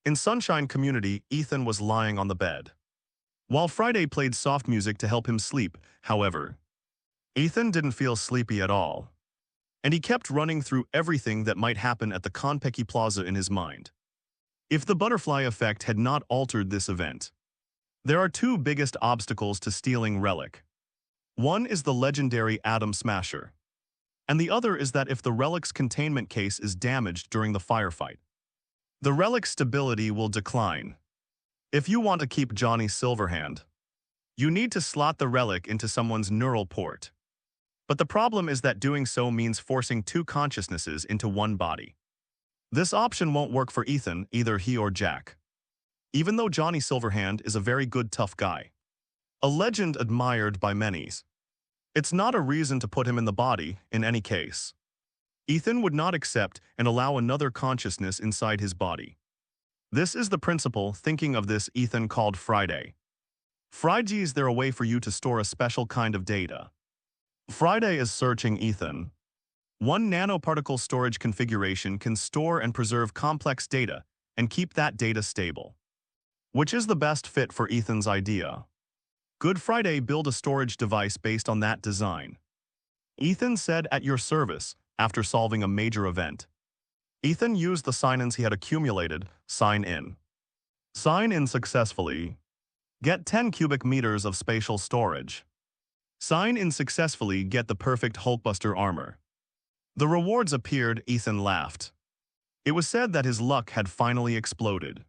In Sunshine Community, Ethan was lying on the bed, while Friday played soft music to help him sleep. However, Ethan didn't feel sleepy at all, and he kept running through everything that might happen at the Konpeki Plaza in his mind. If the butterfly effect had not altered this event, there are two biggest obstacles to stealing Relic. One is the legendary Atom Smasher, and the other is that if the Relic's containment case is damaged during the firefight, the Relic's stability will decline. If you want to keep Johnny Silverhand, you need to slot the Relic into someone's neural port. But the problem is that doing so means forcing two consciousnesses into one body. This option won't work for Ethan, either he or Jack. Even though Johnny Silverhand is a very good tough guy, a legend admired by many, it's not a reason to put him in the body in any case. Ethan would not accept and allow another consciousness inside his body. This is the principle. Thinking of this, Ethan called Friday. Friday, is there a way for you to store a special kind of data? Friday is searching Ethan. One nanoparticle storage configuration can store and preserve complex data and keep that data stable, which is the best fit for Ethan's idea. Good Friday, build a storage device based on that design. Ethan said, at your service. After solving a major event, Ethan used the sign-ins he had accumulated. Sign in. Sign in successfully. Get 10 cubic meters of spatial storage. Sign in successfully. Get the perfect Hulkbuster armor. The rewards appeared. Ethan laughed. It was said that his luck had finally exploded,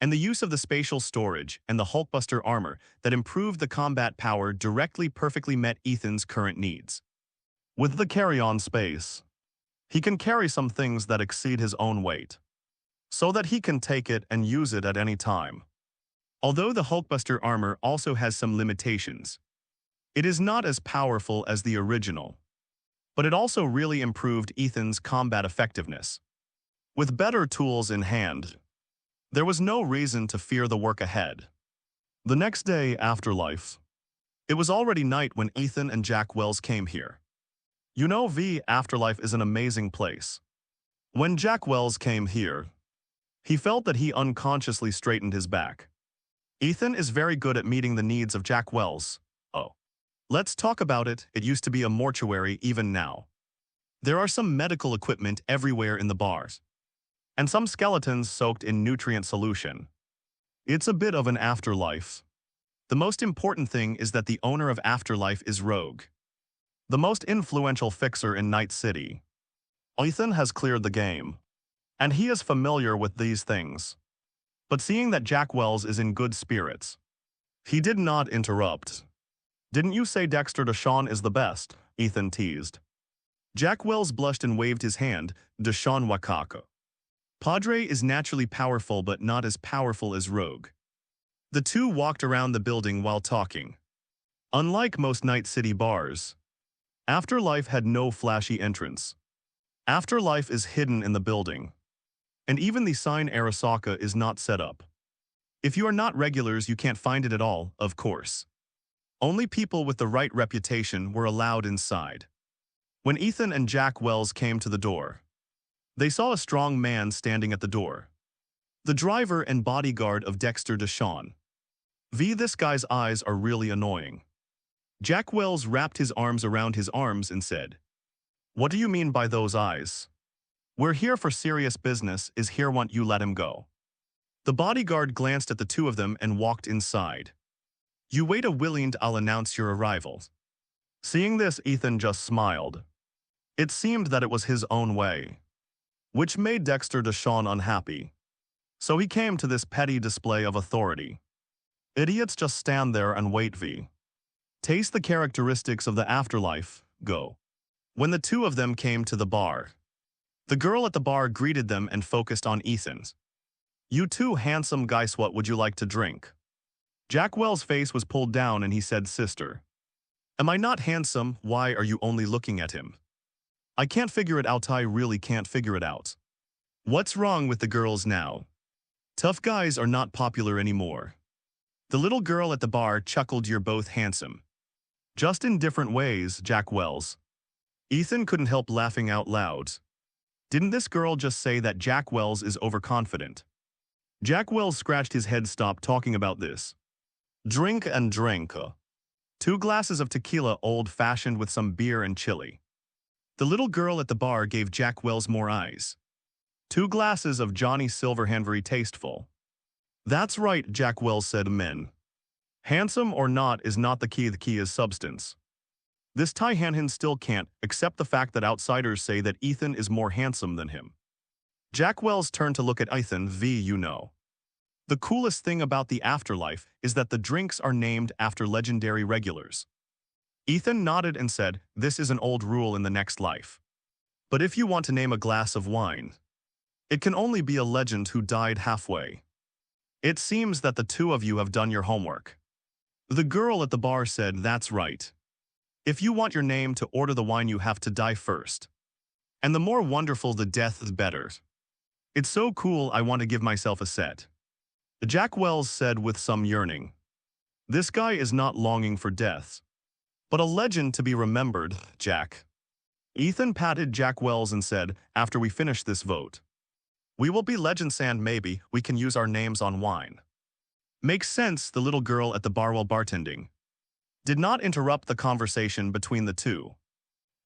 and the use of the spatial storage and the Hulkbuster armor that improved the combat power directly perfectly met Ethan's current needs. With the carry-on space, he can carry some things that exceed his own weight, so that he can take it and use it at any time. Although the Hulkbuster armor also has some limitations, it is not as powerful as the original, but it also really improved Ethan's combat effectiveness. With better tools in hand, there was no reason to fear the work ahead. The next day, Afterlife. It was already night when Ethan and Jack Wells came here. You know, Afterlife is an amazing place. When Jack Wells came here, he felt that he unconsciously straightened his back. Ethan is very good at meeting the needs of Jack Wells. Oh. Let's talk about it. It used to be a mortuary even now. There are some medical equipment everywhere in the bars, and some skeletons soaked in nutrient solution. It's a bit of an afterlife. The most important thing is that the owner of Afterlife is Rogue, the most influential fixer in Night City. Ethan has cleared the game, and he is familiar with these things. But seeing that Jack Wells is in good spirits, he did not interrupt. Didn't you say Dexter Deshawn is the best? Ethan teased. Jack Wells blushed and waved his hand. Deshawn Wakako. Padre is naturally powerful but not as powerful as Rogue. The two walked around the building while talking. Unlike most Night City bars, Afterlife had no flashy entrance. Afterlife is hidden in the building, and even the sign Arasaka is not set up. If you are not regulars, you can't find it at all, of course. Only people with the right reputation were allowed inside. When Ethan and Jack Wells came to the door, they saw a strong man standing at the door, the driver and bodyguard of Dexter Deshawn. This guy's eyes are really annoying. Jack Wells wrapped his arms around his arms and said, "What do you mean by those eyes? We're here for serious business. Is here want you let him go." The bodyguard glanced at the two of them and walked inside. "You wait a willing, I'll announce your arrival." Seeing this, Ethan just smiled. It seemed that it was his own way, which made Dexter Deshawn unhappy. So he came to this petty display of authority. Idiots just stand there and wait. Taste the characteristics of the afterlife. Go. When the two of them came to the bar, the girl at the bar greeted them and focused on Ethan's. "You two handsome guys, what would you like to drink?" Jack Wells' face was pulled down and he said, "Sister, am I not handsome? Why are you only looking at him? I can't figure it out. I really can't figure it out. What's wrong with the girls now? Tough guys are not popular anymore." The little girl at the bar chuckled, "You're both handsome, just in different ways, Jack Wells." Ethan couldn't help laughing out loud. Didn't this girl just say that Jack Wells is overconfident? Jack Wells scratched his head. Stop talking about this. Drink and drink. 2 glasses of tequila old-fashioned with some beer and chili. The little girl at the bar gave Jack Wells more eyes. 2 glasses of Johnny Silverhand, very tasteful. That's right, Jack Wells said. Men. Handsome or not is not the key is substance. This Ty Hanhan still can't accept the fact that outsiders say that Ethan is more handsome than him. Jack Wells turned to look at Ethan. You know. The coolest thing about the afterlife is that the drinks are named after legendary regulars. Ethan nodded and said, this is an old rule in the next life. But if you want to name a glass of wine, it can only be a legend who died halfway. It seems that the 2 of you have done your homework. The girl at the bar said, that's right. If you want your name to order the wine, you have to die first. And the more wonderful the death, the better. It's so cool, I want to give myself a set. Jack Wells said with some yearning. This guy is not longing for death, but a legend to be remembered, Jack. Ethan patted Jack Wells and said, after we finish this vote, we will be legends and maybe we can use our names on wine. Makes sense. The little girl at the bar while bartending did not interrupt the conversation between the 2.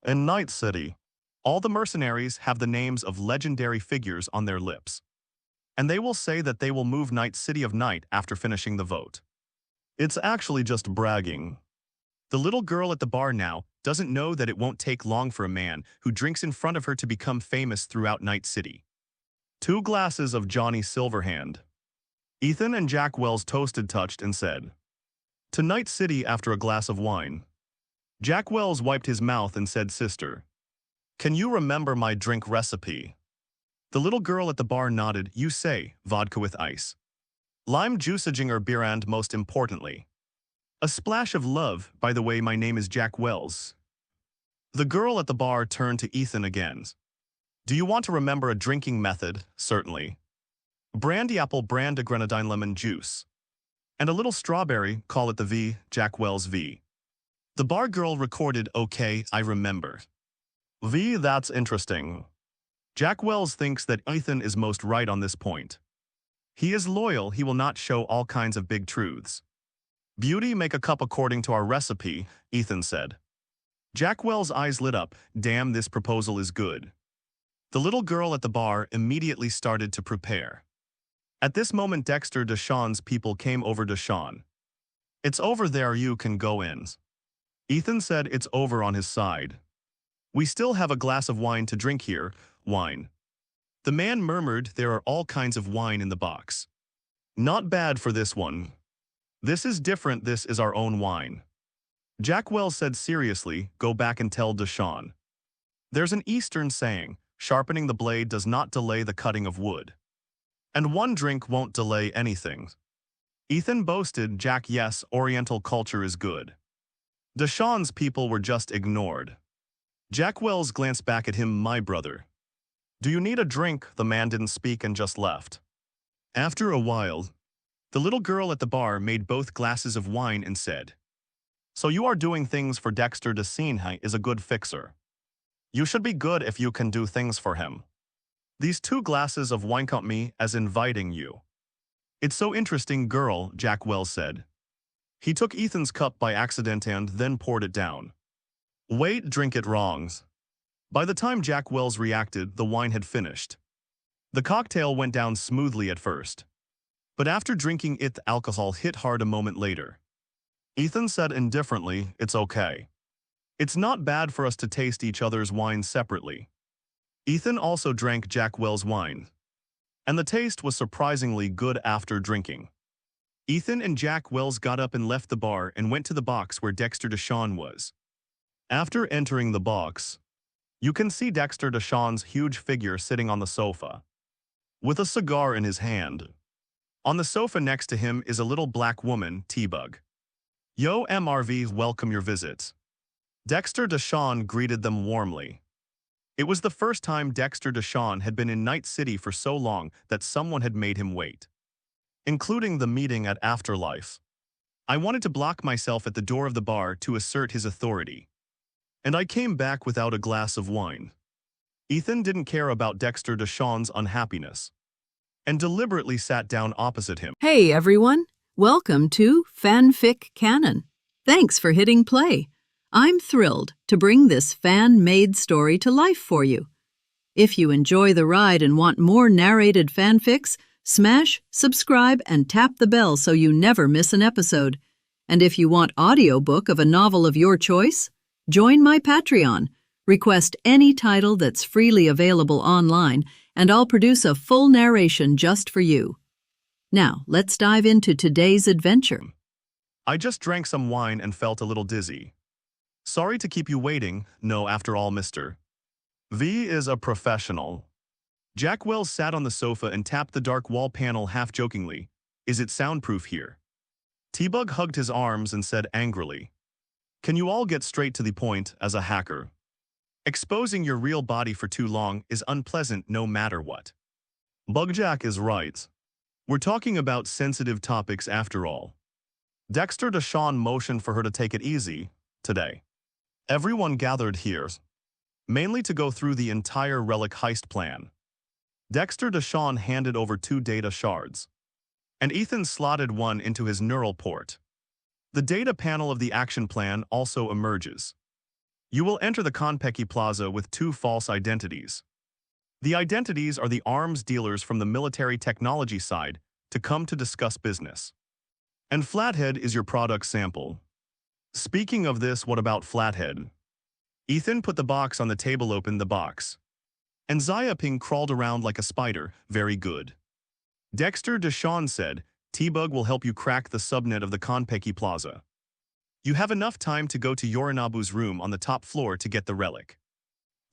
In Night City, all the mercenaries have the names of legendary figures on their lips. And they will say that they will move Night City of Night after finishing the vote. It's actually just bragging. The little girl at the bar now doesn't know that it won't take long for a man who drinks in front of her to become famous throughout Night City. 2 glasses of Johnny Silverhand. Ethan and Jack Wells toasted, touched, and said, to Night City after a glass of wine. Jack Wells wiped his mouth and said, sister, can you remember my drink recipe? The little girl at the bar nodded. You say, vodka with ice, lime juice, a ginger beer, and most importantly, a splash of love. By the way, my name is Jack Wells. The girl at the bar turned to Ethan again. Do you want to remember a drinking method? Certainly. Brandy apple, brand, a grenadine, lemon juice, and a little strawberry. Call it the V. Jack Wells V. The bar girl recorded. Okay, I remember. V, that's interesting. Jack Wells thinks that Ethan is most right on this point. He is loyal, he will not show all kinds of big truths. Beauty, make a cup according to our recipe, Ethan said. Jack Wells' eyes lit up. Damn, this proposal is good. The little girl at the bar immediately started to prepare. At this moment, Dexter Deshawn's people came over. Deshawn, it's over there, you can go in. Ethan said it's over on his side. We still have a glass of wine to drink here. Wine. The man murmured, there are all kinds of wine in the box. Not bad for this one. This is different, this is our own wine. Jack Wells said seriously, go back and tell Deshawn. There's an Eastern saying, sharpening the blade does not delay the cutting of wood. And one drink won't delay anything. Ethan boasted. Jack, yes, Oriental culture is good. Deshawn's people were just ignored. Jack Wells glanced back at him. My brother. Do you need a drink? The man didn't speak and just left. After a while, the little girl at the bar made both glasses of wine and said, so you are doing things for Dexter Deshawn is a good fixer. You should be good if you can do things for him. These 2 glasses of wine count me as inviting you. It's so interesting, girl, Jack Wells said. He took Ethan's cup by accident and then poured it down. Wait, drink it wrongs. By the time Jack Wells reacted, the wine had finished. The cocktail went down smoothly at first. But after drinking it, the alcohol hit hard a moment later. Ethan said indifferently, it's okay. It's not bad for us to taste each other's wine separately. Ethan also drank Jack Wells' wine. And the taste was surprisingly good after drinking. Ethan and Jack Wells got up and left the bar and went to the box where Dexter Deshawn was. After entering the box, you can see Dexter Deshawn's huge figure sitting on the sofa, with a cigar in his hand. On the sofa next to him is a little black woman, T-Bug. Yo, MRV, welcome your visit. Dexter Deshawn greeted them warmly. It was the first time Dexter Deshawn had been in Night City for so long that someone had made him wait, including the meeting at Afterlife. I wanted to block myself at the door of the bar to assert his authority. And I came back without a glass of wine. Ethan didn't care about Dexter Deshawn's unhappiness. and deliberately sat down opposite him. Hey everyone, welcome to FanFic Canon. Thanks for hitting play. I'm thrilled to bring this fan-made story to life for you. If you enjoy the ride and want more narrated fanfics, smash, subscribe, and tap the bell so you never miss an episode. And if you want audiobook of a novel of your choice, join my Patreon. Request any title that's freely available online, and I'll produce a full narration just for you. Now, let's dive into today's adventure. I just drank some wine and felt a little dizzy. Sorry to keep you waiting. No, after all, Mr. V is a professional. Jack Wells sat on the sofa and tapped the dark wall panel half-jokingly. Is it soundproof here? T-Bug hugged his arms and said angrily, Can you all get straight to the point as a hacker? Exposing your real body for too long is unpleasant no matter what. Bugjack is right. We're talking about sensitive topics after all. Dexter Deshawn motioned for her to take it easy today. Everyone gathered here, mainly to go through the entire relic heist plan. Dexter Deshawn handed over 2 data shards, and Ethan slotted one into his neural port. The data panel of the action plan also emerges. You will enter the Konpeki Plaza with 2 false identities. The identities are the arms dealers from the military technology side to come to discuss business. And Flathead is your product sample. Speaking of this, what about Flathead? Ethan put the box on the table, opened the box. And Xiaoping crawled around like a spider. Very good. Dexter Deshawn said, T-Bug will help you crack the subnet of the Konpeki Plaza. You have enough time to go to Yorinabu's room on the top floor to get the relic.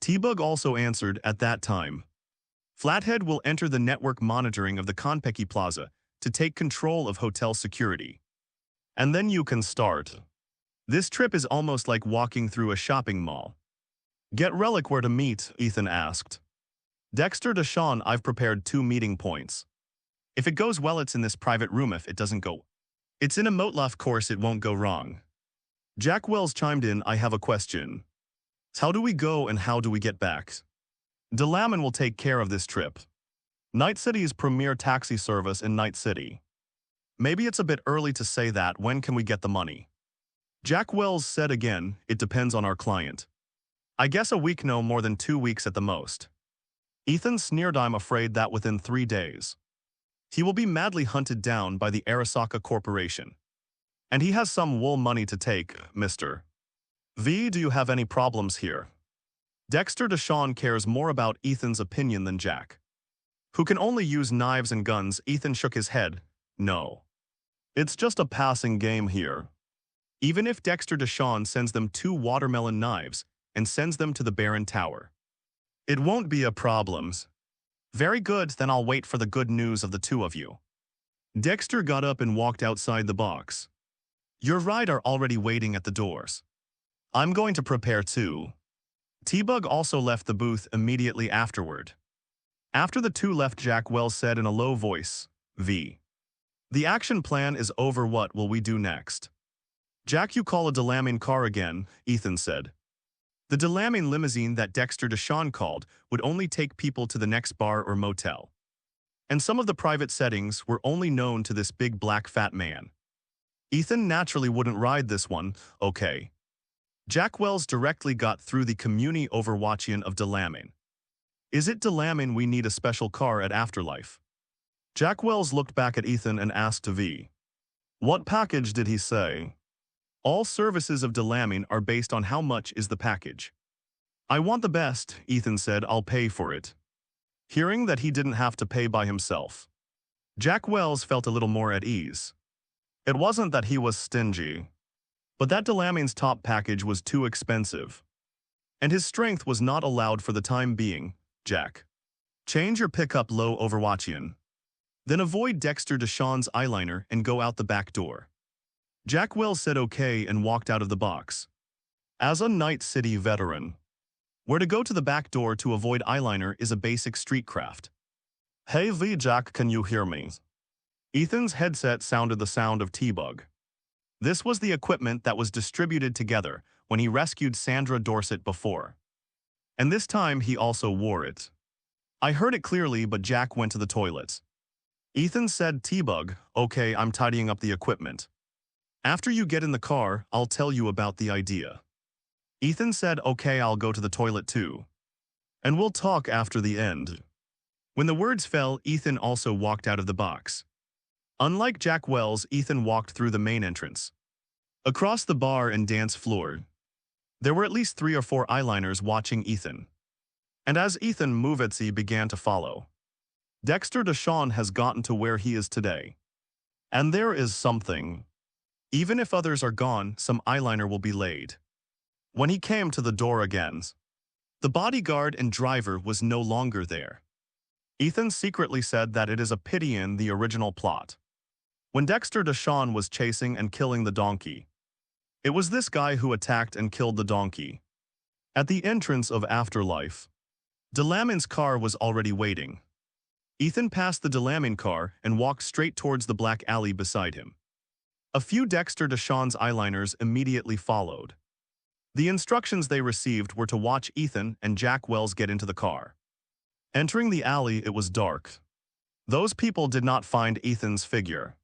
T-Bug also answered at that time. Flathead will enter the network monitoring of the Konpeki Plaza to take control of hotel security. And then you can start. This trip is almost like walking through a shopping mall. Get relic where to meet, Ethan asked. Dexter Deshawn, I've prepared 2 meeting points. If it goes well, it's in this private room. If it doesn't go, it's in a Motlaf course, it won't go wrong. Jack Wells chimed in, I have a question. How do we go and how do we get back? Delaman will take care of this trip. Night City's premier taxi service in Night City. Maybe it's a bit early to say that. When can we get the money? Jack Wells said again, it depends on our client. I guess a week, no more than 2 weeks at the most. Ethan sneered, I'm afraid that within 3 days. He will be madly hunted down by the Arasaka Corporation. And he has some wool money to take, Mr. V. Do you have any problems here? Dexter Deshawn cares more about Ethan's opinion than Jack, who can only use knives and guns. Ethan shook his head. No. It's just a passing game here. Even if Dexter Deshawn sends them 2 watermelon knives and sends them to the Baron Tower, it won't be a problem. Very good, then I'll wait for the good news of the 2 of you. Dexter got up and walked outside the box. Your ride are already waiting at the doors. I'm going to prepare too. T-Bug also left the booth immediately afterward. After the 2 left, Jack Wells said in a low voice, V. The action plan is over. What will we do next? Jack, you call a Delamin car again, Ethan said. The Delamin limousine that Dexter Deshawn called would only take people to the next bar or motel. And some of the private settings were only known to this big black fat man. Ethan naturally wouldn't ride this one, okay. Jack Wells directly got through the Communi Overwatchian of Delamin. Is it Delamin we need a special car at Afterlife? Jack Wells looked back at Ethan and asked V. What package did he say? All services of Delamin are based on how much is the package. I want the best, Ethan said, I'll pay for it. Hearing that he didn't have to pay by himself, Jack Wells felt a little more at ease. It wasn't that he was stingy, but that Delamin's top package was too expensive. And his strength was not allowed for the time being. Jack, change your pickup low Overwatchian. Then avoid Dexter Deshawn's eyeliner and go out the back door. Jack Wells said okay and walked out of the box. As a Night City veteran, where to go to the back door to avoid eyeliner is a basic street craft. Hey V, Jack, can you hear me? Ethan's headset sounded the sound of T-Bug. This was the equipment that was distributed together when he rescued Sandra Dorset before. And this time he also wore it. I heard it clearly, but Jack went to the toilet. Ethan said, T-Bug, okay, I'm tidying up the equipment. After you get in the car, I'll tell you about the idea. Ethan said, okay, I'll go to the toilet too. And we'll talk after the end. When the words fell, Ethan also walked out of the box. Unlike Jack Wells, Ethan walked through the main entrance. Across the bar and dance floor, there were at least 3 or 4 eyeliners watching Ethan. And as Ethan Movetzi began to follow, Dexter Deshawn has gotten to where he is today. And there is something. Even if others are gone, some eyeliner will be laid. When he came to the door again, the bodyguard and driver was no longer there. Ethan secretly said that it is a pity in the original plot. When Dexter Deshawn was chasing and killing the donkey, it was this guy who attacked and killed the donkey. At the entrance of Afterlife, Delamin's car was already waiting. Ethan passed the Delamin car and walked straight towards the black alley beside him. A few Dexter Deshawn's eyeliners immediately followed. The instructions they received were to watch Ethan and Jack Wells get into the car. Entering the alley, it was dark. Those people did not find Ethan's figure,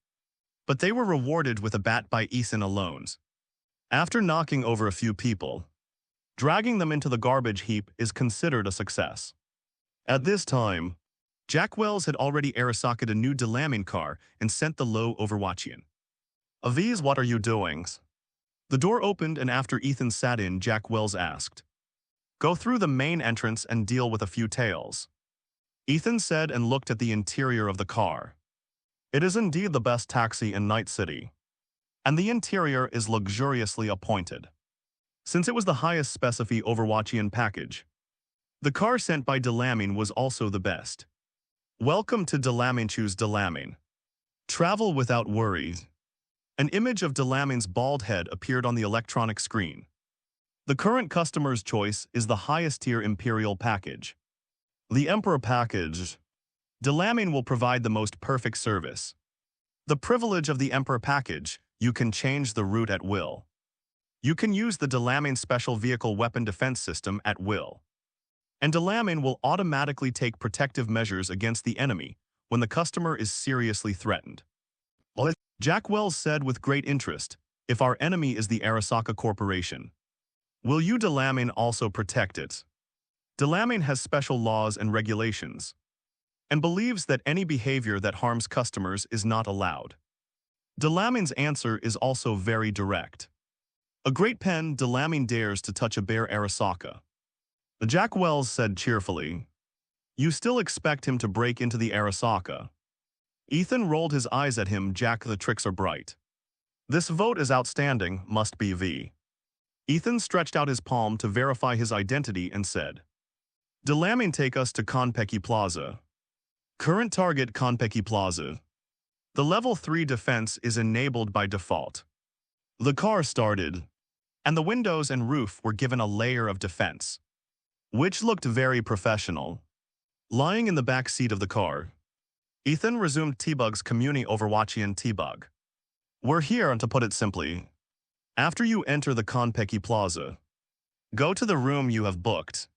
but they were rewarded with a bat by Ethan alone. After knocking over a few people, dragging them into the garbage heap is considered a success. At this time, Jack Wells had already Arasaka'd a new Delamin car and sent the low Overwatchian. Aviz, what are you doing? The door opened and after Ethan sat in, Jack Wells asked, go through the main entrance and deal with a few tails. Ethan said and looked at the interior of the car. It is indeed the best taxi in Night City, and the interior is luxuriously appointed. Since it was the highest specify Overwatchian package, the car sent by Delamin was also the best. Welcome to Delamin, choose Delamin. Travel without worries. An image of Delamin's bald head appeared on the electronic screen. The current customer's choice is the highest tier Imperial package. The Emperor package. Delamin will provide the most perfect service. The privilege of the Emperor package, you can change the route at will. You can use the Delamin Special Vehicle Weapon Defense System at will. And Delamin will automatically take protective measures against the enemy when the customer is seriously threatened. Jack Wells said with great interest, if our enemy is the Arasaka Corporation, will you Delamin also protect it? Delamin has special laws and regulations, and believes that any behavior that harms customers is not allowed. Delamin's answer is also very direct. A great pen, Delamin dares to touch a bare Arasaka. Jack Wells said cheerfully, you still expect him to break into the Arasaka? Ethan rolled his eyes at him. Jack, the tricks are bright. This vote is outstanding, must be V. Ethan stretched out his palm to verify his identity and said, Delamin, take us to Konpeki Plaza. Current target Konpeki Plaza. The level 3 defense is enabled by default. The car started, and the windows and roof were given a layer of defense, which looked very professional. Lying in the back seat of the car, Ethan resumed T-Bug's Communi Overwatchian T-Bug. We're here, and to put it simply, after you enter the Konpeki Plaza, go to the room you have booked,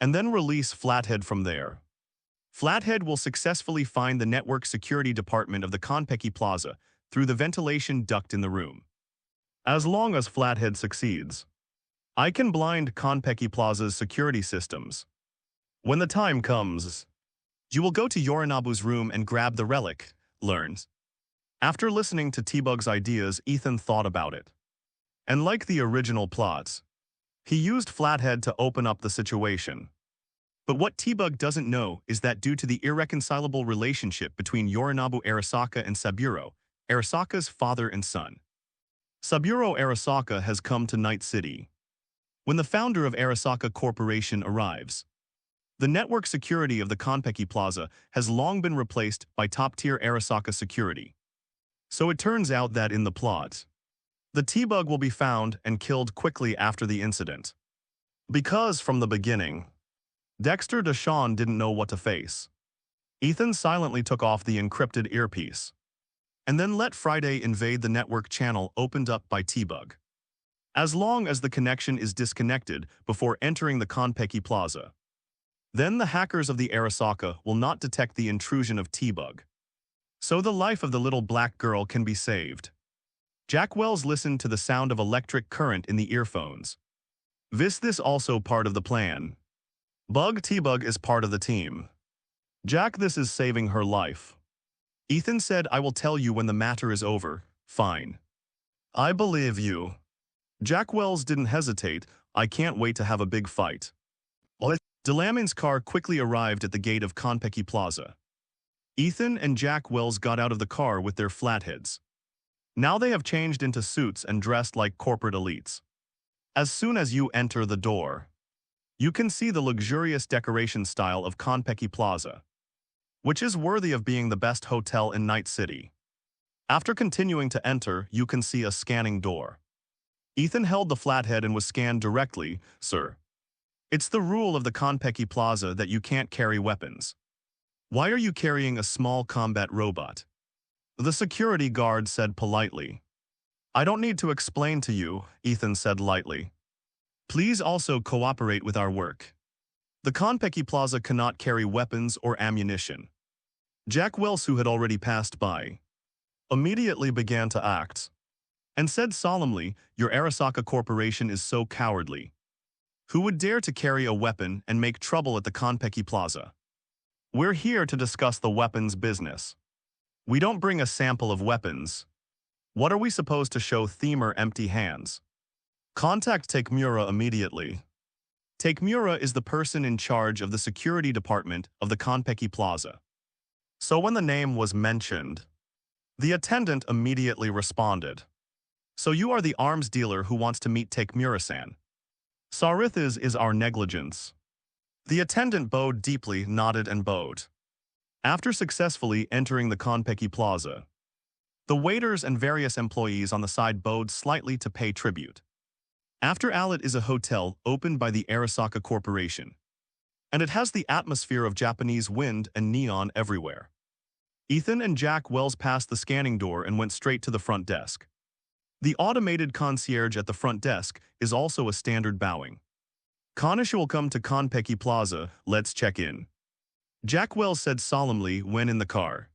and then release Flathead from there. Flathead will successfully find the network security department of the Konpeki Plaza through the ventilation duct in the room. As long as Flathead succeeds, I can blind Konpeki Plaza's security systems. When the time comes, you will go to Yorinabu's room and grab the relic, learns. After listening to T-Bug's ideas, Ethan thought about it. And like the original plots, he used Flathead to open up the situation. But what T-Bug doesn't know is that due to the irreconcilable relationship between Yorinabu Arasaka and Saburo, Arasaka's father and son, Saburo Arasaka has come to Night City. When the founder of Arasaka Corporation arrives, the network security of the Konpeki Plaza has long been replaced by top-tier Arasaka security. So it turns out that in the plot, the T-Bug will be found and killed quickly after the incident. Because from the beginning, Dexter Deshawn didn't know what to face. Ethan silently took off the encrypted earpiece, and then let Friday invade the network channel opened up by T-Bug. As long as the connection is disconnected before entering the Konpeki Plaza, then the hackers of the Arasaka will not detect the intrusion of T-Bug. so the life of the little black girl can be saved. Jack Wells listened to the sound of electric current in the earphones. This also part of the plan. Bug T-Bug is part of the team. Jack, this is saving her life. Ethan said, I will tell you when the matter is over. Fine. I believe you. Jack Wells didn't hesitate. I can't wait to have a big fight. Delamin's car quickly arrived at the gate of Konpeki Plaza. Ethan and Jack Wells got out of the car with their flatheads. Now they have changed into suits and dressed like corporate elites. As soon as you enter the door, you can see the luxurious decoration style of Konpeki Plaza, which is worthy of being the best hotel in Night City. After continuing to enter, you can see a scanning door. Ethan held the flathead and was scanned directly. Sir, it's the rule of the Konpeki Plaza that you can't carry weapons. Why are you carrying a small combat robot? The security guard said politely. I don't need to explain to you, Ethan said lightly. Please also cooperate with our work. The Konpeki Plaza cannot carry weapons or ammunition. Jack Wells, who had already passed by, immediately began to act and said solemnly, Your Arasaka Corporation is so cowardly. Who would dare to carry a weapon and make trouble at the Konpeki Plaza? We're here to discuss the weapons business. We don't bring a sample of weapons. What are we supposed to show theme or empty hands? Contact Takemura immediately. Takemura is the person in charge of the security department of the Konpeki Plaza. So when the name was mentioned, the attendant immediately responded. So you are the arms dealer who wants to meet Takemura-san. Sarith's is our negligence. The attendant bowed deeply, nodded and bowed. After successfully entering the Konpeki Plaza, the waiters and various employees on the side bowed slightly to pay tribute. After Allet is a hotel opened by the Arasaka Corporation, and it has the atmosphere of Japanese wind and neon everywhere. Ethan and Jack Wells passed the scanning door and went straight to the front desk. The automated concierge at the front desk is also a standard bowing. Kanish will come to Konpeki Plaza, let's check in. Jack Wells said solemnly when in the car.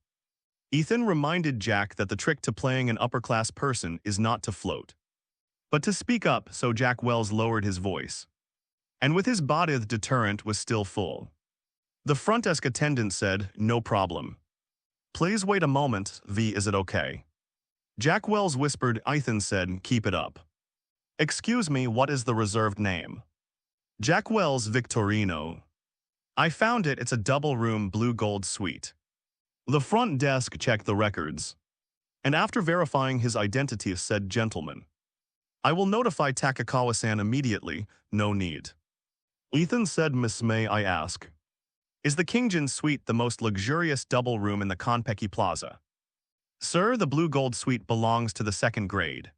Ethan reminded Jack that the trick to playing an upper-class person is not to float, but to speak up, so Jack Wells lowered his voice. And with his bodith deterrent was still full. The front desk attendant said, no problem. Please wait a moment, is it okay? Jack Wells whispered. Ethan said, keep it up. Excuse me, what is the reserved name? Jack Wells. Victorino. I found it, it's a double-room blue-gold suite. The front desk checked the records, and after verifying his identity said, gentlemen, I will notify Takakawa-san immediately, no need. Ethan said, Miss, may I ask, is the Kingjin suite the most luxurious double room in the Konpeki Plaza? Sir, the blue gold suite belongs to the second grade.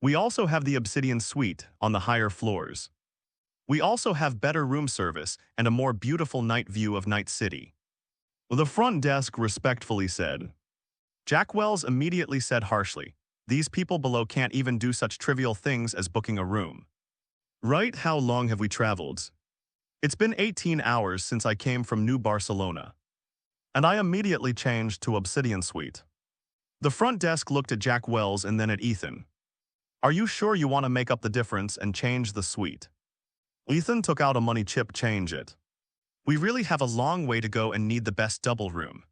We also have the obsidian suite on the higher floors. We also have better room service and a more beautiful night view of Night City. The front desk respectfully said. Jack Wells immediately said harshly, these people below can't even do such trivial things as booking a room. Right, how long have we traveled? It's been 18 hours since I came from New Barcelona. And I immediately changed to Obsidian Suite. The front desk looked at Jack Wells and then at Ethan. Are you sure you want to make up the difference and change the suite? Ethan took out a money chip. Change it. We really have a long way to go and need the best double room.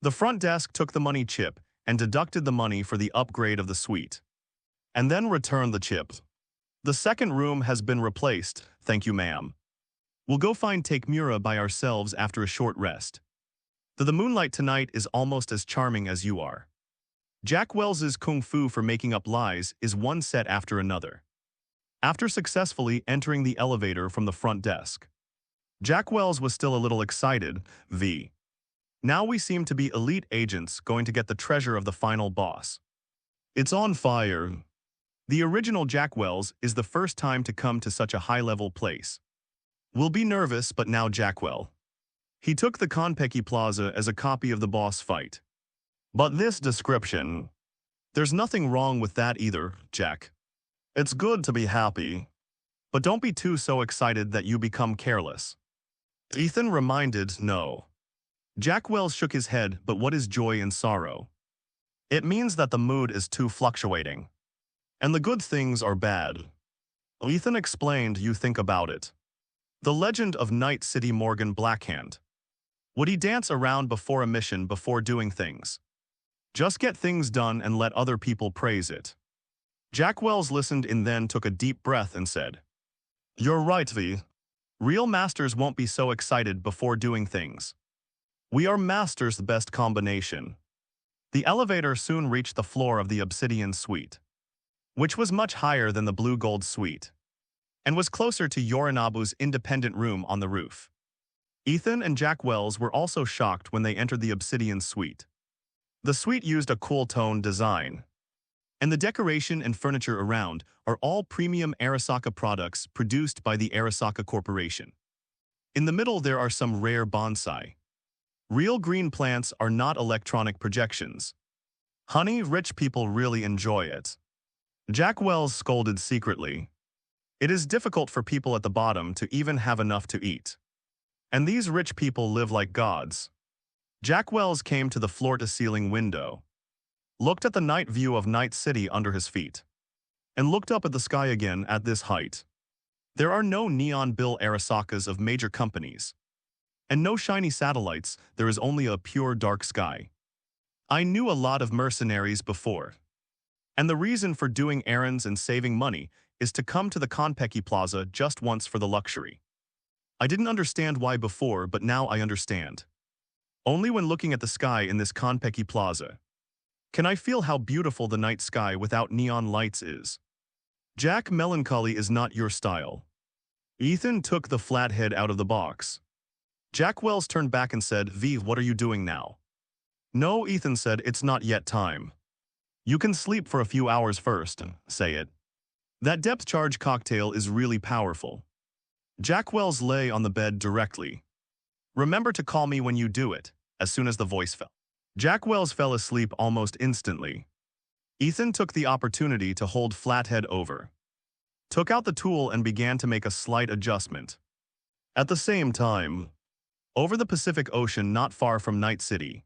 The front desk took the money chip and deducted the money for the upgrade of the suite, and then returned the chip. The second room has been replaced, thank you ma'am. We'll go find Takemura by ourselves after a short rest. The moonlight tonight is almost as charming as you are. Jack Wells's kung fu for making up lies is one set after another. After successfully entering the elevator from the front desk, Jack Wells was still a little excited. Now we seem to be elite agents going to get the treasure of the final boss. It's on fire. The original Jack Wells is the first time to come to such a high-level place. We'll be nervous, but now Jackwell. He took the Konpeki Plaza as a copy of the boss fight. But this description, there's nothing wrong with that either, Jack. It's good to be happy, but don't be too so excited that you become careless. Ethan reminded, no. Jack Wells shook his head, but what is joy and sorrow? It means that the mood is too fluctuating. And the good things are bad. Ethan explained, you think about it. The legend of Night City Morgan Blackhand. Would he dance around before a mission before doing things? Just get things done and let other people praise it. Jack Wells listened and then took a deep breath and said, You're right, V. Real masters won't be so excited before doing things. We are masters the best combination. The elevator soon reached the floor of the Obsidian Suite, which was much higher than the Blue Gold Suite, and was closer to Yorinabu's independent room on the roof. Ethan and Jack Wells were also shocked when they entered the Obsidian Suite. The suite used a cool-tone design, and the decoration and furniture around are all premium Arasaka products produced by the Arasaka Corporation. In the middle there are some rare bonsai. Real green plants are not electronic projections. Honey, rich people really enjoy it. Jack Wells scolded secretly. It is difficult for people at the bottom to even have enough to eat. And these rich people live like gods. Jack Wells came to the floor-to-ceiling window, looked at the night view of Night City under his feet, and looked up at the sky again at this height. There are no neon bill Arasakas of major companies, and no shiny satellites. There is only a pure dark sky. I knew a lot of mercenaries before, and the reason for doing errands and saving money is to come to the Konpeki Plaza just once for the luxury. I didn't understand why before, but now I understand. Only when looking at the sky in this Konpeki Plaza can I feel how beautiful the night sky without neon lights is. Jack, melancholy is not your style. Ethan took the flathead out of the box. Jack Wells turned back and said, V, what are you doing now? No, Ethan said, it's not yet time. You can sleep for a few hours first, say it. That depth charge cocktail is really powerful. Jack Wells lay on the bed directly. Remember to call me when you do it, as soon as the voice fell. Jack Wells fell asleep almost instantly. Ethan took the opportunity to hold Flathead over, took out the tool and began to make a slight adjustment. At the same time, over the Pacific Ocean not far from Night City,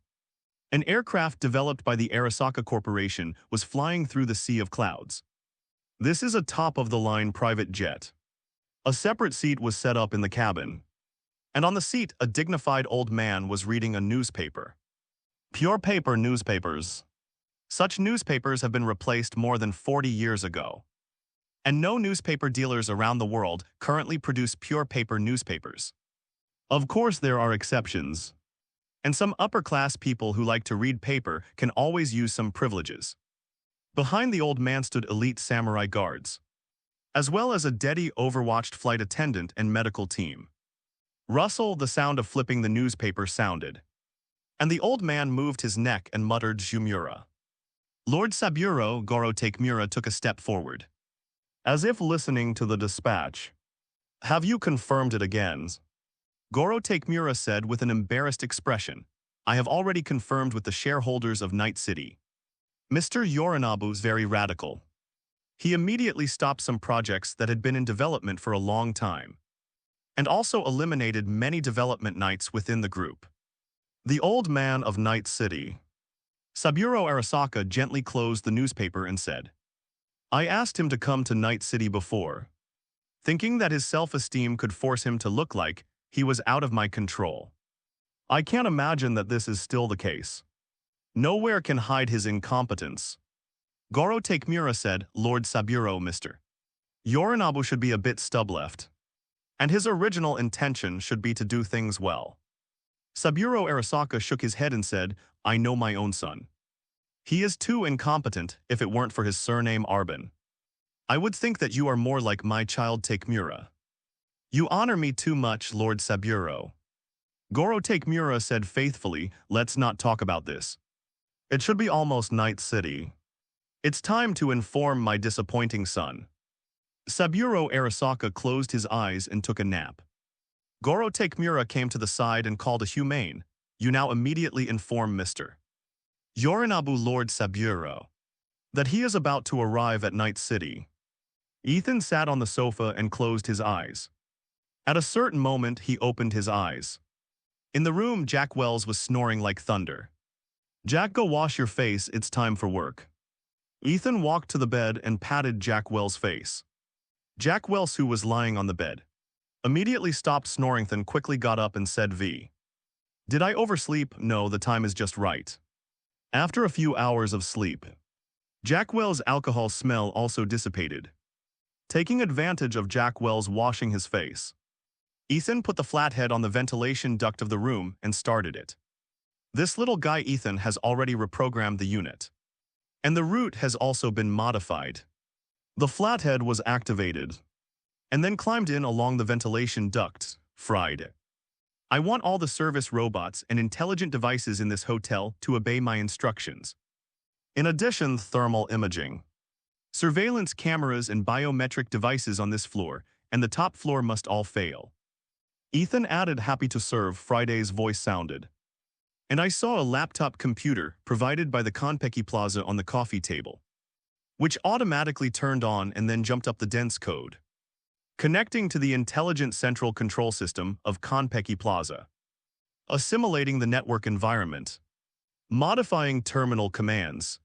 an aircraft developed by the Arasaka Corporation was flying through the sea of clouds. This is a top-of-the-line private jet. A separate seat was set up in the cabin, and on the seat a dignified old man was reading a newspaper. Pure paper newspapers. Such newspapers have been replaced more than 40 years ago, and no newspaper dealers around the world currently produce pure paper newspapers. Of course there are exceptions, and some upper-class people who like to read paper can always use some privileges. Behind the old man stood elite samurai guards, as well as a deadly overwatched flight attendant and medical team. Rustle, the sound of flipping the newspaper sounded, and the old man moved his neck and muttered Jumura. Lord Saburo, Goro Takemura took a step forward, as if listening to the dispatch. Have you confirmed it again? Goro Takemura said with an embarrassed expression. I have already confirmed with the shareholders of Night City. Mr. Yorinabu's very radical. He immediately stopped some projects that had been in development for a long time, and also eliminated many development knights within the group. The old man of Night City. Saburo Arasaka gently closed the newspaper and said, I asked him to come to Night City before, thinking that his self-esteem could force him to look like he was out of my control. I can't imagine that this is still the case. Nowhere can hide his incompetence. Goro Takemura said, Lord Saburo, Mr. Yorinabu should be a bit stub-left, and his original intention should be to do things well. Saburo Arasaka shook his head and said, I know my own son. He is too incompetent if it weren't for his surname Arbin. I would think that you are more like my child Takemura. You honor me too much, Lord Saburo. Goro Takemura said faithfully, let's not talk about this. It should be almost Night City. It's time to inform my disappointing son. Saburo Arasaka closed his eyes and took a nap. Goro Takemura came to the side and called a humane. You now immediately inform Mr. Yorinabu Lord Saburo that he is about to arrive at Night City. Ethan sat on the sofa and closed his eyes. At a certain moment he opened his eyes. In the room, Jack Wells was snoring like thunder. "Jack, go wash your face, it's time for work." Ethan walked to the bed and patted Jack Wells' face. Jack Wells, who was lying on the bed, immediately stopped snoring, then quickly got up and said, "Did I oversleep? No, the time is just right." After a few hours of sleep, Jack Wells' alcohol smell also dissipated. Taking advantage of Jack Wells washing his face, Ethan put the flathead on the ventilation duct of the room and started it. This little guy Ethan has already reprogrammed the unit, and the route has also been modified. The flathead was activated, and then climbed in along the ventilation duct, fried. "I want all the service robots and intelligent devices in this hotel to obey my instructions. In addition, thermal imaging, surveillance cameras and biometric devices on this floor and the top floor must all fail." Ethan added, "Happy to serve." Friday's voice sounded. "And I saw a laptop computer provided by the Konpeki Plaza on the coffee table, which automatically turned on and then jumped up the dense code, connecting to the intelligent central control system of Konpeki Plaza, assimilating the network environment, modifying terminal commands."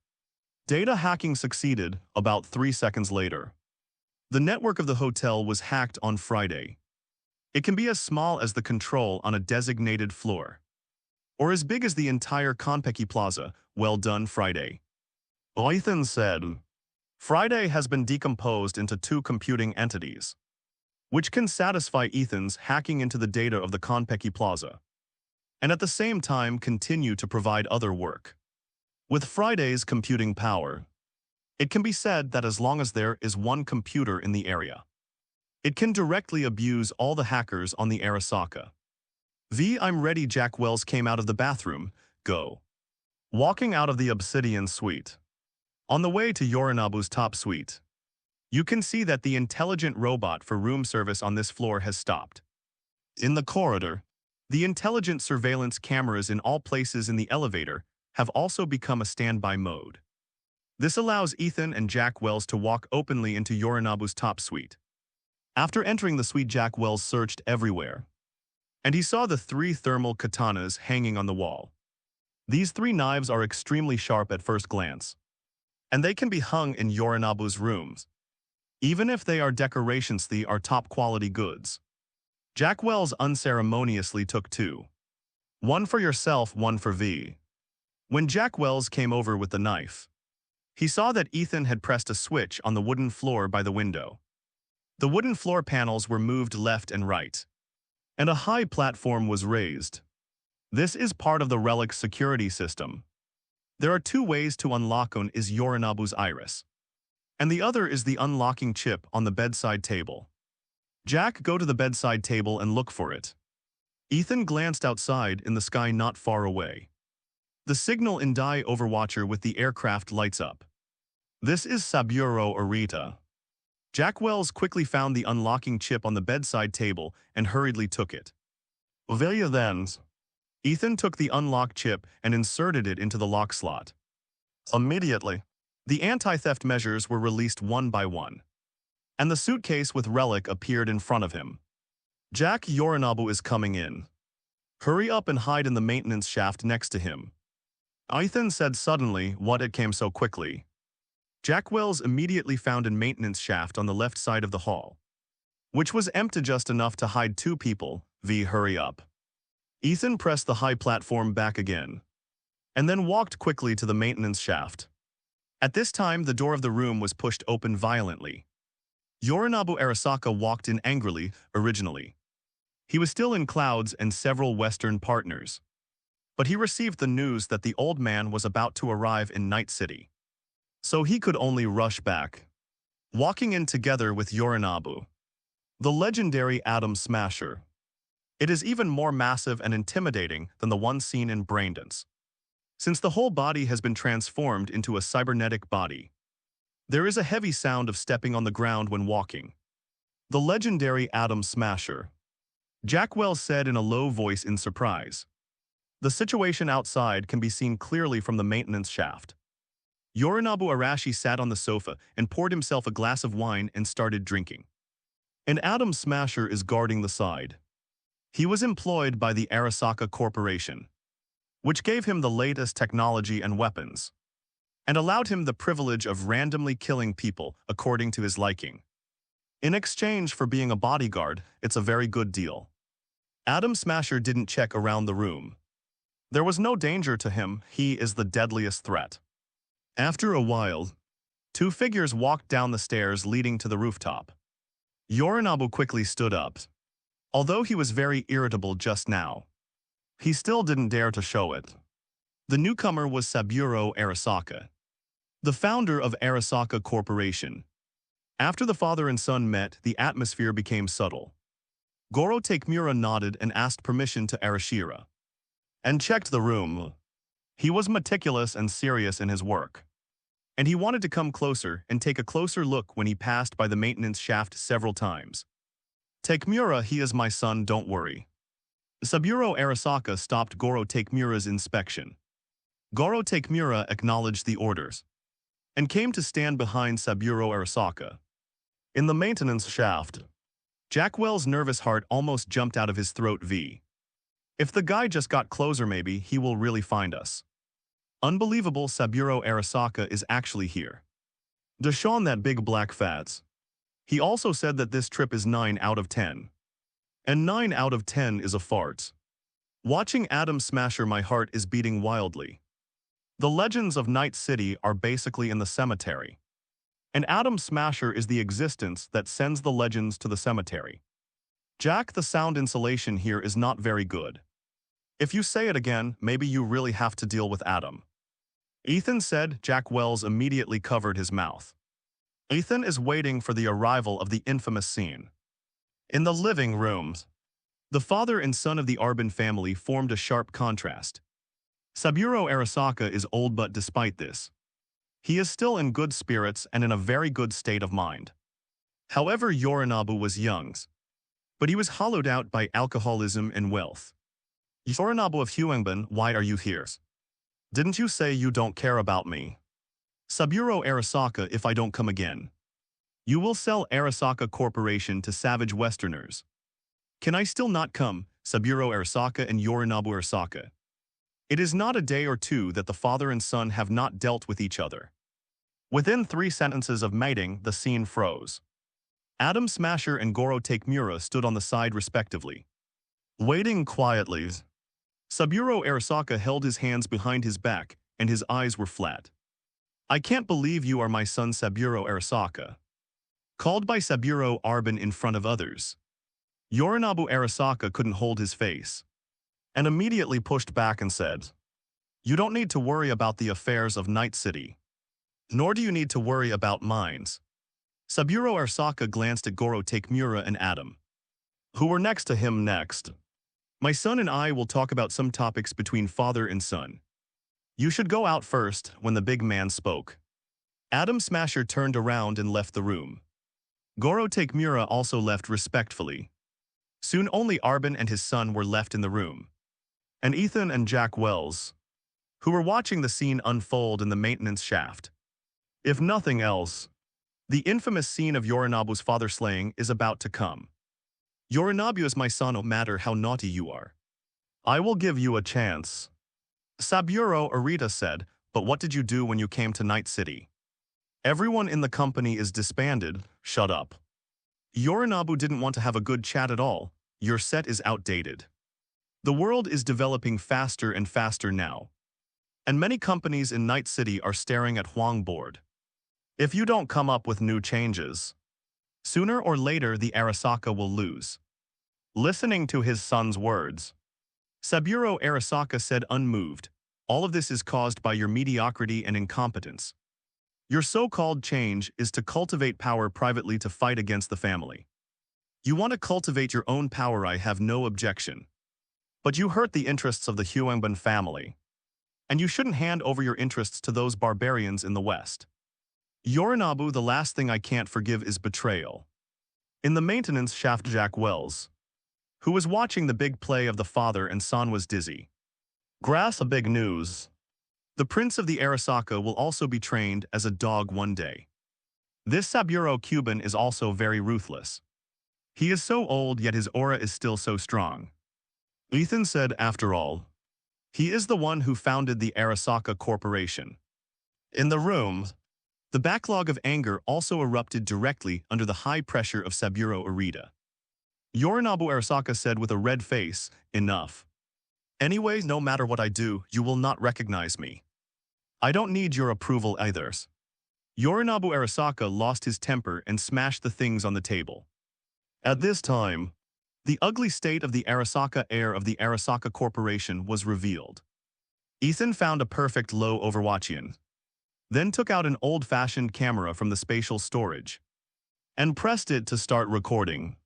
Data hacking succeeded about 3 seconds later. The network of the hotel was hacked on Friday. It can be as small as the control on a designated floor, or as big as the entire Konpeki Plaza. "Well done, Friday," Ethan said. Friday has been decomposed into 2 computing entities, which can satisfy Ethan's hacking into the data of the Konpeki Plaza, and at the same time continue to provide other work. With Friday's computing power, it can be said that as long as there is one computer in the area, it can directly abuse all the hackers on the Arasaka. "I'm ready." Jack Wells came out of the bathroom, walking out of the Obsidian suite. On the way to Yorinobu's top suite, you can see that the intelligent robot for room service on this floor has stopped. In the corridor, the intelligent surveillance cameras in all places in the elevator have also become a standby mode. This allows Ethan and Jack Wells to walk openly into Yorinobu's top suite. After entering the suite, Jack Wells searched everywhere, and he saw the 3 thermal katanas hanging on the wall. These 3 knives are extremely sharp at first glance, and they can be hung in Yorinobu's rooms. Even if they are decorations, they are top-quality goods. Jack Wells unceremoniously took 2. "One for yourself, one for V." When Jack Wells came over with the knife, he saw that Ethan had pressed a switch on the wooden floor by the window. The wooden floor panels were moved left and right, and a high platform was raised. This is part of the relic security system. There are 2 ways to unlock. One is Yorinobu's iris, and the other is the unlocking chip on the bedside table. Jack, go to the bedside table and look for it. Ethan glanced outside in the sky not far away. The signal in Die Overwatcher with the aircraft lights up. This is Saburo Arita. Jack Wells quickly found the unlocking chip on the bedside table and hurriedly took it. Then, Ethan took the unlock chip and inserted it into the lock slot. Immediately, the anti-theft measures were released one by one, and the suitcase with relic appeared in front of him. "Jack, Yorinobu is coming in. Hurry up and hide in the maintenance shaft next to him," Ethan said suddenly. "What? It came so quickly." Jack Wells immediately found a maintenance shaft on the left side of the hall, which was empty just enough to hide 2 people. Hurry up." Ethan pressed the high platform back again, and then walked quickly to the maintenance shaft. At this time, the door of the room was pushed open violently. Yorinobu Arasaka walked in angrily. Originally, he was still in clouds and several Western partners, but he received the news that the old man was about to arrive in Night City, so he could only rush back. Walking in together with Yorinobu, the legendary Atom Smasher. It is even more massive and intimidating than the one seen in Braindance, since the whole body has been transformed into a cybernetic body. There is a heavy sound of stepping on the ground when walking. The legendary Atom Smasher, Jack Wells said in a low voice in surprise. The situation outside can be seen clearly from the maintenance shaft. Yorinobu Arashi sat on the sofa and poured himself a glass of wine and started drinking. And Atom Smasher is guarding the side. He was employed by the Arasaka Corporation, which gave him the latest technology and weapons, and allowed him the privilege of randomly killing people according to his liking. In exchange for being a bodyguard, it's a very good deal. Adam Smasher didn't check around the room. There was no danger to him, he is the deadliest threat. After a while, two figures walked down the stairs leading to the rooftop. Yorinobu quickly stood up. Although he was very irritable just now, he still didn't dare to show it. The newcomer was Saburo Arasaka, the founder of Arasaka Corporation. After the father and son met, the atmosphere became subtle. Goro Takemura nodded and asked permission to Arashira, and checked the room. He was meticulous and serious in his work, and he wanted to come closer and take a closer look when he passed by the maintenance shaft several times. Takemura, he is my son, don't worry. Saburo Arasaka stopped Goro Takemura's inspection. Goro Takemura acknowledged the orders and came to stand behind Saburo Arasaka. In the maintenance shaft, Jackwell's nervous heart almost jumped out of his throat. If the guy just got closer, maybe he will really find us. Unbelievable, Saburo Arasaka is actually here. Deshaun, that big black fats. He also said that this trip is 9 out of 10. And 9 out of 10 is a fart. Watching Adam Smasher, my heart is beating wildly. The legends of Night City are basically in the cemetery. And Adam Smasher is the existence that sends the legends to the cemetery. Jack, the sound insulation here is not very good. If you say it again, maybe you really have to deal with Adam. Ethan said. Jack Wells immediately covered his mouth. Ethan is waiting for the arrival of the infamous scene. In the living rooms, the father and son of the Arbin family formed a sharp contrast. Saburo Arasaka is old, but despite this, he is still in good spirits and in a very good state of mind. However, Yorinobu was young, but he was hollowed out by alcoholism and wealth. Yorinobu of Huangban, why are you here? Didn't you say you don't care about me? Saburo Arasaka, if I don't come again, you will sell Arasaka Corporation to savage Westerners. Can I still not come, Saburo Arasaka and Yorinobu Arasaka? It is not a day or two that the father and son have not dealt with each other. Within 3 sentences of mating, the scene froze. Adam Smasher and Goro Takemura stood on the side respectively, waiting quietly. Saburo Arasaka held his hands behind his back, and his eyes were flat. I can't believe you are my son, Saburo Arasaka. Called by Saburo Arbin in front of others. Yorinobu Arasaka couldn't hold his face, and immediately pushed back and said, You don't need to worry about the affairs of Night City. Nor do you need to worry about mines. Saburo Arasaka glanced at Goro Takemura and Adam, who were next to him. Next, my son and I will talk about some topics between father and son. You should go out first. When the big man spoke, Adam Smasher turned around and left the room. Goro Takemura also left respectfully. Soon only Arbin and his son were left in the room, and Ethan and Jack Wells, who were watching the scene unfold in the maintenance shaft. If nothing else, the infamous scene of Yorinobu's father slaying is about to come. Yorinobu is my son, no matter how naughty you are. I will give you a chance. Saburo Arita said, but what did you do when you came to Night City? Everyone in the company is disbanded. Shut up. Yorinobu didn't want to have a good chat at all. Your set is outdated. The world is developing faster and faster now, and many companies in Night City are staring at Huang board. If you don't come up with new changes, sooner or later the Arasaka will lose. Listening to his son's words, Saburo Arasaka said unmoved, all of this is caused by your mediocrity and incompetence. Your so-called change is to cultivate power privately to fight against the family. You want to cultivate your own power, I have no objection. But you hurt the interests of the Huangban family, and you shouldn't hand over your interests to those barbarians in the West. Yorinobu, the last thing I can't forgive is betrayal. In the maintenance shaft, Jack Wells, who was watching the big play of the father and son, was dizzy. Grass, a big news. The prince of the Arasaka will also be trained as a dog one day. This Saburo Cuban is also very ruthless. He is so old, yet his aura is still so strong. Ethan said, after all, he is the one who founded the Arasaka Corporation. In the room, the backlog of anger also erupted directly under the high pressure of Saburo Arita. Yorinobu Arasaka said with a red face, "Enough. Anyways, no matter what I do, you will not recognize me. I don't need your approval either." Yorinobu Arasaka lost his temper and smashed the things on the table. At this time, the ugly state of the Arasaka heir of the Arasaka Corporation was revealed. Ethan found a perfect low Overwatchian, then took out an old-fashioned camera from the spatial storage and pressed it to start recording.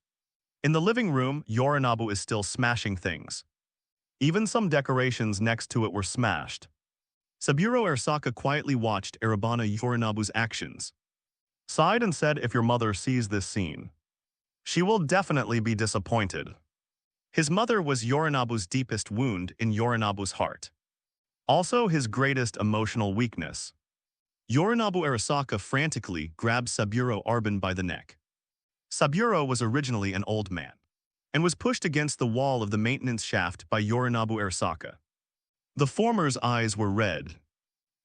In the living room, Yorinobu is still smashing things. Even some decorations next to it were smashed. Saburo Arasaka quietly watched Arabana Yorinobu's actions, sighed and said, "If your mother sees this scene, she will definitely be disappointed." His mother was Yorinobu's deepest wound in Yorinobu's heart. Also his greatest emotional weakness. Yorinobu Arasaka frantically grabbed Saburo Arban by the neck. Saburo was originally an old man and was pushed against the wall of the maintenance shaft by Yorinobu Arasaka. The former's eyes were red,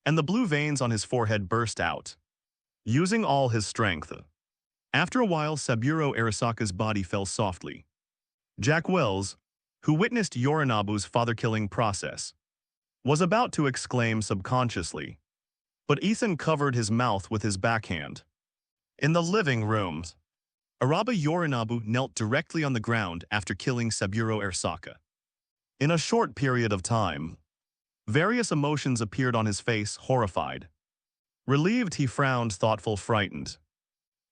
and the blue veins on his forehead burst out. Using all his strength, after a while Saburo Arasaka's body fell softly. Jack Wells, who witnessed Yorinobu's father-killing process, was about to exclaim subconsciously, but Ethan covered his mouth with his backhand. In the living room, Araba Yorinobu knelt directly on the ground after killing Saburo Arasaka. In a short period of time, various emotions appeared on his face: horrified, relieved, he frowned, thoughtful, frightened.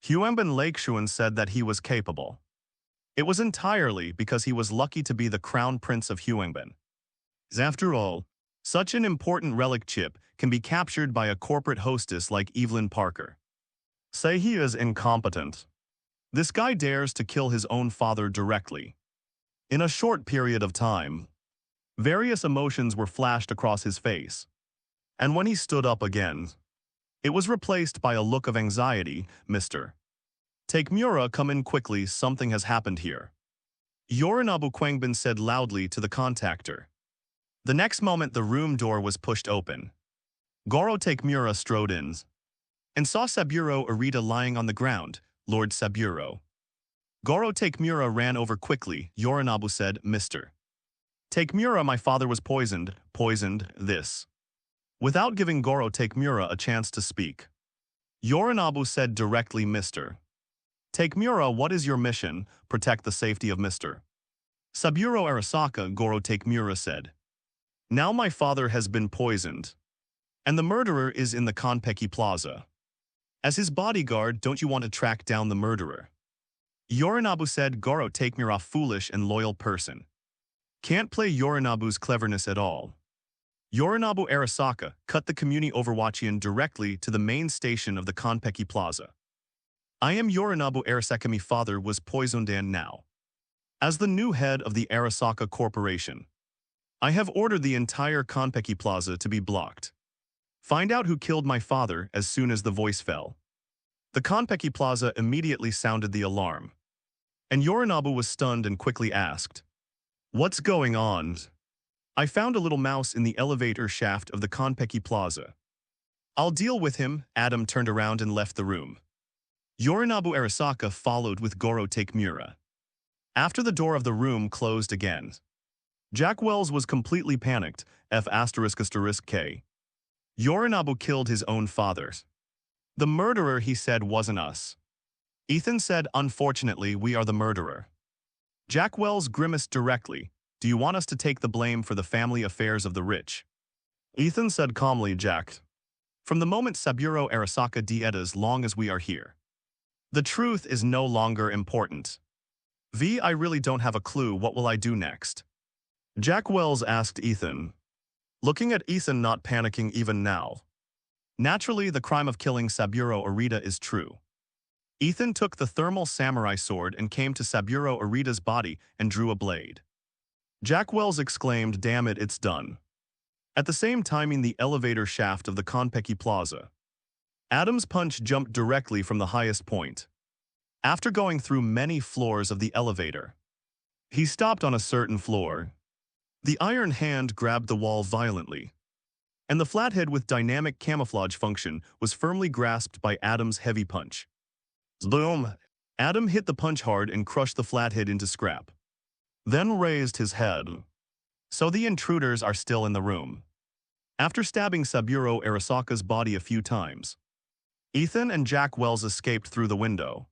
Huemban Lakeshuan said that he was capable. It was entirely because he was lucky to be the crown prince of Huemban. After all, such an important relic chip can be captured by a corporate hostess like Evelyn Parker. Say he is incompetent. This guy dares to kill his own father directly. In a short period of time, various emotions were flashed across his face, and when he stood up again, it was replaced by a look of anxiety. "Mr. Takemura, come in quickly, something has happened here," Yorinobu Quangbin said loudly to the contactor. The next moment the room door was pushed open. Goro Takemura strode in and saw Saburo Arita lying on the ground. "Lord Saburo." Goro Takemura ran over quickly. Yorinobu said, "Mr. Takemura, my father was poisoned." "Poisoned, this?" Without giving Goro Takemura a chance to speak, Yorinobu said directly, "Mr. Takemura, what is your mission?" "Protect the safety of Mr. Saburo Arasaka," Goro Takemura said. "Now my father has been poisoned, and the murderer is in the Konpeki Plaza. As his bodyguard, don't you want to track down the murderer?" Yorinobu said, "Goro Takemura, foolish and loyal person. Can't play Yorinobu's cleverness at all." Yorinobu Arasaka cut the Community Overwatchian directly to the main station of the Konpeki Plaza. "I am Yorinobu Arasaka. My father was poisoned, and now, as the new head of the Arasaka Corporation, I have ordered the entire Konpeki Plaza to be blocked. Find out who killed my father." As soon as the voice fell, the Konpeki Plaza immediately sounded the alarm, and Yorinobu was stunned and quickly asked, "What's going on?" "I found a little mouse in the elevator shaft of the Konpeki Plaza. I'll deal with him." Adam turned around and left the room. Yorinobu Arasaka followed with Goro Takemura. After the door of the room closed again, Jack Wells was completely panicked. F***K. Yorinobu killed his own father. "The murderer," he said, "wasn't us." Ethan said, "Unfortunately, we are the murderer." Jack Wells grimaced directly. "Do you want us to take the blame for the family affairs of the rich?" Ethan said calmly, "Jack, from the moment Saburo Arasaka died, as long as we are here, the truth is no longer important. I really don't have a clue. What will I do next?" Jack Wells asked Ethan, looking at Ethan not panicking even now. "Naturally, the crime of killing Saburo Arita is true." Ethan took the thermal samurai sword and came to Saburo Arita's body and drew a blade. Jack Wells exclaimed, "Damn it, it's done." At the same time, in the elevator shaft of the Konpeki Plaza, Adam's punch jumped directly from the highest point. After going through many floors of the elevator, he stopped on a certain floor. The iron hand grabbed the wall violently, and the flathead with dynamic camouflage function was firmly grasped by Adam's heavy punch. Boom! Adam hit the punch hard and crushed the flathead into scrap, then raised his head. So the intruders are still in the room. After stabbing Saburo Arasaka's body a few times, Ethan and Jack Wells escaped through the window.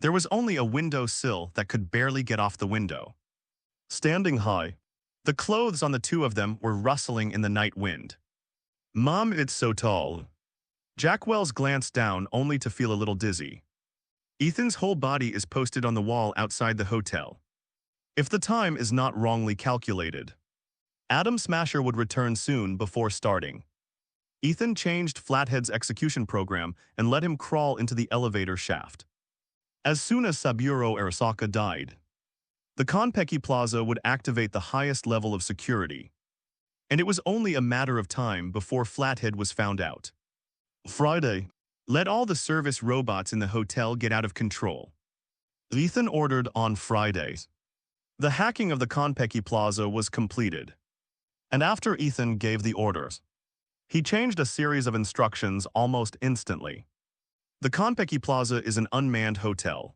There was only a window sill that could barely get off the window. Standing high, the clothes on the two of them were rustling in the night wind. Mom, it's so tall. Jack Wells glanced down only to feel a little dizzy. Ethan's whole body is posted on the wall outside the hotel. If the time is not wrongly calculated, Adam Smasher would return soon before starting. Ethan changed Flathead's execution program and let him crawl into the elevator shaft. As soon as Saburo Arasaka died, the Konpeki Plaza would activate the highest level of security, and it was only a matter of time before Flathead was found out. Friday, let all the service robots in the hotel get out of control. Ethan ordered on Friday. The hacking of the Konpeki Plaza was completed, and after Ethan gave the orders, he changed a series of instructions almost instantly. The Konpeki Plaza is an unmanned hotel,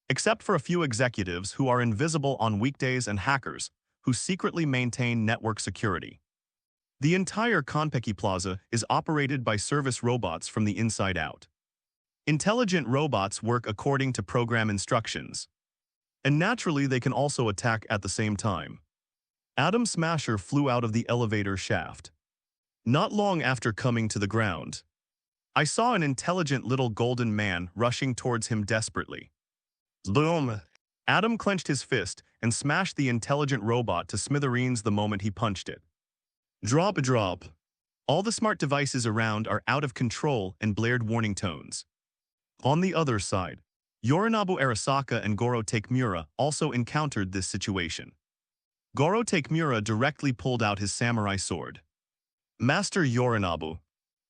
except for a few executives who are invisible on weekdays and hackers who secretly maintain network security. The entire Konpeki Plaza is operated by service robots from the inside out. Intelligent robots work according to program instructions, and naturally they can also attack at the same time. Adam Smasher flew out of the elevator shaft. Not long after coming to the ground, I saw an intelligent little golden man rushing towards him desperately. Boom! Adam clenched his fist and smashed the intelligent robot to smithereens the moment he punched it. Drop. All the smart devices around are out of control and blared warning tones. On the other side, Yorinobu Arasaka and Goro Takemura also encountered this situation. Goro Takemura directly pulled out his samurai sword. Master Yorinobu,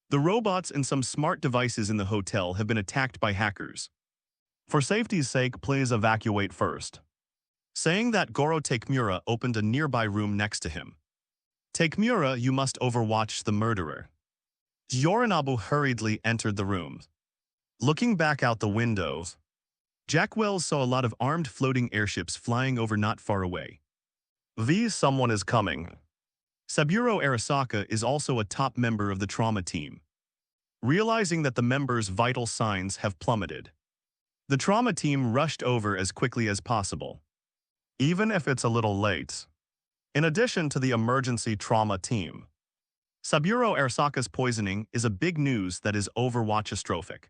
the robots and some smart devices in the hotel have been attacked by hackers. For safety's sake, please evacuate first. Saying that, Goro Takemura opened a nearby room next to him. Takemura, you must overwatch the murderer. Yorinobu hurriedly entered the room. Looking back out the window, Jack Wells saw a lot of armed floating airships flying over not far away. Someone is coming. Saburo Arasaka is also a top member of the trauma team. Realizing that the members' vital signs have plummeted, the trauma team rushed over as quickly as possible, even if it's a little late. In addition to the emergency trauma team, Saburo Arasaka's poisoning is a big news that is overwatchostrophic.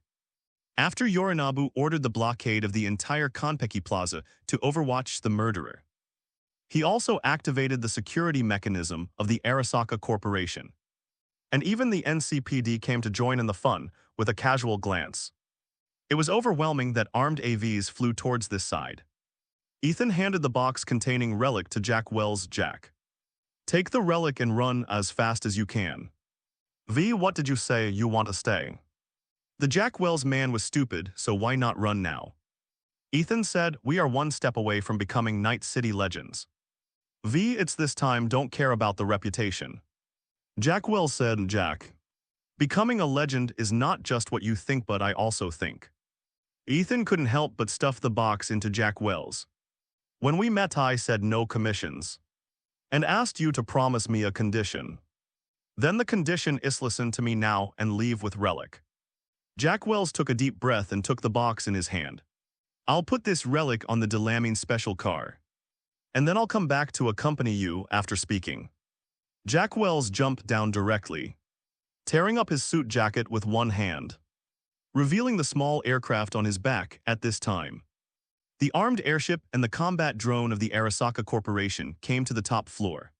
After Yorinobu ordered the blockade of the entire Konpeki Plaza to overwatch the murderer, he also activated the security mechanism of the Arasaka Corporation. And even the NCPD came to join in the fun with a casual glance. It was overwhelming that armed AVs flew towards this side. Ethan handed the box containing relic to Jack Wells. Jack, take the relic and run as fast as you can. What did you say, you want to stay? The Jack Wells man was stupid, so why not run now? Ethan said, we are one step away from becoming Night City legends. It's this time, don't care about the reputation. Jack Wells said, Jack, becoming a legend is not just what you think, but I also think. Ethan couldn't help but stuff the box into Jack Wells. When we met, I said no commissions, and asked you to promise me a condition. Then the condition is listen to me now and leave with relic. Jack Wells took a deep breath and took the box in his hand. I'll put this relic on the Delamine special car, and then I'll come back to accompany you after speaking. Jack Wells jumped down directly, tearing up his suit jacket with one hand, revealing the small aircraft on his back at this time. The armed airship and the combat drone of the Arasaka Corporation came to the top floor,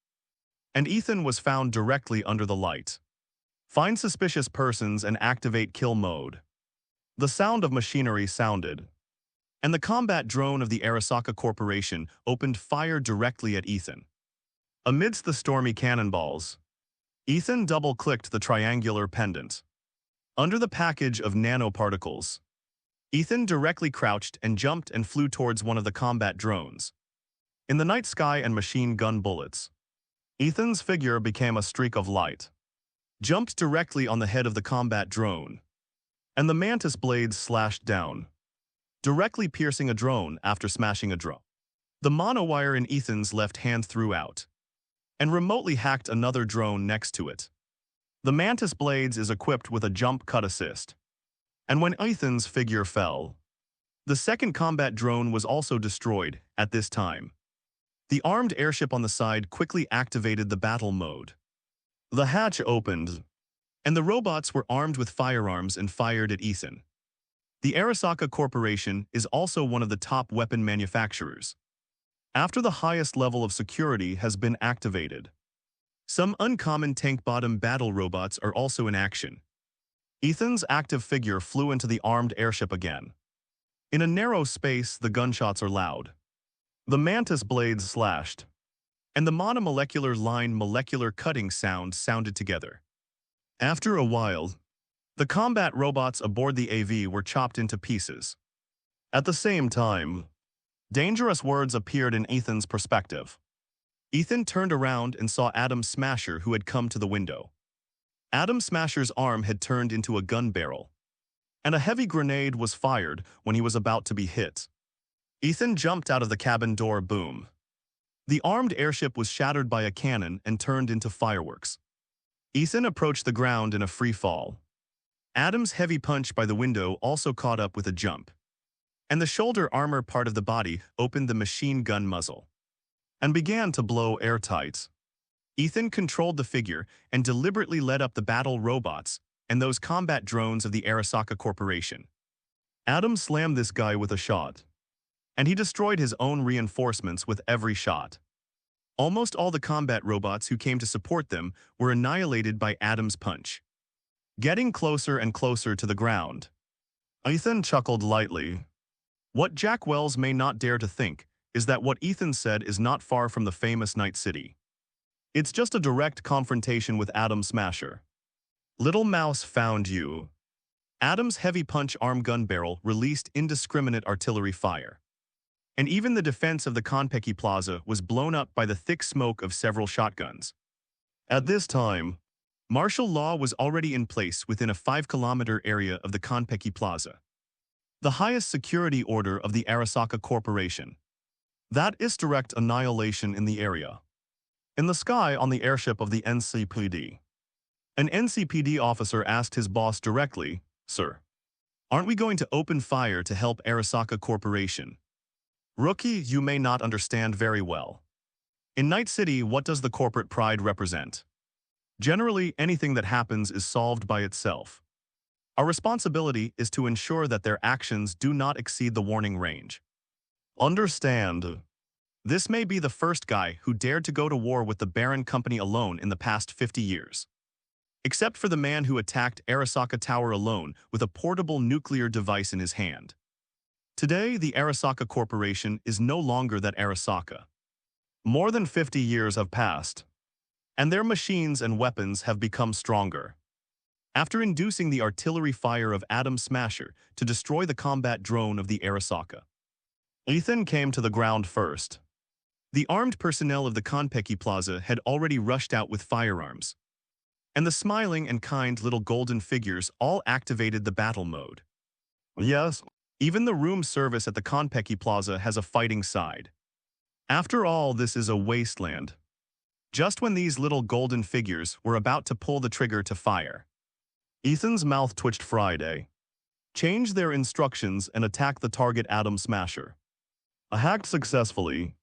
and Ethan was found directly under the light. Find suspicious persons and activate kill mode. The sound of machinery sounded, and the combat drone of the Arasaka Corporation opened fire directly at Ethan. Amidst the stormy cannonballs, Ethan double-clicked the triangular pendant. Under the package of nanoparticles, Ethan directly crouched and jumped and flew towards one of the combat drones. In the night sky and machine gun bullets, Ethan's figure became a streak of light, jumped directly on the head of the combat drone, and the mantis blades slashed down, directly piercing a drone after smashing a drone. The monowire in Ethan's left hand threw out, and remotely hacked another drone next to it. The mantis blades is equipped with a jump cut assist, and when Ethan's figure fell, the second combat drone was also destroyed at this time. The armed airship on the side quickly activated the battle mode. The hatch opened, and the robots were armed with firearms and fired at Ethan. The Arasaka Corporation is also one of the top weapon manufacturers. After the highest level of security has been activated, some uncommon tank-bottom battle robots are also in action. Ethan's active figure flew into the armed airship again. In a narrow space, the gunshots are loud. The mantis blades slashed, and the monomolecular line molecular cutting sound sounded together. After a while, the combat robots aboard the AV were chopped into pieces. At the same time, dangerous words appeared in Ethan's perspective. Ethan turned around and saw Adam Smasher, who had come to the window. Adam Smasher's arm had turned into a gun barrel, and a heavy grenade was fired when he was about to be hit. Ethan jumped out of the cabin door. Boom. The armed airship was shattered by a cannon and turned into fireworks. Ethan approached the ground in a free fall. Adam's heavy punch by the window also caught up with a jump, and the shoulder armor part of the body opened the machine gun muzzle and began to blow airtight. Ethan controlled the figure and deliberately led up the battle robots and those combat drones of the Arasaka Corporation. Adam slammed this guy with a shot, and he destroyed his own reinforcements with every shot. Almost all the combat robots who came to support them were annihilated by Adam's punch. Getting closer and closer to the ground, Ethan chuckled lightly. What Jack Wells may not dare to think is that what Ethan said is not far from the famous Night City. It's just a direct confrontation with Adam Smasher. Little Mouse found you. Adam's heavy punch arm gun barrel released indiscriminate artillery fire, and even the defense of the Konpeki Plaza was blown up by the thick smoke of several shotguns. At this time, martial law was already in place within a 5-kilometer area of the Konpeki Plaza, the highest security order of the Arasaka Corporation. That is direct annihilation in the area. In the sky on the airship of the NCPD, an NCPD officer asked his boss directly, "Sir, aren't we going to open fire to help Arasaka Corporation?" "Rookie, you may not understand very well. In Night City, what does the corporate pride represent? Generally, anything that happens is solved by itself. Our responsibility is to ensure that their actions do not exceed the warning range." Understand. This may be the first guy who dared to go to war with the Baron Company alone in the past 50 years. Except for the man who attacked Arasaka Tower alone with a portable nuclear device in his hand. Today, the Arasaka Corporation is no longer that Arasaka. More than 50 years have passed, and their machines and weapons have become stronger. After inducing the artillery fire of Adam Smasher to destroy the combat drone of the Arasaka, Ethan came to the ground first. The armed personnel of the Konpeki Plaza had already rushed out with firearms, and the smiling and kind little golden figures all activated the battle mode. Yes, even the room service at the Konpeki Plaza has a fighting side. After all, this is a wasteland. Just when these little golden figures were about to pull the trigger to fire, Ethan's mouth twitched. Friday. Change their instructions and attack the target Adam Smasher. Hacked successfully.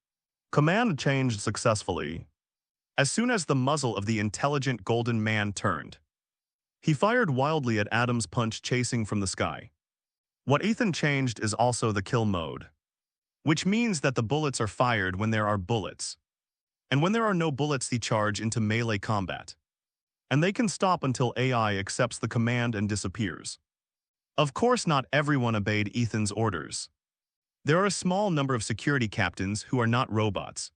Command changed successfully. As soon as the muzzle of the intelligent golden man turned, he fired wildly at Adam's punch chasing from the sky. What Ethan changed is also the kill mode, which means that the bullets are fired when there are bullets, and when there are no bullets they charge into melee combat, and they can stop until AI accepts the command and disappears. Of course, not everyone obeyed Ethan's orders. There are a small number of security captains who are not robots,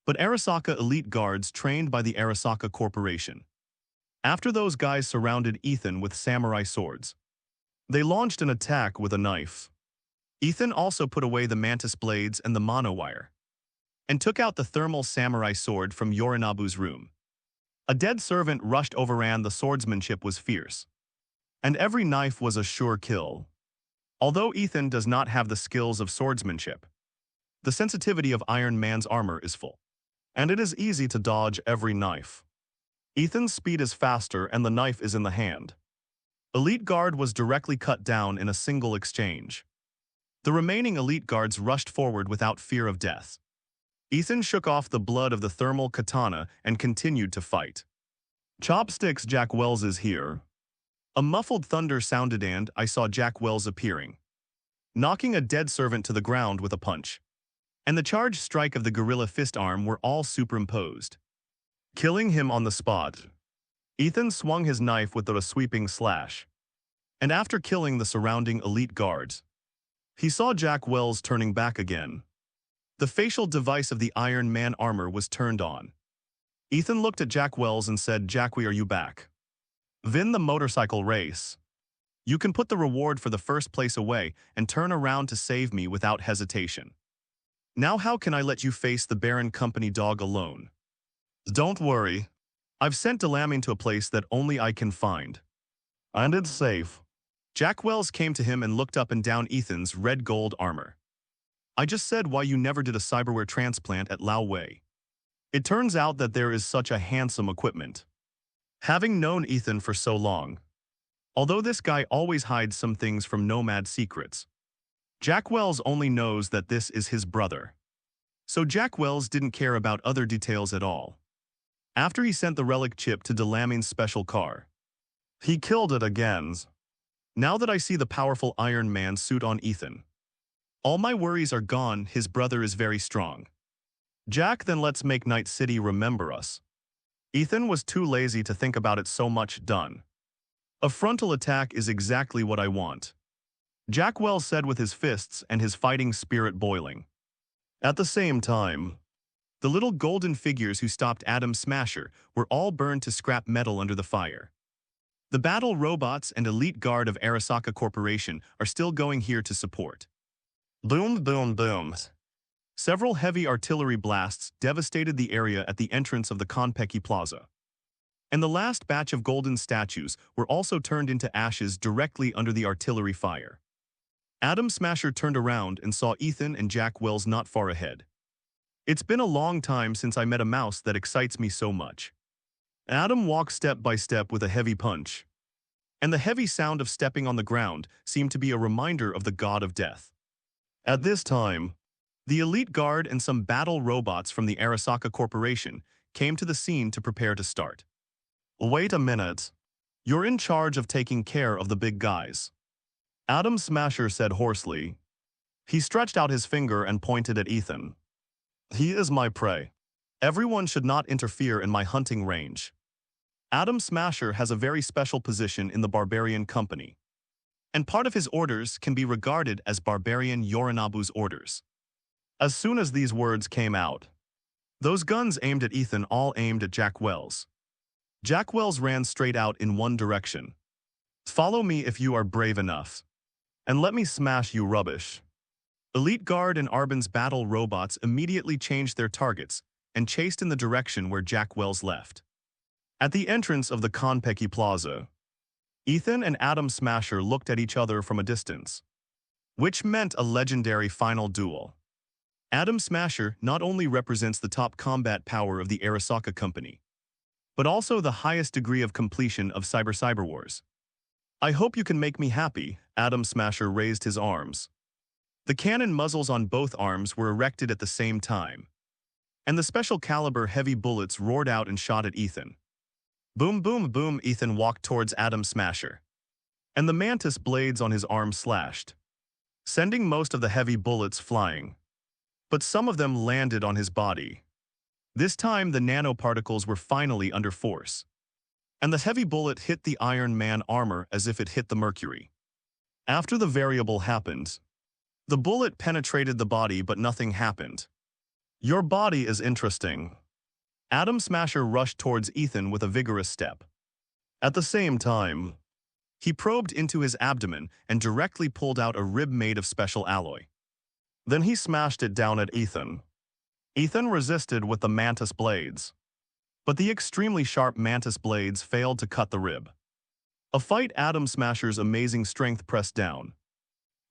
but Arasaka elite guards trained by the Arasaka Corporation. After those guys surrounded Ethan with samurai swords, they launched an attack with a knife. Ethan also put away the mantis blades and the monowire, and took out the thermal samurai sword from Yorinobu's room. A dead servant rushed overran. The swordsmanship was fierce, and every knife was a sure kill. Although Ethan does not have the skills of swordsmanship, the sensitivity of Iron Man's armor is full, and it is easy to dodge every knife. Ethan's speed is faster and the knife is in the hand. Elite Guard was directly cut down in a single exchange. The remaining Elite Guards rushed forward without fear of death. Ethan shook off the blood of the thermal katana and continued to fight. Chopsticks, Jack Wells is here. A muffled thunder sounded and I saw Jack Wells appearing, knocking a dead servant to the ground with a punch. And the charged strike of the gorilla fist arm were all superimposed, killing him on the spot. Ethan swung his knife with a sweeping slash, and after killing the surrounding elite guards, he saw Jack Wells turning back again. The facial device of the Iron Man armor was turned on. Ethan looked at Jack Wells and said, "Jackie, are you back? Win the motorcycle race. You can put the reward for the first place away and turn around to save me without hesitation. Now how can I let you face the Baron Company dog alone? Don't worry. I've sent Delamin to a place that only I can find. And it's safe." Jack Wells came to him and looked up and down Ethan's red gold armor. "I just said why you never did a cyberware transplant at Lao Wei. It turns out that there is such a handsome equipment." Having known Ethan for so long, although this guy always hides some things from Nomad secrets, Jack Wells only knows that this is his brother. So Jack Wells didn't care about other details at all. After he sent the relic chip to Delamin's special car, he killed it again. Now that I see the powerful Iron Man suit on Ethan, all my worries are gone. His brother is very strong. Jack, then let's make Night City remember us. Ethan was too lazy to think about it. So much done. A frontal attack is exactly what I want, Jack Wells said with his fists and his fighting spirit boiling. At the same time, the little golden figures who stopped Atom Smasher were all burned to scrap metal under the fire. The battle robots and elite guard of Arasaka Corporation are still going here to support. Boom, boom, boom. Several heavy artillery blasts devastated the area at the entrance of the Konpeki Plaza. And the last batch of golden statues were also turned into ashes directly under the artillery fire. Atom Smasher turned around and saw Ethan and Jack Wells not far ahead. "It's been a long time since I met a mouse that excites me so much." Adam walked step by step with a heavy punch, and the heavy sound of stepping on the ground seemed to be a reminder of the god of death. At this time, the elite guard and some battle robots from the Arasaka Corporation came to the scene to prepare to start. "Wait a minute. You're in charge of taking care of the big guys," Atom Smasher said hoarsely. He stretched out his finger and pointed at Ethan. "He is my prey. Everyone should not interfere in my hunting range." Atom Smasher has a very special position in the Barbarian Company, and part of his orders can be regarded as Barbarian Yorinobu's orders. As soon as these words came out, those guns aimed at Ethan all aimed at Jack Wells. Jack Wells ran straight out in one direction. "Follow me if you are brave enough, and let me smash you rubbish." Elite Guard and Arbin's battle robots immediately changed their targets and chased in the direction where Jack Wells left. At the entrance of the Konpeki Plaza, Ethan and Atom Smasher looked at each other from a distance, which meant a legendary final duel. Atom Smasher not only represents the top combat power of the Arasaka Company, but also the highest degree of completion of Cyber Wars. "I hope you can make me happy," Atom Smasher raised his arms. The cannon muzzles on both arms were erected at the same time, and the special caliber heavy bullets roared out and shot at Ethan. Boom, boom, boom. Ethan walked towards Atom Smasher, and the mantis blades on his arm slashed, sending most of the heavy bullets flying. But some of them landed on his body. This time the nanoparticles were finally under force, and the heavy bullet hit the Iron Man armor as if it hit the mercury. After the variable happened, the bullet penetrated the body but nothing happened. "Your body is interesting." Atom Smasher rushed towards Ethan with a vigorous step. At the same time, he probed into his abdomen and directly pulled out a rib made of special alloy. Then he smashed it down at Ethan. Ethan resisted with the mantis blades, but the extremely sharp mantis blades failed to cut the rib. A fight Atom Smasher's amazing strength pressed down.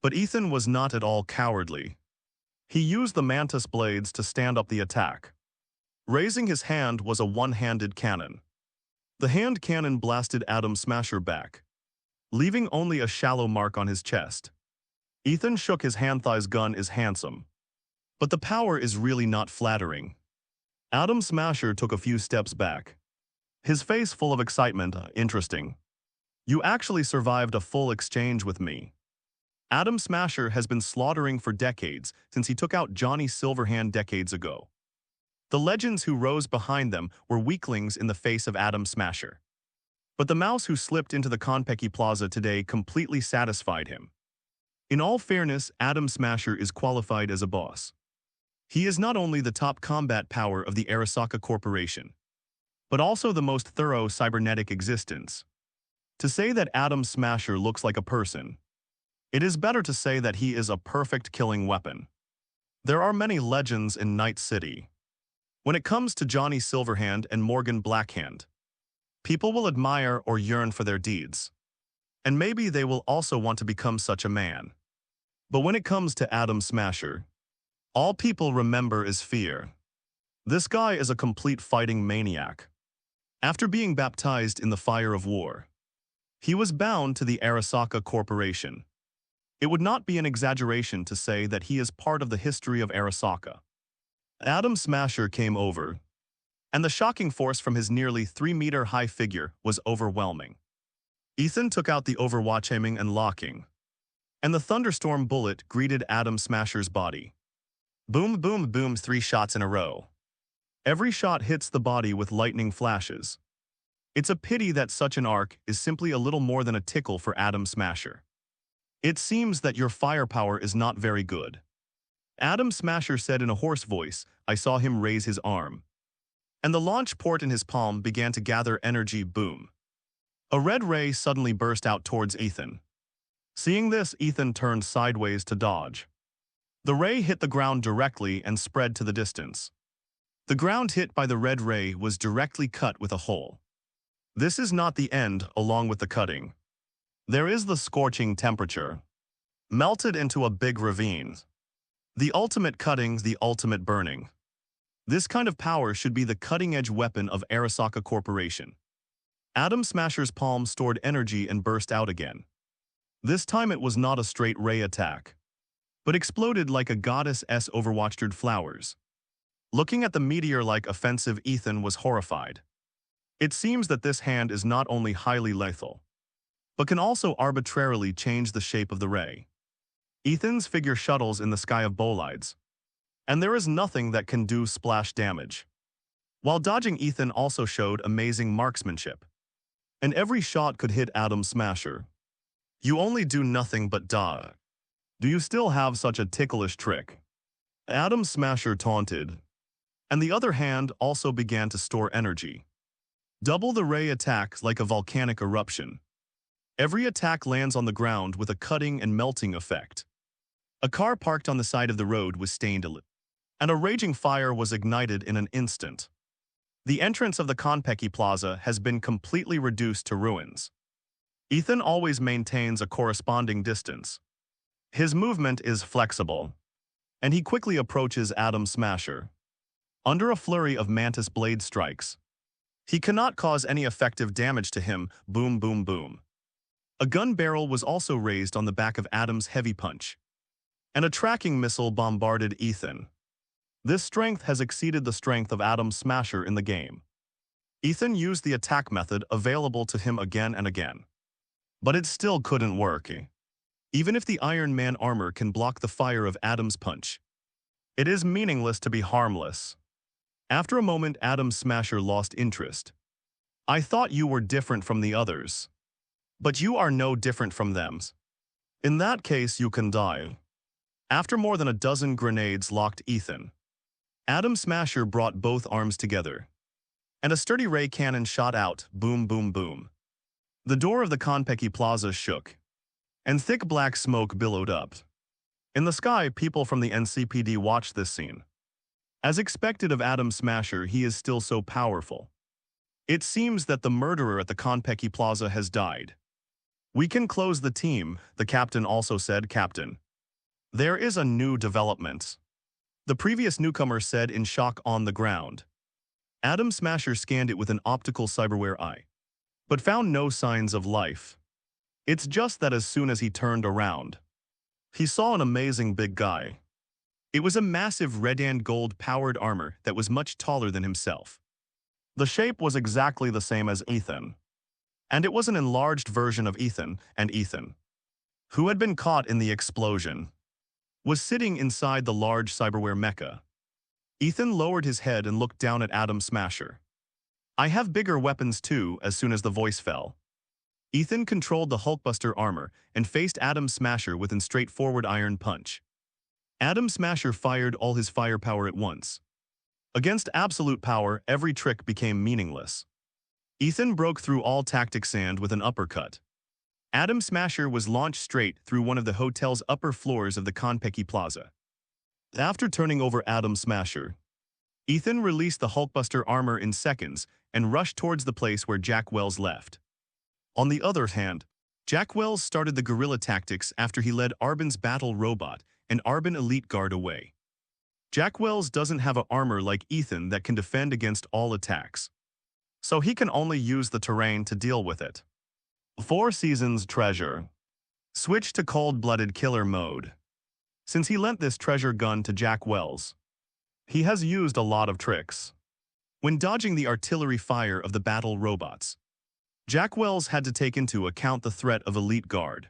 But Ethan was not at all cowardly. He used the mantis blades to stand up the attack. Raising his hand was a one-handed cannon. The hand cannon blasted Atom Smasher back, leaving only a shallow mark on his chest. Ethan shook his hand. Thigh's gun is handsome, but the power is really not flattering. Atom Smasher took a few steps back, his face full of excitement. Interesting. You actually survived a full exchange with me. Atom Smasher has been slaughtering for decades since he took out Johnny Silverhand decades ago. The legends who rose behind them were weaklings in the face of Atom Smasher. But the mouse who slipped into the Konpeki Plaza today completely satisfied him. In all fairness, Atom Smasher is qualified as a boss. He is not only the top combat power of the Arasaka Corporation, but also the most thorough cybernetic existence. To say that Atom Smasher looks like a person, it is better to say that he is a perfect killing weapon. There are many legends in Night City. When it comes to Johnny Silverhand and Morgan Blackhand, people will admire or yearn for their deeds. And maybe they will also want to become such a man. But when it comes to Atom Smasher, all people remember is fear. This guy is a complete fighting maniac. After being baptized in the fire of war, he was bound to the Arasaka Corporation. It would not be an exaggeration to say that he is part of the history of Arasaka. Atom Smasher came over, and the shocking force from his nearly 3-meter-high figure was overwhelming. Ethan took out the Overwatch aiming and locking, and the thunderstorm bullet greeted Atom Smasher's body. Boom, boom, boom, 3 shots in a row. Every shot hits the body with lightning flashes. It's a pity that such an arc is simply a little more than a tickle for Atom Smasher. It seems that your firepower is not very good. Atom Smasher said in a hoarse voice. I saw him raise his arm, and the launch port in his palm began to gather energy. Boom. A red ray suddenly burst out towards Ethan. Seeing this, Ethan turned sideways to dodge. The ray hit the ground directly and spread to the distance. The ground hit by the red ray was directly cut with a hole. This is not the end. Along with the cutting, there is the scorching temperature. Melted into a big ravine. The ultimate cutting, the ultimate burning. This kind of power should be the cutting-edge weapon of Arasaka Corporation. Atom Smasher's palm stored energy and burst out again. This time it was not a straight ray attack, but exploded like a goddess' overwatched flowers. Looking at the meteor-like offensive, Ethan was horrified. It seems that this hand is not only highly lethal, but can also arbitrarily change the shape of the ray. Ethan's figure shuttles in the sky of bolides, and there is nothing that can do splash damage. While dodging, Ethan also showed amazing marksmanship, and every shot could hit Atom Smasher. You only do nothing but die. Do you still have such a ticklish trick? Atom Smasher taunted, and the other hand also began to store energy. Double the ray attacks like a volcanic eruption. Every attack lands on the ground with a cutting and melting effect. A car parked on the side of the road was stained a little, and a raging fire was ignited in an instant. The entrance of the Konpeki Plaza has been completely reduced to ruins. Ethan always maintains a corresponding distance. His movement is flexible, and he quickly approaches Atom Smasher. Under a flurry of mantis blade strikes, he cannot cause any effective damage to him. Boom, boom, boom. A gun barrel was also raised on the back of Atom's heavy punch, and a tracking missile bombarded Ethan. This strength has exceeded the strength of Atom Smasher in the game. Ethan used the attack method available to him again and again, but it still couldn't work. Even if the Iron Man armor can block the fire of Atom's punch, it is meaningless to be harmless. After a moment, Atom Smasher lost interest. I thought you were different from the others, but you are no different from them. In that case, you can die. After more than a dozen grenades locked Ethan, Atom Smasher brought both arms together, and a sturdy ray cannon shot out. Boom, boom, boom. The door of the Konpeki Plaza shook, and thick black smoke billowed up. In the sky, people from the NCPD watched this scene. As expected of Adam Smasher, he is still so powerful. It seems that the murderer at the Konpeki Plaza has died. We can close the team, the captain also said. Captain, there is a new development, the previous newcomer said in shock on the ground. Adam Smasher scanned it with an optical cyberware eye, but found no signs of life. It's just that as soon as he turned around, he saw an amazing big guy. It was a massive red and gold powered armor that was much taller than himself. The shape was exactly the same as Ethan, and it was an enlarged version of Ethan, and Ethan, who had been caught in the explosion, was sitting inside the large cyberware mecha. Ethan lowered his head and looked down at Adam Smasher. I have bigger weapons too. As soon as the voice fell, Ethan controlled the Hulkbuster armor and faced Adam Smasher with a straightforward iron punch. Adam Smasher fired all his firepower at once. Against absolute power, every trick became meaningless. Ethan broke through all tactic sand with an uppercut. Adam Smasher was launched straight through one of the hotel's upper floors of the Konpeki Plaza. After turning over Adam Smasher, Ethan released the Hulkbuster armor in seconds and rushed towards the place where Jack Wells left. On the other hand, Jack Wells started the guerrilla tactics after he led Arbin's battle robot and Arbin Elite Guard away. Jack Wells doesn't have an armor like Ethan that can defend against all attacks, so he can only use the terrain to deal with it. 4 Seasons Treasure. Switch to cold-blooded killer mode. Since he lent this treasure gun to Jack Wells, he has used a lot of tricks. When dodging the artillery fire of the battle robots, Jack Wells had to take into account the threat of Elite Guard.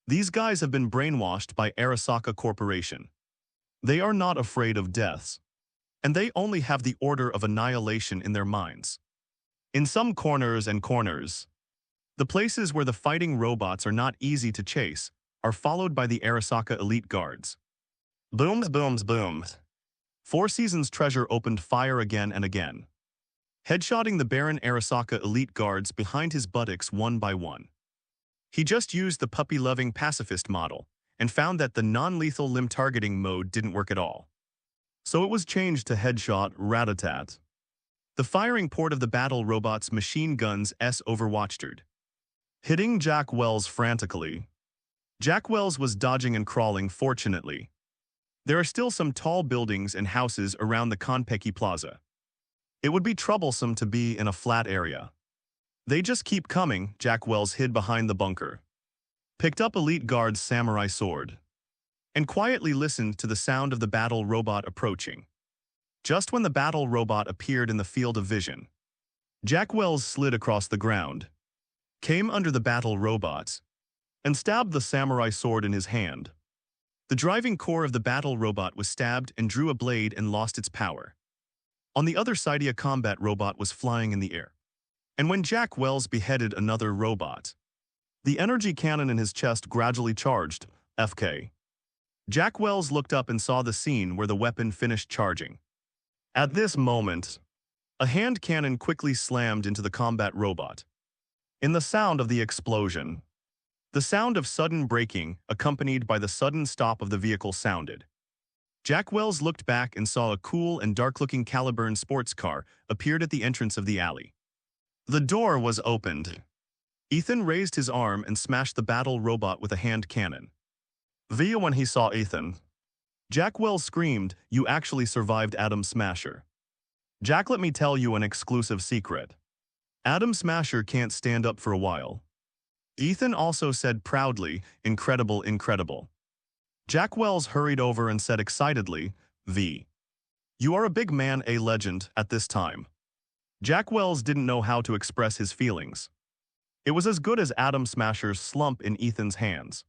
These guys have been brainwashed by Arasaka Corporation. They are not afraid of deaths, and they only have the order of annihilation in their minds. In some corners, the places where the fighting robots are not easy to chase are followed by the Arasaka Elite Guards. Booms, booms, booms. 4 Seasons Treasure opened fire again and again, headshotting the Baron Arasaka Elite Guards behind his buttocks one by one. He just used the puppy-loving pacifist model and found that the non-lethal limb targeting mode didn't work at all. So it was changed to headshot rat-a-tat. The firing port of the battle robot's machine guns overwatched, hitting Jack Wells frantically. Jack Wells was dodging and crawling. Fortunately, there are still some tall buildings and houses around the Konpeki Plaza. It would be troublesome to be in a flat area. They just keep coming. Jack Wells hid behind the bunker, picked up Elite Guard's samurai sword, and quietly listened to the sound of the battle robot approaching. Just when the battle robot appeared in the field of vision, Jack Wells slid across the ground, came under the battle robots, and stabbed the samurai sword in his hand. The driving core of the battle robot was stabbed and drew a blade and lost its power. On the other side, a combat robot was flying in the air. And when Jack Wells beheaded another robot, the energy cannon in his chest gradually charged. FK. Jack Wells looked up and saw the scene where the weapon finished charging. At this moment, a hand cannon quickly slammed into the combat robot. In the sound of the explosion, the sound of sudden braking, accompanied by the sudden stop of the vehicle, sounded. Jack Wells looked back and saw a cool and dark-looking Caliburn sports car appeared at the entrance of the alley. The door was opened. Ethan raised his arm and smashed the battle robot with a hand cannon. When he saw Ethan, Jack Wells screamed, "You actually survived, Adam Smasher." Jack, let me tell you an exclusive secret. Adam Smasher can't stand up for a while. Ethan also said proudly, "Incredible, incredible." Jack Wells hurried over and said excitedly, You are a big man, a legend, at this time." Jack Wells didn't know how to express his feelings. It was as good as Adam Smasher's slump in Ethan's hands.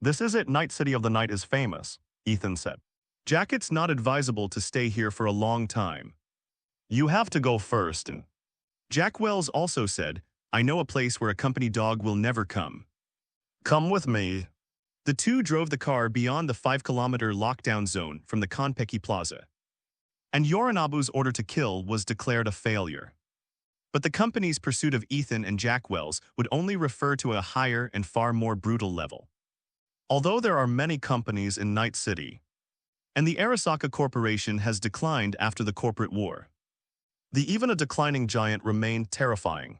"This is it, Night City of the Night is famous," Ethan said. "Jack, it's not advisable to stay here for a long time. You have to go first." Jack Wells also said, "I know a place where a company dog will never come. Come with me." The two drove the car beyond the 5-kilometer lockdown zone from the Konpeki Plaza. And Yorinobu's order to kill was declared a failure. But the company's pursuit of Ethan and Jack Wells would only refer to a higher and far more brutal level. Although there are many companies in Night City, and the Arasaka Corporation has declined after the corporate war. Even a declining giant remained terrifying.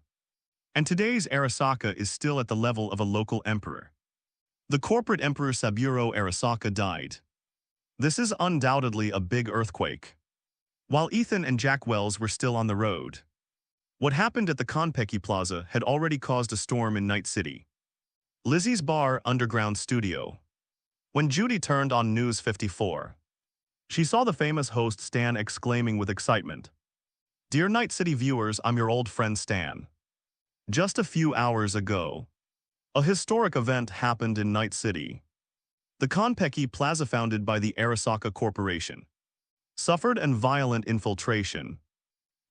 And today's Arasaka is still at the level of a local emperor. The corporate emperor Saburo Arasaka died. This is undoubtedly a big earthquake. While Ethan and Jack Wells were still on the road, what happened at the Konpeki Plaza had already caused a storm in Night City. Lizzie's Bar Underground Studio. When Judy turned on News 54, she saw the famous host Stan exclaiming with excitement, "Dear Night City viewers, I'm your old friend Stan. Just a few hours ago, a historic event happened in Night City. The Konpeki Plaza, founded by the Arasaka Corporation, suffered a violent infiltration,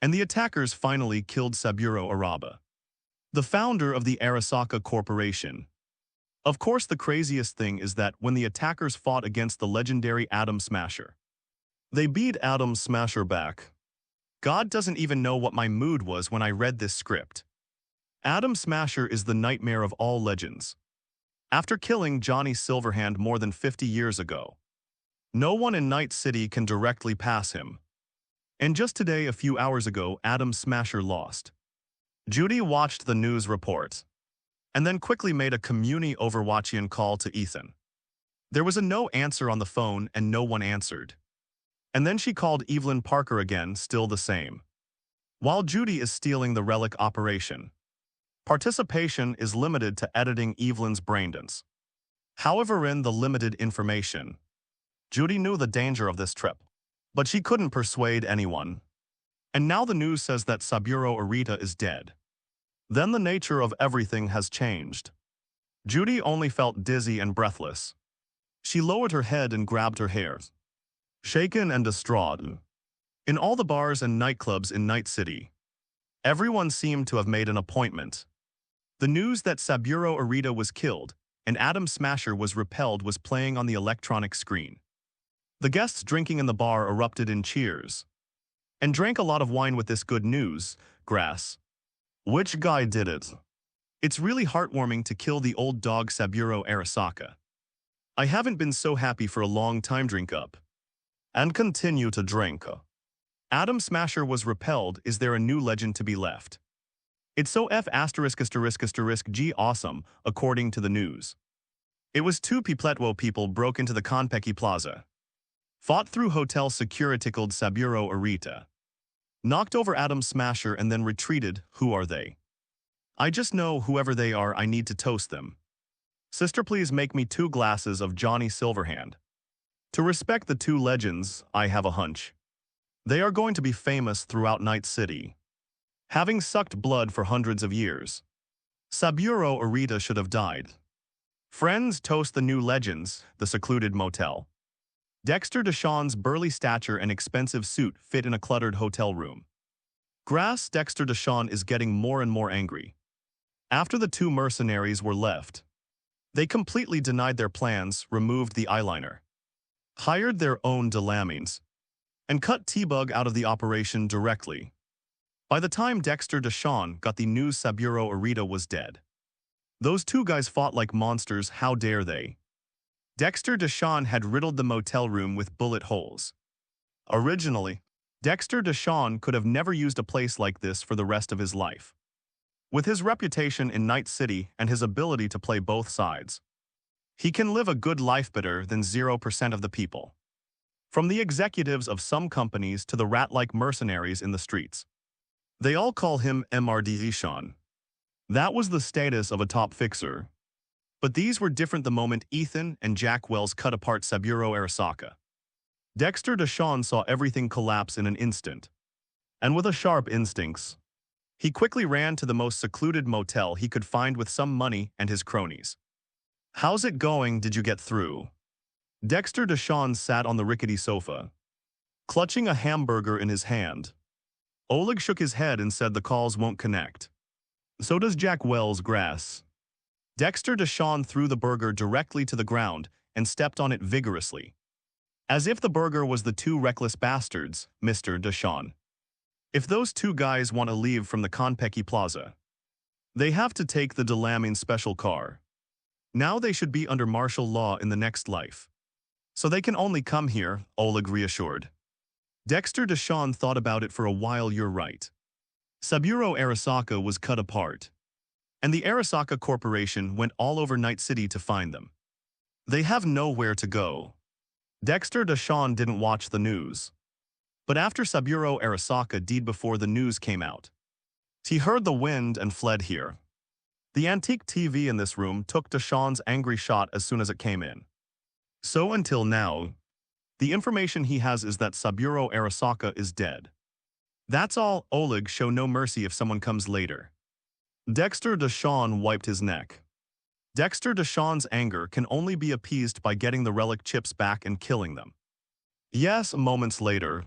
and the attackers finally killed Saburo Araba, the founder of the Arasaka Corporation. Of course, the craziest thing is that when the attackers fought against the legendary Atom Smasher, they beat Atom Smasher back. God doesn't even know what my mood was when I read this script. Atom Smasher is the nightmare of all legends. After killing Johnny Silverhand more than 50 years ago, no one in Night City can directly pass him. And just today, a few hours ago, Atom Smasher lost. Judy watched the news report and then quickly made a community Overwatchian call to Ethan. There was a no answer on the phone and no one answered. And then she called Evelyn Parker again, still the same. While Judy is stealing the relic operation, participation is limited to editing Evelyn's braindance. However, in the limited information, Judy knew the danger of this trip, but she couldn't persuade anyone. And now the news says that Saburo Arita is dead. Then the nature of everything has changed. Judy only felt dizzy and breathless. She lowered her head and grabbed her hair, shaken and distraught. In all the bars and nightclubs in Night City, everyone seemed to have made an appointment. The news that Saburo Arita was killed and Atom Smasher was repelled was playing on the electronic screen. The guests drinking in the bar erupted in cheers and drank a lot of wine with this good news. Grass. Which guy did it? It's really heartwarming to kill the old dog Saburo Arasaka. I haven't been so happy for a long time. Drink up. And continue to drink. Atom Smasher was repelled. Is there a new legend to be left? It's so G awesome, according to the news. It was two Pipletwo people broke into the Konpeki Plaza, fought through hotel security, killed Saburo Arita, knocked over Atom Smasher and then retreated. Who are they? I just know whoever they are, I need to toast them. Sister, please make me 2 glasses of Johnny Silverhand. To respect the 2 legends, I have a hunch they are going to be famous throughout Night City, having sucked blood for hundreds of years. Saburo Arita should have died. Friends toast the new legends, the secluded motel. Dexter Deshawn's burly stature and expensive suit fit in a cluttered hotel room. Grass. Dexter Deshawn is getting more and more angry. After the 2 mercenaries were left, they completely denied their plans, removed the eyeliner, hired their own Delamines, and cut T-Bug out of the operation directly. By the time Dexter Deshawn got the news Saburo Arita was dead, those 2 guys fought like monsters. How dare they? Dexter Deshawn had riddled the motel room with bullet holes. Originally, Dexter Deshawn could have never used a place like this for the rest of his life. With his reputation in Night City and his ability to play both sides, he can live a good life better than 0% of the people. From the executives of some companies to the rat-like mercenaries in the streets. They all call him MRD Rishon. That was the status of a top fixer. But these were different the moment Ethan and Jack Wells cut apart Saburo Arasaka. Dexter Deshawn saw everything collapse in an instant. And with a sharp instincts, he quickly ran to the most secluded motel he could find with some money and his cronies. How's it going? Did you get through? Dexter Deshawn sat on the rickety sofa, clutching a hamburger in his hand. Oleg shook his head and said the calls won't connect. So does Jack Wells. Grass. Dexter Deshawn threw the burger directly to the ground and stepped on it vigorously. As if the burger was the 2 reckless bastards, Mr. Deshawn. If those 2 guys want to leave from the Konpeki Plaza, they have to take the Delamine special car. Now they should be under martial law in the next life. So they can only come here, Oleg reassured. Dexter Deshawn thought about it for a while. You're right. Saburo Arasaka was cut apart. And the Arasaka Corporation went all over Night City to find them. They have nowhere to go. Dexter Deshawn didn't watch the news. But after Saburo Arasaka died before the news came out, he heard the wind and fled here. The antique TV in this room took Deshawn's angry shot as soon as it came in. So until now, the information he has is that Saburo Arasaka is dead. That's all. Oleg, show no mercy if someone comes later. Dexter Deshawn wiped his neck. Dexter Deshawn's anger can only be appeased by getting the relic chips back and killing them. Yes, moments later,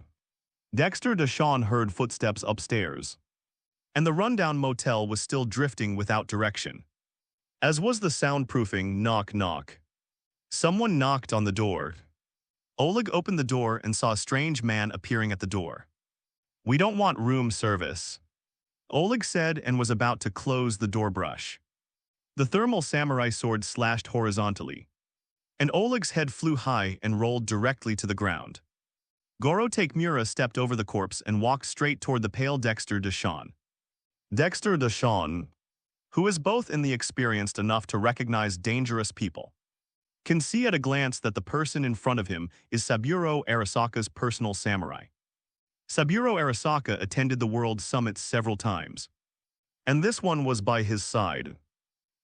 Dexter Deshawn heard footsteps upstairs. And the rundown motel was still drifting without direction. As was the soundproofing knock knock. Someone knocked on the door. Oleg opened the door and saw a strange man appearing at the door. We don't want room service, Oleg said and was about to close the door brush. The thermal samurai sword slashed horizontally, and Oleg's head flew high and rolled directly to the ground. Goro Takemura stepped over the corpse and walked straight toward the pale Dexter Deshawn. Dexter Deshawn, who is both in the experienced enough to recognize dangerous people, can see at a glance that the person in front of him is Saburo Arasaka's personal samurai. Saburo Arasaka attended the World Summit several times, and this one was by his side.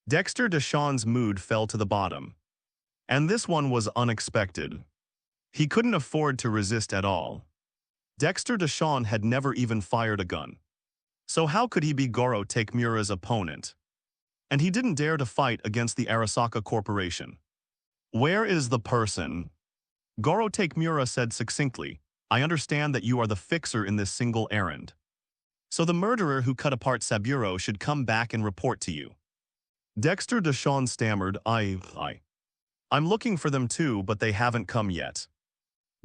Dexter Deshawn's mood fell to the bottom, and this one was unexpected. He couldn't afford to resist at all. Dexter Deshawn had never even fired a gun. So how could he be Goro Takemura's opponent? And he didn't dare to fight against the Arasaka Corporation. Where is the person? Goro Takemura said succinctly, I understand that you are the fixer in this single errand. So the murderer who cut apart Saburo should come back and report to you. Dexter Deshawn stammered, I'm looking for them too, but they haven't come yet.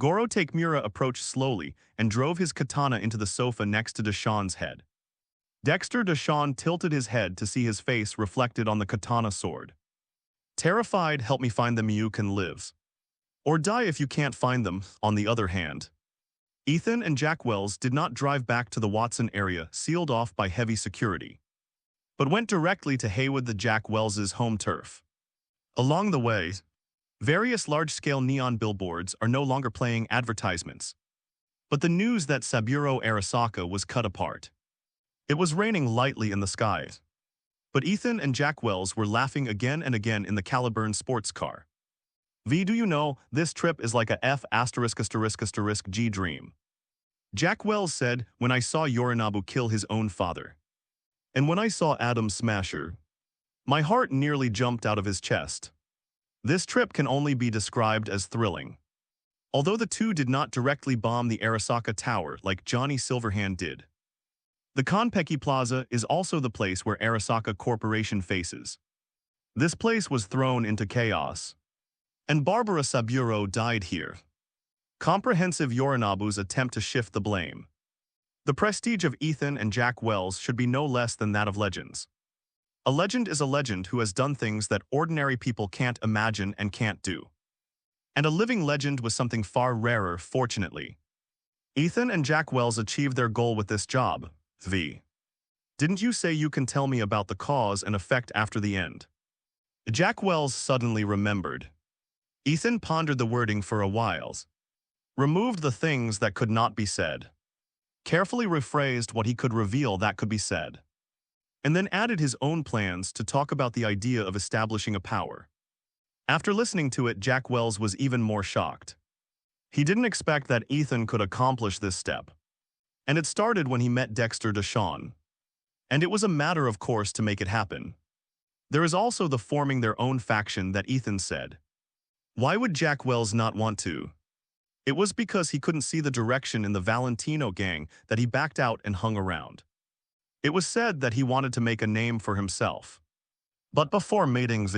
Goro Takemura approached slowly and drove his katana into the sofa next to Deshawn's head. Dexter Deshawn tilted his head to see his face reflected on the katana sword. Terrified, help me find them, you can live. Or die if you can't find them, on the other hand. Ethan and Jack Wells did not drive back to the Watson area sealed off by heavy security, but went directly to Haywood, the Jack Wells's home turf. Along the way, various large-scale neon billboards are no longer playing advertisements, but the news that Saburo Arasaka was cut apart. It was raining lightly in the sky, but Ethan and Jack Wells were laughing again and again in the Caliburn sports car. Do you know, this trip is like a F***G dream. Jack Wells said, when I saw Yorinobu kill his own father. And when I saw Adam Smasher, my heart nearly jumped out of his chest. This trip can only be described as thrilling. Although the two did not directly bomb the Arasaka Tower like Johnny Silverhand did. The Konpeki Plaza is also the place where Arasaka Corporation faces. This place was thrown into chaos. And Barbara Saburo died here. Comprehensive Yorinobu's attempt to shift the blame. The prestige of Ethan and Jack Wells should be no less than that of legends. A legend is a legend who has done things that ordinary people can't imagine and can't do. And a living legend was something far rarer, fortunately. Ethan and Jack Wells achieved their goal with this job. Didn't you say you can tell me about the cause and effect after the end? Jack Wells suddenly remembered. Ethan pondered the wording for a while, removed the things that could not be said, carefully rephrased what he could reveal that could be said, and then added his own plans to talk about the idea of establishing a power. After listening to it, Jack Wells was even more shocked. He didn't expect that Ethan could accomplish this step. And it started when he met Dexter Deshawn. And it was a matter of course to make it happen. There is also the forming their own faction that Ethan said. Why would Jack Wells not want to? It was because he couldn't see the direction in the Valentino gang that he backed out and hung around. It was said that he wanted to make a name for himself. But before meeting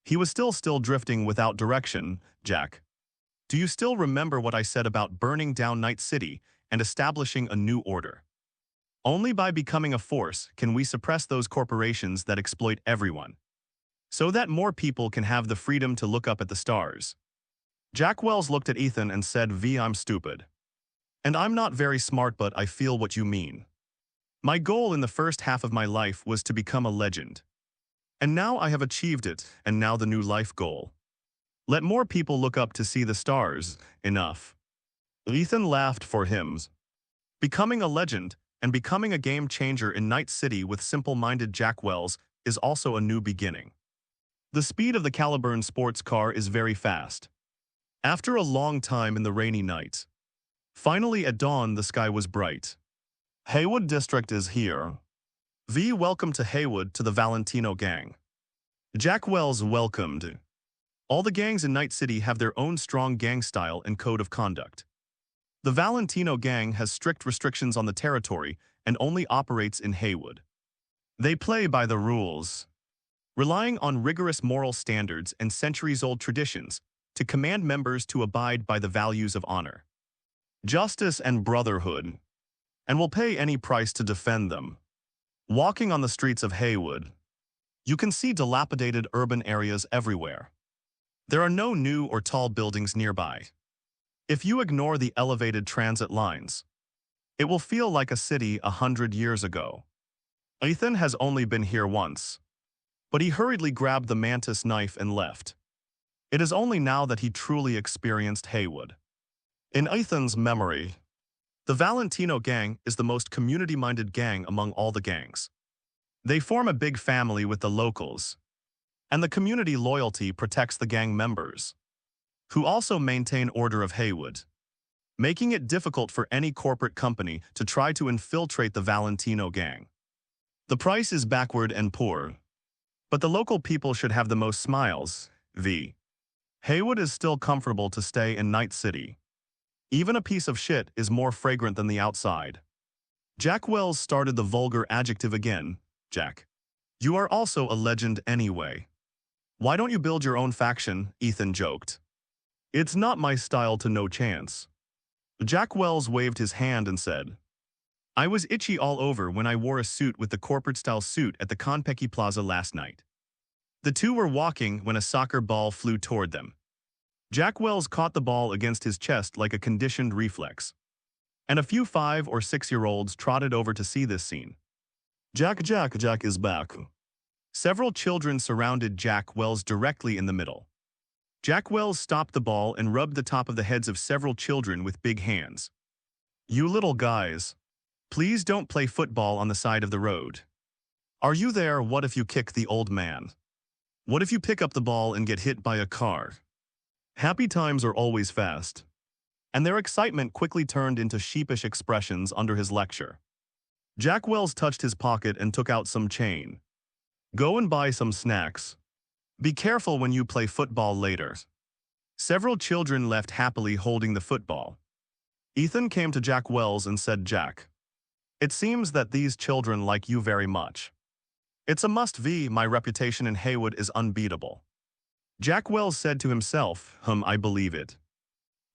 he was still drifting without direction. Jack, do you still remember what I said about burning down Night City and establishing a new order? Only by becoming a force can we suppress those corporations that exploit everyone, so that more people can have the freedom to look up at the stars. Jack Wells looked at Ethan and said, I'm stupid. And I'm not very smart, but I feel what you mean. My goal in the first half of my life was to become a legend. And now I have achieved it, and now the new life goal. Let more people look up to see the stars. Enough. Ethan laughed for him. Becoming a legend and becoming a game changer in Night City with simple-minded Jack Wells is also a new beginning. The speed of the Caliburn sports car is very fast. After a long time in the rainy night, finally at dawn the sky was bright. Haywood District is here. Welcome to Haywood to the Valentino gang. Jack Wells welcomed. All the gangs in Night City have their own strong gang style and code of conduct. The Valentino gang has strict restrictions on the territory and only operates in Haywood. They play by the rules, relying on rigorous moral standards and centuries-old traditions to command members to abide by the values of honor, justice, and brotherhood, and will pay any price to defend them. Walking on the streets of Haywood, you can see dilapidated urban areas everywhere. There are no new or tall buildings nearby. If you ignore the elevated transit lines, it will feel like a city 100 years ago. Ethan has only been here once, but he hurriedly grabbed the mantis knife and left. It is only now that he truly experienced Haywood. In Ethan's memory, the Valentino gang is the most community-minded gang among all the gangs. They form a big family with the locals, and the community loyalty protects the gang members, who also maintain order of Haywood, making it difficult for any corporate company to try to infiltrate the Valentino gang. The price is backward and poor, but the local people should have the most smiles. Haywood is still comfortable to stay in Night City. Even a piece of shit is more fragrant than the outside. Jack Wells started the vulgar adjective again. Jack, you are also a legend anyway. Why don't you build your own faction? Ethan joked. It's not my style to no chance. Jack Wells waved his hand and said, I was itchy all over when I wore a suit with the corporate-style suit at the Konpeki Plaza last night. The two were walking when a soccer ball flew toward them. Jack Wells caught the ball against his chest like a conditioned reflex, and a few 5- or 6-year-olds trotted over to see this scene. Jack is back. Several children surrounded Jack Wells directly in the middle. Jack Wells stopped the ball and rubbed the top of the heads of several children with big hands. You little guys, please don't play football on the side of the road. Are you there? What if you kick the old man? What if you pick up the ball and get hit by a car? Happy times are always fast. And their excitement quickly turned into sheepish expressions under his lecture. Jack Wells touched his pocket and took out some change. Go and buy some snacks. Be careful when you play football later. Several children left happily holding the football. Ethan came to Jack Wells and said, Jack, it seems that these children like you very much. It's a must-be. My reputation in Haywood is unbeatable. Jack Wells said to himself, I believe it.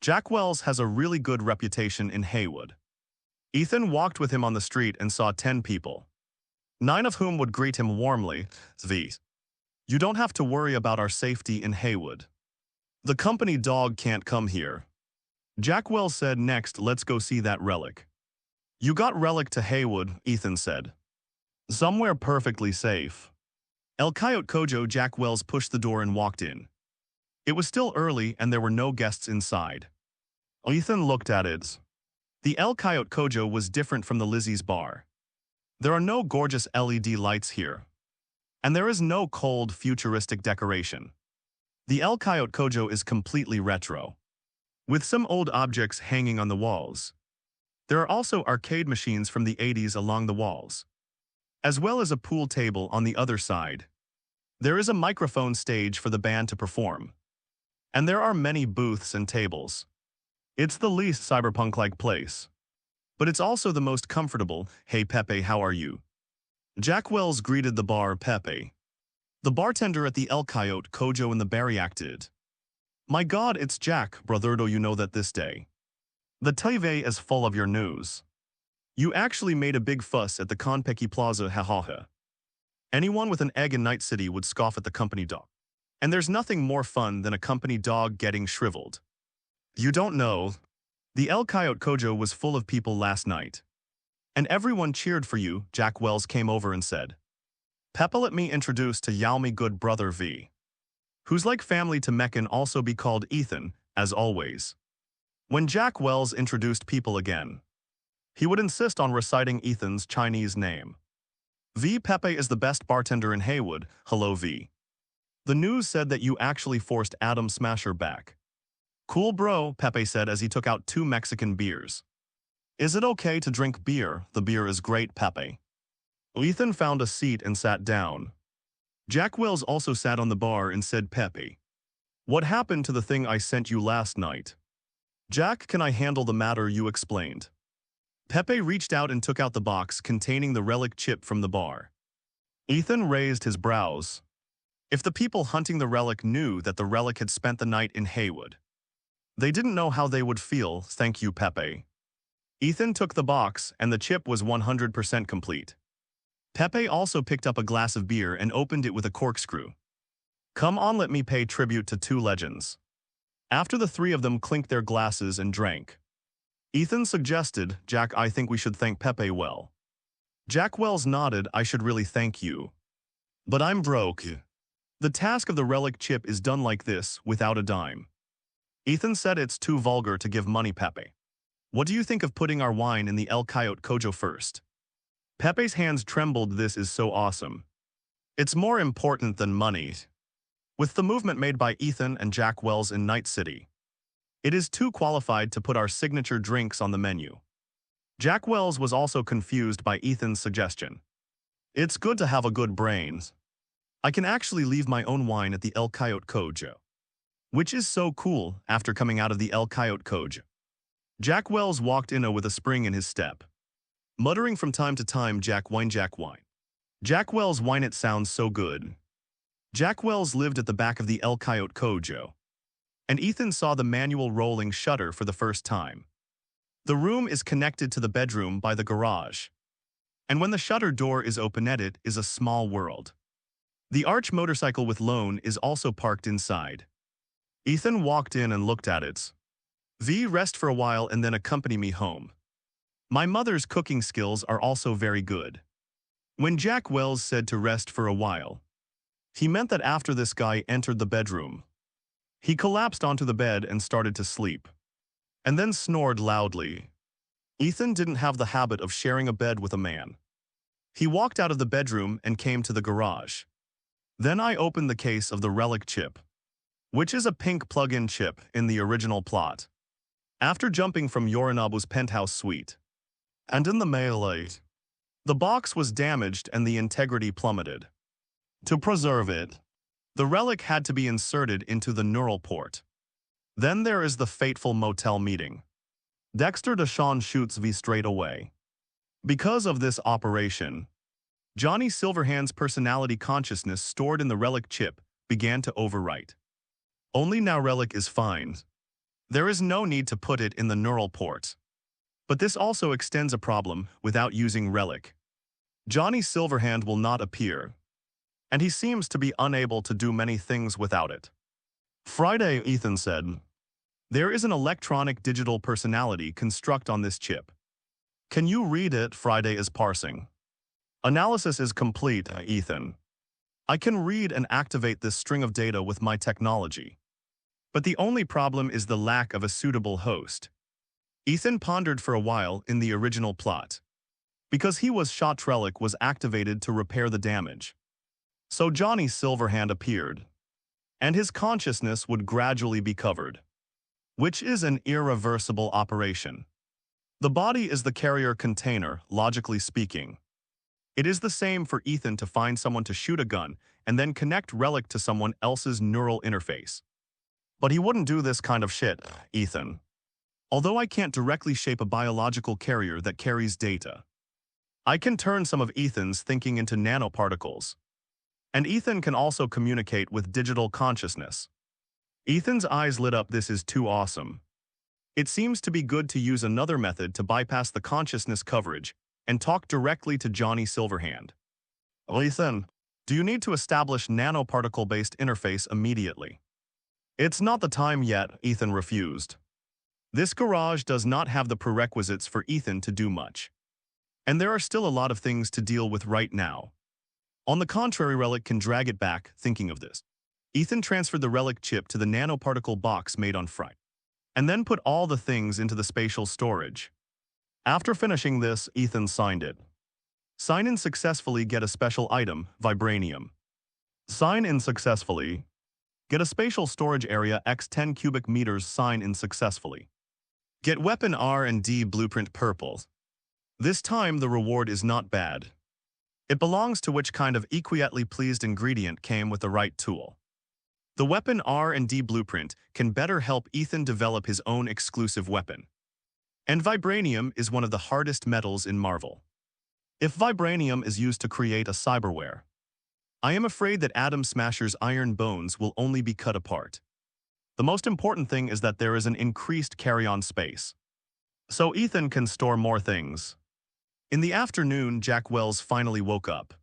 Jack Wells has a really good reputation in Haywood. Ethan walked with him on the street and saw 10 people, 9 of whom would greet him warmly. You don't have to worry about our safety in Haywood. The company dog can't come here. Jack Wells said, next, let's go see that relic. You got relic to Haywood, Ethan said. Somewhere perfectly safe. El Coyote Kojo. Jack Wells pushed the door and walked in. It was still early and there were no guests inside. Ethan looked at it. The El Coyote Kojo was different from the Lizzie's bar. There are no gorgeous LED lights here. And there is no cold, futuristic decoration. The El Coyote Kojo is completely retro, with some old objects hanging on the walls. There are also arcade machines from the 80s along the walls, as well as a pool table on the other side. There is a microphone stage for the band to perform. And there are many booths and tables. It's the least cyberpunk-like place. But it's also the most comfortable. Hey Pepe, how are you? Jack Wells greeted the bar Pepe, the bartender at the El Coyote Kojo, in the Barry acted. My God, it's Jack, brotherdo, you know that this day. The TV is full of your news. You actually made a big fuss at the Konpeki Plaza, ha. Anyone with an egg in Night City would scoff at the company dog. And there's nothing more fun than a company dog getting shriveled. You don't know. The El Coyote Kojo was full of people last night. And everyone cheered for you, Jack Wells came over and said. Peppa, let me introduce to Yalmi good brother V. Who's like family to Meccan, also be called Ethan, as always. When Jack Wells introduced people again, he would insist on reciting Ethan's Chinese name. V. Pepe is the best bartender in Haywood, hello V. The news said that you actually forced Adam Smasher back. Cool bro, Pepe said as he took out 2 Mexican beers. Is it okay to drink beer? The beer is great, Pepe. Ethan found a seat and sat down. Jack Wells also sat on the bar and said, Pepe, what happened to the thing I sent you last night? Jack, can I handle the matter you explained? Pepe reached out and took out the box containing the relic chip from the bar. Ethan raised his brows. If the people hunting the relic knew that the relic had spent the night in Haywood, they didn't know how they would feel, thank you, Pepe. Ethan took the box and the chip was 100% complete. Pepe also picked up a glass of beer and opened it with a corkscrew. Come on, let me pay tribute to 2 legends. After the 3 of them clinked their glasses and drank, Ethan suggested, Jack, I think we should thank Pepe well. Jack Wells nodded, I should really thank you. But I'm broke. The task of the relic chip is done like this, without a dime. Ethan said it's too vulgar to give money, Pepe. What do you think of putting our wine in the El Coyote Kojo first? Pepe's hands trembled, this is so awesome. It's more important than money. With the movement made by Ethan and Jack Wells in Night City, it is too qualified to put our signature drinks on the menu. Jack Wells was also confused by Ethan's suggestion. It's good to have a good brains. I can actually leave my own wine at the El Coyote Kojo. Which is so cool after coming out of the El Coyote Kojo. Jack Wells walked in with a spring in his step, muttering from time to time, Jack wine, Jack wine. Jack Wells wine, it sounds so good. Jack Wells lived at the back of the El Coyote Kojo, and Ethan saw the manual rolling shutter for the first time. The room is connected to the bedroom by the garage, and when the shutter door is open, it is a small world. The arch motorcycle with Lone is also parked inside. Ethan walked in and looked at it. V, rest for a while and then accompany me home. My mother's cooking skills are also very good. When Jack Wells said to rest for a while, he meant that after this guy entered the bedroom, he collapsed onto the bed and started to sleep, and then snored loudly. Ethan didn't have the habit of sharing a bed with a man. He walked out of the bedroom and came to the garage. Then I opened the case of the relic chip, which is a pink plug-in chip in the original plot. After jumping from Yorinobu's penthouse suite, and in the melee, the box was damaged and the integrity plummeted. To preserve it, the relic had to be inserted into the neural port. Then there is the fateful motel meeting. Dexter Deshawn shoots V straight away. Because of this operation, Johnny Silverhand's personality consciousness stored in the relic chip began to overwrite. Only now relic is fine. There is no need to put it in the neural port. But this also extends a problem without using relic. Johnny Silverhand will not appear, and he seems to be unable to do many things without it. Friday, Ethan said. There is an electronic digital personality construct on this chip. Can you read it? Friday is parsing. Analysis is complete, Ethan. I can read and activate this string of data with my technology. But the only problem is the lack of a suitable host. Ethan pondered for a while in the original plot. Because he was shot, relic was activated to repair the damage. So Johnny Silverhand appeared, and his consciousness would gradually be covered, which is an irreversible operation. The body is the carrier container, logically speaking. It is the same for Ethan to find someone to shoot a gun and then connect relic to someone else's neural interface. But he wouldn't do this kind of shit, Ethan. Although I can't directly shape a biological carrier that carries data, I can turn some of Ethan's thinking into nanoparticles. And Ethan can also communicate with digital consciousness. Ethan's eyes lit up, this is too awesome. It seems to be good to use another method to bypass the consciousness coverage and talk directly to Johnny Silverhand. Ethan, do you need to establish nanoparticle-based interface immediately? It's not the time yet, Ethan refused. This garage does not have the prerequisites for Ethan to do much. And there are still a lot of things to deal with right now. On the contrary, Relic can drag it back, thinking of this. Ethan transferred the Relic chip to the nanoparticle box made on Friday, and then put all the things into the spatial storage. After finishing this, Ethan signed it. Sign in successfully, get a special item, Vibranium. Sign in successfully. Get a spatial storage area x 10 cubic meters, sign in successfully. Get weapon R&D blueprint purple. This time the reward is not bad. It belongs to which kind of equiately pleased ingredient came with the right tool. The weapon R&D blueprint can better help Ethan develop his own exclusive weapon. And vibranium is one of the hardest metals in Marvel. If vibranium is used to create a cyberware, I am afraid that Atom Smasher's iron bones will only be cut apart. The most important thing is that there is an increased carry-on space, so Ethan can store more things. In the afternoon, Jack Wells finally woke up.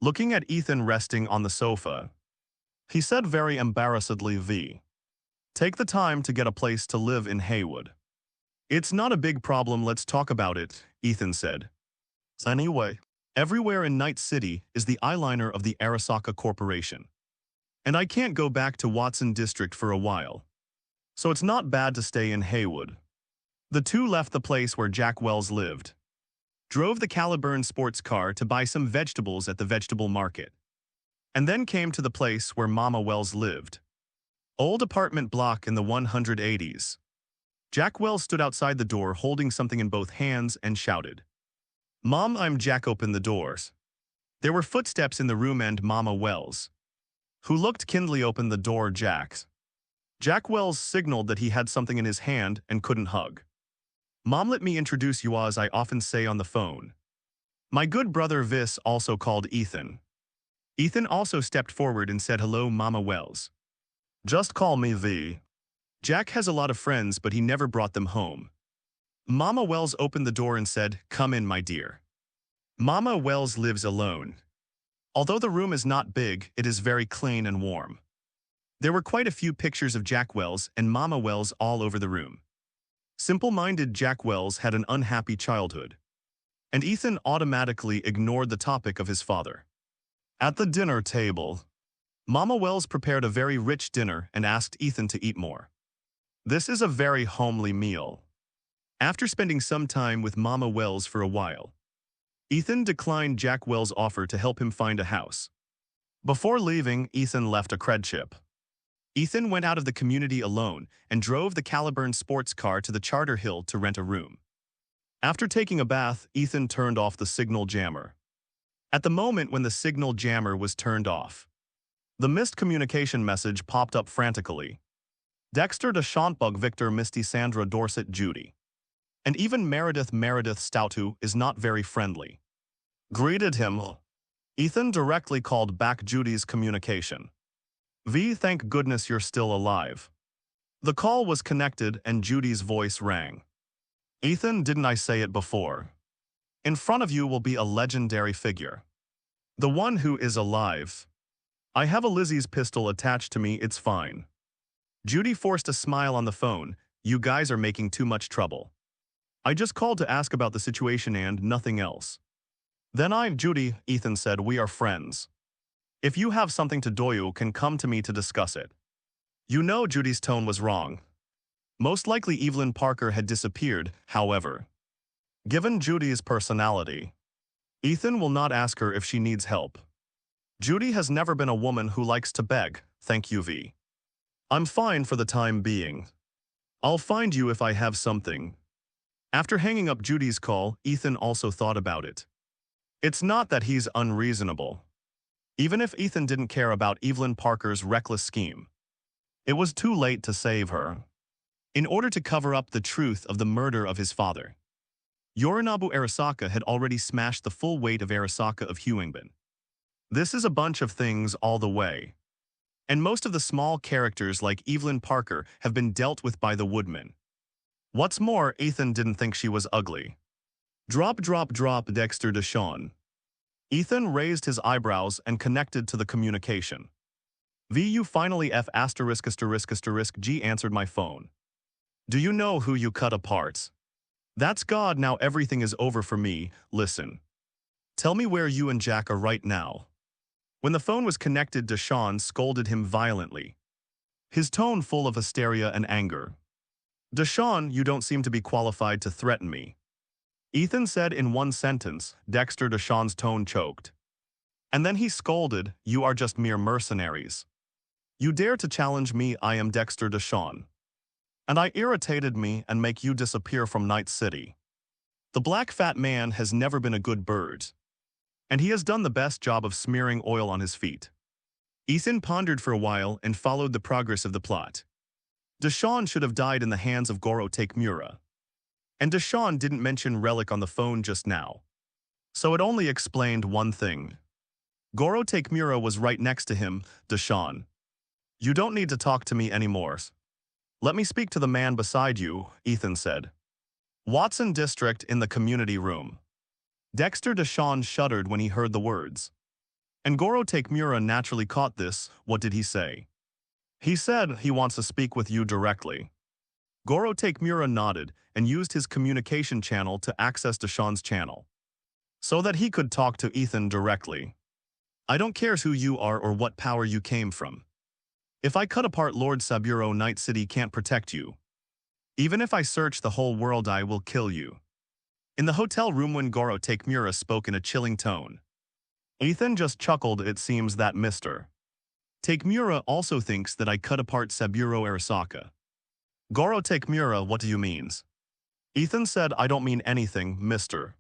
Looking at Ethan resting on the sofa, he said very embarrassedly, "V. Take the time to get a place to live in Haywood." "It's not a big problem, let's talk about it," Ethan said. "Anyway, everywhere in Night City is the eyeliner of the Arasaka Corporation. And I can't go back to Watson District for a while. So it's not bad to stay in Haywood." The two left the place where Jack Wells lived, drove the Caliburn sports car to buy some vegetables at the vegetable market, and then came to the place where Mama Wells lived. Old apartment block in the 180s. Jack Wells stood outside the door holding something in both hands and shouted, "Mom, I'm Jack, open the doors." There were footsteps in the room and Mama Wells, who looked kindly, opened the door. Jack Wells signaled that he had something in his hand and couldn't hug. "Mom, let me introduce you, as I often say on the phone. My good brother Vis, also called Ethan." Ethan also stepped forward and said, "Hello, Mama Wells. Just call me V. Jack has a lot of friends, but he never brought them home." Mama Wells opened the door and said, "Come in, my dear." Mama Wells lives alone. Although the room is not big, it is very clean and warm. There were quite a few pictures of Jack Wells and Mama Wells all over the room. Simple-minded Jack Wells had an unhappy childhood, and Ethan automatically ignored the topic of his father. At the dinner table, Mama Wells prepared a very rich dinner and asked Ethan to eat more. This is a very homely meal. After spending some time with Mama Wells for a while, Ethan declined Jack Wells' offer to help him find a house. Before leaving, Ethan left a cred chip. Ethan went out of the community alone and drove the Caliburn sports car to the Charter Hill to rent a room. After taking a bath, Ethan turned off the signal jammer. At the moment when the signal jammer was turned off, the missed communication message popped up frantically. Dexter DeShantbug, Victor, Misty, Sandra, Dorset, Judy. And even Meredith Stout, who is not very friendly, greeted him. Ethan directly called back Judy's communication. "V, thank goodness you're still alive." The call was connected and Judy's voice rang. "Ethan, didn't I say it before? In front of you will be a legendary figure. The one who is alive. I have a Lizzie's pistol attached to me, it's fine." Judy forced a smile on the phone. "You guys are making too much trouble. I just called to ask about the situation and nothing else." "Then Judy," Ethan said, "we are friends. If you have something to do, you can come to me to discuss it." You know, Judy's tone was wrong. Most likely Evelyn Parker had disappeared, however. Given Judy's personality, Ethan will not ask her if she needs help. Judy has never been a woman who likes to beg. "Thank you, V. I'm fine for the time being. I'll find you if I have something." After hanging up Judy's call, Ethan also thought about it. It's not that he's unreasonable. Even if Ethan didn't care about Evelyn Parker's reckless scheme, it was too late to save her. In order to cover up the truth of the murder of his father, Yorinobu Arasaka had already smashed the full weight of Arasaka of Huingbin. This is a bunch of things all the way. And most of the small characters like Evelyn Parker have been dealt with by the Woodman. What's more, Ethan didn't think she was ugly. Drop, Dexter DeShawn. Ethan raised his eyebrows and connected to the communication. "VU finally F***G answered my phone. Do you know who you cut apart? That's God, now everything is over for me, listen. Tell me where you and Jack are right now. When the phone was connected, Deshawn scolded him violently, his tone full of hysteria and anger. Deshawn, you don't seem to be qualified to threaten me. Ethan said in one sentence. Deshawn's tone choked. And then he scolded, you are just mere mercenaries. You dare to challenge me, I am Deshawn. And I irritated me and make you disappear from Night City. The black fat man has never been a good bird. And he has done the best job of smearing oil on his feet. Ethan pondered for a while and followed the progress of the plot. Deshawn should have died in the hands of Goro Takemura. And Deshawn didn't mention Relic on the phone just now. So it only explained one thing. Goro Takemura was right next to him. Deshawn, you don't need to talk to me anymore. Let me speak to the man beside you, Ethan said. Watson District in the community room. Deshawn shuddered when he heard the words. And Goro Takemura naturally caught this. What did he say? He said he wants to speak with you directly. Goro Takemura nodded and used his communication channel to access Deshawn's channel, so that he could talk to Ethan directly. I don't care who you are or what power you came from. If I cut apart Lord Saburo, Night City can't protect you. Even if I search the whole world, I will kill you. In the hotel room when Goro Takemura spoke in a chilling tone, Ethan just chuckled. It seems that Mr. Takemura also thinks that I cut apart Saburo Arasaka. Goro Takemura, what do you mean? Ethan said, I don't mean anything, Mr.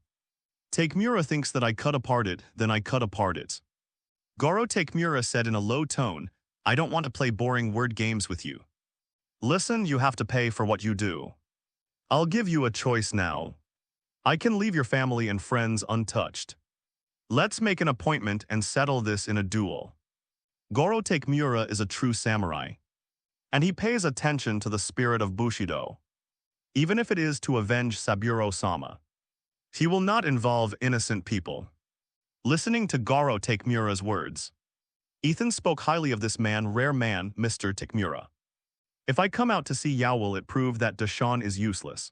Takemura thinks that I cut apart it, then I cut apart it. Goro Takemura said in a low tone, I don't want to play boring word games with you. Listen, you have to pay for what you do. I'll give you a choice now. I can leave your family and friends untouched. Let's make an appointment and settle this in a duel. Goro Takemura is a true samurai, and he pays attention to the spirit of Bushido, even if it is to avenge Saburo-sama. He will not involve innocent people. Listening to Goro Takemura's words, Ethan spoke highly of this man, rare man, Mr. Takemura. If I come out to see Yao, will it prove that Deshawn is useless?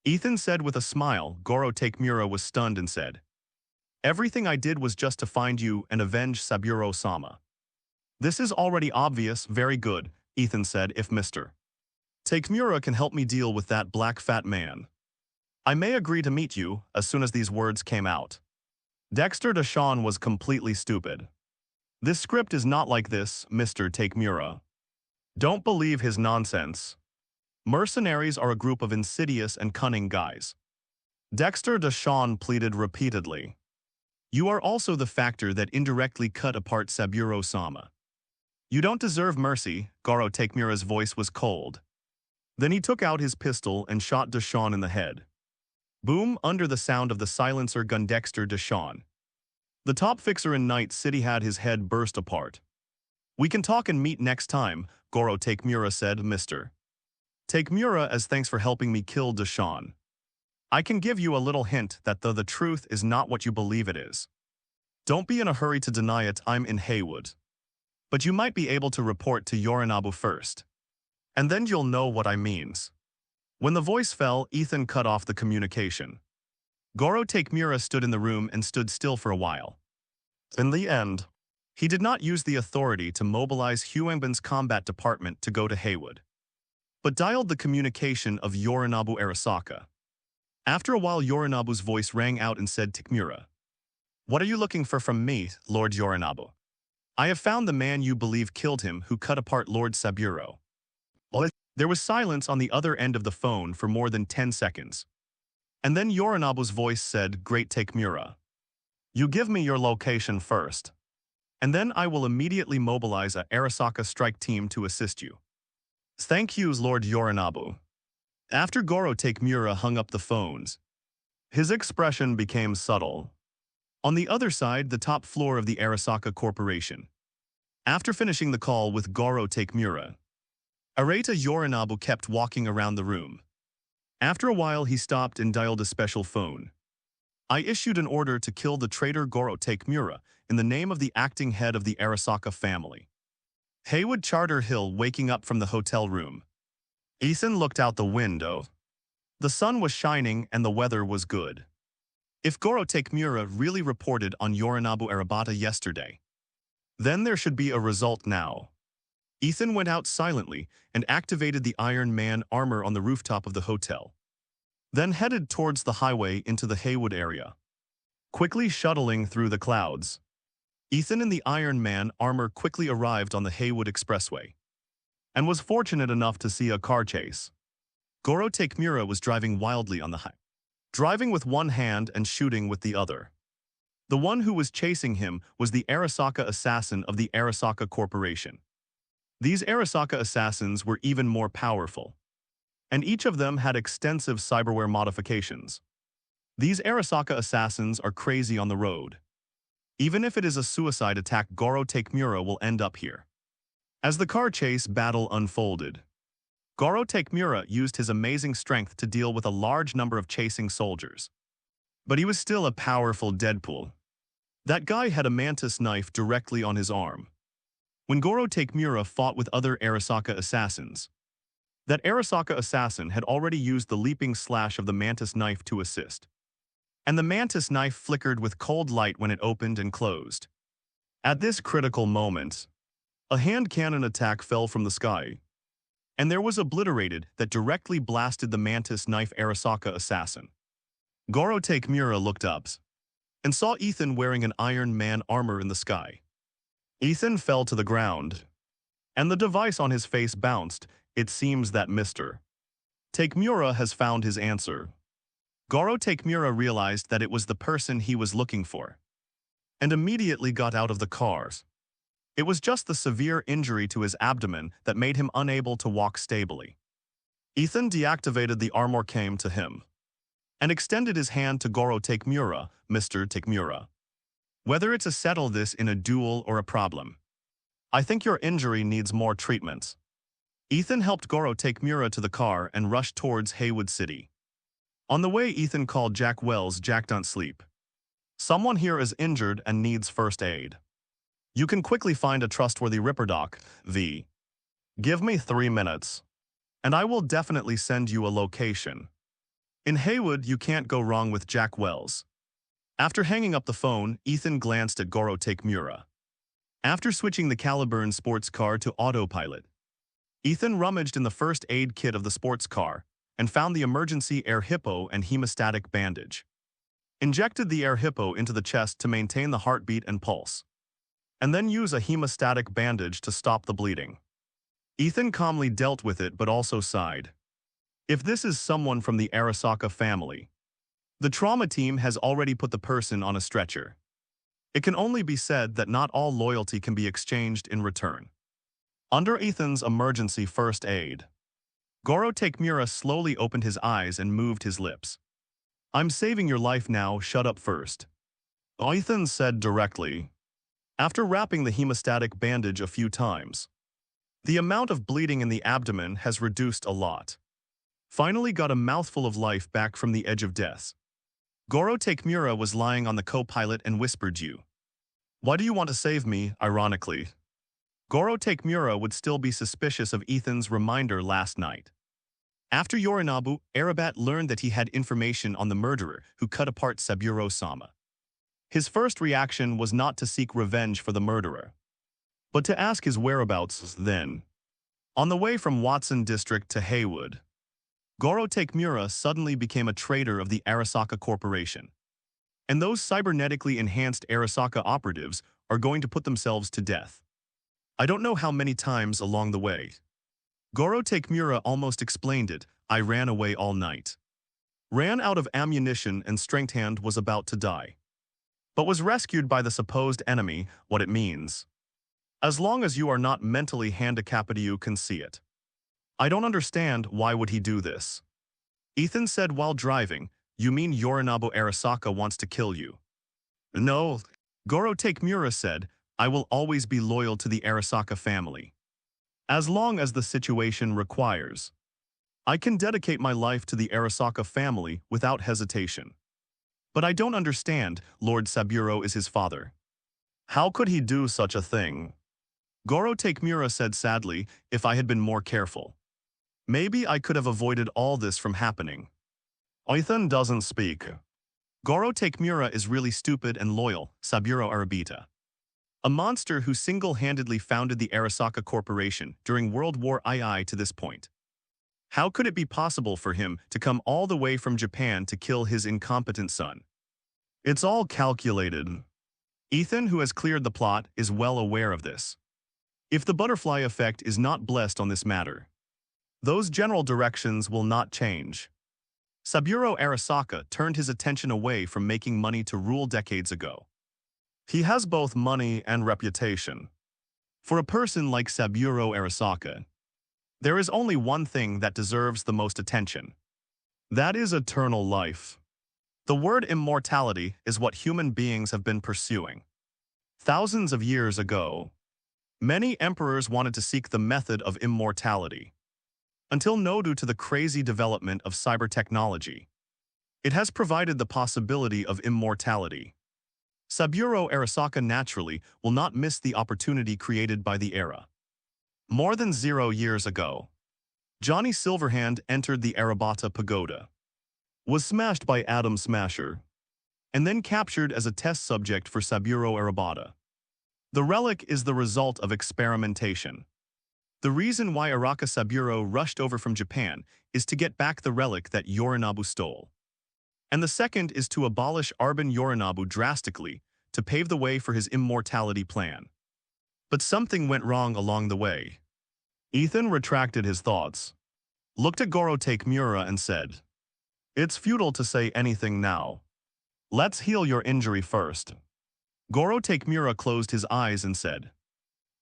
Ethan said with a smile. Goro Takemura was stunned and said, everything I did was just to find you and avenge Saburo-sama. This is already obvious. Very good, Ethan said. If Mr. Takemura can help me deal with that black fat man, I may agree to meet you. As soon as these words came out, Deshawn was completely stupid. This script is not like this, Mr. Takemura. Don't believe his nonsense. Mercenaries are a group of insidious and cunning guys. Deshawn pleaded repeatedly. You are also the factor that indirectly cut apart Saburo-sama. You don't deserve mercy. Goro Takemura's voice was cold. Then he took out his pistol and shot Deshawn in the head. Boom! Under the sound of the silencer gun, Deshawn, the top fixer in Night City, had his head burst apart. We can talk and meet next time, Goro Takemura said. Mr. Takemura, as thanks for helping me kill Deshawn, I can give you a little hint that though the truth is not what you believe it is, don't be in a hurry to deny it. I'm in Haywood. But you might be able to report to Yorinabu first, and then you'll know what I means. When the voice fell, Ethan cut off the communication. Goro Takemura stood in the room and stood still for a while. In the end, he did not use the authority to mobilize Huangban's combat department to go to Haywood, but dialed the communication of Yorinabu Arasaka. After a while, Yorinabu's voice rang out and said, Takemura, what are you looking for from me, Lord Yorinabu? I have found the man you believe killed him, who cut apart Lord Saburo. There was silence on the other end of the phone for more than 10 seconds. And then Yorinabu's voice said, Great Takemura. You give me your location first, and then I will immediately mobilize a Arasaka strike team to assist you. Thank you, Lord Yorinabu. After Goro Takemura hung up the phones, his expression became subtle. On the other side, the top floor of the Arasaka Corporation. After finishing the call with Goro Takemura, Arata Yorinabu kept walking around the room. After a while, he stopped and dialed a special phone. I issued an order to kill the traitor Goro Takemura in the name of the acting head of the Arasaka family. Haywood Charter Hill, waking up from the hotel room. Ethan looked out the window. The sun was shining and the weather was good. If Goro Takemura really reported on Yorinobu Arabata yesterday, then there should be a result now. Ethan went out silently and activated the Iron Man armor on the rooftop of the hotel, then headed towards the highway into the Haywood area. Quickly shuttling through the clouds, Ethan in the Iron Man armor quickly arrived on the Haywood Expressway and was fortunate enough to see a car chase. Goro Takemura was driving wildly on the highway, driving with one hand and shooting with the other. The one who was chasing him was the Arasaka assassin of the Arasaka Corporation. These Arasaka assassins were even more powerful, and each of them had extensive cyberware modifications. These Arasaka assassins are crazy on the road. Even if it is a suicide attack, Goro Takemura will end up here. As the car chase battle unfolded, Goro Takemura used his amazing strength to deal with a large number of chasing soldiers. But he was still a powerful Deadpool. That guy had a mantis knife directly on his arm. When Goro Takemura fought with other Arasaka assassins, that Arasaka assassin had already used the leaping slash of the mantis knife to assist. And the mantis knife flickered with cold light when it opened and closed. At this critical moment, a hand cannon attack fell from the sky, and there was obliterated that directly blasted the mantis knife Arasaka assassin. Goro Takemura looked up and saw Ethan wearing an Iron Man armor in the sky. Ethan fell to the ground, and the device on his face bounced. It seems that Mr. Takemura has found his answer. Goro Takemura realized that it was the person he was looking for, and immediately got out of the cars. It was just the severe injury to his abdomen that made him unable to walk stably. Ethan deactivated the armor, came to him, and extended his hand to Goro Takemura. Mr. Takemura, whether it's a settle this in a duel or a problem, I think your injury needs more treatment. Ethan helped Goro Takemura to the car and rushed towards Haywood City. On the way, Ethan called Jack Wells. Jack, don't sleep. Someone here is injured and needs first aid. You can quickly find a trustworthy Ripperdoc, V. Give me 3 minutes, and I will definitely send you a location. In Haywood, you can't go wrong with Jack Wells. After hanging up the phone, Ethan glanced at Goro Takemura. After switching the Caliburn sports car to autopilot, Ethan rummaged in the first aid kit of the sports car and found the emergency air hippo and hemostatic bandage. Injected the air hippo into the chest to maintain the heartbeat and pulse, and then use a hemostatic bandage to stop the bleeding. Ethan calmly dealt with it but also sighed. If this is someone from the Arasaka family, the trauma team has already put the person on a stretcher. It can only be said that not all loyalty can be exchanged in return. Under Ethan's emergency first aid, Goro Takemura slowly opened his eyes and moved his lips. I'm saving your life now, shut up first, Ethan said directly. After wrapping the hemostatic bandage a few times, the amount of bleeding in the abdomen has reduced a lot. Finally got a mouthful of life back from the edge of death. Goro Takemura was lying on the co-pilot and whispered, "You. Why do you want to save me?" Ironically, Goro Takemura would still be suspicious of Ethan's reminder last night. After Yorinobu Arabata learned that he had information on the murderer who cut apart Saburo-sama, his first reaction was not to seek revenge for the murderer, but to ask his whereabouts. Then, on the way from Watson District to Haywood, Goro Takemura suddenly became a traitor of the Arasaka Corporation, and those cybernetically enhanced Arasaka operatives are going to put themselves to death. I don't know how many times along the way. Goro Takemura almost explained it. I ran away all night. Ran out of ammunition and strength hand was about to die, but was rescued by the supposed enemy. What it means. As long as you are not mentally handicapped, you can see it. I don't understand, why would he do this? Ethan said while driving. You mean Yorinobu Arasaka wants to kill you? No, Goro Takemura said, I will always be loyal to the Arasaka family. As long as the situation requires, I can dedicate my life to the Arasaka family without hesitation. But I don't understand, Lord Saburo is his father. How could he do such a thing? Goro Takemura said sadly, if I had been more careful, Maybe I could have avoided all this from happening. Ethan doesn't speak. Goro Takemura is really stupid and loyal, Saburo Arabita. A monster who single-handedly founded the Arasaka Corporation during World War II to this point. How could it be possible for him to come all the way from Japan to kill his incompetent son? It's all calculated. Ethan, who has cleared the plot, is well aware of this. If the butterfly effect is not blessed on this matter, those general directions will not change. Saburo Arasaka turned his attention away from making money to rule decades ago. He has both money and reputation. For a person like Saburo Arasaka, there is only one thing that deserves the most attention. That is eternal life. The word immortality is what human beings have been pursuing. Thousands of years ago, many emperors wanted to seek the method of immortality. Until now, due to the crazy development of cyber technology, it has provided the possibility of immortality. Saburo Arasaka naturally will not miss the opportunity created by the era. More than 0 years ago, Johnny Silverhand entered the Arabata Pagoda, was smashed by Atom Smasher, and then captured as a test subject for Saburo Arabata. The relic is the result of experimentation. The reason why Araka Saburo rushed over from Japan is to get back the relic that Yorinobu stole. And the second is to abolish Arbin Yorinobu drastically to pave the way for his immortality plan. But something went wrong along the way. Ethan retracted his thoughts, looked at Goro Takemura and said, "It's futile to say anything now. Let's heal your injury first." Goro Takemura closed his eyes and said,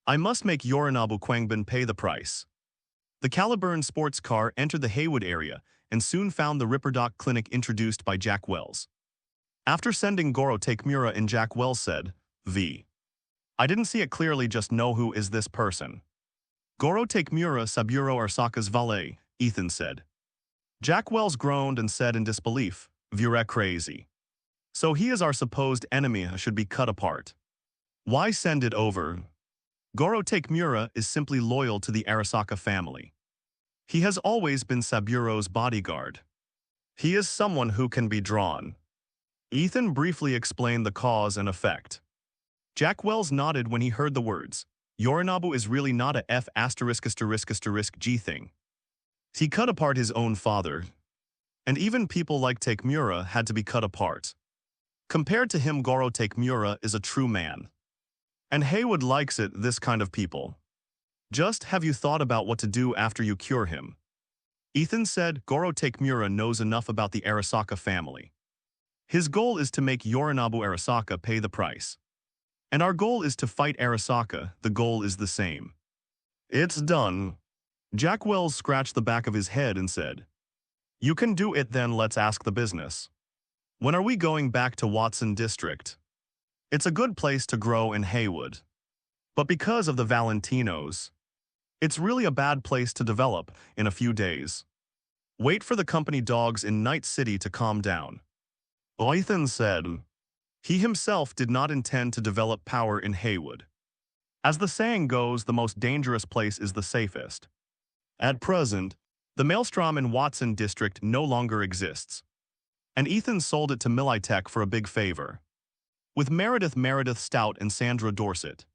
"I must make Yorinobu Kwangbin pay the price." The Caliburn sports car entered the Haywood area and soon found the Ripperdoc clinic introduced by Jack Wells. After sending Goro Takemura in, Jack Wells said, I didn't see it clearly, just know who is this person." "Goro Takemura, Saburo Arasaka's valet," Ethan said. Jack Wells groaned and said in disbelief, "You're crazy. So he is our supposed enemy, should be cut apart. Why send it over?" Goro Takemura is simply loyal to the Arasaka family. He has always been Saburo's bodyguard. He is someone who can be drawn. Ethan briefly explained the cause and effect. Jack Wells nodded when he heard the words, "Yorinobu is really not a F***G thing. He cut apart his own father. And even people like Takemura had to be cut apart. Compared to him, Goro Takemura is a true man. And Haywood likes it, this kind of people. Just have you thought about what to do after you cure him?" Ethan said Goro Takemura knows enough about the Arasaka family. His goal is to make Yorinobu Arasaka pay the price. And our goal is to fight Arasaka, the goal is the same. "It's done." Jack Wells scratched the back of his head and said, "You can do it, then let's ask the business. When are we going back to Watson District? It's a good place to grow in Haywood. But because of the Valentinos, it's really a bad place to develop in a few days. Wait for the company dogs in Night City to calm down." Ethan said he himself did not intend to develop power in Haywood. As the saying goes, the most dangerous place is the safest. At present, the Maelstrom in Watson District no longer exists. And Ethan sold it to Militech for a big favor. With Meredith Stout and Sandra Dorset,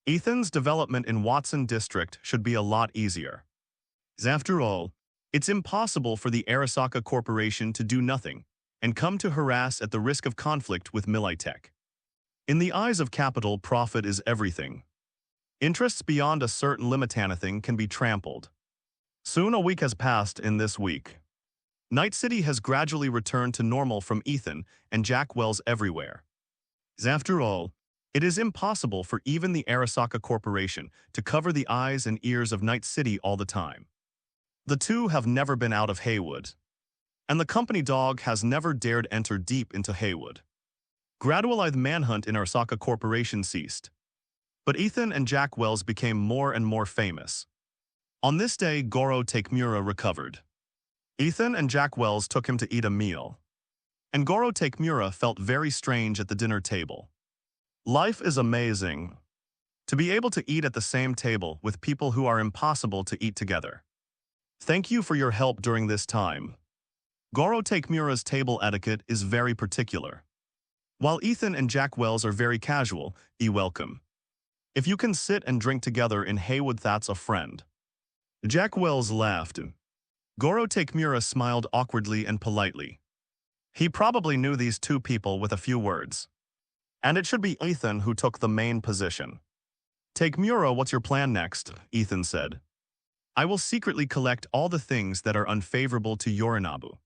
Ethan's development in Watson District should be a lot easier. After all, it's impossible for the Arasaka Corporation to do nothing and come to harass at the risk of conflict with Militech. In the eyes of capital, profit is everything. Interests beyond a certain limit anything can be trampled. Soon a week has passed in this week. Night City has gradually returned to normal from Ethan and Jack Wells everywhere. After all, it is impossible for even the Arasaka Corporation to cover the eyes and ears of Night City all the time. The two have never been out of Haywood. And the company dog has never dared enter deep into Haywood. Gradually the manhunt in Arasaka Corporation ceased. But Ethan and Jack Wells became more and more famous. On this day, Goro Takemura recovered. Ethan and Jack Wells took him to eat a meal. And Goro Takemura felt very strange at the dinner table. Life is amazing. To be able to eat at the same table with people who are impossible to eat together. Thank you for your help during this time. Goro Takemura's table etiquette is very particular. While Ethan and Jack Wells are very casual, welcome. If you can sit and drink together in Haywood, that's a friend. Jack Wells laughed. Goro Takemura smiled awkwardly and politely. He probably knew these two people with a few words. And it should be Ethan who took the main position. Takemura, what's your plan next? Ethan said. I will secretly collect all the things that are unfavorable to Yorinobu.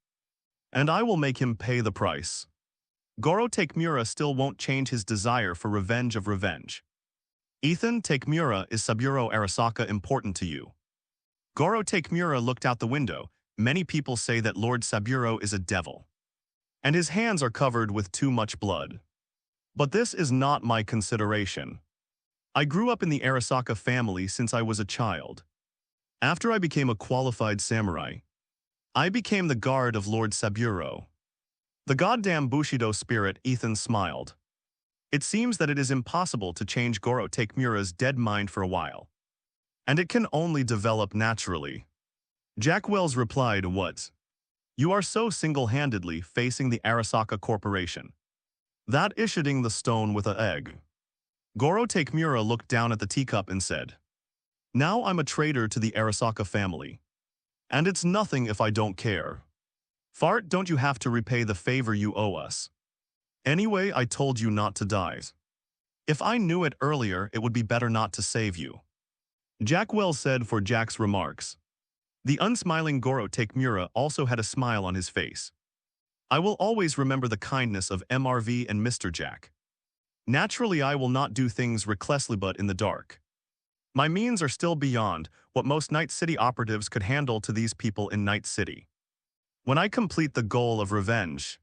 And I will make him pay the price. Goro Takemura still won't change his desire for revenge of revenge. Ethan, Takemura, is Saburo Arasaka important to you? Goro Takemura looked out the window. Many people say that Lord Saburo is a devil. And his hands are covered with too much blood. But this is not my consideration. I grew up in the Arasaka family since I was a child. After I became a qualified samurai, I became the guard of Lord Saburo. The goddamn Bushido spirit, Ethan smiled. It seems that it is impossible to change Goro Takemura's dead mind for a while. And it can only develop naturally. Jack Wells replied, what? You are so single-handedly facing the Arasaka Corporation. That issuing the stone with an egg. Goro Takemura looked down at the teacup and said, now I'm a traitor to the Arasaka family. And it's nothing if I don't care. Fart, don't you have to repay the favor you owe us? Anyway, I told you not to die. If I knew it earlier, it would be better not to save you. Jack Wells said for Jack's remarks. The unsmiling Goro Takemura also had a smile on his face. I will always remember the kindness of MRV and Mr. Jack. Naturally, I will not do things recklessly but in the dark. My means are still beyond what most Night City operatives could handle to these people in Night City. When I complete the goal of revenge,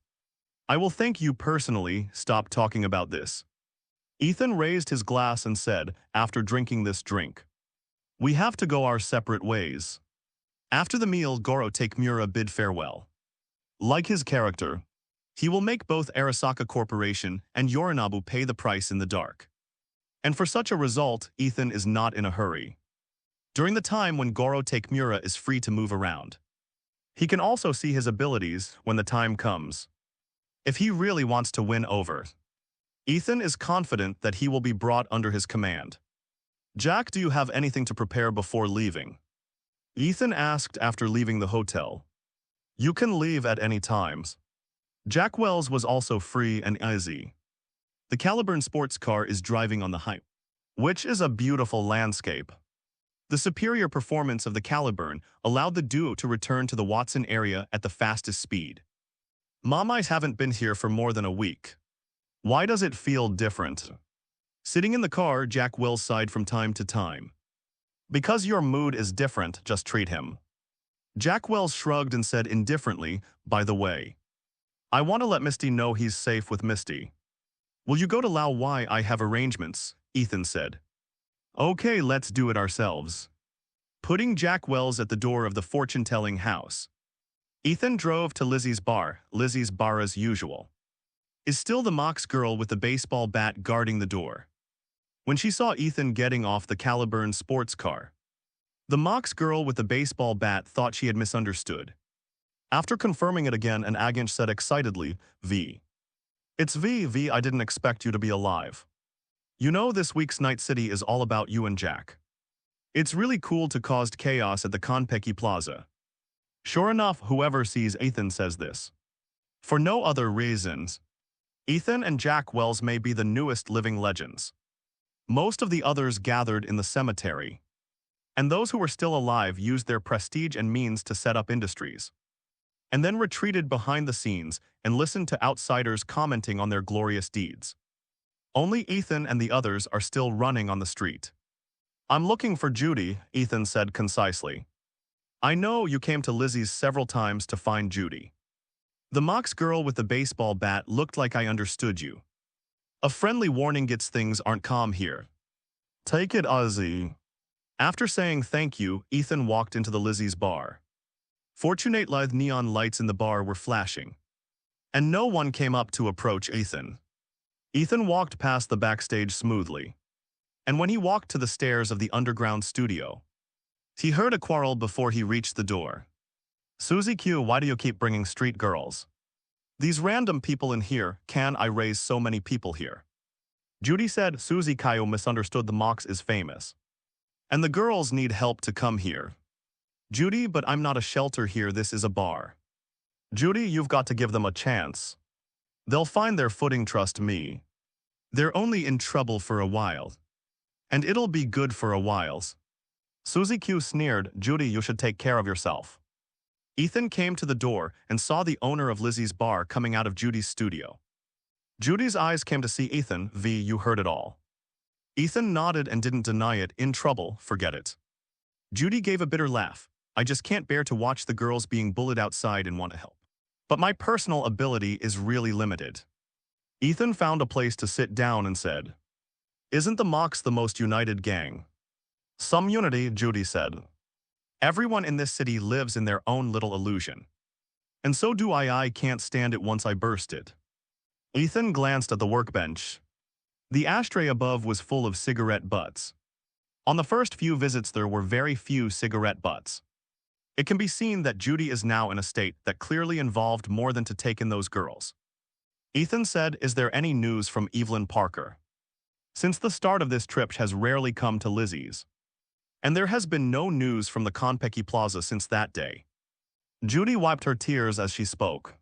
I will thank you personally. Stop talking about this. Ethan raised his glass and said, after drinking this drink, we have to go our separate ways. After the meal, Goro Takemura bid farewell. Like his character, he will make both Arasaka Corporation and Yorinobu pay the price in the dark. And for such a result, Ethan is not in a hurry. During the time when Goro Takemura is free to move around, he can also see his abilities when the time comes. If he really wants to win over, Ethan is confident that he will be brought under his command. Jack, do you have anything to prepare before leaving? Ethan asked after leaving the hotel. You can leave at any times. Jack Wells was also free and easy. The Caliburn sports car is driving on the highway, which is a beautiful landscape. The superior performance of the Caliburn allowed the duo to return to the Watson area at the fastest speed. Mom, I haven't been here for more than a week. Why does it feel different? Sitting in the car, Jack Wells sighed from time to time. Because your mood is different, just treat him. Jack Wells shrugged and said indifferently, by the way, I want to let Misty know he's safe with Misty. Will you go to Lao? Why, I have arrangements, Ethan said. Okay, let's do it ourselves. Putting Jack Wells at the door of the fortune-telling house, Ethan drove to Lizzie's bar. Lizzie's bar, as usual, is still the Mox girl with the baseball bat guarding the door. When she saw Ethan getting off the Caliburn sports car, the Mox girl with the baseball bat thought she had misunderstood. After confirming it again, an agent said excitedly, V. It's V, I didn't expect you to be alive. You know, this week's Night City is all about you and Jack. It's really cool to cause chaos at the Konpeki Plaza. Sure enough, whoever sees Ethan says this. For no other reasons, Ethan and Jack Wells may be the newest living legends. Most of the others gathered in the cemetery, and those who were still alive used their prestige and means to set up industries, and then retreated behind the scenes and listened to outsiders commenting on their glorious deeds. Only Ethan and the others are still running on the street. I'm looking for Judy, Ethan said concisely. I know you came to Lizzie's several times to find Judy. The Mox girl with the baseball bat looked like I understood you. A friendly warning gets things aren't calm here. Take it easy. After saying thank you, Ethan walked into the Lizzie's bar. Fortunately, neon lights in the bar were flashing, and no one came up to approach Ethan. Ethan walked past the backstage smoothly, and when he walked to the stairs of the underground studio, He heard a quarrel before he reached the door. Susie Q, why do you keep bringing street girls? These random people in here, can I raise so many people here? Judy said Susie Kyo misunderstood the Mox is famous. And the girls need help to come here. Judy, but I'm not a shelter here, this is a bar. Judy, you've got to give them a chance. They'll find their footing, trust me. They're only in trouble for a while. And it'll be good for a while. Susie Q sneered, Judy, you should take care of yourself. Ethan came to the door and saw the owner of Lizzie's bar coming out of Judy's studio. Judy's eyes came to see Ethan. V, you heard it all. Ethan nodded and didn't deny it. In trouble, forget it. Judy gave a bitter laugh. I just can't bear to watch the girls being bullied outside and want to help. But my personal ability is really limited. Ethan found a place to sit down and said, Isn't the Mox the most united gang? Some unity, Judy said. Everyone in this city lives in their own little illusion. And so do I can't stand it once I burst it. Ethan glanced at the workbench. The ashtray above was full of cigarette butts. On the first few visits there were very few cigarette butts. It can be seen that Judy is now in a state that clearly involved more than to take in those girls. Ethan said, Is there any news from Evelyn Parker? Since the start of this trip she has rarely come to Lizzie's. And there has been no news from the Konpeki Plaza since that day. Judy wiped her tears as she spoke.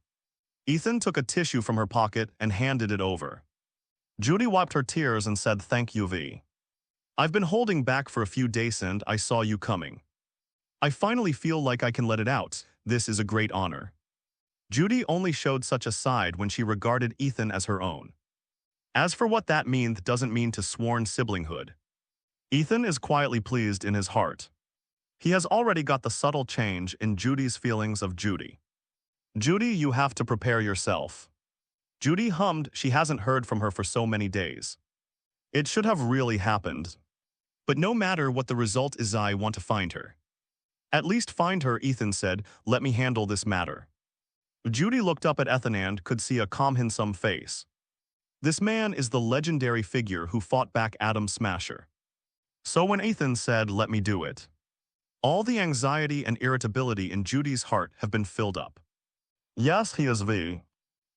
Ethan took a tissue from her pocket and handed it over. Judy wiped her tears and said, Thank you, V. I've been holding back for a few days and I saw you coming. I finally feel like I can let it out. This is a great honor. Judy only showed such a side when she regarded Ethan as her own. As for what that means, doesn't mean to sworn siblinghood. Ethan is quietly pleased in his heart. He has already got the subtle change in Judy's feelings of Judy. Judy, you have to prepare yourself. Judy hummed. She hasn't heard from her for so many days. It should have really happened. But no matter what the result is, I want to find her. At least find her, Ethan said. Let me handle this matter. Judy looked up at Ethan and could see a calm, handsome face. This man is the legendary figure who fought back Adam Smasher. So when Ethan said, Let me do it, all the anxiety and irritability in Judy's heart have been filled up. Yes, he is V.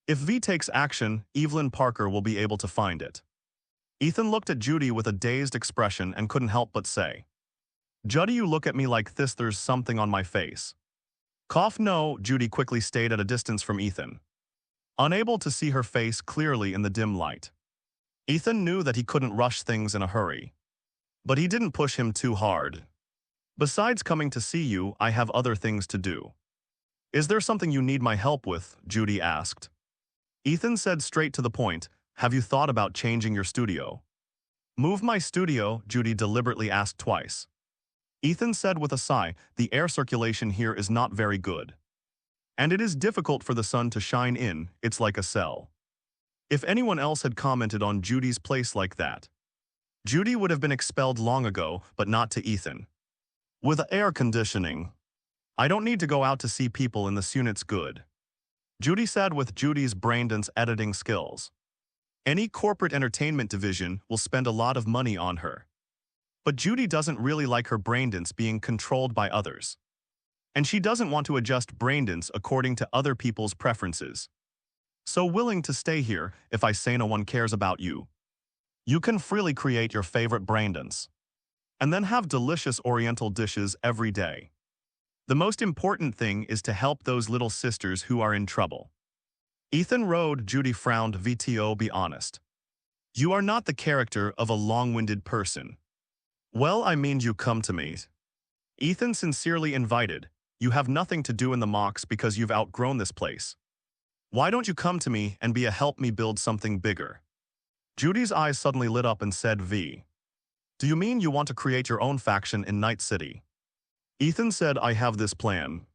If V takes action, Evelyn Parker will be able to find it. Ethan looked at Judy with a dazed expression and couldn't help but say, Judy, you look at me like this, there's something on my face. Cough, no, Judy quickly stayed at a distance from Ethan, unable to see her face clearly in the dim light. Ethan knew that he couldn't rush things in a hurry. But he didn't push him too hard. Besides coming to see you, I have other things to do. Is there something you need my help with? Judy asked. Ethan said straight to the point, Have you thought about changing your studio? Move my studio? Judy deliberately asked twice. Ethan said with a sigh, The air circulation here is not very good. And it is difficult for the sun to shine in, it's like a cell. If anyone else had commented on Judy's place like that, Judy would have been expelled long ago, but not to Ethan. With air conditioning, I don't need to go out to see people in this unit's good. Judy said with Judy's braindance editing skills. Any corporate entertainment division will spend a lot of money on her. But Judy doesn't really like her braindance being controlled by others. And she doesn't want to adjust braindance according to other people's preferences. So willing to stay here if I say no one cares about you. You can freely create your favorite braindance. And then have delicious oriental dishes every day. The most important thing is to help those little sisters who are in trouble. Ethan rode. Judy frowned. VTO, be honest. You are not the character of a long-winded person. Well, I mean, you come to me. Ethan sincerely invited. You have nothing to do in the Mox because you've outgrown this place. Why don't you come to me and be a help me build something bigger? Judy's eyes suddenly lit up and said, V. Do you mean you want to create your own faction in Night City? Ethan said, I have this plan.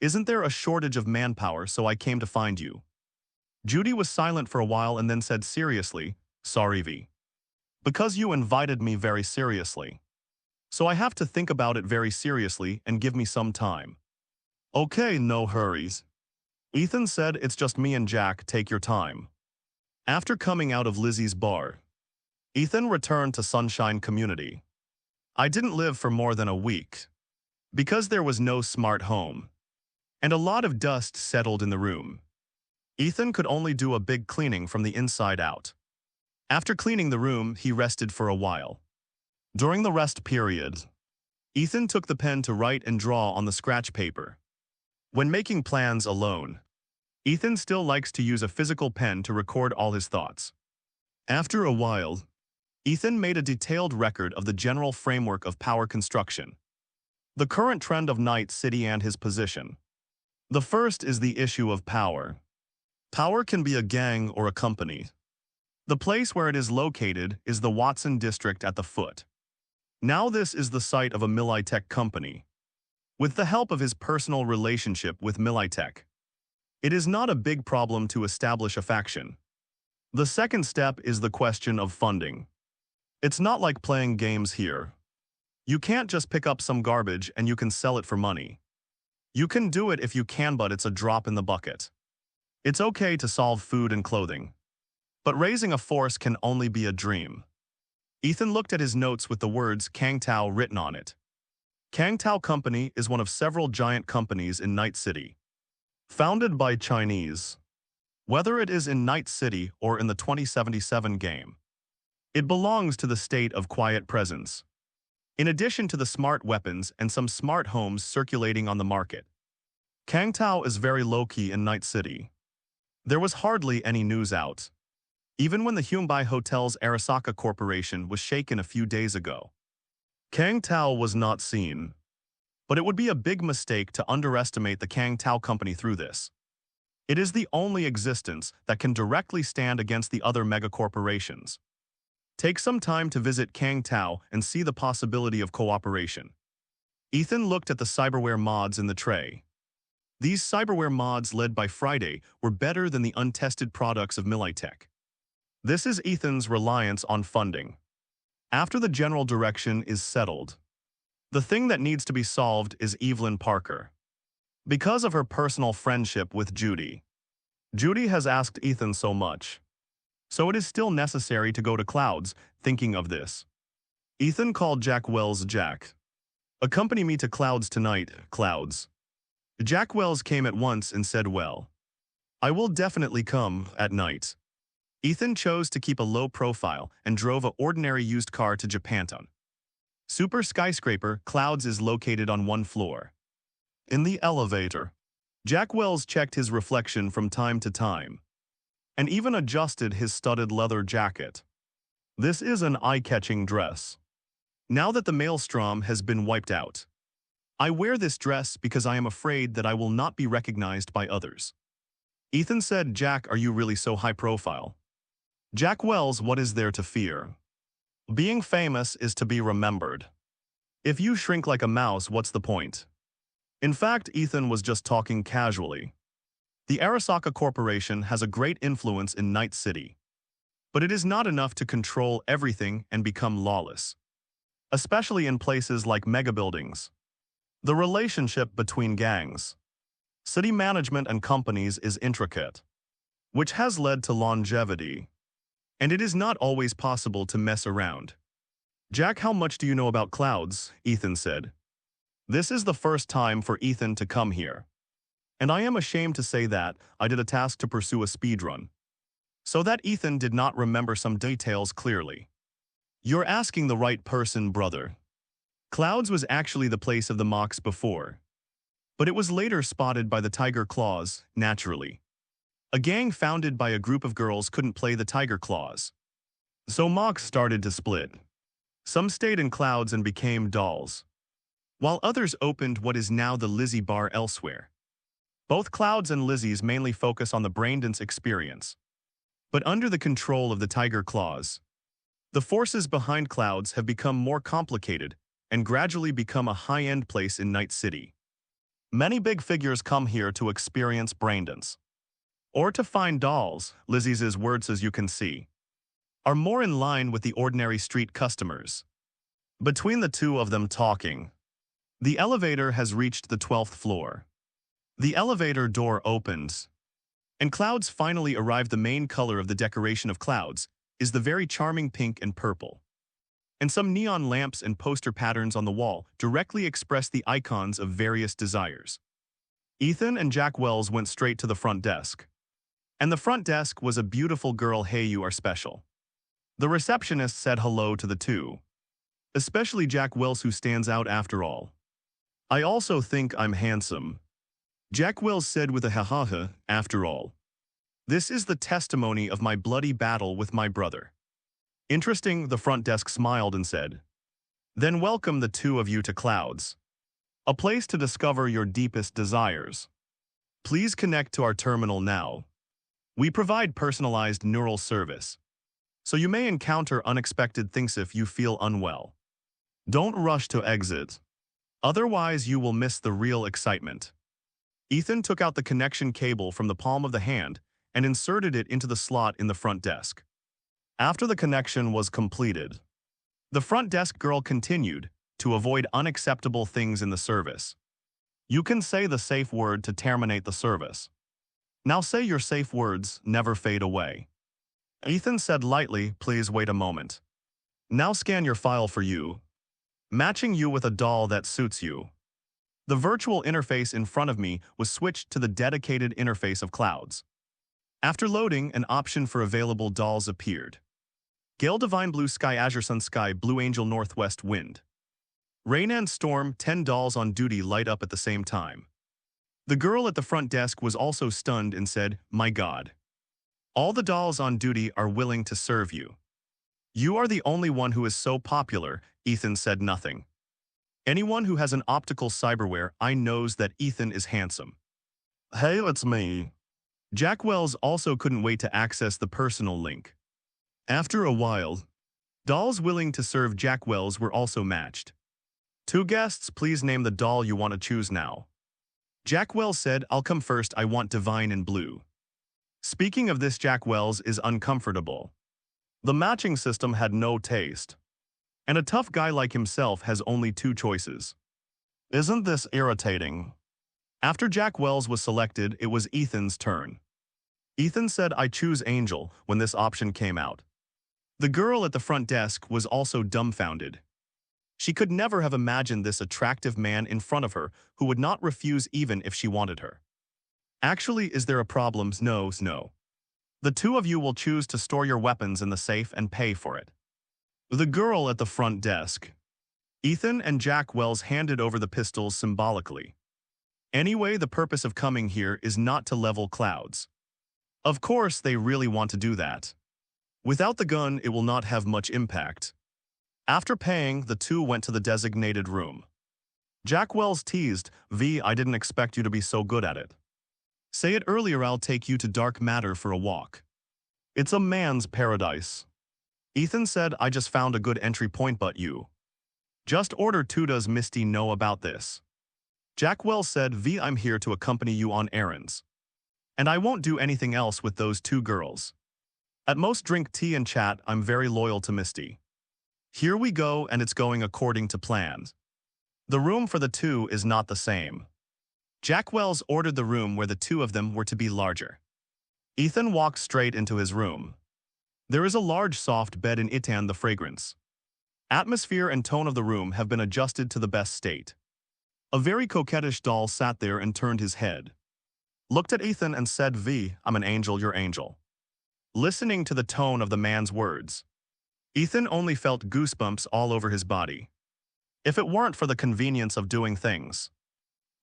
Isn't there a shortage of manpower, so I came to find you? Judy was silent for a while and then said seriously, Sorry, V. Because you invited me very seriously. So I have to think about it very seriously and give me some time. Okay, no hurries. Ethan said, It's just me and Jack, take your time. After coming out of Lizzie's bar, Ethan returned to Sunshine Community. I didn't live for more than a week. Because there was no smart home, and a lot of dust settled in the room, Ethan could only do a big cleaning from the inside out. After cleaning the room, he rested for a while. During the rest period, Ethan took the pen to write and draw on the scratch paper. When making plans alone, Ethan still likes to use a physical pen to record all his thoughts. After a while, Ethan made a detailed record of the general framework of power construction, the current trend of Night City and his position. The first is the issue of power. Power can be a gang or a company. The place where it is located is the Watson district at the foot. Now this is the site of a Militech company. With the help of his personal relationship with Militech, it is not a big problem to establish a faction. The second step is the question of funding. It's not like playing games here. You can't just pick up some garbage and you can sell it for money. You can do it if you can, but it's a drop in the bucket. It's okay to solve food and clothing, but raising a force can only be a dream. Ethan looked at his notes with the words Kang Tao written on it. Kang Tao Company is one of several giant companies in Night City, founded by Chinese. Whether it is in Night City or in the 2077 game, it belongs to the state of quiet presence. In addition to the smart weapons and some smart homes circulating on the market, Kang Tao is very low-key in Night City. There was hardly any news out, even when the Hyundai Hotel's Arasaka Corporation was shaken a few days ago. Kang Tao was not seen, but it would be a big mistake to underestimate the Kang Tao Company through this. It is the only existence that can directly stand against the other megacorporations. Take some time to visit Kang Tao and see the possibility of cooperation. Ethan looked at the cyberware mods in the tray. These cyberware mods led by Friday were better than the untested products of Militech. This is Ethan's reliance on funding. After the general direction is settled, the thing that needs to be solved is Evelyn Parker. Because of her personal friendship with Judy, Judy has asked Ethan so much. So it is still necessary to go to Clouds, thinking of this. Ethan called Jack Wells. Jack, accompany me to Clouds tonight, Clouds. Jack Wells came at once and said, well, I will definitely come at night. Ethan chose to keep a low profile and drove an ordinary used car to Japantown. Super skyscraper Clouds is located on one floor. In the elevator, Jack Wells checked his reflection from time to time, and even adjusted his studded leather jacket. This is an eye-catching dress. Now that the maelstrom has been wiped out, I wear this dress because I am afraid that I will not be recognized by others. Ethan said, Jack, are you really so high profile? Jack Wells, what is there to fear? Being famous is to be remembered. If you shrink like a mouse, what's the point? In fact, Ethan was just talking casually. The Arasaka Corporation has a great influence in Night City, but it is not enough to control everything and become lawless, especially in places like megabuildings. The relationship between gangs, city management and companies is intricate, which has led to longevity, and it is not always possible to mess around. Jack, how much do you know about Clouds? Ethan said. This is the first time for Ethan to come here, and I am ashamed to say that I did a task to pursue a speedrun, so that Ethan did not remember some details clearly. You're asking the right person, brother. Clouds was actually the place of the mocks before, but it was later spotted by the Tiger Claws, naturally. A gang founded by a group of girls couldn't play the Tiger Claws, so mocks started to split. Some stayed in Clouds and became dolls, while others opened what is now the Lizzie Bar elsewhere. Both Clouds and Lizzie's mainly focus on the braindance experience, but under the control of the Tiger Claws. The forces behind Clouds have become more complicated and gradually become a high-end place in Night City. Many big figures come here to experience braindance, or to find dolls. Lizzie's words, as you can see, are more in line with the ordinary street customers. Between the two of them talking, the elevator has reached the 12th floor. The elevator door opens, and Clouds finally arrived. The main color of the decoration of Clouds is the very charming pink and purple. and some neon lamps and poster patterns on the wall directly express the icons of various desires. Ethan and Jack Wells went straight to the front desk. And the front desk was a beautiful girl. Hey, you are special. The receptionist said hello to the two. Especially Jack Wells, who stands out after all. I also think I'm handsome. Jack Wells said with a ha-ha-ha, after all. This is the testimony of my bloody battle with my brother. Interesting, the front desk smiled and said. Then welcome the two of you to Clouds. A place to discover your deepest desires. Please connect to our terminal now. We provide personalized neural service, so you may encounter unexpected things if you feel unwell. Don't rush to exit. Otherwise, you will miss the real excitement. Ethan took out the connection cable from the palm of the hand and inserted it into the slot in the front desk. After the connection was completed, the front desk girl continued to avoid unacceptable things in the service. You can say the safe word to terminate the service. Now say your safe words, never fade away. Ethan said lightly, please wait a moment. Now scan your file for you. Matching you with a doll that suits you. The virtual interface in front of me was switched to the dedicated interface of Clouds. After loading, an option for available dolls appeared. Gale Divine Blue Sky Azure Sun Sky Blue Angel Northwest Wind. Rain and Storm, 10 dolls on duty light up at the same time. The girl at the front desk was also stunned and said, my God. All the dolls on duty are willing to serve you. You are the only one who is so popular. Ethan said nothing. Anyone who has an optical cyberware, I knows that Ethan is handsome. Hey, it's me. Jack Wells also couldn't wait to access the personal link. After a while, dolls willing to serve Jack Wells were also matched. Two guests, please name the doll you want to choose now. Jack Wells said, I'll come first, I want Divine in Blue. Speaking of this, Jack Wells is uncomfortable. The matching system had no taste. And a tough guy like himself has only two choices. Isn't this irritating? After Jack Wells was selected, it was Ethan's turn. Ethan said, I choose Angel, when this option came out. The girl at the front desk was also dumbfounded. She could never have imagined this attractive man in front of her who would not refuse even if she wanted her. Actually, is there a problem? No. The two of you will choose to store your weapons in the safe and pay for it. The girl at the front desk. Ethan and Jack Wells handed over the pistols symbolically. Anyway, the purpose of coming here is not to level Clouds. Of course, they really want to do that. Without the gun, it will not have much impact. After paying, the two went to the designated room. Jack Wells teased, V, I didn't expect you to be so good at it. Say it earlier, I'll take you to dark matter for a walk. It's a man's paradise. Ethan said, I just found a good entry point, but you. Just order two. Does Misty know about this? Jack Wells said, V, I'm here to accompany you on errands. And I won't do anything else with those two girls. At most drink tea and chat. I'm very loyal to Misty. Here we go, and it's going according to plans. The room for the two is not the same. Jack Wells ordered the room where the two of them were to be larger. Ethan walked straight into his room. There is a large soft bed in it, and the fragrance, atmosphere and tone of the room have been adjusted to the best state. A very coquettish doll sat there and turned his head. Looked at Ethan and said, V, I'm an angel, your angel. Listening to the tone of the man's words, Ethan only felt goosebumps all over his body. If it weren't for the convenience of doing things,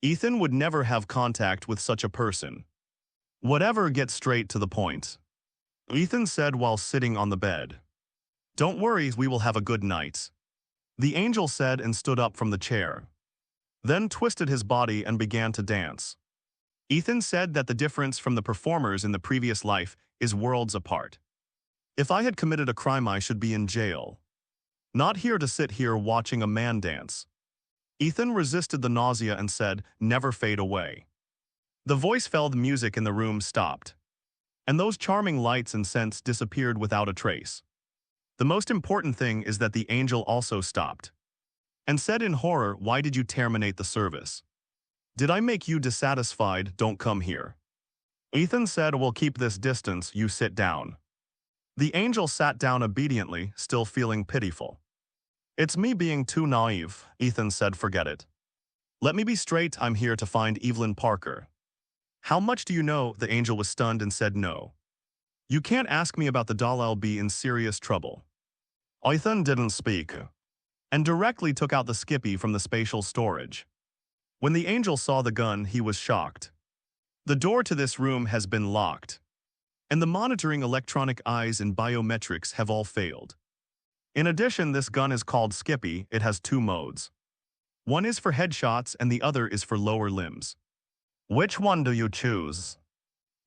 Ethan would never have contact with such a person. Whatever, get straight to the point. Ethan said while sitting on the bed. Don't worry, we will have a good night. The angel said and stood up from the chair. Then twisted his body and began to dance. Ethan said that the difference from the performers in the previous life is worlds apart. If I had committed a crime, I should be in jail. Not here to sit here watching a man dance. Ethan resisted the nausea and said, never fade away. The voice fell, the music in the room stopped. And those charming lights and scents disappeared without a trace. The most important thing is that the angel also stopped. And said in horror, why did you terminate the service? Did I make you dissatisfied? Don't come here. Ethan said, we'll keep this distance, you sit down. The angel sat down obediently, still feeling pitiful. It's me being too naive, Ethan said. Forget it. Let me be straight, I'm here to find Evelyn Parker. How much do you know? The angel was stunned and said no. You can't ask me about the doll, I'll be in serious trouble. Ethan didn't speak, and directly took out the Skippy from the spatial storage. When the angel saw the gun, he was shocked. The door to this room has been locked, and the monitoring electronic eyes and biometrics have all failed. In addition, this gun is called Skippy. It has two modes. One is for headshots and the other is for lower limbs. Which one do you choose?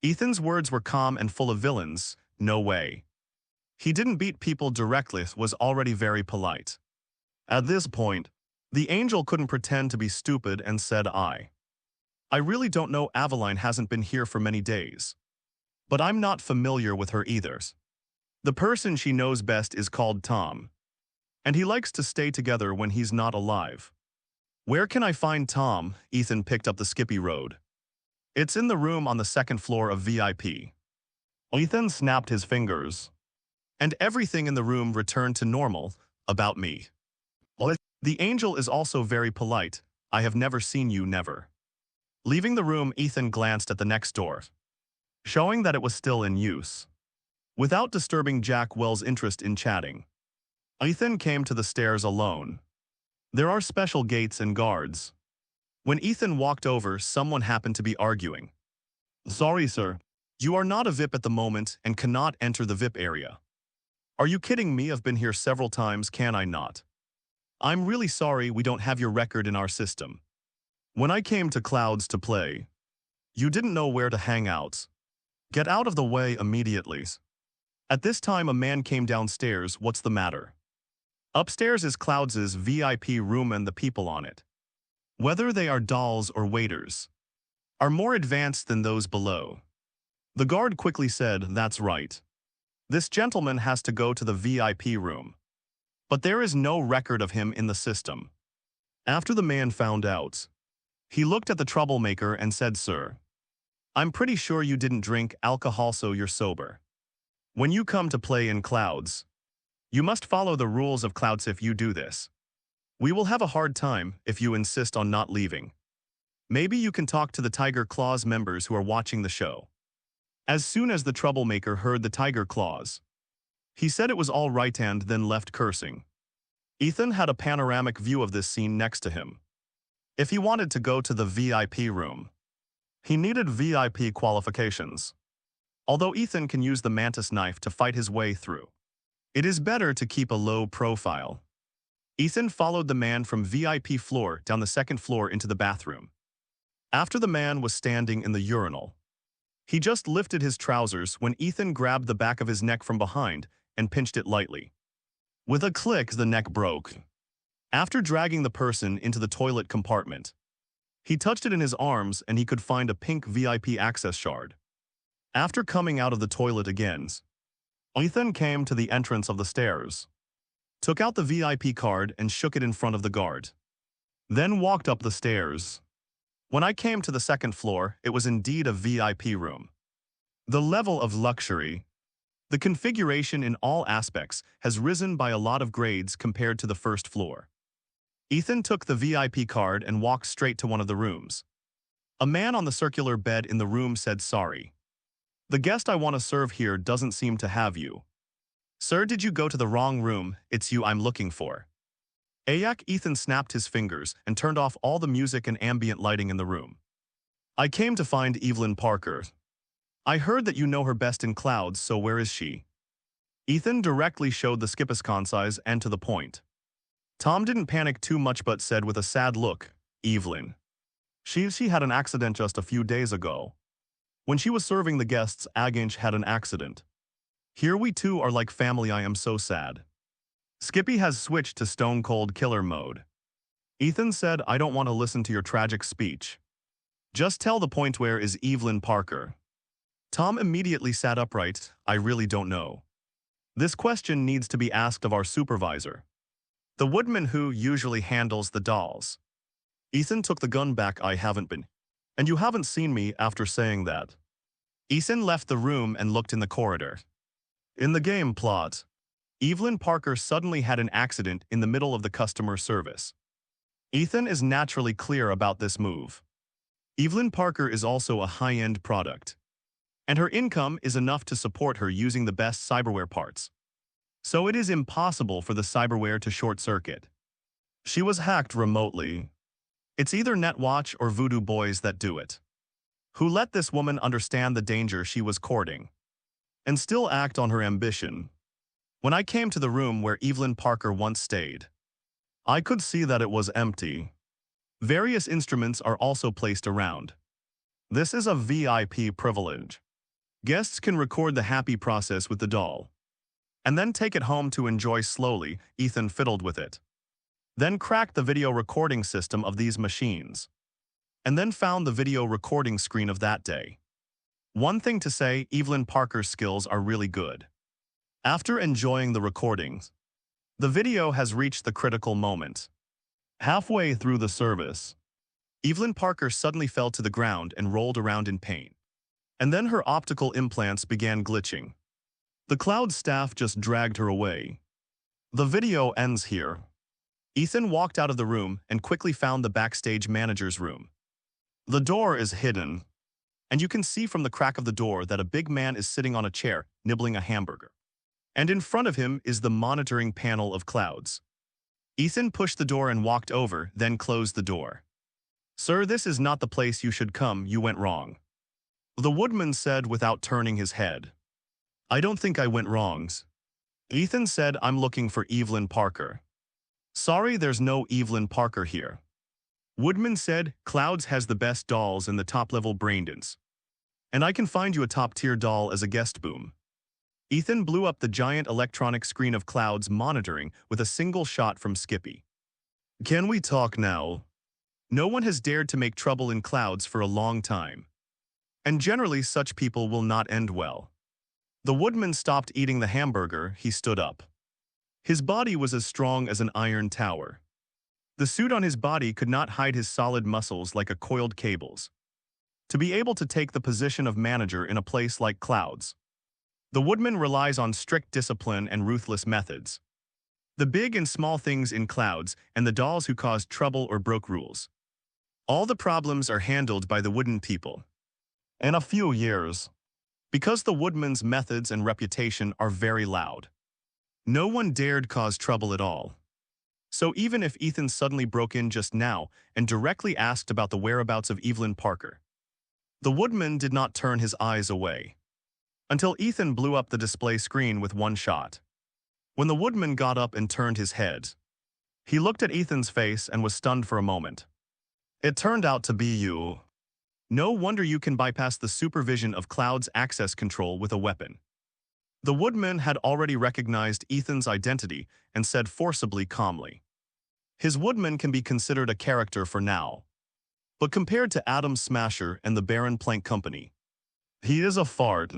Ethan's words were calm and full of villains. No way. He didn't beat people directly, was already very polite. At this point, the angel couldn't pretend to be stupid and said, I really don't know. Aveline hasn't been here for many days. But I'm not familiar with her either. The person she knows best is called Tom. And he likes to stay together when he's not alive. Where can I find Tom? Ethan picked up the Skippy Road. It's in the room on the second floor of VIP. Ethan snapped his fingers. And everything in the room returned to normal. About me. The angel is also very polite. I have never seen you, never. Leaving the room, Ethan glanced at the next door, showing that it was still in use. Without disturbing Jack Wells' interest in chatting, Ethan came to the stairs alone. There are special gates and guards. When Ethan walked over, someone happened to be arguing. Sorry, sir. You are not a VIP at the moment and cannot enter the VIP area. Are you kidding me? I've been here several times, can I not? I'm really sorry, we don't have your record in our system. When I came to Clouds to play, you didn't know where to hang out. Get out of the way immediately. At this time, a man came downstairs. What's the matter? Upstairs is Clouds' VIP room and the people on it, whether they are dolls or waiters, are more advanced than those below. The guard quickly said, that's right. This gentleman has to go to the VIP room. But there is no record of him in the system. After the man found out, he looked at the troublemaker and said, Sir, I'm pretty sure you didn't drink alcohol, so you're sober. When you come to play in Clouds, you must follow the rules of Clouds. If you do this, we will have a hard time if you insist on not leaving. Maybe you can talk to the Tiger Claws members who are watching the show. As soon as the troublemaker heard the Tiger Claws, he said it was all right and then left cursing. Ethan had a panoramic view of this scene next to him. If he wanted to go to the VIP room, he needed VIP qualifications. Although Ethan can use the mantis knife to fight his way through, it is better to keep a low profile. Ethan followed the man from VIP floor down the second floor into the bathroom. After the man was standing in the urinal, he just lifted his trousers when Ethan grabbed the back of his neck from behind and pinched it lightly. With a click, the neck broke. After dragging the person into the toilet compartment, he touched it in his arms and he could find a pink VIP access shard. After coming out of the toilet again, Ethan came to the entrance of the stairs, took out the VIP card and shook it in front of the guard, then walked up the stairs. When I came to the second floor, it was indeed a VIP room. The level of luxury, the configuration in all aspects has risen by a lot of grades compared to the first floor. Ethan took the VIP card and walked straight to one of the rooms. A man on the circular bed in the room said, Sorry. The guest I want to serve here doesn't seem to have you. Sir, did you go to the wrong room? It's you I'm looking for. Ethan snapped his fingers and turned off all the music and ambient lighting in the room. I came to find Evelyn Parker. I heard that you know her best in Clouds, so where is she? Ethan directly showed the Skippus concise and to the point. Tom didn't panic too much but said with a sad look, Evelyn. She had an accident just a few days ago. When she was serving the guests, Aginch had an accident. Here we two are like family. I am so sad. Skippy has switched to Stone Cold Killer mode. Ethan said, I don't want to listen to your tragic speech. Just tell the point, where is Evelyn Parker? Tom immediately sat upright. I really don't know. This question needs to be asked of our supervisor, the woodman who usually handles the dolls. Ethan took the gun back. I haven't been. And you haven't seen me. After saying that, Ethan left the room and looked in the corridor. In the game plot, Evelyn Parker suddenly had an accident in the middle of the customer service. Ethan is naturally clear about this move. Evelyn Parker is also a high-end product, and her income is enough to support her using the best cyberware parts. So it is impossible for the cyberware to short-circuit. She was hacked remotely. It's either Netwatch or Voodoo Boys that do it, who let this woman understand the danger she was courting, and still act on her ambition. When I came to the room where Evelyn Parker once stayed, I could see that it was empty. Various instruments are also placed around. This is a VIP privilege. Guests can record the happy process with the doll, and then take it home to enjoy slowly. Ethan fiddled with it, then cracked the video recording system of these machines, and then found the video recording screen of that day. One thing to say, Evelyn Parker's skills are really good. After enjoying the recordings, the video has reached the critical moment. Halfway through the service, Evelyn Parker suddenly fell to the ground and rolled around in pain. And then her optical implants began glitching. The cloud staff just dragged her away. The video ends here. Ethan walked out of the room and quickly found the backstage manager's room. The door is hidden, and you can see from the crack of the door that a big man is sitting on a chair, nibbling a hamburger. And in front of him is the monitoring panel of clouds. Ethan pushed the door and walked over, then closed the door. "Sir, this is not the place you should come. You went wrong," the woodman said without turning his head. "I don't think I went wrongs." Ethan said, "I'm looking for Evelyn Parker." "Sorry, there's no Evelyn Parker here." Woodman said, "Clouds has the best dolls in the top-level braindance, and I can find you a top-tier doll as a guest boom." Ethan blew up the giant electronic screen of Cloud's monitoring with a single shot from Skippy. "Can we talk now?" No one has dared to make trouble in Clouds for a long time, and generally such people will not end well. The woodman stopped eating the hamburger. He stood up. His body was as strong as an iron tower. The suit on his body could not hide his solid muscles like a coiled cables. To be able to take the position of manager in a place like Clouds, the woodman relies on strict discipline and ruthless methods. The big and small things in Clouds and the dolls who caused trouble or broke rules. All the problems are handled by the wooden people. In a few years, because the woodman's methods and reputation are very loud, no one dared cause trouble at all. So even if Ethan suddenly broke in just now and directly asked about the whereabouts of Evelyn Parker, the woodman did not turn his eyes away until Ethan blew up the display screen with one shot. When the woodman got up and turned his head, he looked at Ethan's face and was stunned for a moment. "It turned out to be you. No wonder you can bypass the supervision of Cloud's access control with a weapon." The woodman had already recognized Ethan's identity and said forcibly calmly, "His woodman can be considered a character for now, but compared to Adam Smasher and the Baron Plank Company, he is a fart."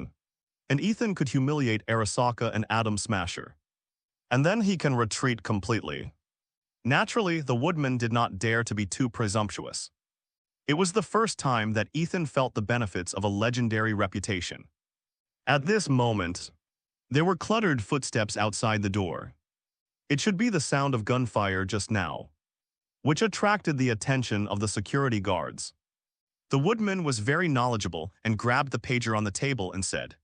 And Ethan could humiliate Arasaka and Adam Smasher, and then he can retreat completely. Naturally, the woodman did not dare to be too presumptuous. It was the first time that Ethan felt the benefits of a legendary reputation. At this moment, there were cluttered footsteps outside the door. It should be the sound of gunfire just now, which attracted the attention of the security guards. The woodman was very knowledgeable and grabbed the pager on the table and said,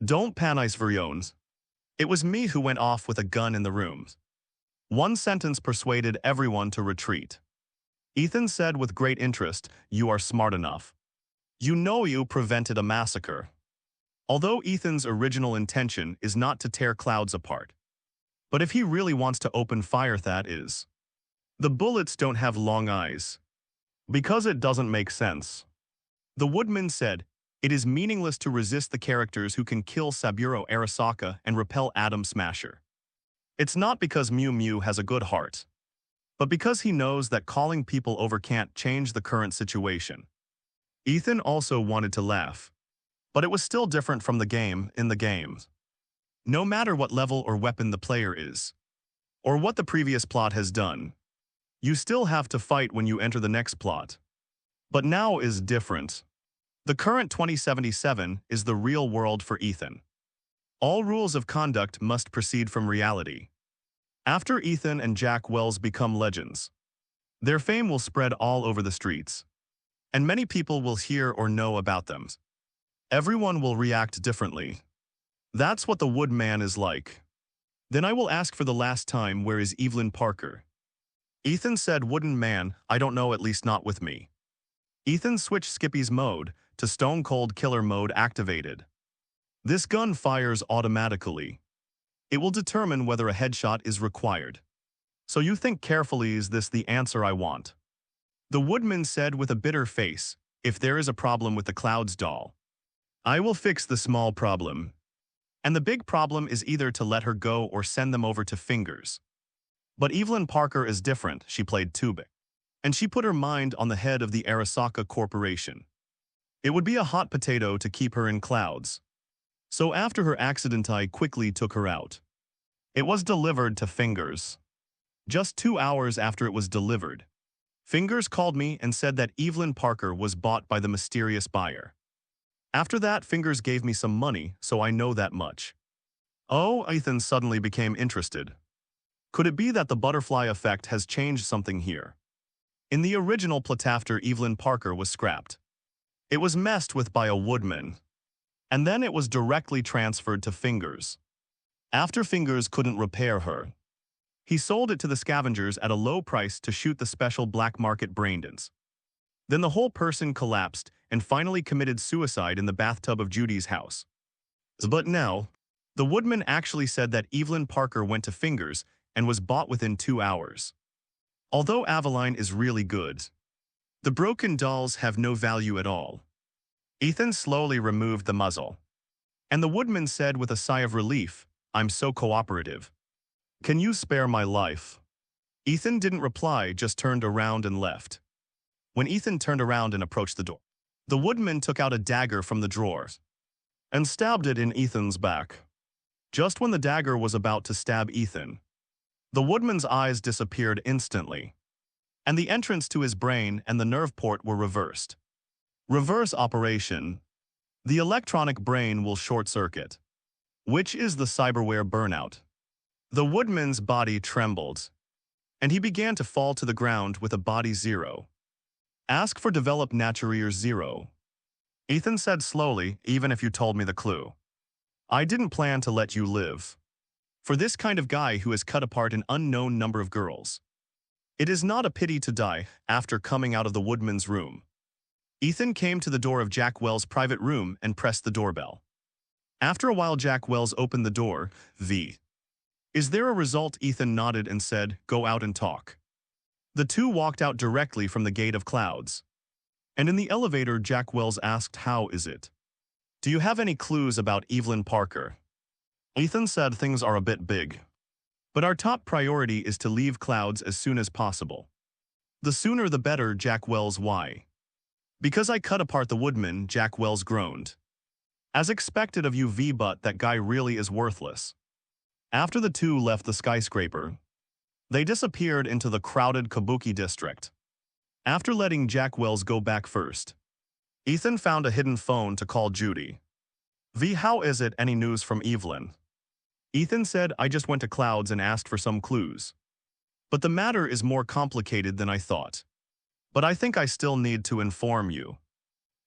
"Don't panic, Verjones. It was me who went off with a gun in the room." One sentence persuaded everyone to retreat. Ethan said with great interest, "You are smart enough. You know you prevented a massacre." Although Ethan's original intention is not to tear Clouds apart, but if he really wants to open fire, that is. The bullets don't have long eyes, because it doesn't make sense. The woodman said, "It is meaningless to resist the characters who can kill Saburo Arasaka and repel Adam Smasher. It's not because Mew Mew has a good heart, but because he knows that calling people over can't change the current situation." Ethan also wanted to laugh, but it was still different from the game in the games. No matter what level or weapon the player is, or what the previous plot has done, you still have to fight when you enter the next plot. But now is different. The current 2077 is the real world for Ethan. All rules of conduct must proceed from reality. After Ethan and Jack Wells become legends, their fame will spread all over the streets, and many people will hear or know about them. Everyone will react differently. That's what the Woodman is like. Then I will ask for the last time, where is Evelyn Parker? Ethan said, Wooden Man, I don't know, at least not with me. Ethan switched Skippy's mode to Stone Cold Killer mode activated. This gun fires automatically. It will determine whether a headshot is required. So you think carefully, is this the answer I want? The Woodman said with a bitter face, if there is a problem with the Clouds doll, I will fix the small problem. And the big problem is either to let her go or send them over to Fingers. But Evelyn Parker is different. She played too big. And she put her mind on the head of the Arasaka Corporation. It would be a hot potato to keep her in Clouds. So after her accident, I quickly took her out. It was delivered to Fingers. Just 2 hours after it was delivered, Fingers called me and said that Evelyn Parker was bought by the mysterious buyer. After that, Fingers gave me some money, so I know that much. Oh, Ethan suddenly became interested. Could it be that the butterfly effect has changed something here? In the original plot after Evelyn Parker was scrapped, it was messed with by a Woodman. And then it was directly transferred to Fingers. After Fingers couldn't repair her, he sold it to the scavengers at a low price to shoot the special black market braindens. Then the whole person collapsed and finally committed suicide in the bathtub of Judy's house. But now, the Woodman actually said that Evelyn Parker went to Fingers and was bought within 2 hours. Although Aveline is really good, the broken dolls have no value at all. Ethan slowly removed the muzzle. And the Woodman said with a sigh of relief, I'm so cooperative. Can you spare my life? Ethan didn't reply, just turned around and left. When Ethan turned around and approached the door, the Woodman took out a dagger from the drawers and stabbed it in Ethan's back. Just when the dagger was about to stab Ethan, the Woodman's eyes disappeared instantly, and the entrance to his brain and the nerve port were reversed. Reverse operation. The electronic brain will short-circuit, which is the cyberware burnout. The Woodman's body trembled, and he began to fall to the ground with a body 0. Ask for develop Naturier 0. Ethan said slowly, even if you told me the clue, I didn't plan to let you live. For this kind of guy who has cut apart an unknown number of girls, it is not a pity to die. After coming out of the Woodman's room, Ethan came to the door of Jack Wells' private room and pressed the doorbell. After a while, Jack Wells opened the door. Is there a result? Ethan nodded and said, go out and talk. The two walked out directly from the Gate of Clouds. And in the elevator, Jack Wells asked, how is it? Do you have any clues about Evelyn Parker? Ethan said, things are a bit big. But our top priority is to leave Clouds as soon as possible. The sooner the better. Jack Wells, why? Because I cut apart the Woodman. Jack Wells groaned. As expected of you, but that guy really is worthless. After the two left the skyscraper, they disappeared into the crowded Kabuki district. After letting Jack Wells go back first, Ethan found a hidden phone to call Judy. How is it? Any news from Evelyn? Ethan said, I just went to Clouds and asked for some clues. But the matter is more complicated than I thought. But I think I still need to inform you.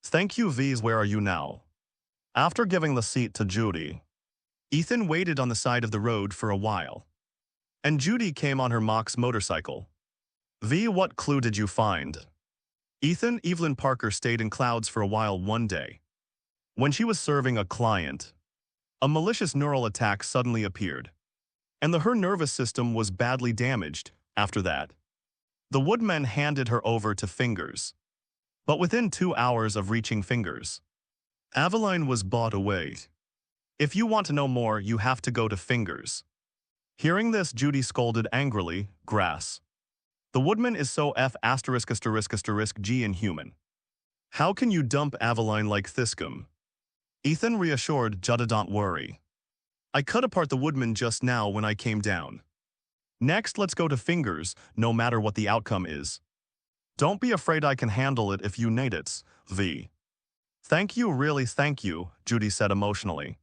Thank you. Where are you now? After giving the seat to Judy, Ethan waited on the side of the road for a while. And Judy came on her Mox motorcycle. What clue did you find? Ethan, Evelyn Parker stayed in Clouds for a while one day. When she was serving a client, a malicious neural attack suddenly appeared, and her nervous system was badly damaged. After that, the Woodman handed her over to Fingers. But within 2 hours of reaching Fingers, Aveline was bought away. If you want to know more, you have to go to Fingers. Hearing this, Judy scolded angrily, grass. The Woodman is so G inhuman. How can you dump Aveline like Thiscum? Ethan reassured Judda, don't worry. I cut apart the Woodman just now when I came down. Next, let's go to Fingers, no matter what the outcome is. Don't be afraid, I can handle it if you need it, Thank you, really thank you, Judy said emotionally.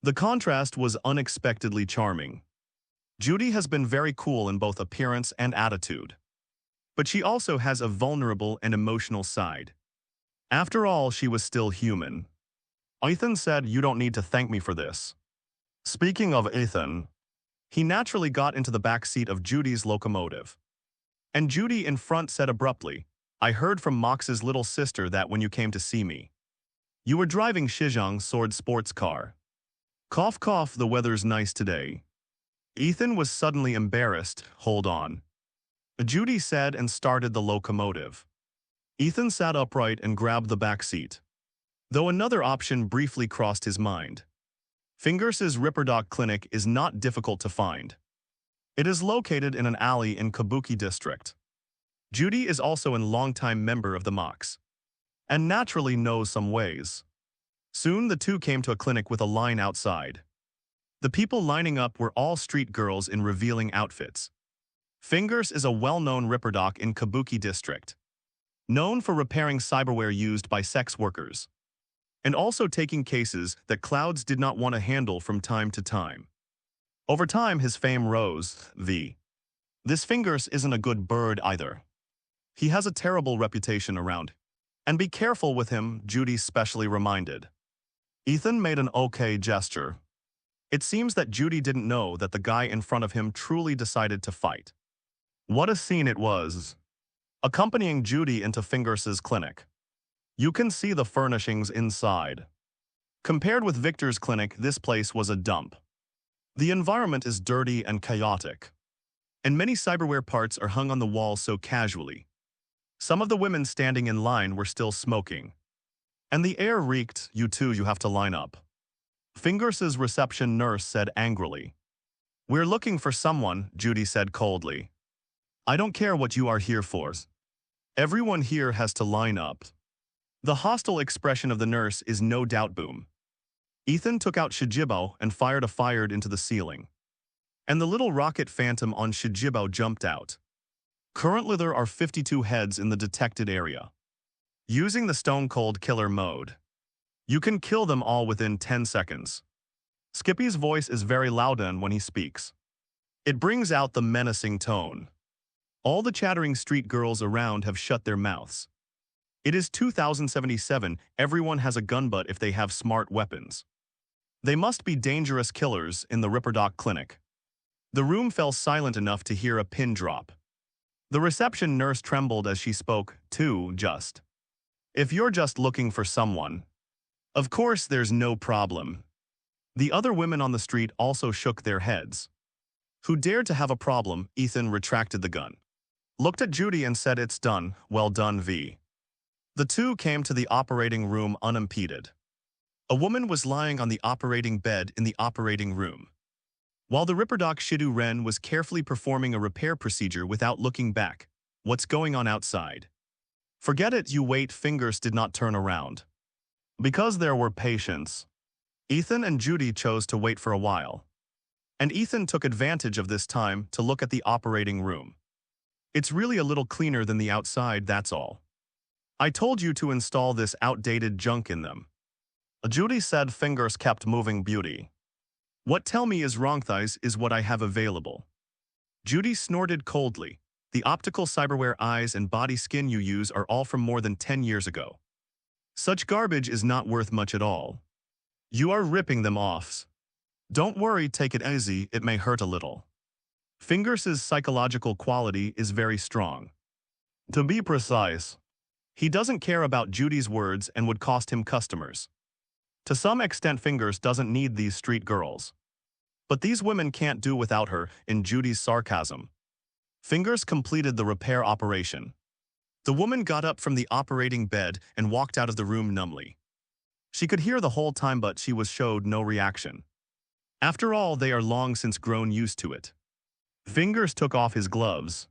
The contrast was unexpectedly charming. Judy has been very cool in both appearance and attitude. But she also has a vulnerable and emotional side. After all, she was still human. Ethan said, "You don't need to thank me for this." Speaking of Ethan, he naturally got into the back seat of Judy's locomotive. And Judy in front said abruptly, "I heard from Mox's little sister that when you came to see me, you were driving Shizhang's sword sports car. Cough cough, the weather's nice today." Ethan was suddenly embarrassed. "Hold on," Judy said and started the locomotive. Ethan sat upright and grabbed the back seat. Though another option briefly crossed his mind. Fingers's Ripperdoc clinic is not difficult to find. It is located in an alley in Kabuki district. Judy is also a longtime member of the Mox, and naturally knows some ways. Soon the two came to a clinic with a line outside. The people lining up were all street girls in revealing outfits. Fingers is a well-known Ripperdoc in Kabuki district, known for repairing cyberware used by sex workers, and also taking cases that Clouds did not want to handle from time to time. Over time, his fame rose. This Fingers isn't a good bird either. He has a terrible reputation around. And be careful with him, Judy specially reminded. Ethan made an okay gesture. It seems that Judy didn't know that the guy in front of him truly decided to fight. What a scene it was. Accompanying Judy into Fingers's clinic. You can see the furnishings inside. Compared with Victor's clinic, this place was a dump. The environment is dirty and chaotic. And many cyberware parts are hung on the wall so casually. Some of the women standing in line were still smoking. And the air reeked. You have to line up," Fingers's reception nurse said angrily. "We're looking for someone," Judy said coldly. "I don't care what you are here for. Everyone here has to line up." The hostile expression of the nurse is no doubt boom. Ethan took out Shijibo and fired a fire into the ceiling. And the little rocket phantom on Shijibo jumped out. Currently there are 52 heads in the detected area. Using the Stone Cold Killer mode, you can kill them all within 10 seconds. Skippy's voice is very loud when he speaks. It brings out the menacing tone. All the chattering street girls around have shut their mouths. It is 2077, everyone has a gun but if they have smart weapons. They must be dangerous killers in the Ripperdoc clinic. The room fell silent enough to hear a pin drop. The reception nurse trembled as she spoke, just. If you're just looking for someone, of course there's no problem. The other women on the street also shook their heads. Who dared to have a problem? Ethan retracted the gun. Looked at Judy and said, "It's done, well done, V." The two came to the operating room unimpeded. A woman was lying on the operating bed in the operating room, while the Ripperdoc Shidu Ren was carefully performing a repair procedure without looking back. What's going on outside? Forget it, you wait. Fingers did not turn around. Because there were patients. Ethan and Judy chose to wait for a while. And Ethan took advantage of this time to look at the operating room. It's really a little cleaner than the outside, that's all. I told you to install this outdated junk in them. Judy said. Fingers kept moving. Beauty. What tell me is wrong, thighs is what I have available. Judy snorted coldly. The optical cyberware eyes and body skin you use are all from more than 10 years ago. Such garbage is not worth much at all. You are ripping them off. Don't worry, take it easy, it may hurt a little. Fingers's psychological quality is very strong. To be precise, he doesn't care about Judy's words and would cost him customers. To some extent, Fingers doesn't need these street girls. But these women can't do without her, in Judy's sarcasm. Fingers completed the repair operation. The woman got up from the operating bed and walked out of the room numbly. She could hear the whole time but she showed no reaction. After all, they are long since grown used to it. Fingers took off his gloves,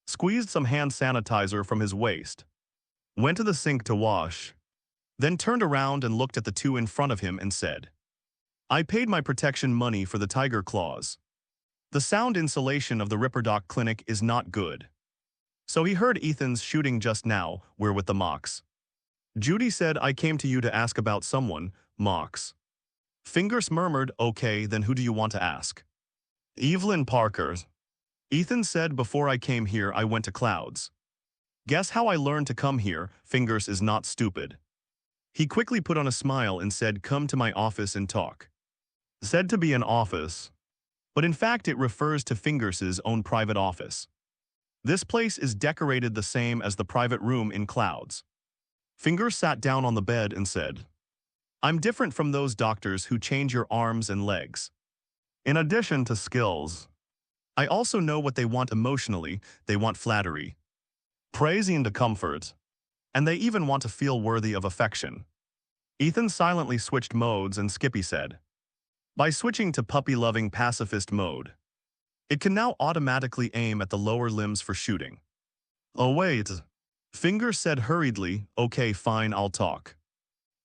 squeezed some hand sanitizer from his waist, went to the sink to wash, then turned around and looked at the two in front of him and said, I paid my protection money for the tiger claws. The sound insulation of the Ripperdoc clinic is not good. So he heard Ethan's shooting just now, we're with the Mox. Judy said, I came to you to ask about someone, Mox. Fingers murmured, okay, then who do you want to ask? Evelyn Parker. Ethan said, before I came here, I went to Clouds. Guess how I learned to come here? Fingers is not stupid. He quickly put on a smile and said, come to my office and talk. Said to be an office, but in fact it refers to Fingers's own private office. This place is decorated the same as the private room in Clouds. Fingers sat down on the bed and said, I'm different from those doctors who change your arms and legs. In addition to skills, I also know what they want emotionally. They want flattery, praise and comfort, and they even want to feel worthy of affection. Ethan silently switched modes and Skippy said, by switching to puppy-loving pacifist mode, it can now automatically aim at the lower limbs for shooting. Oh wait, Fingers said hurriedly, okay fine, I'll talk.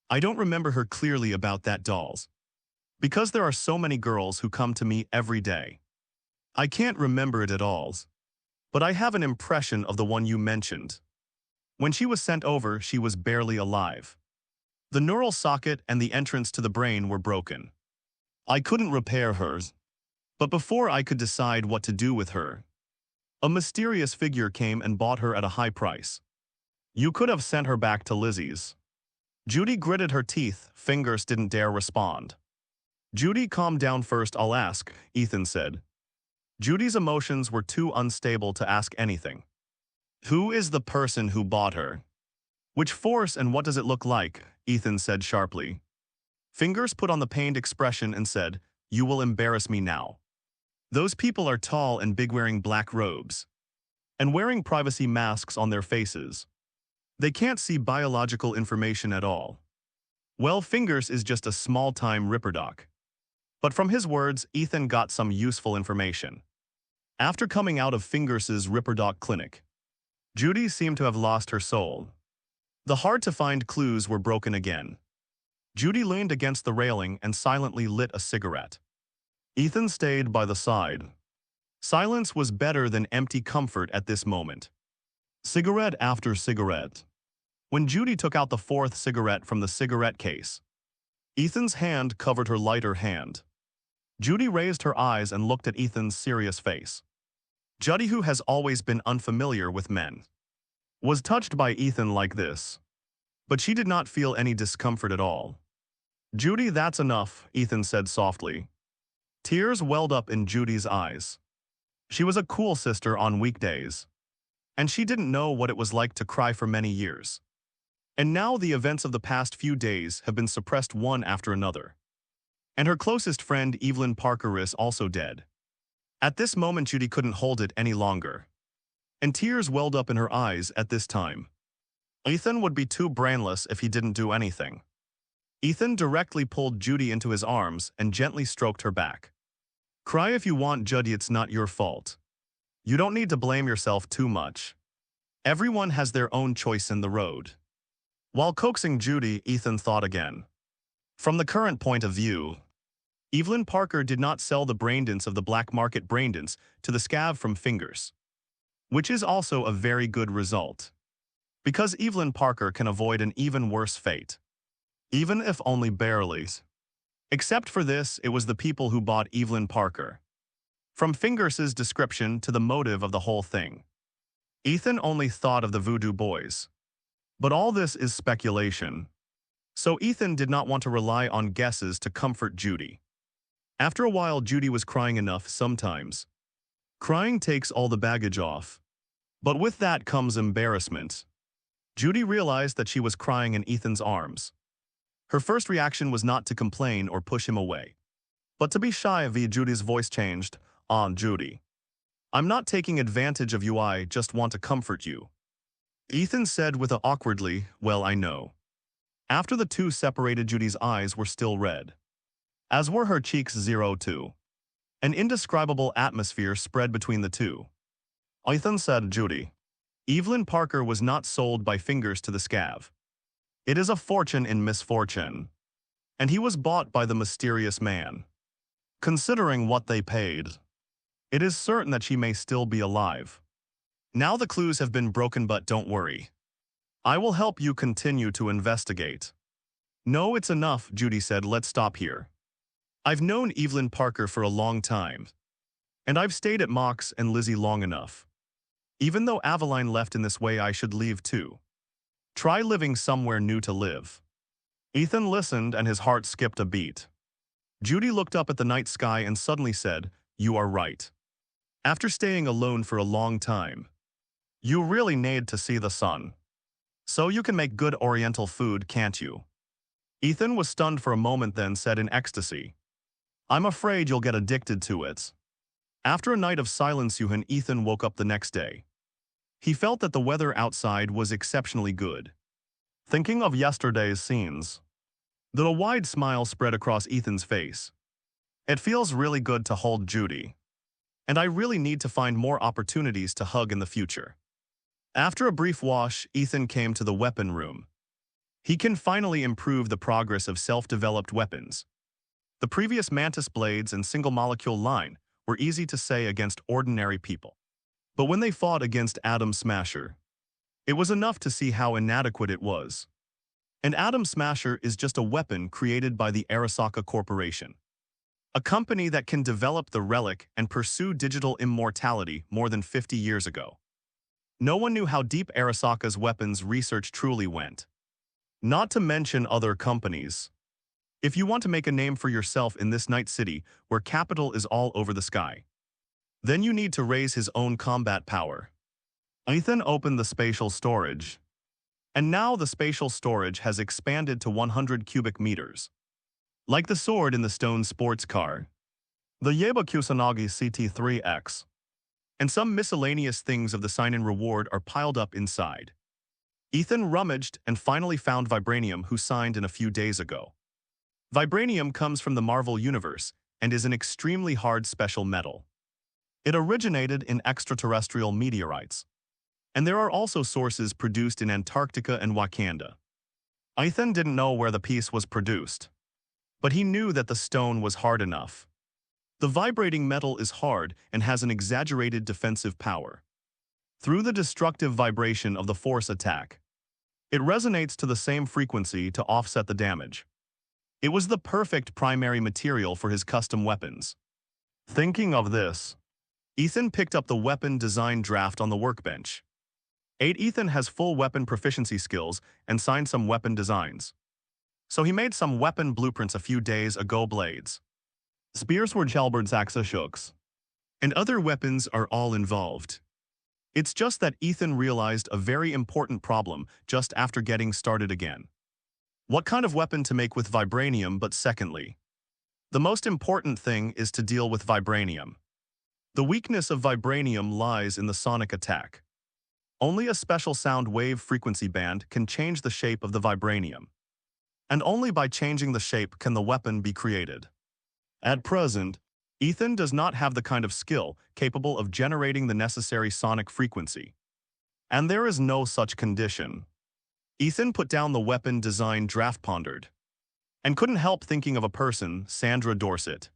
I don't remember her clearly about that dolls. Because there are so many girls who come to me every day. I can't remember it at all. But I have an impression of the one you mentioned. When she was sent over, she was barely alive. The neural socket and the entrance to the brain were broken. I couldn't repair hers. But before I could decide what to do with her, a mysterious figure came and bought her at a high price. You could have sent her back to Lizzie's. Judy gritted her teeth. Fingers didn't dare respond. Judy, calm down first, I'll ask, Ethan said. Judy's emotions were too unstable to ask anything. Who is the person who bought her? Which force and what does it look like? Ethan said sharply. Fingers put on the pained expression and said, you will embarrass me now. Those people are tall and big, wearing black robes and wearing privacy masks on their faces. They can't see biological information at all. Well, Fingers is just a small-time ripperdoc. But from his words, Ethan got some useful information. After coming out of Fingers's ripperdoc clinic, Judy seemed to have lost her soul. The hard-to-find clues were broken again. Judy leaned against the railing and silently lit a cigarette. Ethan stayed by the side. Silence was better than empty comfort at this moment. Cigarette after cigarette. When Judy took out the fourth cigarette from the cigarette case, Ethan's hand covered her lighter hand. Judy raised her eyes and looked at Ethan's serious face. Judy, who has always been unfamiliar with men, was touched by Ethan like this. But she did not feel any discomfort at all. Judy, that's enough, Ethan said softly. Tears welled up in Judy's eyes. She was a cool sister on weekdays, and she didn't know what it was like to cry for many years. And now the events of the past few days have been suppressed one after another. And her closest friend, Evelyn Parker, is also dead. At this moment, Judy couldn't hold it any longer, and tears welled up in her eyes at this time. Ethan would be too brainless if he didn't do anything. Ethan directly pulled Judy into his arms and gently stroked her back. Cry if you want, Judy, it's not your fault. You don't need to blame yourself too much. Everyone has their own choice in the road. While coaxing Judy, Ethan thought again. From the current point of view, Evelyn Parker did not sell the braindents of the black market braindents to the scav from Fingers, which is also a very good result. Because Evelyn Parker can avoid an even worse fate. Even if only barely. Except for this, it was the people who bought Evelyn Parker. From Fingers's description to the motive of the whole thing, Ethan only thought of the voodoo boys. But all this is speculation. So Ethan did not want to rely on guesses to comfort Judy. After a while, Judy was crying enough sometimes. Crying takes all the baggage off. But with that comes embarrassment. Judy realized that she was crying in Ethan's arms. Her first reaction was not to complain or push him away, but to be shy. Judy's voice changed. Aunt Judy, I'm not taking advantage of you, I just want to comfort you. Ethan said with a awkwardly, well, I know. After the two separated, Judy's eyes were still red, as were her cheeks. 02. An indescribable atmosphere spread between the two. Ethan said, Judy, Evelyn Parker was not sold by Fingers to the scav. It is a fortune in misfortune. And he was bought by the mysterious man. Considering what they paid, it is certain that she may still be alive. Now the clues have been broken, but don't worry. I will help you continue to investigate. No, it's enough, Judy said. Let's stop here. I've known Evelyn Parker for a long time, and I've stayed at Mox and Lizzie long enough. Even though Aveline left in this way, I should leave too. Try living somewhere new to live. Ethan listened and his heart skipped a beat. Judy looked up at the night sky and suddenly said, "You are right. After staying alone for a long time, you really need to see the sun. So you can make good Oriental food, can't you?" Ethan was stunned for a moment, then said in ecstasy, "I'm afraid you'll get addicted to it." After a night of silence, Ethan woke up the next day. He felt that the weather outside was exceptionally good. Thinking of yesterday's scenes, that a wide smile spread across Ethan's face. It feels really good to hold Judy. And I really need to find more opportunities to hug in the future. After a brief wash, Ethan came to the weapon room. He can finally improve the progress of self-developed weapons. The previous Mantis blades and single-molecule line were easy to say against ordinary people. But when they fought against Atom Smasher, it was enough to see how inadequate it was. And Atom Smasher is just a weapon created by the Arasaka Corporation, a company that can develop the relic and pursue digital immortality more than 50 years ago. No one knew how deep Arasaka's weapons research truly went. Not to mention other companies. If you want to make a name for yourself in this night city where capital is all over the sky, then you need to raise his own combat power. Ethan opened the spatial storage. And now the spatial storage has expanded to 100 cubic meters. Like the sword in the stone sports car, the Yeba Kusanagi CT3X, and some miscellaneous things of the sign-in reward are piled up inside. Ethan rummaged and finally found vibranium, who signed in a few days ago. Vibranium comes from the Marvel Universe and is an extremely hard special metal. It originated in extraterrestrial meteorites, and there are also sources produced in Antarctica and Wakanda. Ethan didn't know where the piece was produced, but he knew that the stone was hard enough. The vibrating metal is hard and has an exaggerated defensive power. Through the destructive vibration of the force attack, it resonates to the same frequency to offset the damage. It was the perfect primary material for his custom weapons. Thinking of this, Ethan picked up the weapon design draft on the workbench. Ethan has full weapon proficiency skills and signed some weapon designs. So he made some weapon blueprints a few days ago. Blades, spears, were halberds, axes, and other weapons are all involved. It's just that Ethan realized a very important problem just after getting started again. What kind of weapon to make with vibranium? But secondly, the most important thing is to deal with vibranium. The weakness of vibranium lies in the sonic attack. Only a special sound wave frequency band can change the shape of the vibranium. And only by changing the shape can the weapon be created. At present, Ethan does not have the kind of skill capable of generating the necessary sonic frequency. And there is no such condition. Ethan put down the weapon design draft, pondered, and couldn't help thinking of a person, Sandra Dorset.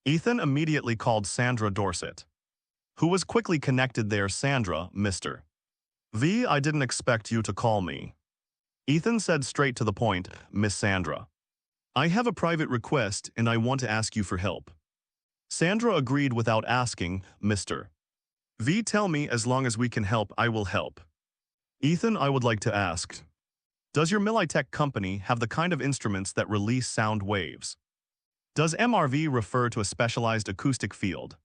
Ethan immediately called Sandra Dorset, who was quickly connected there. "Sandra, Mr. V, I didn't expect you to call me." Ethan said straight to the point, "Miss Sandra, I have a private request and I want to ask you for help." Sandra agreed without asking. "Mr. V, tell me, as long as we can help, I will help." "Ethan, I would like to ask, does your Militech company have the kind of instruments that release sound waves? Does MRV refer to a specialized acoustic field?"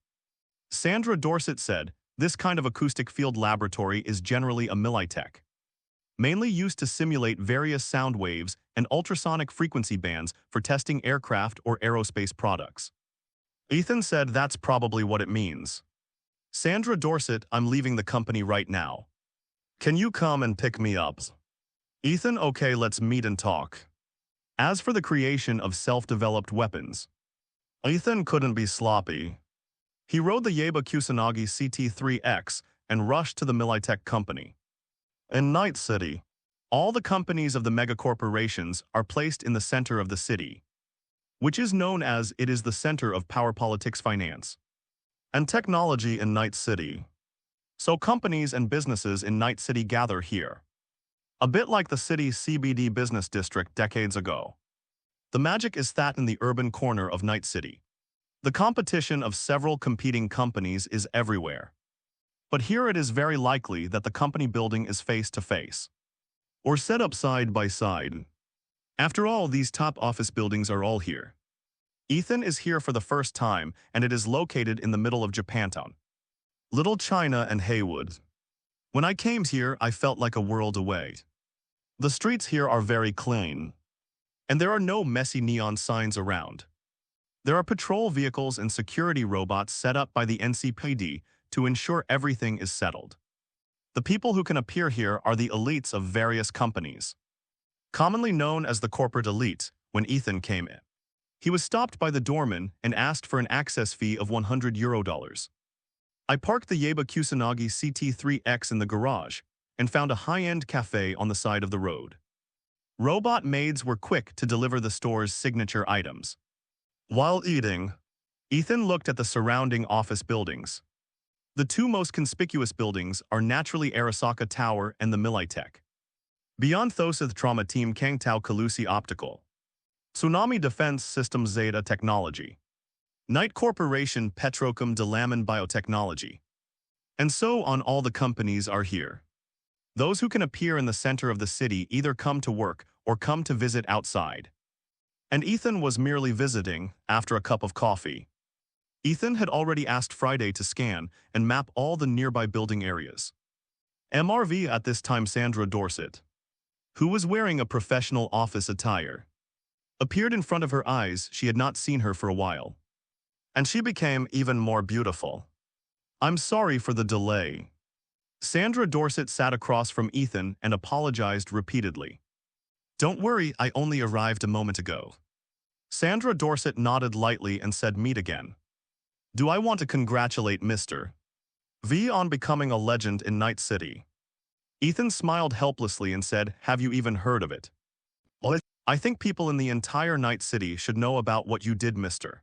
Sandra Dorset said, "This kind of acoustic field laboratory is generally a Militech, mainly used to simulate various sound waves and ultrasonic frequency bands for testing aircraft or aerospace products." Ethan said, "That's probably what it means." Sandra Dorset, "I'm leaving the company right now. Can you come and pick me up?" Ethan, "Okay, let's meet and talk." As for the creation of self-developed weapons, Ethan couldn't be sloppy. He rode the Yeba Kusanagi CT3X and rushed to the Militech company. In Night City, all the companies of the Megacorporations are placed in the center of the city, which is known as it is the center of power, politics, finance, and technology in Night City. So companies and businesses in Night City gather here, a bit like the city's CBD business district decades ago. The magic is that in the urban corner of Night City. The competition of several competing companies is everywhere. But here it is very likely that the company building is face to face, or set up side by side. After all, these top office buildings are all here. Ethan is here for the first time, and it is located in the middle of Japantown, Little China and Haywood. When I came here, I felt like a world away. The streets here are very clean, and there are no messy neon signs around. There are patrol vehicles and security robots set up by the NCPD to ensure everything is settled. The people who can appear here are the elites of various companies, commonly known as the corporate elite. When Ethan came in, he was stopped by the doorman and asked for an access fee of €100. I parked the Yaba Kusanagi CT3X in the garage and found a high-end cafe on the side of the road. Robot maids were quick to deliver the store's signature items. While eating, Ethan looked at the surrounding office buildings. The two most conspicuous buildings are naturally Arasaka Tower and the Militech. Beyond Thosath Trauma Team Kangtao Kalusi Optical, Tsunami Defense Systems Zeta Technology, Knight Corporation Petrochem Delaman Biotechnology, and so on. All the companies are here. Those who can appear in the center of the city either come to work or come to visit outside. And Ethan was merely visiting after a cup of coffee. Ethan had already asked Friday to scan and map all the nearby building areas. MRV at this time Sandra Dorset, who was wearing a professional office attire, appeared in front of her eyes. She had not seen her for a while, and she became even more beautiful. I'm sorry for the delay. Sandra Dorset sat across from Ethan and apologized repeatedly. Don't worry, I only arrived a moment ago. Sandra Dorset nodded lightly and said, meet again. Do I want to congratulate Mr. V on becoming a legend in Night City? Ethan smiled helplessly and said, have you even heard of it? Well, I think people in the entire Night City should know about what you did, Mr.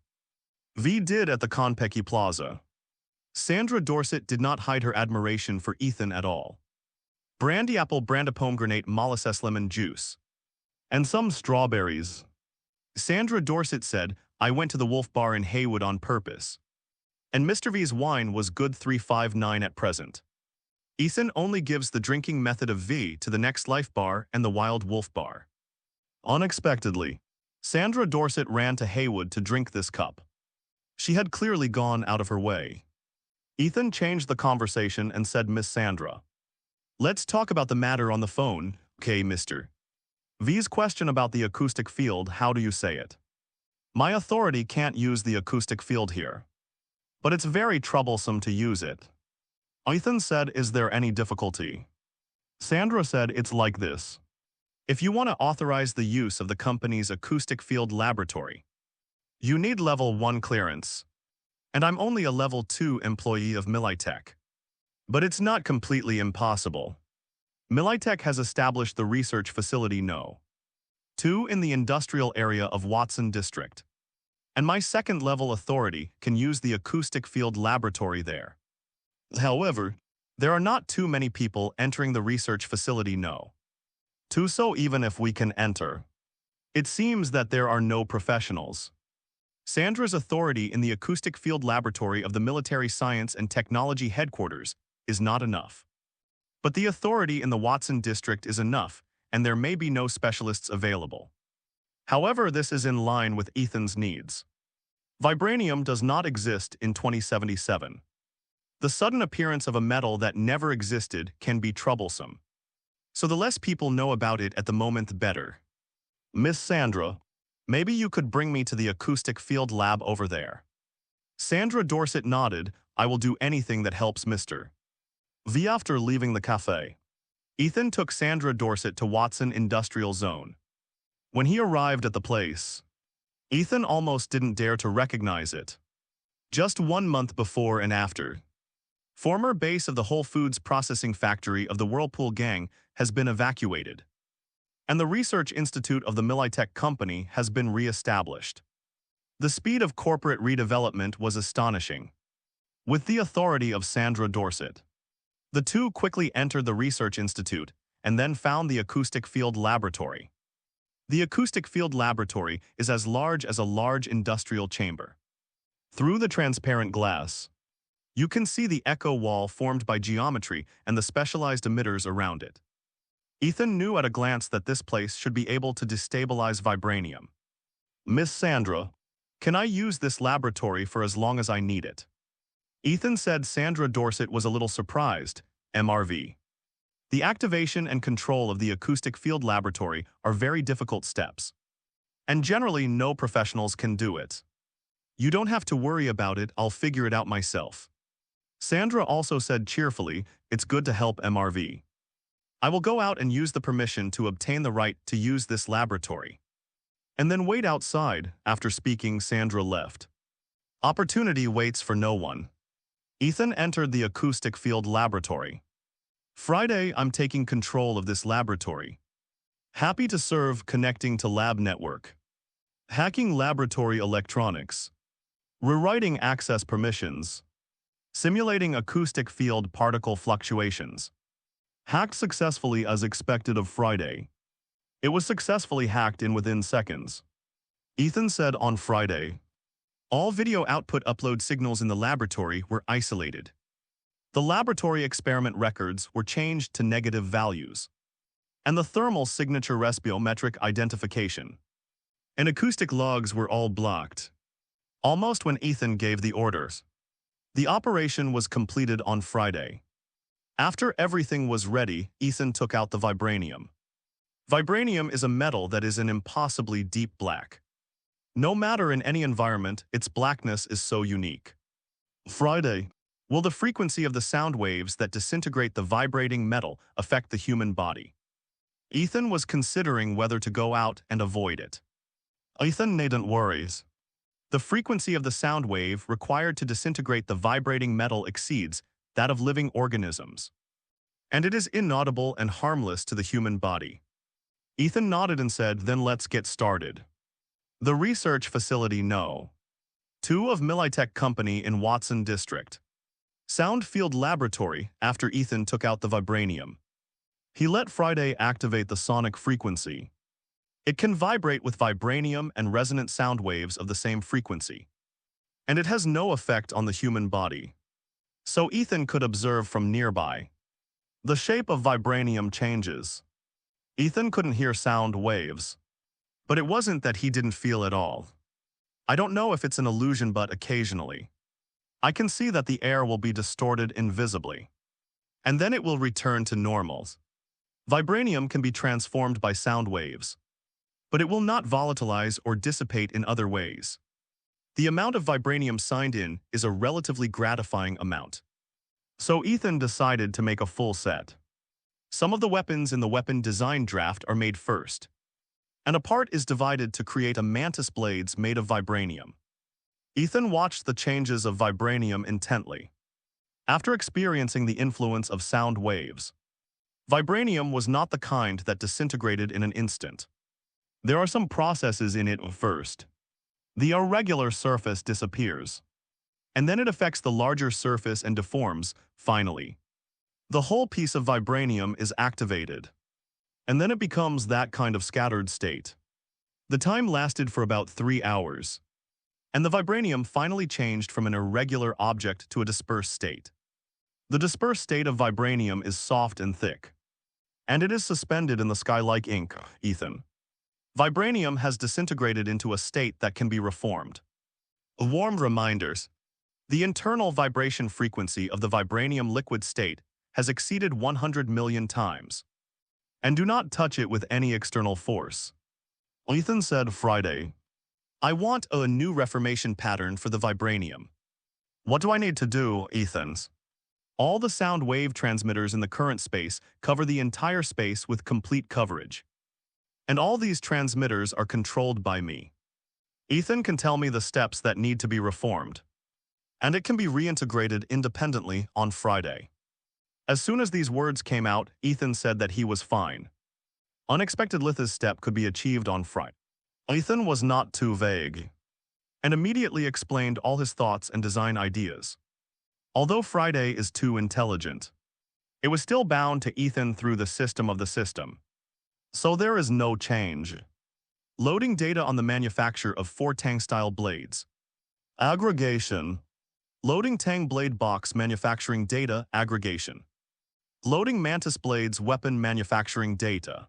V did at the Konpeki Plaza. Sandra Dorset did not hide her admiration for Ethan at all. Brandy apple brandipomegranate molasses lemon juice, and some strawberries. Sandra Dorset said, I went to the Wolf Bar in Haywood on purpose. And Mr. V's wine was good 359 at present. Ethan only gives the drinking method of V to the Next Life Bar and the Wild Wolf Bar. Unexpectedly, Sandra Dorset ran to Haywood to drink this cup. She had clearly gone out of her way. Ethan changed the conversation and said, Miss Sandra, let's talk about the matter on the phone, okay, Mr. V's question about the acoustic field, how do you say it? My authority can't use the acoustic field here, but it's very troublesome to use it. Ethan said, is there any difficulty? Sandra said, it's like this. If you want to authorize the use of the company's acoustic field laboratory, you need level 1 clearance. And I'm only a level 2 employee of Militech. But it's not completely impossible. Militech has established the research facility No. 2 in the industrial area of Watson District. And my second level authority can use the acoustic field laboratory there. However, there are not too many people entering the research facility No. 2, so even if we can enter, it seems that there are no professionals. Sandra's authority in the acoustic field laboratory of the Military Science and Technology Headquarters is not enough. But the authority in the Watson District is enough, and there may be no specialists available. However, this is in line with Ethan's needs. Vibranium does not exist in 2077. The sudden appearance of a metal that never existed can be troublesome. So the less people know about it at the moment, the better. Miss Sandra, maybe you could bring me to the acoustic field lab over there. Sandra Dorset nodded. I will do anything that helps Mr. V. After leaving the cafe, Ethan took Sandra Dorset to Watson Industrial Zone. When he arrived at the place, Ethan almost didn't dare to recognize it. Just 1 month before and after, former base of the Whole Foods processing factory of the Whirlpool gang has been evacuated, and the Research Institute of the Militech Company has been re-established. The speed of corporate redevelopment was astonishing. With the authority of Sandra Dorset, the two quickly entered the Research Institute and then found the acoustic field laboratory. The acoustic field laboratory is as large as a large industrial chamber. Through the transparent glass, you can see the echo wall formed by geometry and the specialized emitters around it. Ethan knew at a glance that this place should be able to destabilize vibranium. Miss Sandra, can I use this laboratory for as long as I need it? Ethan said. Sandra Dorset was a little surprised. MRV. The activation and control of the acoustic field laboratory are very difficult steps. And generally no professionals can do it. You don't have to worry about it, I'll figure it out myself. Sandra also said cheerfully, it's good to help MRV. I will go out and use the permission to obtain the right to use this laboratory. And then wait outside. After speaking, Sandra left. Opportunity waits for no one. Ethan entered the acoustic field laboratory. Friday, I'm taking control of this laboratory. Happy to serve. Connecting to lab network. Hacking laboratory electronics. Rewriting access permissions. Simulating acoustic field particle fluctuations. Hacked successfully as expected of Friday. It was successfully hacked in within seconds. Ethan said on Friday. All video output upload signals in the laboratory were isolated. The laboratory experiment records were changed to negative values. And the thermal signature respiometric identification and acoustic logs were all blocked. Almost when Ethan gave the orders. The operation was completed on Friday. After everything was ready, Ethan took out the vibranium. Vibranium is a metal that is an impossibly deep black. No matter in any environment, its blackness is so unique. Friday. Will the frequency of the sound waves that disintegrate the vibrating metal affect the human body? Ethan was considering whether to go out and avoid it. Ethan needn't worry. The frequency of the sound wave required to disintegrate the vibrating metal exceeds that of living organisms. And it is inaudible and harmless to the human body. Ethan nodded and said, then let's get started. The research facility No. 2 of Militech Company in Watson District. Sound Field Laboratory. After Ethan took out the vibranium, he let Friday activate the sonic frequency. It can vibrate with vibranium and resonant sound waves of the same frequency. And it has no effect on the human body. So Ethan could observe from nearby. The shape of vibranium changes. Ethan couldn't hear sound waves. But it wasn't that he didn't feel at all. I don't know if it's an illusion, but occasionally I can see that the air will be distorted invisibly. And then it will return to normal. Vibranium can be transformed by sound waves. But it will not volatilize or dissipate in other ways. The amount of vibranium signed in is a relatively gratifying amount. So Ethan decided to make a full set. Some of the weapons in the weapon design draft are made first. And a part is divided to create a mantis blades made of vibranium. Ethan watched the changes of vibranium intently. After experiencing the influence of sound waves, vibranium was not the kind that disintegrated in an instant. There are some processes in it first. The irregular surface disappears. And then it affects the larger surface and deforms, finally. The whole piece of vibranium is activated. And then it becomes that kind of scattered state. The time lasted for about 3 hours. And the vibranium finally changed from an irregular object to a dispersed state. The dispersed state of vibranium is soft and thick. And it is suspended in the sky like ink, Ethan. Vibranium has disintegrated into a state that can be reformed. Warm reminders. The internal vibration frequency of the vibranium liquid state has exceeded 100 million times. And do not touch it with any external force. Ethan said Friday. I want a new reformation pattern for the vibranium. What do I need to do, Ethan's? All the sound wave transmitters in the current space cover the entire space with complete coverage. And all these transmitters are controlled by me. Ethan can tell me the steps that need to be reformed. And it can be reintegrated independently on Friday. As soon as these words came out, Ethan said that he was fine. Unexpected Litha's step could be achieved on Friday. Ethan was not too vague, and immediately explained all his thoughts and design ideas. Although Friday is too intelligent, it was still bound to Ethan through the system of the system. So there is no change. Loading data on the manufacture of 4 Tang-style blades. Aggregation. Loading Tang blade box manufacturing data aggregation. Loading Mantis blades weapon manufacturing data.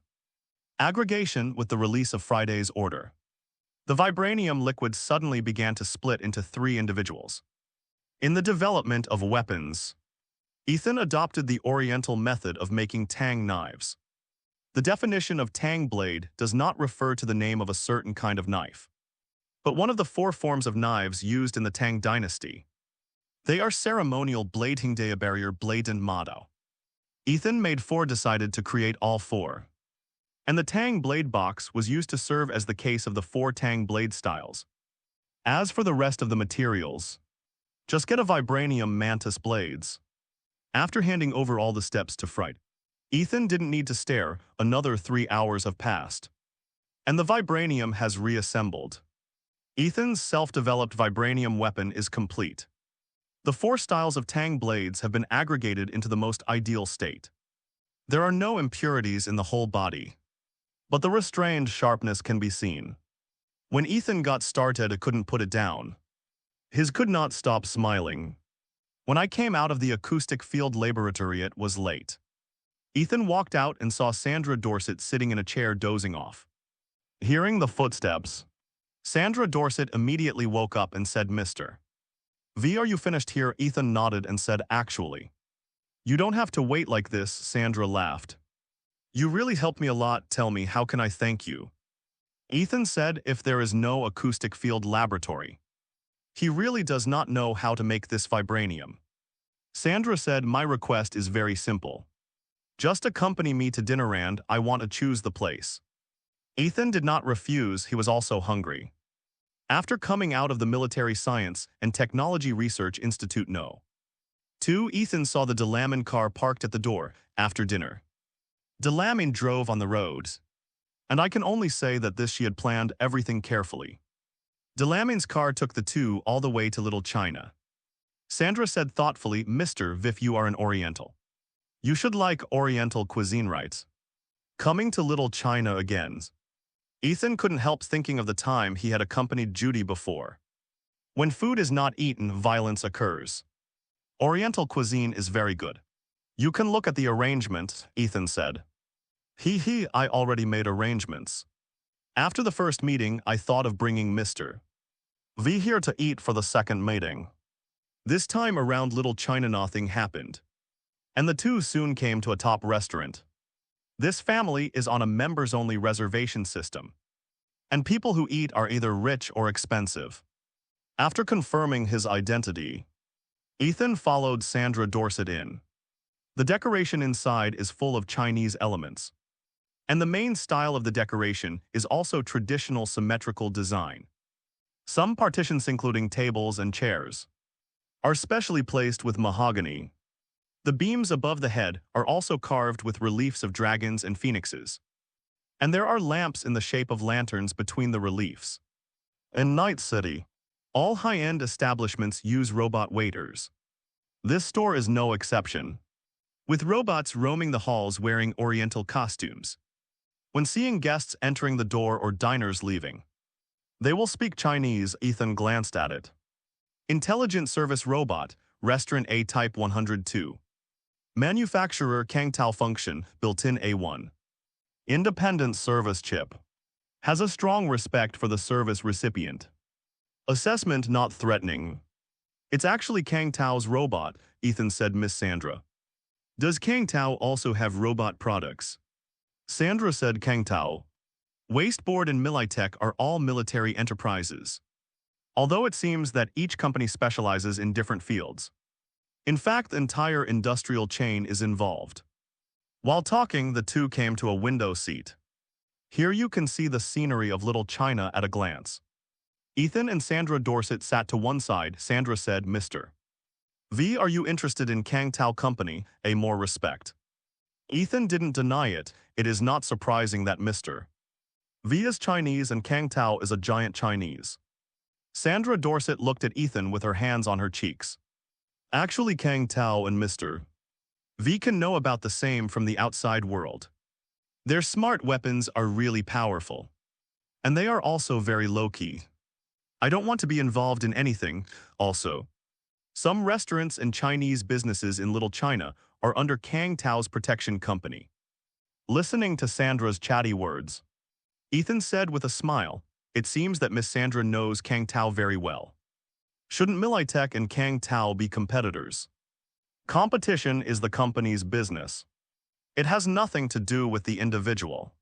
Aggregation with the release of Friday's order. The vibranium liquid suddenly began to split into 3 individuals. In the development of weapons, Ethan adopted the Oriental method of making Tang knives. The definition of Tang blade does not refer to the name of a certain kind of knife, but one of the 4 forms of knives used in the Tang dynasty. They are ceremonial blading barrier bladen mado. Ethan made 4 decided to create all 4. And the Tang blade box was used to serve as the case of the 4 Tang blade styles. As for the rest of the materials, just get a vibranium mantis blades. After handing over all the steps to Fright, Ethan didn't need to stare. Another 3 hours have passed. And the vibranium has reassembled. Ethan's self-developed vibranium weapon is complete. The 4 styles of Tang blades have been aggregated into the most ideal state. There are no impurities in the whole body, but the restrained sharpness can be seen. When Ethan got started, I couldn't put it down. His could not stop smiling. When I came out of the acoustic field laboratory, it was late. Ethan walked out and saw Sandra Dorset sitting in a chair dozing off. Hearing the footsteps, Sandra Dorset immediately woke up and said, "Mr. V, are you finished here?" Ethan nodded and said, "Actually. You don't have to wait like this," Sandra laughed. "You really helped me a lot. Tell me, how can I thank you?" Ethan said, "If there is no acoustic field laboratory, he really does not know how to make this vibranium." Sandra said, "My request is very simple. Just accompany me to dinner and I want to choose the place." Ethan did not refuse. He was also hungry. After coming out of the Military Science and Technology Research Institute No. 2, Ethan saw the Delamin car parked at the door after dinner. Delamin drove on the roads, and I can only say that she had planned everything carefully. Delamin's car took the 2 all the way to Little China. Sandra said thoughtfully, "Mr. Viff, you are an Oriental. You should like Oriental cuisine, right? Coming to Little China again." Ethan couldn't help thinking of the time he had accompanied Judy before. When food is not eaten, violence occurs. Oriental cuisine is very good. "You can look at the arrangement," Ethan said. I already made arrangements. After the first meeting, I thought of bringing Mr. V here to eat for the second meeting. This time around Little China nothing happened, and the 2 soon came to a top restaurant. This family is on a members-only reservation system, and people who eat are either rich or expensive. After confirming his identity, Ethan followed Sandra Dorset in. The decoration inside is full of Chinese elements, and the main style of the decoration is also traditional symmetrical design. Some partitions, including tables and chairs, are specially placed with mahogany. The beams above the head are also carved with reliefs of dragons and phoenixes, and there are lamps in the shape of lanterns between the reliefs. In Night City, all high-end establishments use robot waiters. This store is no exception, with robots roaming the halls wearing Oriental costumes. When seeing guests entering the door or diners leaving, they will speak Chinese. Ethan glanced at it. Intelligent Service Robot, Restaurant A Type 102. Manufacturer Kangtao Function, built-in A1. Independent Service Chip. Has a strong respect for the service recipient. Assessment not threatening. "It's actually Kangtao's robot," Ethan said. "Miss Sandra, does Kangtao also have robot products?" Sandra said, "Kangtao, Wasteboard and Militech are all military enterprises, although it seems that each company specializes in different fields. In fact, the entire industrial chain is involved." While talking, the 2 came to a window seat. Here you can see the scenery of Little China at a glance. Ethan and Sandra Dorset sat to one side. Sandra said, "Mr. V, are you interested in Kangtao Company, a more respect?" Ethan didn't deny it. It is not surprising that Mr. V is Chinese and Kangtao is a giant Chinese. Sandra Dorset looked at Ethan with her hands on her cheeks. Actually, Kangtao and Mr. V can know about the same from the outside world. Their smart weapons are really powerful, And they are also very low-key. I don't want to be involved in anything, also. Some restaurants and Chinese businesses in Little China are under Kang Tao's protection company. Listening to Sandra's chatty words, Ethan said with a smile, "It seems that Miss Sandra knows Kang Tao very well. Shouldn't Militech and Kang Tao be competitors? Competition is the company's business. It has nothing to do with the individual."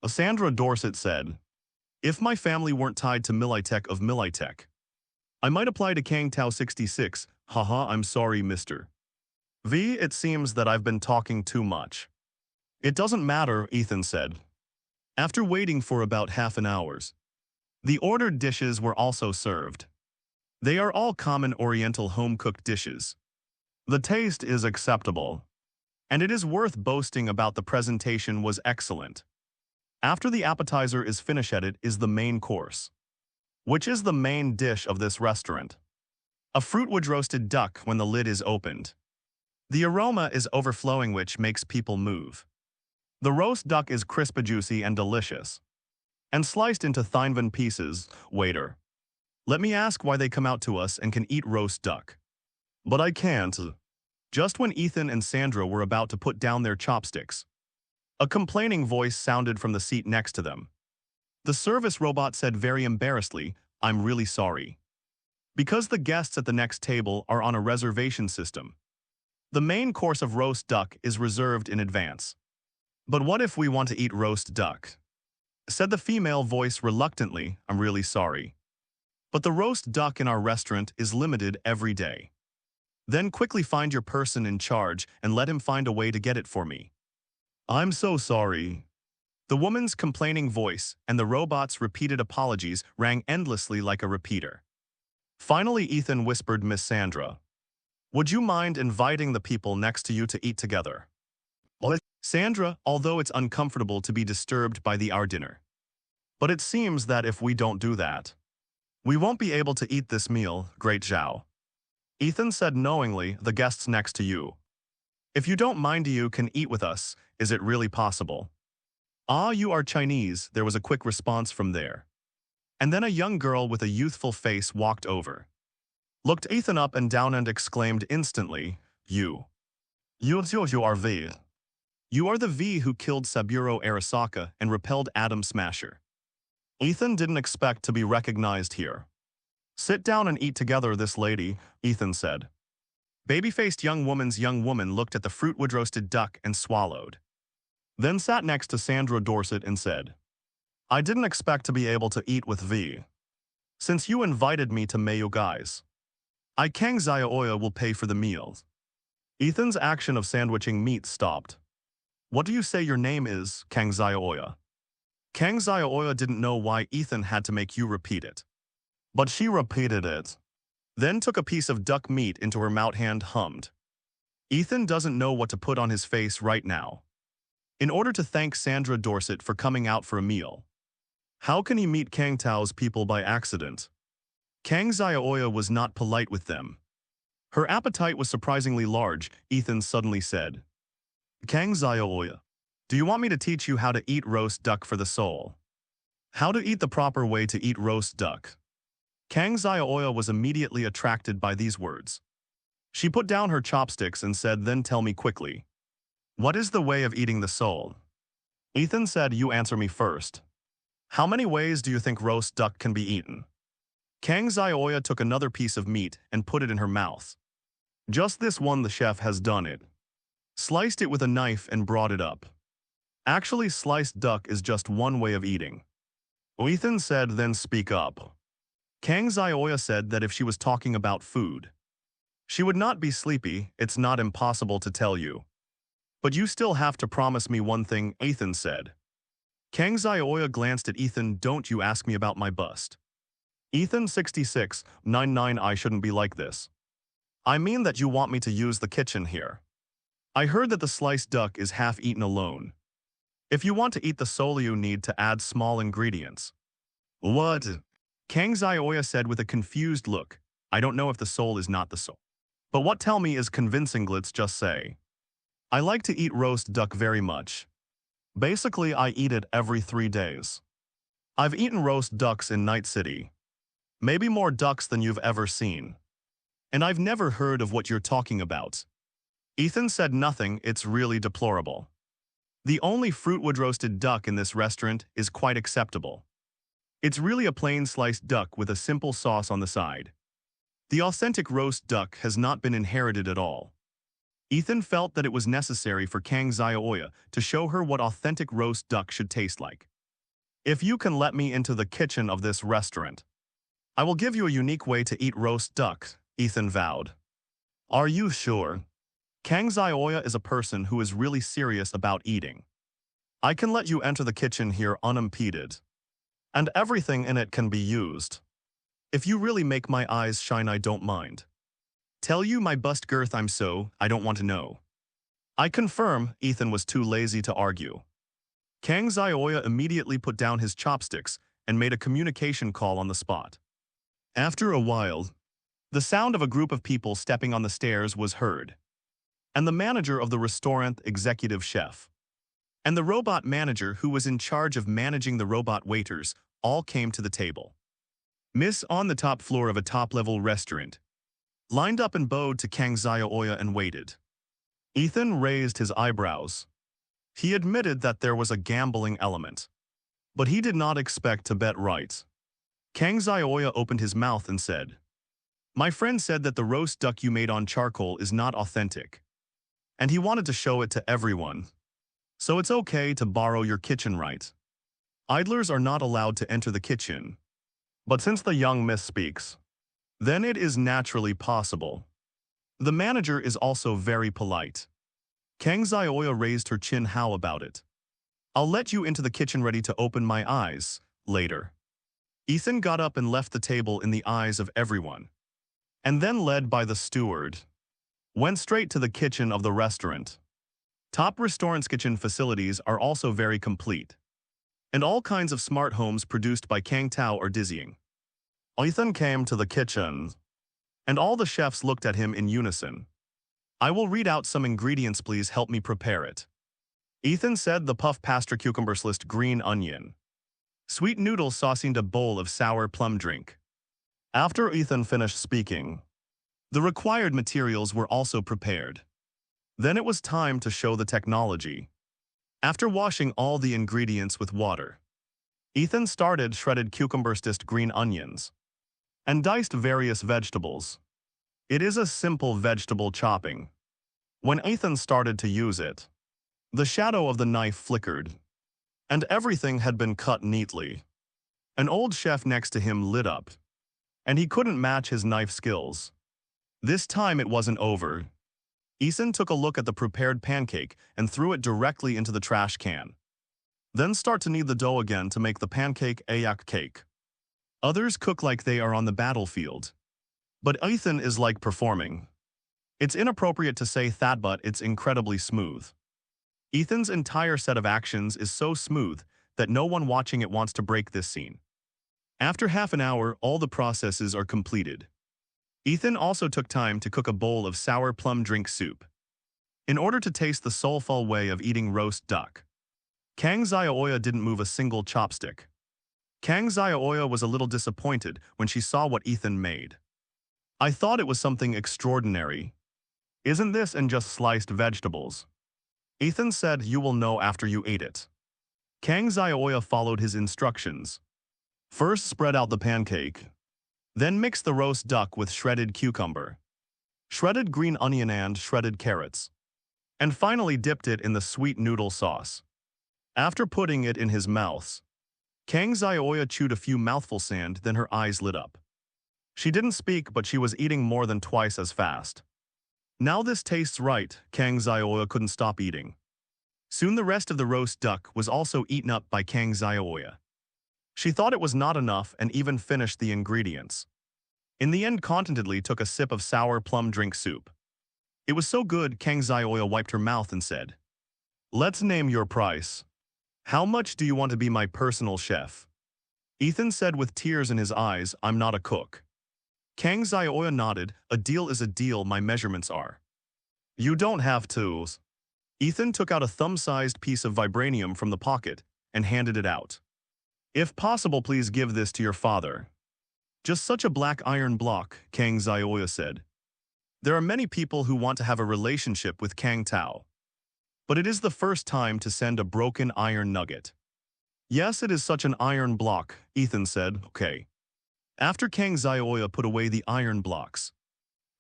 Sandra Dorset said, "If my family weren't tied to Militech of Militech, I might apply to Kang Tao 66, haha, I'm sorry, Mr. V. It seems that I've been talking too much." "It doesn't matter," Ethan said. After waiting for about half an hour, the ordered dishes were also served. They are all common Oriental home-cooked dishes. The taste is acceptable, and it is worth boasting about. The presentation was excellent. After the appetizer is finished, it is the main course, which is the main dish of this restaurant. A fruitwood roasted duck when the lid is opened. The aroma is overflowing, which makes people move. The roast duck is crisp, juicy, and delicious, and sliced into thin pieces. Waiter, let me ask why they come out to us and can eat roast duck. But I can't. Just when Ethan and Sandra were about to put down their chopsticks, a complaining voice sounded from the seat next to them. The service robot said very embarrassedly, "I'm really sorry. Because the guests at the next table are on a reservation system, the main course of roast duck is reserved in advance." "But what if we want to eat roast duck?" said the female voice reluctantly. "I'm really sorry, but the roast duck in our restaurant is limited every day. Then quickly find your person in charge and let him find a way to get it for me." "I'm so sorry." The woman's complaining voice and the robot's repeated apologies rang endlessly like a repeater. Finally, Ethan whispered Miss Sandra, "Would you mind inviting the people next to you to eat together?" Sandra, although it's uncomfortable to be disturbed by our dinner. "But it seems that if we don't do that, we won't be able to eat this meal, Great Zhao." Ethan said knowingly, "The guests next to you. If you don't mind, you can eat with us. Is it really possible?" "Ah, you are Chinese," there was a quick response from there. And then a young girl with a youthful face walked over, looked Ethan up and down and exclaimed instantly, You are V. You are the V who killed Saburo Arasaka and repelled Atom Smasher." Ethan didn't expect to be recognized here. "Sit down and eat together, this lady," Ethan said. Baby-faced young woman looked at the fruitwood roasted duck and swallowed. Then sat next to Sandra Dorset and said, "I didn't expect to be able to eat with V. Since you invited me to Mayu guys, I Kang Xiaoya will pay for the meals." Ethan's action of sandwiching meat stopped. "What do you say your name is, Kang Xiaoya?" Kang Xiaoya didn't know why Ethan had to make you repeat it. But she repeated it. Then took a piece of duck meat into her mouth and hummed. Ethan doesn't know what to put on his face right now. In order to thank Sandra Dorset for coming out for a meal, how can he meet Kang Tao's people by accident? Kang Xiaoya was not polite with them. Her appetite was surprisingly large, Ethan suddenly said. "Kang Xiaoya, do you want me to teach you how to eat roast duck for the soul? How to eat the proper way to eat roast duck?" Kang Xiaoya was immediately attracted by these words. She put down her chopsticks and said, "Then tell me quickly. What is the way of eating the soul?" Ethan said, "You answer me first. How many ways do you think roast duck can be eaten?" Kang Xiaoya took another piece of meat and put it in her mouth. "Just this one, the chef has done it. Sliced it with a knife and brought it up. Actually, sliced duck is just one way of eating." Ethan said, "Then speak up." Kang Xiaoya said that if she was talking about food, she would not be sleepy. "It's not impossible to tell you. But you still have to promise me one thing," Ethan said. Kang Xiaoya glanced at Ethan. "Don't you ask me about my bust." Ethan 6699, "I shouldn't be like this. I mean that you want me to use the kitchen here. I heard that the sliced duck is half eaten alone. If you want to eat the soul, you need to add small ingredients." "What?" Kang Xiaoya said with a confused look. "I don't know if the soul is not the soul. But what tell me is convincing, let's just say. I like to eat roast duck very much. Basically, I eat it every 3 days. I've eaten roast ducks in Night City. Maybe more ducks than you've ever seen. And I've never heard of what you're talking about. Ethan said nothing. It's really deplorable. The only fruitwood roasted duck in this restaurant is quite acceptable. It's really a plain sliced duck with a simple sauce on the side. The authentic roast duck has not been inherited at all. Ethan felt that it was necessary for Kang Xiaoya to show her what authentic roast duck should taste like. If you can let me into the kitchen of this restaurant, I will give you a unique way to eat roast duck, Ethan vowed. Are you sure? Kang Xiaoya is a person who is really serious about eating. I can let you enter the kitchen here unimpeded. And everything in it can be used. If you really make my eyes shine, I don't mind. Tell you my bust girth, I don't want to know. I confirm. Ethan was too lazy to argue. Kang Xiaoya immediately put down his chopsticks and made a communication call on the spot. After a while, the sound of a group of people stepping on the stairs was heard. And the manager of the restaurant, executive chef, and the robot manager who was in charge of managing the robot waiters all came to the table. Miss on the top floor of a top-level restaurant, lined up and bowed to Kang Xiaoya and waited. Ethan raised his eyebrows. He admitted that there was a gambling element, but he did not expect to bet right. Kang Xiaoya opened his mouth and said, "My friend said that the roast duck you made on charcoal is not authentic, and he wanted to show it to everyone. So it's okay to borrow your kitchen, right? Idlers are not allowed to enter the kitchen. But since the young miss speaks, then it is naturally possible." The manager is also very polite. Kang Xiaoya raised her chin. How about it? I'll let you into the kitchen ready to open my eyes later. Ethan got up and left the table in the eyes of everyone, and then, led by the steward, went straight to the kitchen of the restaurant. Top restaurant's kitchen facilities are also very complete, and all kinds of smart homes produced by Kang Tao are dizzying. Ethan came to the kitchen, and all the chefs looked at him in unison. I will read out some ingredients, please help me prepare it. Ethan said. The puff pasta cucumber sliced green onion. Sweet noodle sauce and a bowl of sour plum drink. After Ethan finished speaking, the required materials were also prepared. Then it was time to show the technology. After washing all the ingredients with water, Ethan started shredded cucumber, diced green onions, and diced various vegetables. It is a simple vegetable chopping. When Ethan started to use it, the shadow of the knife flickered, and everything had been cut neatly. An old chef next to him lit up, and he couldn't match his knife skills. This time it wasn't over. Ethan took a look at the prepared pancake and threw it directly into the trash can. Then start to knead the dough again to make the pancake a yak cake. Others cook like they are on the battlefield, but Ethan is like performing. It's inappropriate to say that, but it's incredibly smooth. Ethan's entire set of actions is so smooth that no one watching it wants to break this scene. After half an hour, all the processes are completed. Ethan also took time to cook a bowl of sour plum drink soup, in order to taste the soulful way of eating roast duck. Kang Xiaoya didn't move a single chopstick. Kang Xiaoya was a little disappointed when she saw what Ethan made. I thought it was something extraordinary. Isn't this and just sliced vegetables? Ethan said. You will know after you ate it. Kang Xiaoya followed his instructions. First spread out the pancake. Then mix the roast duck with shredded cucumber, shredded green onion and shredded carrots, and finally dipped it in the sweet noodle sauce. After putting it in his mouth, Kang Xiaoya chewed a few mouthfuls and then her eyes lit up. She didn't speak, but she was eating more than twice as fast. Now this tastes right. Kang Xiaoya couldn't stop eating. Soon the rest of the roast duck was also eaten up by Kang Xiaoya. She thought it was not enough and even finished the ingredients. In the end, contentedly took a sip of sour plum drink soup. It was so good, Kang Xiaoya wiped her mouth and said, "Let's name your price. How much do you want to be my personal chef?" Ethan said with tears in his eyes, "I'm not a cook." Kang Xiaoya nodded. "A deal is a deal, my measurements are." "You don't have to." Ethan took out a thumb-sized piece of vibranium from the pocket and handed it out. If possible, please give this to your father. Just such a black iron block, Kang Xiaoya said. There are many people who want to have a relationship with Kang Tao. But it is the first time to send a broken iron nugget. Yes, it is such an iron block, Ethan said, okay. After Kang Xiaoya put away the iron blocks,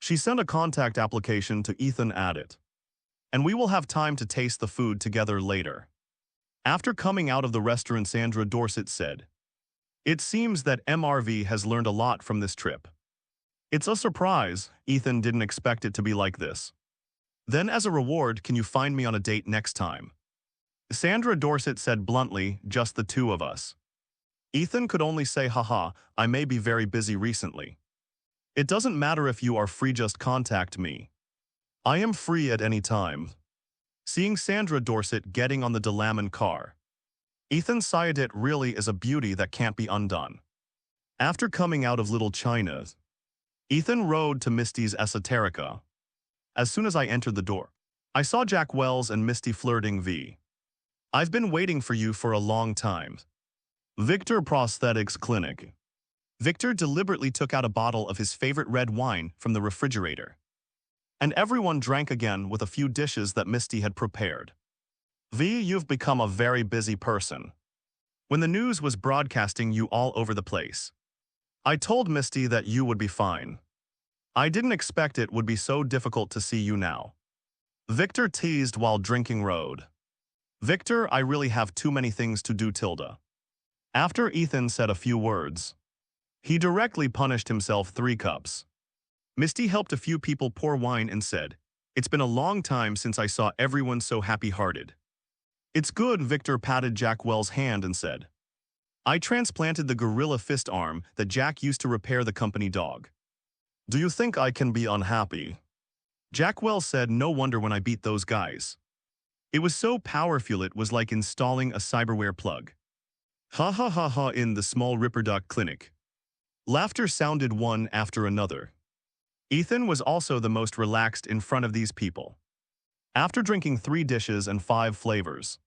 she sent a contact application to Ethan at it. And we will have time to taste the food together later. After coming out of the restaurant, Sandra Dorset said, "It seems that MRV has learned a lot from this trip." It's a surprise, Ethan didn't expect it to be like this. Then as a reward, can you find me on a date next time? Sandra Dorset said bluntly, just the two of us. Ethan could only say, haha, I may be very busy recently. It doesn't matter if you are free, just contact me. I am free at any time. Seeing Sandra Dorset getting on the Delaman car, Ethan sighed. It really is a beauty that can't be undone. After coming out of Little China, Ethan rode to Misty's Esoterica. As soon as I entered the door, I saw Jack Wells and Misty flirting. I've been waiting for you for a long time. Victor Prosthetics Clinic. Victor deliberately took out a bottle of his favorite red wine from the refrigerator. And everyone drank again with a few dishes that Misty had prepared. You've become a very busy person. When the news was broadcasting you all over the place, I told Misty that you would be fine. I didn't expect it would be so difficult to see you now. Victor teased while drinking road. Victor, I really have too many things to do, Tilda. After Ethan said a few words, he directly punished himself 3 cups. Misty helped a few people pour wine and said, it's been a long time since I saw everyone so happy-hearted. It's good, Victor patted Jack Wells' hand and said, I transplanted the gorilla fist arm that Jack used to repair the company dog. Do you think I can be unhappy? Jack Wells said, no wonder when I beat those guys. It was so powerful it was like installing a cyberware plug. Ha ha ha ha in the small Ripperduck clinic. Laughter sounded one after another. Ethan was also the most relaxed in front of these people. After drinking 3 dishes and 5 flavors,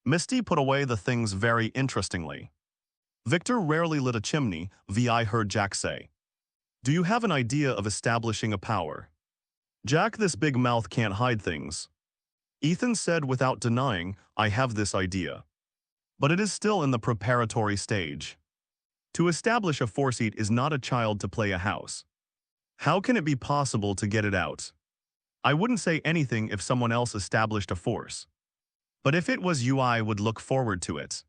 Misty put away the things very interestingly. Victor rarely lit a chimney, I heard Jack say. Do you have an idea of establishing a power? Jack, this big mouth can't hide things. Ethan said without denying, I have this idea. But it is still in the preparatory stage. To establish a foresight is not a child to play a house. How can it be possible to get it out? I wouldn't say anything if someone else established a force. But if it was you, I would look forward to it.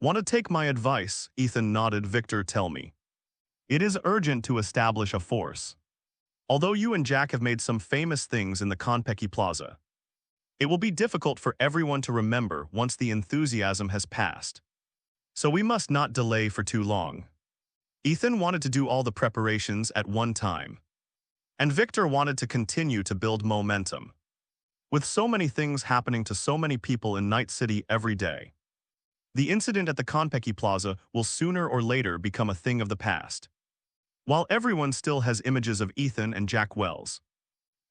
Want to take my advice? Ethan nodded. Victor, tell me. It is urgent to establish a force. Although you and Jack have made some famous things in the Konpeki Plaza, it will be difficult for everyone to remember once the enthusiasm has passed. So we must not delay for too long. Ethan wanted to do all the preparations at one time. And Victor wanted to continue to build momentum. With so many things happening to so many people in Night City every day, the incident at the Konpeki Plaza will sooner or later become a thing of the past. While everyone still has images of Ethan and Jack Wells,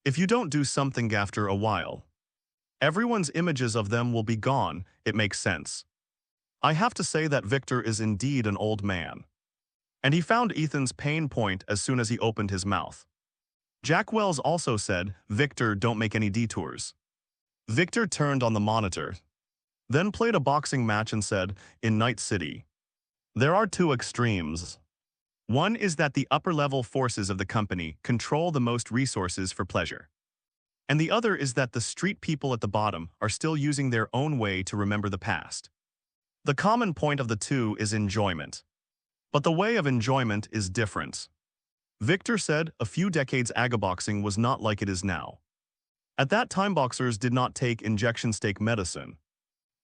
if you don't do something after a while, everyone's images of them will be gone. It makes sense. I have to say that Victor is indeed an old man. And he found Ethan's pain point as soon as he opened his mouth. Jack Wells also said, Victor, don't make any detours. Victor turned on the monitor, then played a boxing match and said, in Night City, there are 2 extremes. One is that the upper-level forces of the company control the most resources for pleasure. And the other is that the street people at the bottom are still using their own way to remember the past. The common point of the 2 is enjoyment. But the way of enjoyment is different. Victor said a few decades ago boxing was not like it is now. At that time, boxers did not take injection stake medicine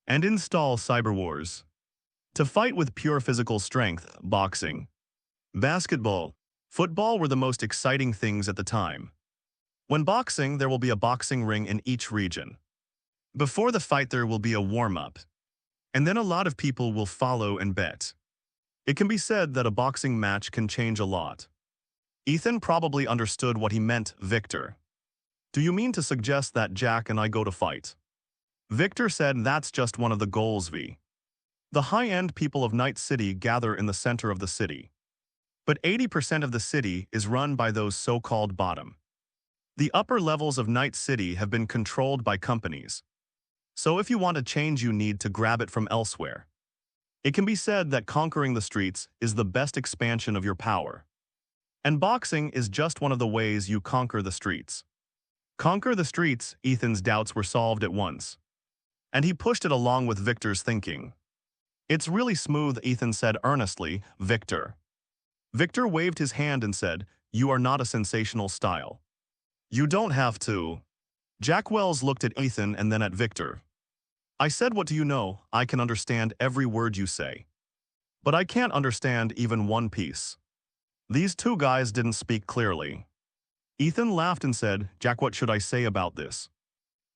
and install cyberwars to fight with pure physical strength. Boxing, basketball, football were the most exciting things at the time. When boxing, there will be a boxing ring in each region. Before the fight, there will be a warm-up. And then a lot of people will follow and bet. It can be said that a boxing match can change a lot. Ethan probably understood what he meant. Victor, do you mean to suggest that Jack and I go to fight? Victor said, that's just one of the goals, The high-end people of Night City gather in the center of the city. But 80% of the city is run by those so-called bottom. The upper levels of Night City have been controlled by companies. So if you want a change, you need to grab it from elsewhere. It can be said that conquering the streets is the best expansion of your power. And boxing is just one of the ways you conquer the streets. Conquer the streets, Ethan's doubts were solved at once. And he pushed it along with Victor's thinking. It's really smooth, Ethan said earnestly, Victor. Victor waved his hand and said, you are not a sensational style. You don't have to. Jack Wells looked at Ethan and then at Victor. I said, what do you know? I can understand every word you say. But I can't understand even one piece. These two guys didn't speak clearly. Ethan laughed and said, Jack, what should I say about this?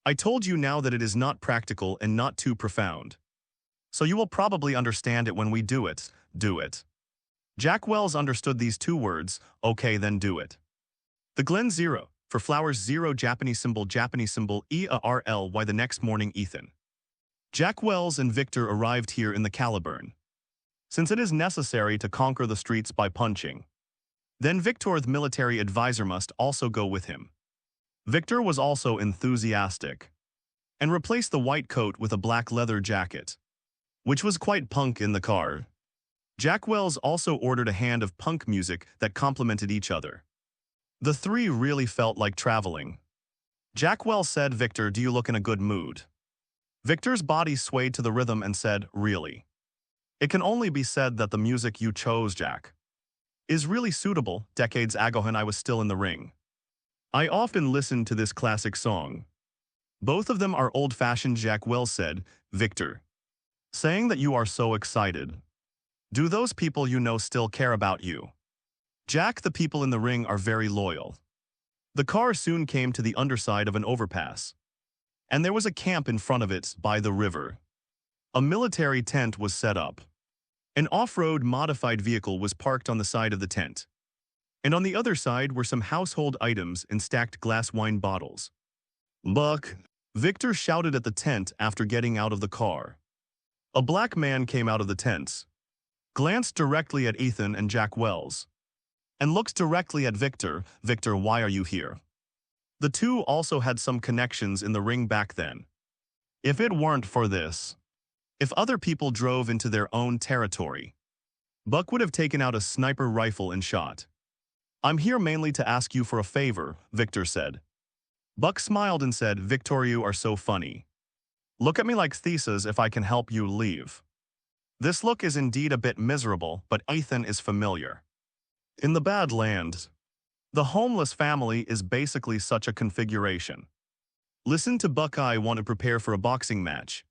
I told you now that it is not practical and not too profound. So you will probably understand it when we do it. Do it. Jack Wells understood these two words, okay then do it. The Glen Zero, for flowers 0 Japanese symbol EARLY. The next morning Ethan, Jack Wells and Victor arrived here in the Caliburn. Since it is necessary to conquer the streets by punching, then Victor the military advisor must also go with him. Victor was also enthusiastic and replaced the white coat with a black leather jacket, which was quite punk in the car. Jack Wells also ordered a hand of punk music that complemented each other. The three really felt like traveling. Jack Wells said, Victor, do you look in a good mood? Victor's body swayed to the rhythm and said, really? It can only be said that the music you chose, Jack, is really suitable. Decades ago when I was still in the ring, I often listened to this classic song. Both of them are old-fashioned, Jack Wells said, Victor, saying that you are so excited. Do those people you know still care about you? Jack, the people in the ring are very loyal. The car soon came to the underside of an overpass, and there was a camp in front of it by the river. A military tent was set up. An off-road modified vehicle was parked on the side of the tent, and on the other side were some household items and stacked glass wine bottles. Buck, Victor shouted at the tent after getting out of the car. A black man came out of the tent, glanced directly at Ethan and Jack Wells, and looked directly at Victor. Victor, why are you here? The two also had some connections in the ring back then. If it weren't for this, if other people drove into their own territory, Buck would have taken out a sniper rifle and shot. I'm here mainly to ask you for a favor, Victor said. Buck smiled and said, Victor, you are so funny. Look at me like thesis if I can help you leave. This look is indeed a bit miserable, but Ethan is familiar. In the Badlands, the homeless family is basically such a configuration. Listen to Buck, I want to prepare for a boxing match.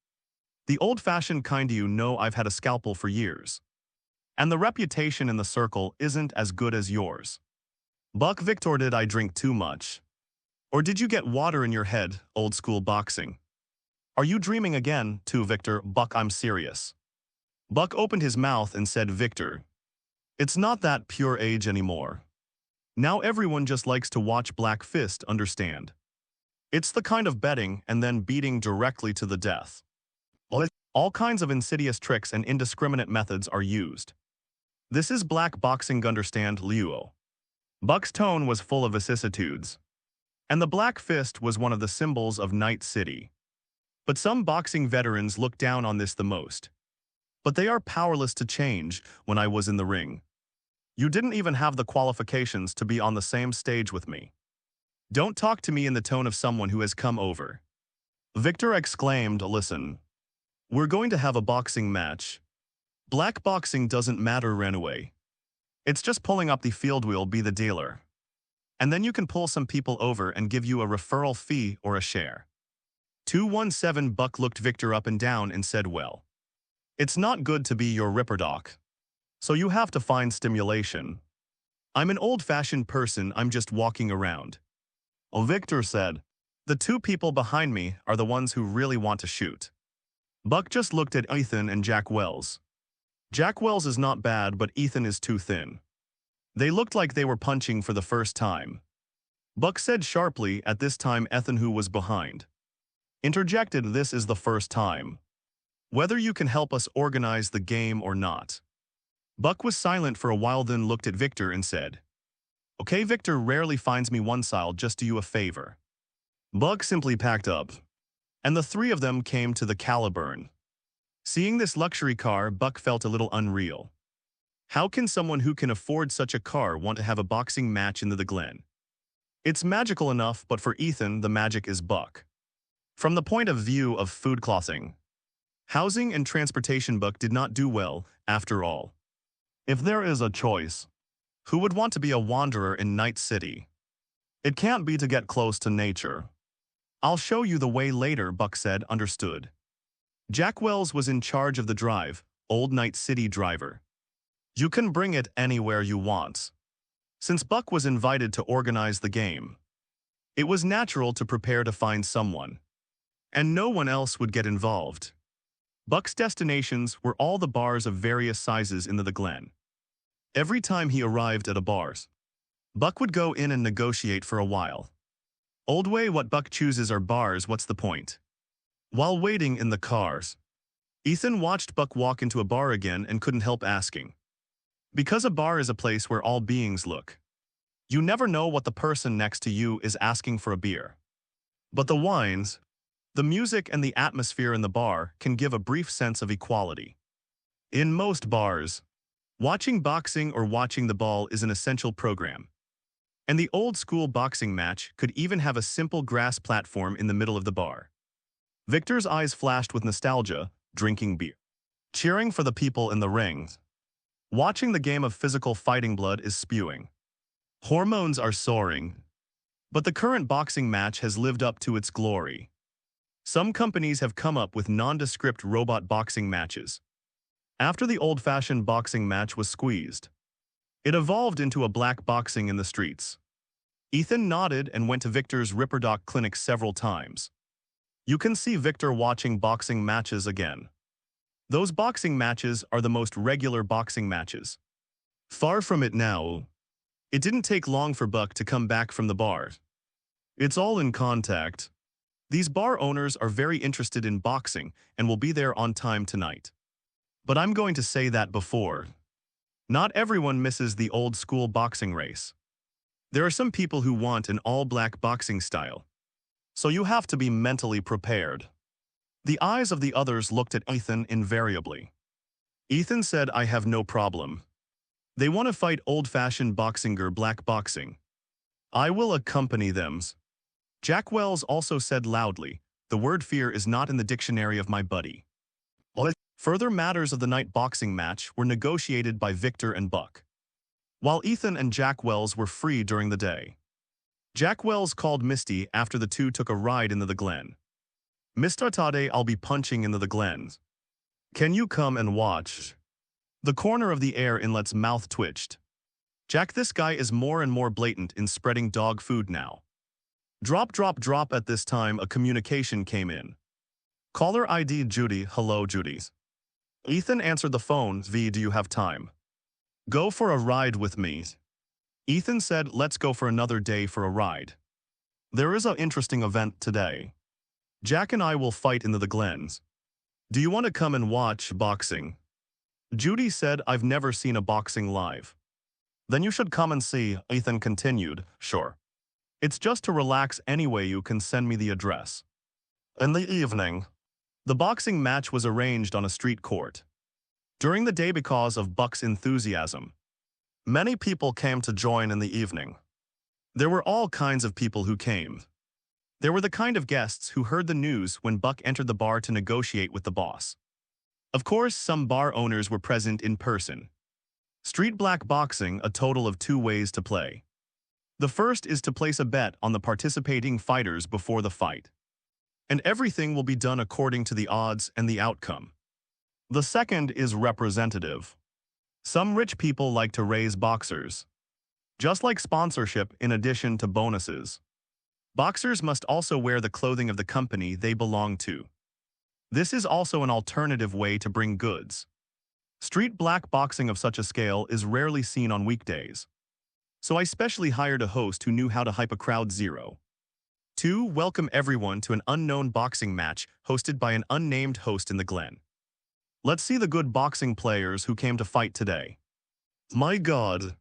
The old-fashioned kind, you know, I've had a scalpel for years. And the reputation in the circle isn't as good as yours. Buck, Victor, did I drink too much? Or did you get water in your head, old school boxing? Are you dreaming again, too, Victor? Buck, I'm serious. Buck opened his mouth and said, Victor, it's not that pure age anymore. Now everyone just likes to watch Black Fist, understand? It's the kind of betting and then beating directly to the death. All kinds of insidious tricks and indiscriminate methods are used. This is black boxing, understand, Luo? Buck's tone was full of vicissitudes, and the Black Fist was one of the symbols of Night City. But some boxing veterans look down on this the most. But they are powerless to change. When I was in the ring, you didn't even have the qualifications to be on the same stage with me. Don't talk to me in the tone of someone who has come over. Victor exclaimed, listen. We're going to have a boxing match. Black boxing doesn't matter, ran away. It's just pulling up the field, we'll be the dealer. And then you can pull some people over and give you a referral fee or a share. 217 Buck looked Victor up and down and said, well, it's not good to be your ripper doc. So you have to find stimulation. I'm an old-fashioned person, I'm just walking around. Oh, Victor said, the two people behind me are the ones who really want to shoot. Buck just looked at Ethan and Jack Wells. Jack Wells is not bad, but Ethan is too thin. They looked like they were punching for the first time. Buck said sharply, at this time Ethan, who was behind, interjected, this is the first time. whether you can help us organize the game or not. Buck was silent for a while, then looked at Victor and said, "Okay, Victor rarely finds me one side, I'll just do you a favor." Buck simply packed up, and the three of them came to the Caliburn. Seeing this luxury car, Buck felt a little unreal. How can someone who can afford such a car want to have a boxing match in the Glen? It's magical enough, but for Ethan, the magic is Buck. From the point of view of food clothing, housing and transportation, Buck did not do well, after all. If there is a choice, who would want to be a wanderer in Night City? It can't be to get close to nature. I'll show you the way later, Buck said, understood. Jack Wells was in charge of the drive, old Night City driver. You can bring it anywhere you want. Since Buck was invited to organize the game, it was natural to prepare to find someone. And no one else would get involved. Buck's destinations were all the bars of various sizes in the Glen. Every time he arrived at a bars, Buck would go in and negotiate for a while. Old way, what Buck chooses are bars, what's the point? While waiting in the cars, Ethan watched Buck walk into a bar again and couldn't help asking. Because a bar is a place where all beings look. You never know what the person next to you is asking for a beer. But the wines, the music and the atmosphere in the bar can give a brief sense of equality. In most bars, watching boxing or watching the ball is an essential program. And the old-school boxing match could even have a simple grass platform in the middle of the bar. Victor's eyes flashed with nostalgia, drinking beer, cheering for the people in the rings. Watching the game of physical fighting, blood is spewing. Hormones are soaring. But the current boxing match has lived up to its glory. Some companies have come up with nondescript robot boxing matches. After the old-fashioned boxing match was squeezed, it evolved into a black boxing in the streets. Ethan nodded and went to Victor's Ripperdoc clinic several times. You can see Victor watching boxing matches again. Those boxing matches are the most regular boxing matches. Far from it now. It didn't take long for Buck to come back from the bar. It's all in contact. These bar owners are very interested in boxing and will be there on time tonight. But I'm going to say that before. Not everyone misses the old-school boxing race. There are some people who want an all-black boxing style. So you have to be mentally prepared. The eyes of the others looked at Ethan invariably. Ethan said, I have no problem. They want to fight old-fashioned boxing or black boxing. I will accompany them. Jack Wells also said loudly, the word fear is not in the dictionary of my buddy. Further matters of the night boxing match were negotiated by Victor and Buck, while Ethan and Jack Wells were free during the day. Jack Wells called Misty after the two took a ride into the Glen. Mr. Tade, I'll be punching into the Glen. Can you come and watch? The corner of the air inlet's mouth twitched. Jack, this guy is more and more blatant in spreading dog food now. Drop, drop, drop. At this time, a communication came in. Caller ID Judy. Hello, Judy. Ethan answered the phone. V, do you have time? Go for a ride with me. Ethan said, let's go for another day for a ride. There is an interesting event today. Jack and I will fight into the Glens. Do you want to come and watch boxing? Judy said, I've never seen a boxing live. Then you should come and see, Ethan continued. Sure. It's just to relax anyway, you can send me the address. In the evening, the boxing match was arranged on a street court. During the day, because of Buck's enthusiasm, many people came to join in the evening. There were all kinds of people who came. There were the kind of guests who heard the news when Buck entered the bar to negotiate with the boss. Of course, some bar owners were present in person. Street black boxing, a total of 2 ways to play. The first is to place a bet on the participating fighters before the fight. And everything will be done according to the odds and the outcome. The second is representative. Some rich people like to raise boxers. Just like sponsorship in addition to bonuses. Boxers must also wear the clothing of the company they belong to. This is also an alternative way to bring goods. Street black boxing of such a scale is rarely seen on weekdays. So I specially hired a host who knew how to hype a crowd. 2. Welcome everyone to an unknown boxing match hosted by an unnamed host in the Glen. Let's see the good boxing players who came to fight today. My God.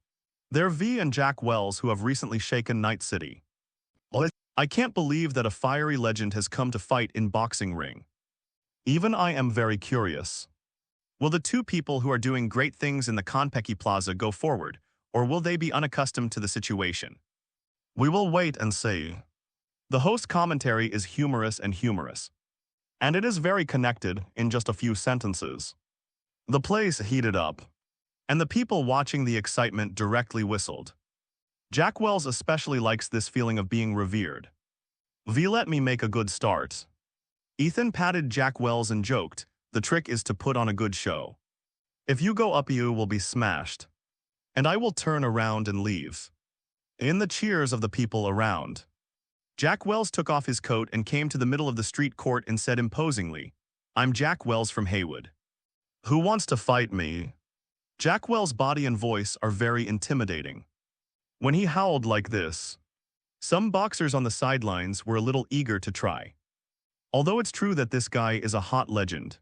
They're V and Jack Wells who have recently shaken Night City. I can't believe that a fiery legend has come to fight in boxing ring. Even I am very curious. Will the two people who are doing great things in the Konpeki Plaza go forward, or will they be unaccustomed to the situation? We will wait and see. The host commentary is humorous, and it is very connected in just a few sentences. The place heated up, and the people watching the excitement directly whistled. Jack Wells especially likes this feeling of being revered. V, let me make a good start. Ethan patted Jack Wells and joked, the trick is to put on a good show. If you go up, you will be smashed. And I will turn around and leave. In the cheers of the people around, Jack Wells took off his coat and came to the middle of the street court and said imposingly, I'm Jack Wells from Haywood. Who wants to fight me? Jack Wells' body and voice are very intimidating. When he howled like this, some boxers on the sidelines were a little eager to try. Although it's true that this guy is a hot legend.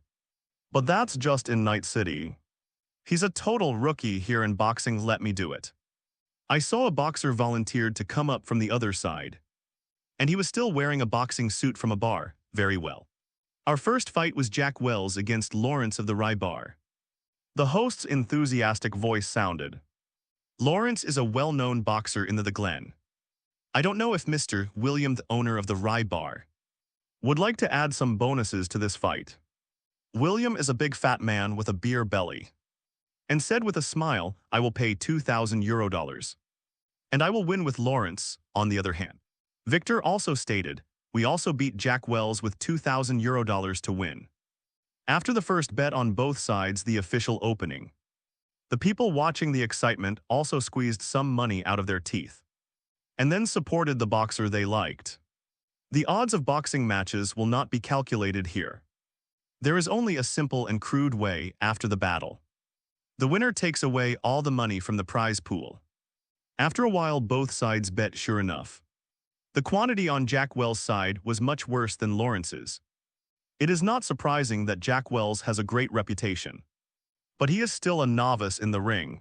But that's just in Night City. He's a total rookie here in boxing, let me do it. I saw a boxer volunteered to come up from the other side. And he was still wearing a boxing suit from a bar, very well. Our first fight was Jack Wells against Lawrence of the Rye Bar. The host's enthusiastic voice sounded. Lawrence is a well-known boxer in the Glen. I don't know if Mr. William, the owner of the Rye Bar, would like to add some bonuses to this fight. William is a big fat man with a beer belly. And said with a smile, I will pay €2,000. And I will win with Lawrence, on the other hand. Victor also stated, we also beat Jack Wells with €2,000 to win. After the first bet on both sides, the official opening. The people watching the excitement also squeezed some money out of their teeth. And then supported the boxer they liked. The odds of boxing matches will not be calculated here. There is only a simple and crude way after the battle. The winner takes away all the money from the prize pool. After a while, both sides bet sure enough. The quantity on Jack Wells' side was much worse than Lawrence's. It is not surprising that Jack Wells has a great reputation. But he is still a novice in the ring.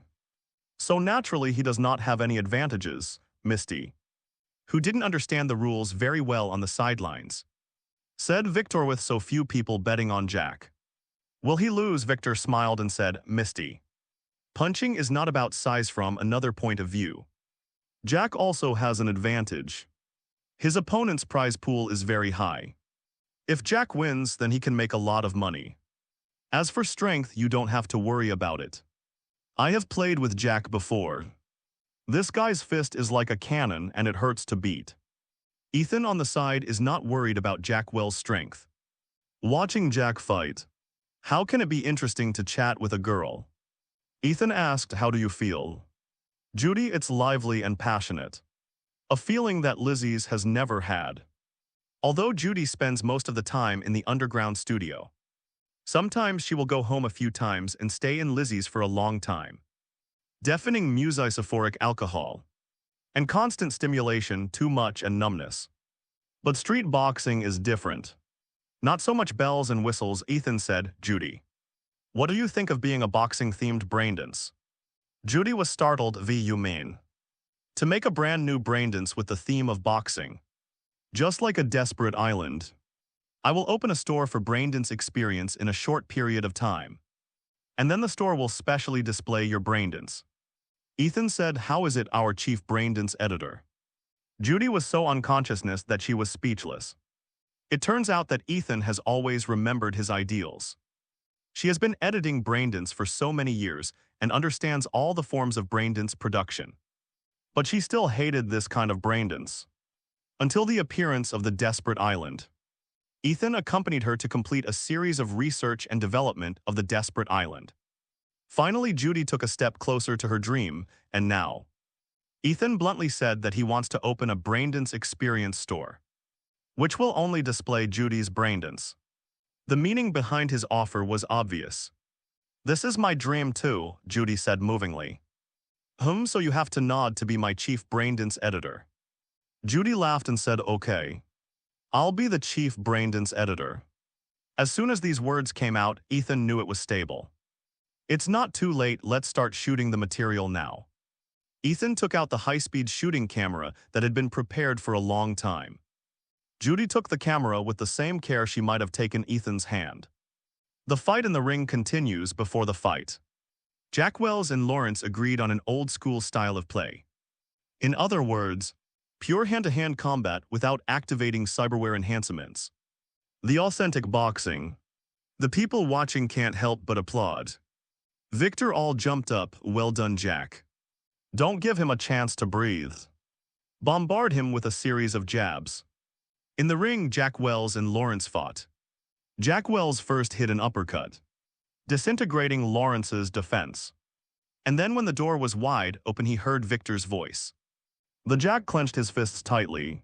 So naturally he does not have any advantages, Misty, who didn't understand the rules very well on the sidelines. Said Victor with so few people betting on Jack. Will he lose? Victor smiled and said, Misty. Punching is not about size from another point of view. Jack also has an advantage. His opponent's prize pool is very high. If Jack wins, then he can make a lot of money. As for strength, you don't have to worry about it. I have played with Jack before. This guy's fist is like a cannon and it hurts to beat. Ethan on the side is not worried about Jack Wells' strength. Watching Jack fight. How can it be interesting to chat with a girl? Ethan asked, how do you feel? Judy, it's lively and passionate. A feeling that Lizzie's has never had. Although Judy spends most of the time in the underground studio. Sometimes she will go home a few times and stay in Lizzie's for a long time. Deafening musisophoric alcohol. And constant stimulation, too much and numbness. But street boxing is different. Not so much bells and whistles, Ethan said, Judy. What do you think of being a boxing-themed braindance? Judy was startled, you mean? To make a brand new braindance with the theme of boxing. Just like a desperate island. I will open a store for braindance experience in a short period of time. And then the store will specially display your braindance. Ethan said, how is it, our chief braindance editor? Judy was so unconsciousness that she was speechless. It turns out that Ethan has always remembered his ideals. She has been editing braindance for so many years and understands all the forms of braindance production. But she still hated this kind of braindance. Until the appearance of the desperate island. Ethan accompanied her to complete a series of research and development of the desperate island. Finally, Judy took a step closer to her dream, and now. Ethan bluntly said that he wants to open a braindance experience store, which will only display Judy's braindance. The meaning behind his offer was obvious. This is my dream too, Judy said movingly. So you have to nod to be my chief braindance editor. Judy laughed and said, okay. I'll be the chief braindance editor. As soon as these words came out, Ethan knew it was stable. It's not too late, let's start shooting the material now. Ethan took out the high-speed shooting camera that had been prepared for a long time. Judy took the camera with the same care she might have taken Ethan's hand. The fight in the ring continues before the fight. Jack Wells and Lawrence agreed on an old-school style of play. In other words, pure hand-to-hand combat without activating cyberware enhancements. The authentic boxing. The people watching can't help but applaud. Victor all jumped up, well done Jack. Don't give him a chance to breathe. Bombard him with a series of jabs. In the ring, Jack Wells and Lawrence fought. Jack Wells first hit an uppercut, disintegrating Lawrence's defense. And then when the door was wide open, he heard Victor's voice. The Jack clenched his fists tightly,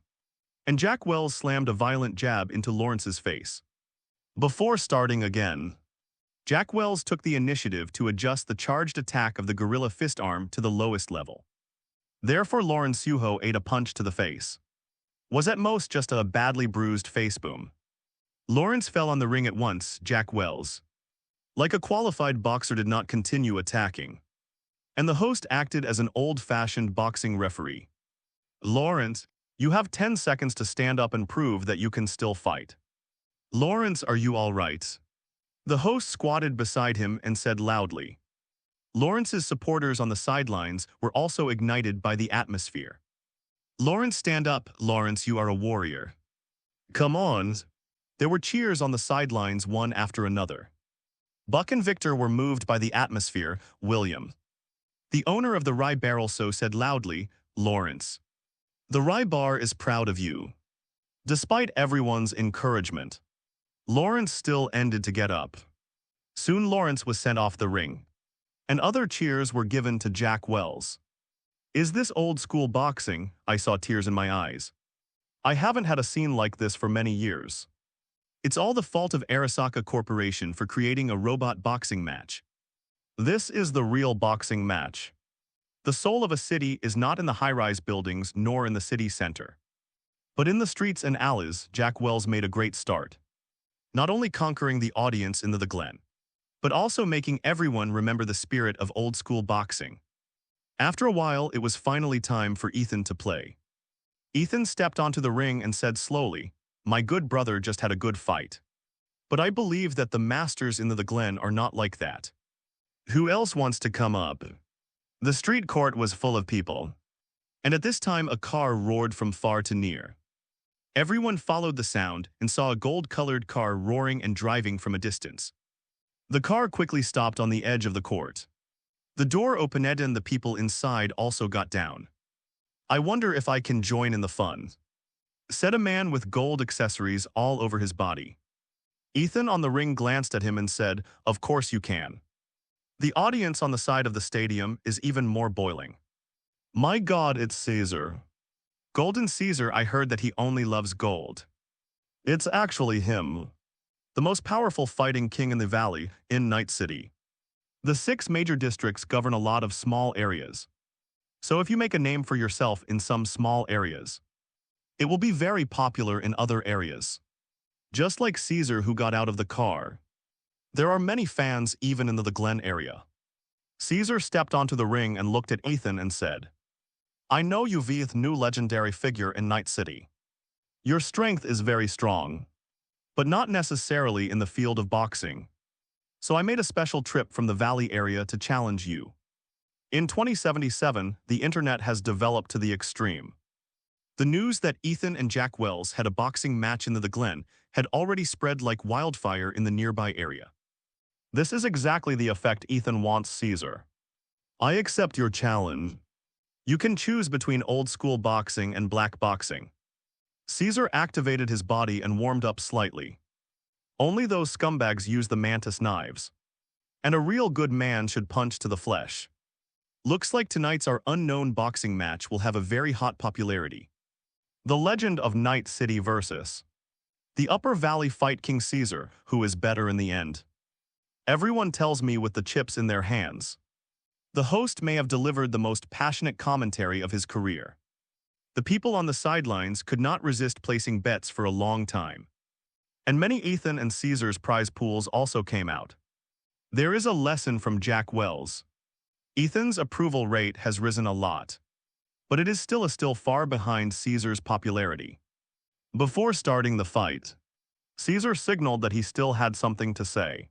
and Jack Wells slammed a violent jab into Lawrence's face. Before starting again, Jack Wells took the initiative to adjust the charged attack of the gorilla fist arm to the lowest level. Therefore, Lawrence Yuho ate a punch to the face. Was at most just a badly bruised face boom. Lawrence fell on the ring at once. Jack Wells, like a qualified boxer, did not continue attacking, and the host acted as an old-fashioned boxing referee. Lawrence, you have 10 seconds to stand up and prove that you can still fight. Lawrence, are you all right? The host squatted beside him and said loudly. Lawrence's supporters on the sidelines were also ignited by the atmosphere. Lawrence, stand up. Lawrence, you are a warrior. Come on. There were cheers on the sidelines, one after another. Buck and Victor were moved by the atmosphere. William, the owner of the Rye Barrel, so said loudly, Lawrence, the Rye Bar is proud of you. Despite everyone's encouragement, Lawrence still ended to get up. Soon Lawrence was sent off the ring, and other cheers were given to Jack Wells. Is this old-school boxing? I saw tears in my eyes. I haven't had a scene like this for many years. It's all the fault of Arasaka Corporation for creating a robot boxing match. This is the real boxing match. The soul of a city is not in the high-rise buildings nor in the city center, but in the streets and alleys. Jack Wells made a great start, not only conquering the audience in the Glen, but also making everyone remember the spirit of old-school boxing. After a while, it was finally time for Ethan to play. Ethan stepped onto the ring and said slowly, my good brother just had a good fight. But I believe that the masters in the Glen are not like that. Who else wants to come up? The street court was full of people, and at this time a car roared from far to near. Everyone followed the sound and saw a gold-colored car roaring and driving from a distance. The car quickly stopped on the edge of the court. The door opened and the people inside also got down. I wonder if I can join in the fun, said a man with gold accessories all over his body. Ethan on the ring glanced at him and said, of course you can. The audience on the side of the stadium is even more boiling. My God, it's Caesar. Golden Caesar, I heard that he only loves gold. It's actually him, the most powerful fighting king in the valley, in Night City. The 6 major districts govern a lot of small areas. So if you make a name for yourself in some small areas, it will be very popular in other areas. Just like Caesar who got out of the car. There are many fans even in the Glen area. Caesar stepped onto the ring and looked at Ethan and said, I know you've a new legendary figure in Night City. Your strength is very strong, but not necessarily in the field of boxing. So I made a special trip from the valley area to challenge you. In 2077, the internet has developed to the extreme. The news that Ethan and Jack Wells had a boxing match in the Glen had already spread like wildfire in the nearby area. This is exactly the effect Ethan wants. Caesar, I accept your challenge. You can choose between old-school boxing and black boxing. Caesar activated his body and warmed up slightly. Only those scumbags use the mantis knives. And a real good man should punch to the flesh. Looks like tonight's our unknown boxing match will have a very hot popularity. The legend of Night City versus the Upper Valley fight King Caesar, who is better in the end. Everyone tells me with the chips in their hands. The host may have delivered the most passionate commentary of his career. The people on the sidelines could not resist placing bets for a long time. And many Ethan and Caesar's prize pools also came out. There is a lesson from Jack Wells. Ethan's approval rate has risen a lot, but it is still far behind Caesar's popularity. Before starting the fight, Caesar signaled that he still had something to say.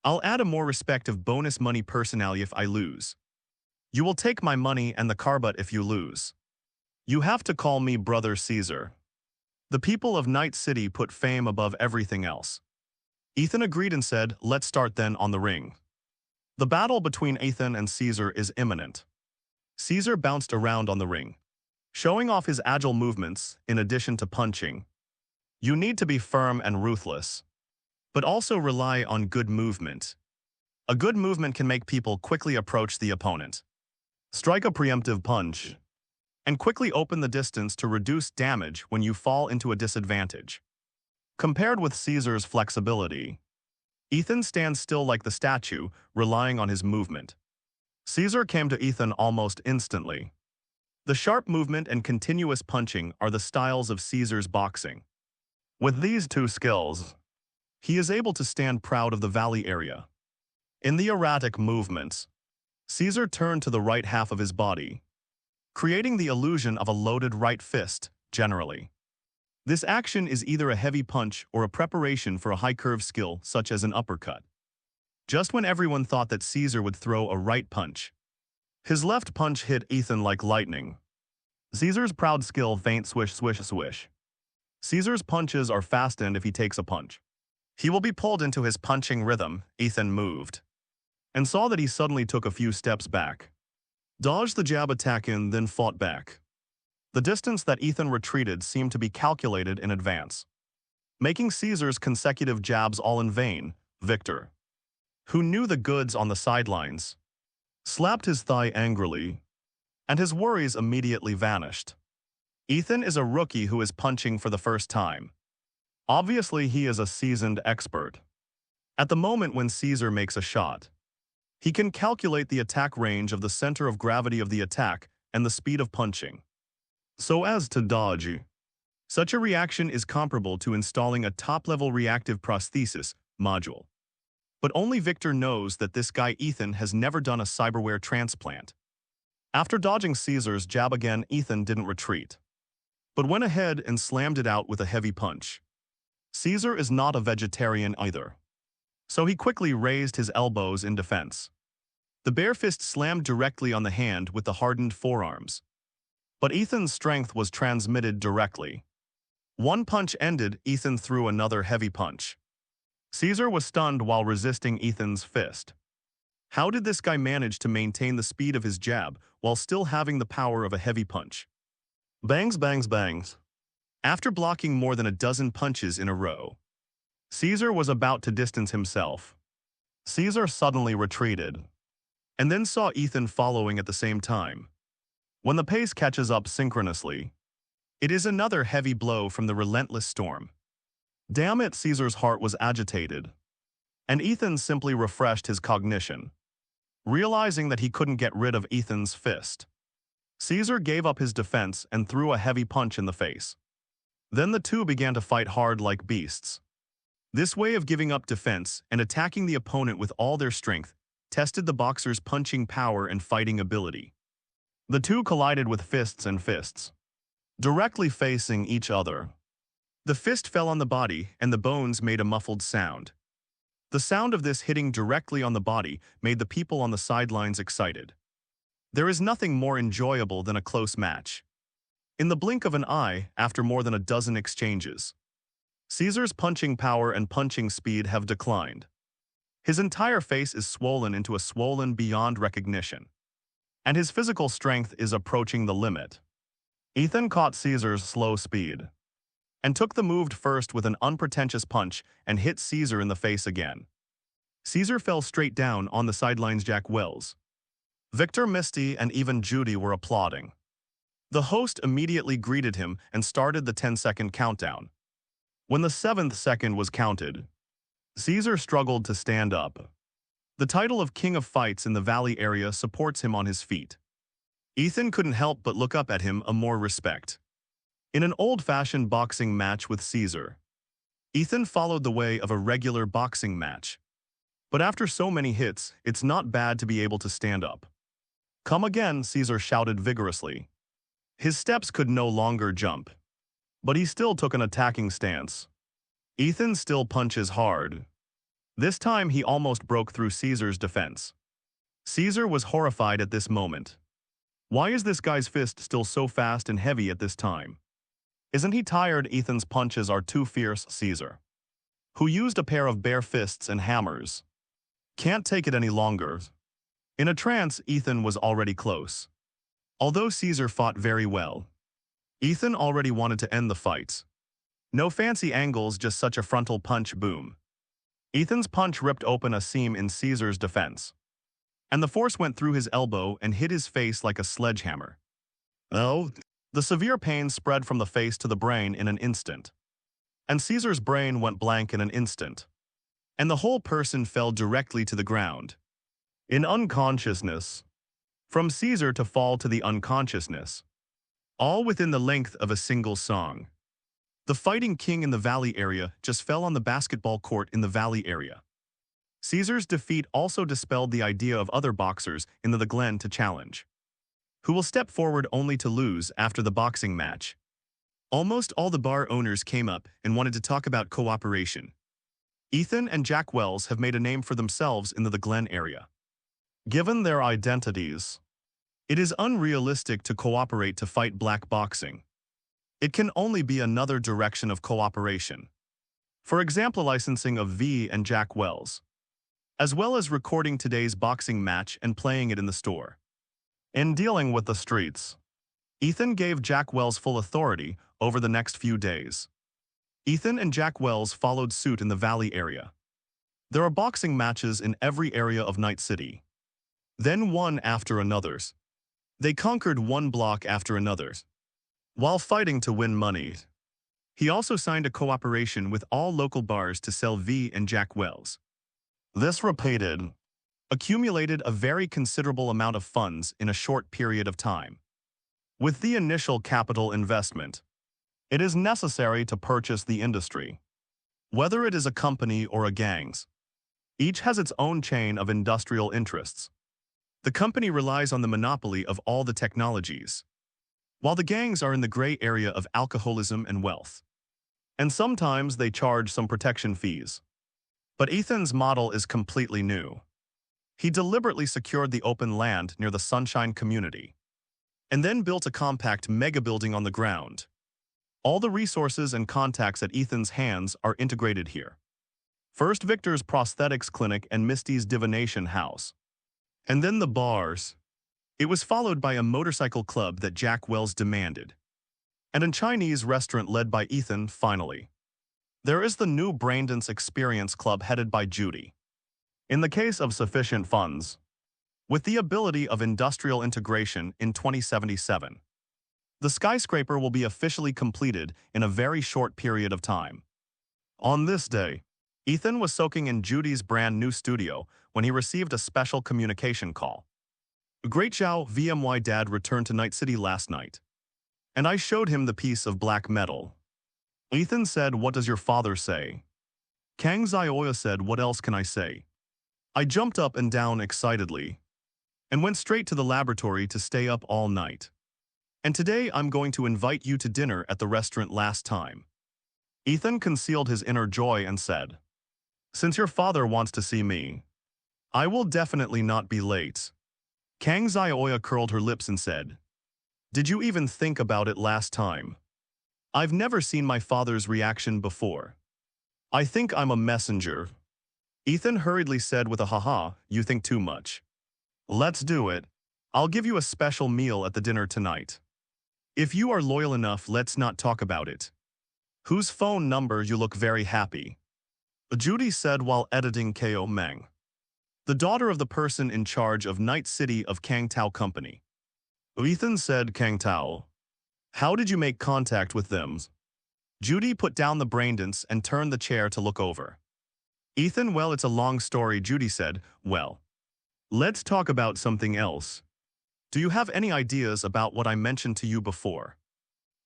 I'll add a more respective bonus money personally if I lose. You will take my money and the car but if you lose. You have to call me Brother Caesar. The people of Night City put fame above everything else. Ethan agreed and said, let's start then on the ring. The battle between Ethan and Caesar is imminent. Caesar bounced around on the ring, showing off his agile movements in addition to punching. You need to be firm and ruthless, but also rely on good movement. A good movement can make people quickly approach the opponent, strike a preemptive punch, and quickly open the distance to reduce damage when you fall into a disadvantage. Compared with Caesar's flexibility, Ethan stands still like the statue, relying on his movement. Caesar came to Ethan almost instantly. The sharp movement and continuous punching are the styles of Caesar's boxing. With these two skills, he is able to stand proud of the valley area. In the erratic movements, Caesar turned to the right half of his body, creating the illusion of a loaded right fist, generally. This action is either a heavy punch or a preparation for a high-curve skill such as an uppercut. Just when everyone thought that Caesar would throw a right punch, his left punch hit Ethan like lightning. Caesar's proud skill feint swish swish swish. Caesar's punches are fast and if he takes a punch, he will be pulled into his punching rhythm. Ethan moved, and saw that he suddenly took a few steps back, dodged the jab attack and then fought back. The distance that Ethan retreated seemed to be calculated in advance, making Caesar's consecutive jabs all in vain. Victor, who knew the goods on the sidelines, slapped his thigh angrily, and his worries immediately vanished. Ethan is a rookie who is punching for the first time. Obviously, he is a seasoned expert. At the moment when Caesar makes a shot, he can calculate the attack range of the center of gravity of the attack and the speed of punching, so as to dodge. Such a reaction is comparable to installing a top-level reactive prosthesis module. But only Victor knows that this guy Ethan has never done a cyberware transplant. After dodging Caesar's jab again, Ethan didn't retreat, but went ahead and slammed it out with a heavy punch. Caesar is not a vegetarian either, so he quickly raised his elbows in defense. The bare fist slammed directly on the hand with the hardened forearms, but Ethan's strength was transmitted directly. One punch ended, Ethan threw another heavy punch. Caesar was stunned while resisting Ethan's fist. How did this guy manage to maintain the speed of his jab while still having the power of a heavy punch? Bangs, bangs, bangs. After blocking more than a dozen punches in a row, Caesar was about to distance himself. Caesar suddenly retreated, and then saw Ethan following at the same time. When the pace catches up synchronously, it is another heavy blow from the relentless storm. Damn it, Caesar's heart was agitated, and Ethan simply refreshed his cognition, realizing that he couldn't get rid of Ethan's fist. Caesar gave up his defense and threw a heavy punch in the face. Then the two began to fight hard like beasts. This way of giving up defense and attacking the opponent with all their strength tested the boxer's punching power and fighting ability. The two collided with fists and fists, directly facing each other. The fist fell on the body and the bones made a muffled sound. The sound of this hitting directly on the body made the people on the sidelines excited. There is nothing more enjoyable than a close match. In the blink of an eye, after more than a dozen exchanges, Caesar's punching power and punching speed have declined. His entire face is swollen into a swollen beyond recognition, and his physical strength is approaching the limit. Ethan caught Caesar's slow speed, and took the move first with an unpretentious punch and hit Caesar in the face again. Caesar fell straight down on the sidelines. Jack Wells, Victor, Misty, and even Judy were applauding. The host immediately greeted him and started the 10-second countdown. When the 7th second was counted, Caesar struggled to stand up. The title of King of Fights in the Valley area supports him on his feet. Ethan couldn't help but look up at him with more respect. In an old-fashioned boxing match with Caesar, Ethan followed the way of a regular boxing match. But after so many hits, it's not bad to be able to stand up. Come again, Caesar shouted vigorously. His steps could no longer jump. But he still took an attacking stance. Ethan still punches hard. This time he almost broke through Caesar's defense. Caesar was horrified at this moment. Why is this guy's fist still so fast and heavy at this time? Isn't he tired? Ethan's punches are too fierce, Caesar, who used a pair of bare fists and hammers. Can't take it any longer. In a trance, Ethan was already close. Although Caesar fought very well, Ethan already wanted to end the fight. No fancy angles, just such a frontal punch, boom. Ethan's punch ripped open a seam in Caesar's defense, and the force went through his elbow and hit his face like a sledgehammer. Oh, the severe pain spread from the face to the brain in an instant, and Caesar's brain went blank in an instant, and the whole person fell directly to the ground, in unconsciousness. From Caesar to fall to the unconsciousness, all within the length of a single song. The fighting king in the valley area just fell on the basketball court in the valley area. Caesar's defeat also dispelled the idea of other boxers in the Glen to challenge, who will step forward only to lose after the boxing match. Almost all the bar owners came up and wanted to talk about cooperation. Ethan and Jack Wells have made a name for themselves in the Glen area. Given their identities, it is unrealistic to cooperate to fight black boxing. It can only be another direction of cooperation. For example, licensing of V and Jack Wells, as well as recording today's boxing match and playing it in the store. In dealing with the streets, Ethan gave Jack Wells full authority over the next few days. Ethan and Jack Wells followed suit in the Valley area. There are boxing matches in every area of Night City. Then one after another's. They conquered one block after another's, while fighting to win money. He also signed a cooperation with all local bars to sell V and Jack Wells. This repeated, accumulated a very considerable amount of funds in a short period of time. With the initial capital investment, it is necessary to purchase the industry. Whether it is a company or a gangs, each has its own chain of industrial interests. The company relies on the monopoly of all the technologies, while the gangs are in the gray area of alcoholism and wealth. And sometimes they charge some protection fees. But Ethan's model is completely new. He deliberately secured the open land near the Sunshine community, and then built a compact mega building on the ground. All the resources and contacts at Ethan's hands are integrated here. First Victor's prosthetics clinic and Misty's divination house. And then the bars. It was followed by a motorcycle club that Jack Wells demanded, and a Chinese restaurant led by Ethan, finally. There is the new Braindance Experience Club headed by Judy. In the case of sufficient funds, with the ability of industrial integration in 2077, the skyscraper will be officially completed in a very short period of time. On this day, Ethan was soaking in Judy's brand new studio when he received a special communication call. Great Zhao, VMY Dad returned to Night City last night, and I showed him the piece of black metal. Ethan said, "What does your father say?" Kang Zioya said, "What else can I say?" I jumped up and down excitedly, and went straight to the laboratory to stay up all night. And today I'm going to invite you to dinner at the restaurant last time. Ethan concealed his inner joy and said, "Since your father wants to see me, I will definitely not be late." Kang Zioya curled her lips and said, "Did you even think about it last time? I've never seen my father's reaction before. I think I'm a messenger." Ethan hurriedly said with a haha, "You think too much. Let's do it. I'll give you a special meal at the dinner tonight. If you are loyal enough, let's not talk about it. Whose phone number? You look very happy." Judy said while editing Ko Meng, the daughter of the person in charge of Night City of Kang Tao Company. Ethan said, "Kang Tao. How did you make contact with them?" Judy put down the Braindance and turned the chair to look over. Ethan, "Well, it's a long story." Judy said, "Well, let's talk about something else. Do you have any ideas about what I mentioned to you before?"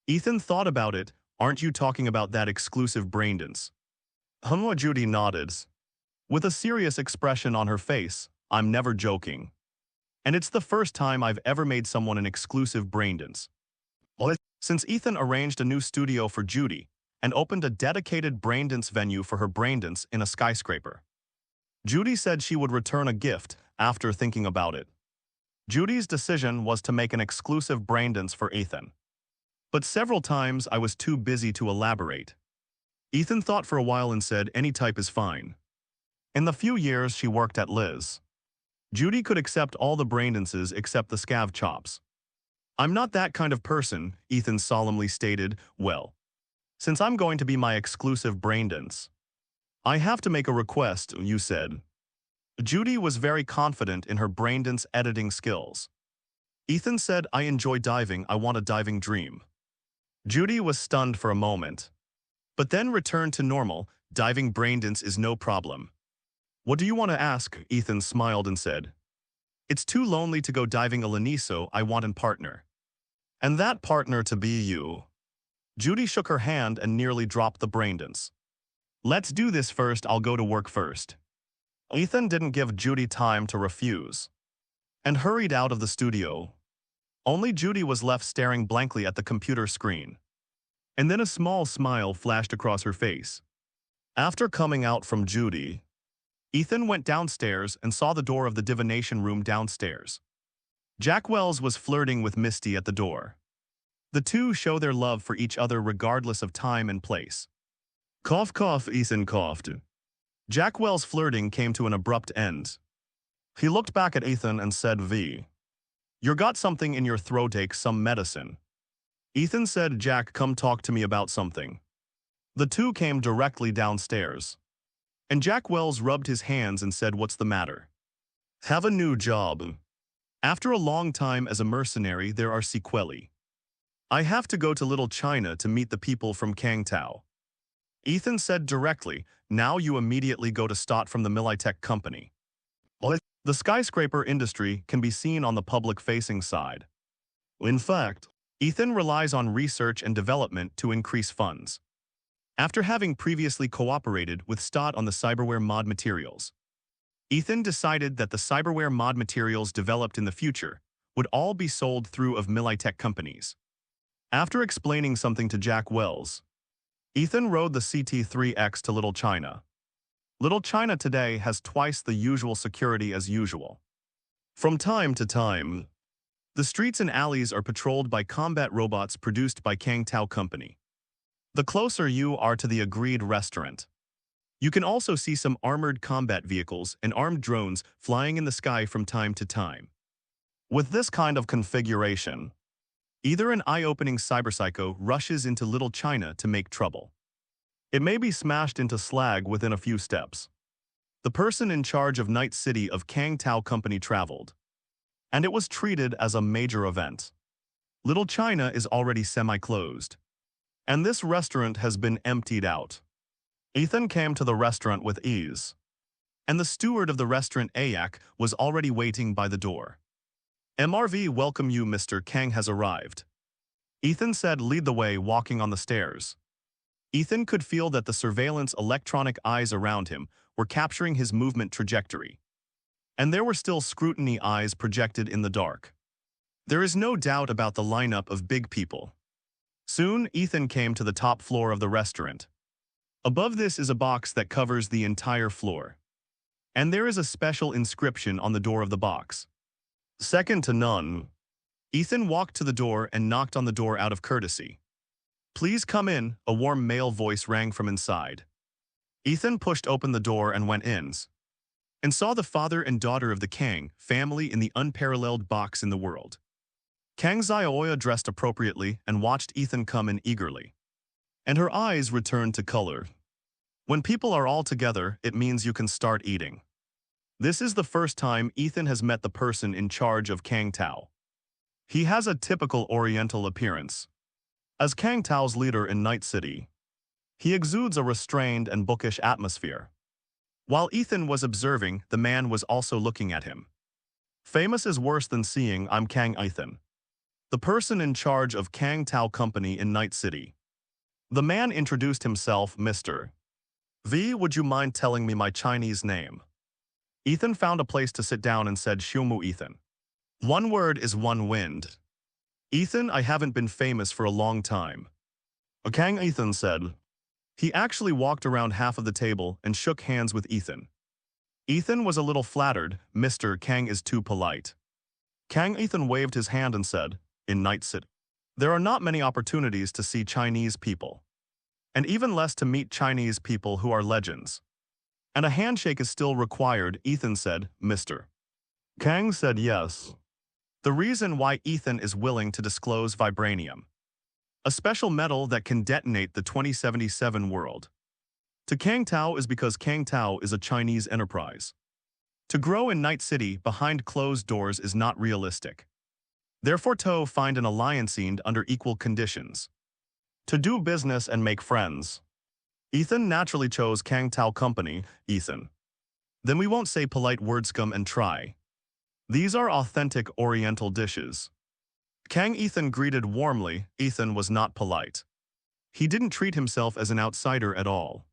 Ethan thought about it. "Aren't you talking about that exclusive Braindance Judy nodded. With a serious expression on her face, I'm never joking. And it's the first time I've ever made someone an exclusive braindance. Since Ethan arranged a new studio for Judy and opened a dedicated braindance venue for her braindance in a skyscraper. Judy said she would return a gift after thinking about it. Judy's decision was to make an exclusive braindance for Ethan. But several times I was too busy to elaborate. Ethan thought for a while and said any type is fine. In the few years she worked at Liz, Judy could accept all the braindances except the scav chops. I'm not that kind of person, Ethan solemnly stated. Well, since I'm going to be my exclusive braindance, I have to make a request, you said. Judy was very confident in her braindance editing skills. Ethan said, I enjoy diving, I want a diving dream. Judy was stunned for a moment, but then returned to normal. Diving braindance is no problem. What do you want to ask? Ethan smiled and said, it's too lonely to go diving alone, so I want a partner. And that partner to be you. Judy shook her hand and nearly dropped the braindance. Let's do this first, I'll go to work first. Ethan didn't give Judy time to refuse and hurried out of the studio. Only Judy was left staring blankly at the computer screen. And then a small smile flashed across her face. After coming out from Judy, Ethan went downstairs and saw the door of the divination room downstairs. Jack Wells was flirting with Misty at the door. The two show their love for each other regardless of time and place. Cough cough, Ethan coughed. Jack Wells' flirting came to an abrupt end. He looked back at Ethan and said, You got something in your throat, take some medicine. Ethan said, Jack, come talk to me about something. The two came directly downstairs. And Jack Wells rubbed his hands and said, what's the matter? Have a new job. After a long time as a mercenary, there are sequelae. I have to go to Little China to meet the people from Kangtao. Ethan said directly, now you immediately go to Stott from the Militech company. The skyscraper industry can be seen on the public-facing side. In fact, Ethan relies on research and development to increase funds. After having previously cooperated with Stott on the cyberware mod materials, Ethan decided that the cyberware mod materials developed in the future would all be sold through of Militech companies. After explaining something to Jack Wells, Ethan rode the CT-3X to Little China. Little China today has twice the usual security as usual. From time to time, the streets and alleys are patrolled by combat robots produced by Kangtao Company. The closer you are to the agreed restaurant, you can also see some armored combat vehicles and armed drones flying in the sky from time to time. With this kind of configuration, either an eye-opening cyberpsycho rushes into Little China to make trouble. It may be smashed into slag within a few steps. The person in charge of Night City of Kangtao Company traveled, and it was treated as a major event. Little China is already semi-closed, and this restaurant has been emptied out. Ethan came to the restaurant with ease, and the steward of the restaurant Ayak was already waiting by the door. MRV, welcome you, Mr. Kang has arrived. Ethan said, lead the way, walking on the stairs. Ethan could feel that the surveillance electronic eyes around him were capturing his movement trajectory. And there were still scrutiny eyes projected in the dark. There is no doubt about the lineup of big people. Soon, Ethan came to the top floor of the restaurant. Above this is a box that covers the entire floor. And there is a special inscription on the door of the box. Second to none. Ethan walked to the door and knocked on the door out of courtesy. Please come in, a warm male voice rang from inside. Ethan pushed open the door and went in, and saw the father and daughter of the Kang family in the unparalleled box in the world. Kang Xiaoya dressed appropriately and watched Ethan come in eagerly. And her eyes returned to color. When people are all together, it means you can start eating. This is the first time Ethan has met the person in charge of Kangtao. He has a typical Oriental appearance. As Kangtao's leader in Night City, he exudes a restrained and bookish atmosphere. While Ethan was observing, the man was also looking at him. Famous is worse than seeing. I'm Kang Ethan, the person in charge of Kangtao Company in Night City. The man introduced himself, Mr. V, would you mind telling me my Chinese name? Ethan found a place to sit down and said, Xiumu Ethan. One word is one wind. Ethan, I haven't been famous for a long time. Kang, Ethan said. He actually walked around half of the table and shook hands with Ethan. Ethan was a little flattered. Mr. Kang is too polite. Kang Ethan waved his hand and said, in Night City, there are not many opportunities to see Chinese people. And even less to meet Chinese people who are legends. And a handshake is still required, Ethan said, Mr. Kang said yes. The reason why Ethan is willing to disclose vibranium, a special metal that can detonate the 2077 world, to Kang Tao is because Kang Tao is a Chinese enterprise. To grow in Night City behind closed doors is not realistic. Therefore, To find an alliance under equal conditions. To do business and make friends. Ethan naturally chose Kang Tao Company, Ethan. Then we won't say polite word scum and try. These are authentic Oriental dishes. Kang Ethan greeted warmly. Ethan was not polite. He didn't treat himself as an outsider at all.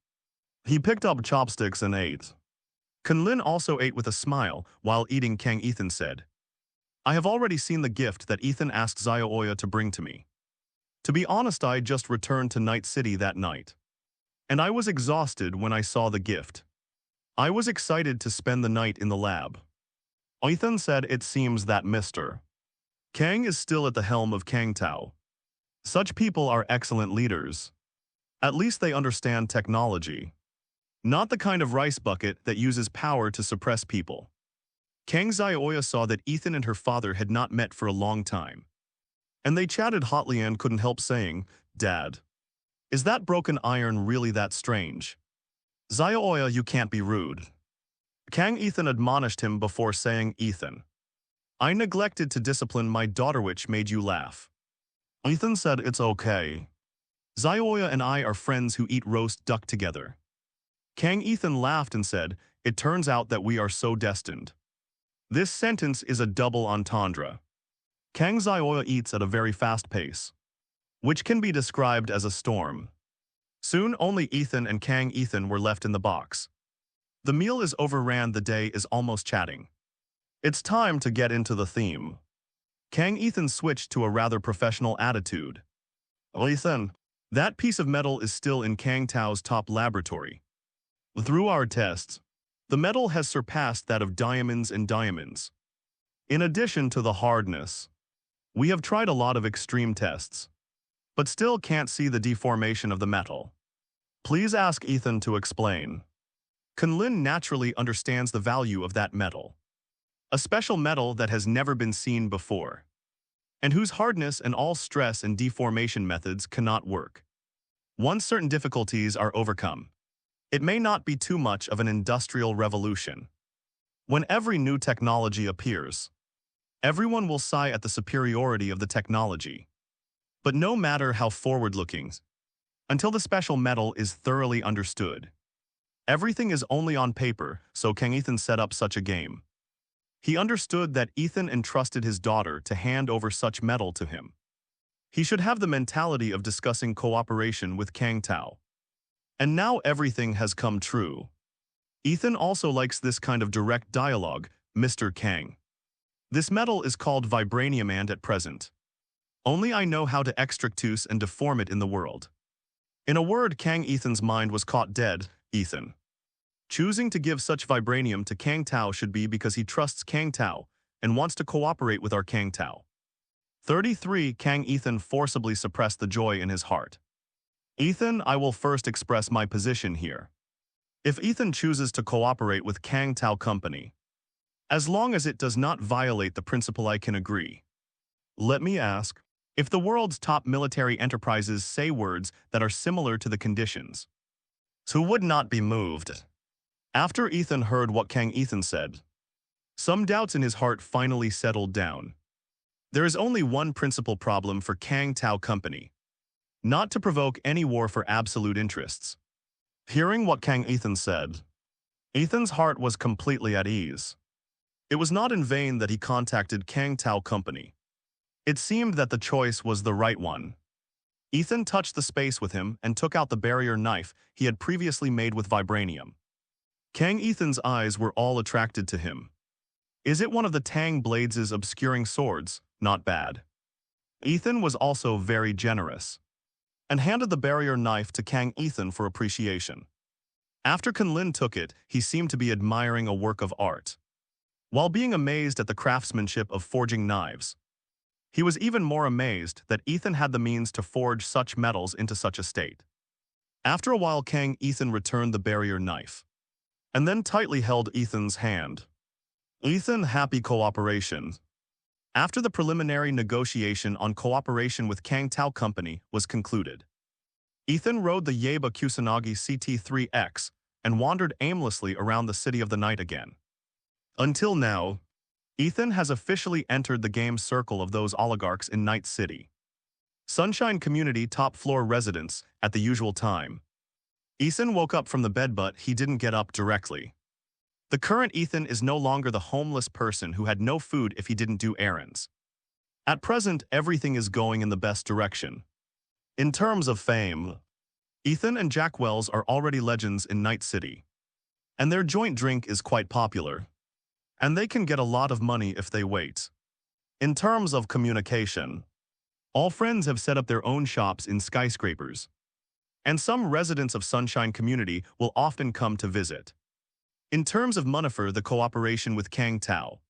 He picked up chopsticks and ate. Kunlin also ate with a smile. While eating, Kang Ethan said, I have already seen the gift that Ethan asked Xiaoya to bring to me. To be honest, I just returned to Night City that night. And I was exhausted when I saw the gift. I was excited to spend the night in the lab. Ethan said, it seems that Mr. Kang is still at the helm of Kang Tao. Such people are excellent leaders. At least they understand technology. Not the kind of rice bucket that uses power to suppress people. Kang Xiaoya saw that Ethan and her father had not met for a long time. And they chatted hotly and couldn't help saying, Dad, is that broken iron really that strange? Xiaoya, you can't be rude. Kang Ethan admonished him before saying, Ethan, I neglected to discipline my daughter, which made you laugh. Ethan said, it's okay. Xiaoya and I are friends who eat roast duck together. Kang Ethan laughed and said, it turns out that we are so destined. This sentence is a double entendre. Kang Xiaoya eats at a very fast pace, which can be described as a storm. Soon only Ethan and Kang Ethan were left in the box. The meal is overran, the day is almost chatting. It's time to get into the theme. Kang Ethan switched to a rather professional attitude. Ethan, that piece of metal is still in Kang Tao's top laboratory. Through our tests, the metal has surpassed that of diamonds and diamonds. In addition to the hardness, we have tried a lot of extreme tests, but still can't see the deformation of the metal. Please ask Ethan to explain. Kunlin naturally understands the value of that metal. A special metal that has never been seen before, and whose hardness and all stress and deformation methods cannot work. Once certain difficulties are overcome, it may not be too much of an industrial revolution. When every new technology appears, everyone will sigh at the superiority of the technology. But no matter how forward-looking, until the special metal is thoroughly understood, everything is only on paper, so Kang Ethan set up such a game. He understood that Ethan entrusted his daughter to hand over such metal to him. He should have the mentality of discussing cooperation with Kang Tao. And now everything has come true. Ethan also likes this kind of direct dialogue, Mr. Kang. This metal is called vibranium, and at present, only I know how to extractuse and deform it in the world. In a word, Kang Ethan's mind was caught dead. Ethan, choosing to give such vibranium to Kang Tao should be because he trusts Kang Tao and wants to cooperate with our Kang Tao. 33. Kang Ethan forcibly suppressed the joy in his heart. Ethan, I will first express my position here. If Ethan chooses to cooperate with Kang Tao Company, as long as it does not violate the principle, I can agree. Let me ask, if the world's top military enterprises say words that are similar to the conditions, who would not be moved? After Ethan heard what Kang Ethan said, some doubts in his heart finally settled down. There is only one principal problem for Kang Tao Company: not to provoke any war for absolute interests. Hearing what Kang Ethan said, Ethan's heart was completely at ease. It was not in vain that he contacted Kang Tao Company. It seemed that the choice was the right one. Ethan touched the space with him and took out the barrier knife he had previously made with vibranium. Ethan's eyes were all attracted to him. Is it one of the Tang Blades' obscuring swords? Not bad. Ethan was also very generous and handed the barrier knife to Ethan for appreciation. After Lin took it, he seemed to be admiring a work of art, while being amazed at the craftsmanship of forging knives. He was even more amazed that Ethan had the means to forge such metals into such a state. After a while, Ethan returned the barrier knife and then tightly held Ethan's hand. Ethan, happy cooperation. After the preliminary negotiation on cooperation with Kang Tao Company was concluded, Ethan rode the Yaba Kusanagi CT-3X and wandered aimlessly around the city of the night again. Until now, Ethan has officially entered the game circle of those oligarchs in Night City. Sunshine Community top-floor residence at the usual time. Ethan woke up from the bed, but he didn't get up directly. The current Ethan is no longer the homeless person who had no food if he didn't do errands. At present, everything is going in the best direction. In terms of fame, Ethan and Jack Wells are already legends in Night City, and their joint drink is quite popular, and they can get a lot of money if they wait. In terms of communication, all friends have set up their own shops in skyscrapers, and some residents of Sunshine Community will often come to visit. In terms of money for the cooperation with Kang Tao,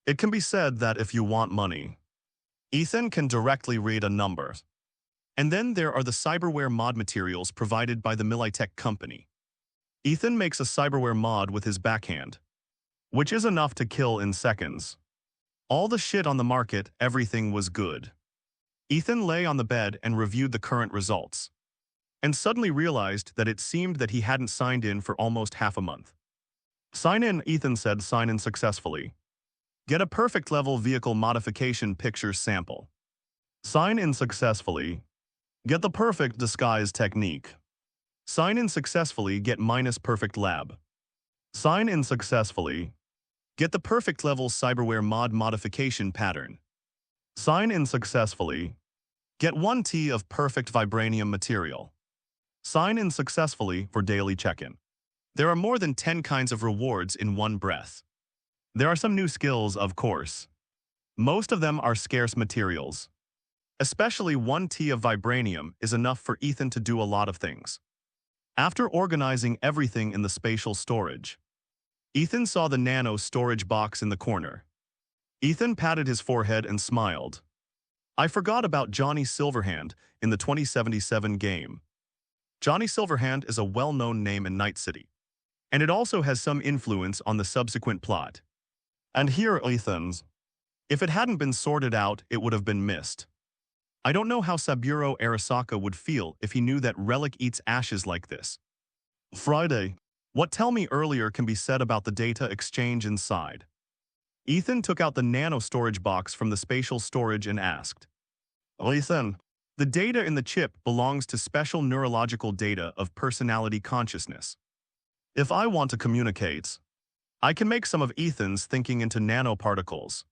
it can be said that if you want money, Ethan can directly read a number. And then there are the cyberware mod materials provided by the Militech company. Ethan makes a cyberware mod with his backhand, which is enough to kill in seconds. All the shit on the market, everything was good. Ethan lay on the bed and reviewed the current results, and suddenly realized that it seemed that he hadn't signed in for almost half a month. Sign in, Ethan said. Sign in successfully. Get a perfect level vehicle modification picture sample. Sign in successfully. Get the perfect disguise technique. Sign in successfully. Get minus perfect lab. Sign in successfully. Get the perfect level cyberware mod modification pattern. Sign in successfully. Get 1T of perfect vibranium material. Sign in successfully for daily check-in. There are more than 10 kinds of rewards in one breath. There are some new skills, of course. Most of them are scarce materials. Especially 1T of vibranium is enough for Ethan to do a lot of things. After organizing everything in the spatial storage, Ethan saw the nano storage box in the corner. Ethan patted his forehead and smiled. I forgot about Johnny Silverhand in the 2077 game. Johnny Silverhand is a well-known name in Night City, and it also has some influence on the subsequent plot. And here, Ethan's. If it hadn't been sorted out, it would have been missed. I don't know how Saburo Arasaka would feel if he knew that Relic eats ashes like this. Friday. What tell me earlier can be said about the data exchange inside? Ethan took out the nano storage box from the spatial storage and asked. Ethan, the data in the chip belongs to special neurological data of personality consciousness. If I want to communicate, I can make some of Ethan's thinking into nanoparticles,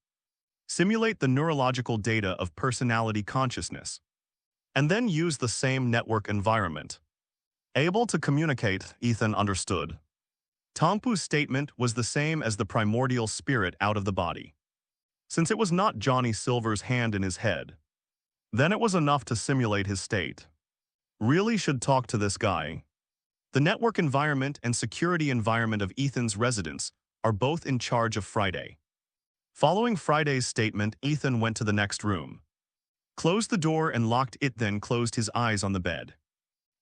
simulate the neurological data of personality consciousness, and then use the same network environment. Able to communicate, Ethan understood. Tongpu's statement was the same as the primordial spirit out of the body. Since it was not Johnny Silver's hand in his head, then it was enough to simulate his state. Really should talk to this guy. The network environment and security environment of Ethan's residence are both in charge of Friday. Following Friday's statement, Ethan went to the next room, closed the door and locked it, then closed his eyes on the bed.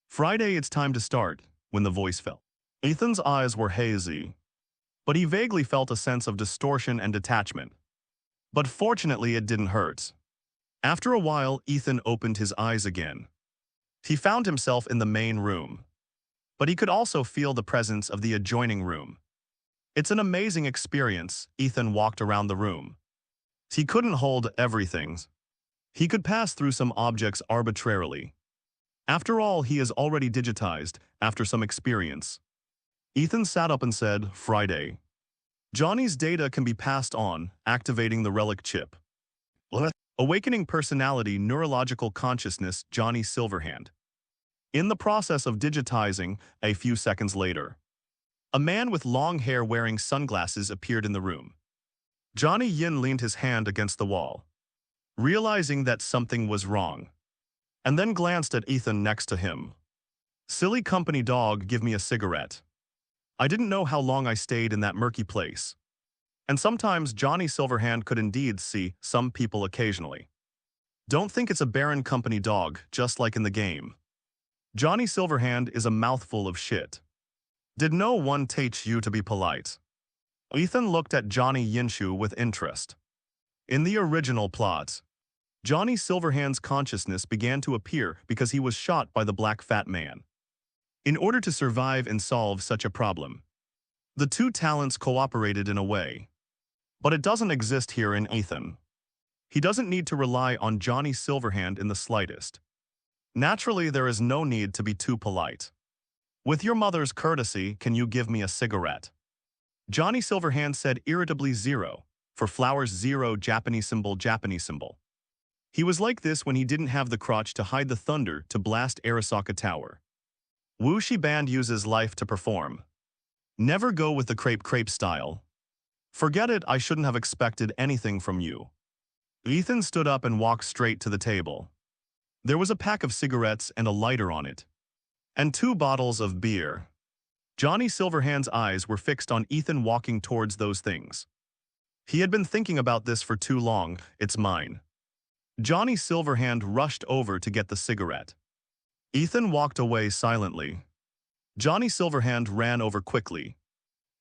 Friday, it's time to start, when the voice fell. Ethan's eyes were hazy, but he vaguely felt a sense of distortion and detachment. But fortunately, it didn't hurt. After a while, Ethan opened his eyes again. He found himself in the main room, but he could also feel the presence of the adjoining room. It's an amazing experience. Ethan walked around the room. He couldn't hold everything. He could pass through some objects arbitrarily. After all, he is already digitized after some experience. Ethan sat up and said, Friday. Johnny's data can be passed on, activating the relic chip. What? Awakening personality, neurological consciousness, Johnny Silverhand. In the process of digitizing, a few seconds later, a man with long hair wearing sunglasses appeared in the room. Johnny Yin leaned his hand against the wall, realizing that something was wrong, and then glanced at Ethan next to him. Silly company dog, give me a cigarette. I didn't know how long I stayed in that murky place. And sometimes Johnny Silverhand could indeed see some people occasionally. Don't think it's a barren company dog, just like in the game. Johnny Silverhand is a mouthful of shit. Did no one teach you to be polite? Ethan looked at Johnny Yinshu with interest. In the original plot, Johnny Silverhand's consciousness began to appear because he was shot by the black fat man. In order to survive and solve such a problem, the two talents cooperated in a way. But it doesn't exist here in Ethan. He doesn't need to rely on Johnny Silverhand in the slightest. Naturally, there is no need to be too polite. With your mother's courtesy, can you give me a cigarette? Johnny Silverhand said irritably. 0, for flowers, 0, Japanese symbol, Japanese symbol. He was like this when he didn't have the crotch to hide the thunder to blast Arasaka Tower. Wuxi band uses life to perform. Never go with the crepe style. Forget it, I shouldn't have expected anything from you. Ethan stood up and walked straight to the table. There was a pack of cigarettes and a lighter on it. And 2 bottles of beer. Johnny Silverhand's eyes were fixed on Ethan walking towards those things. He had been thinking about this for too long. It's mine. Johnny Silverhand rushed over to get the cigarette. Ethan walked away silently. Johnny Silverhand ran over quickly,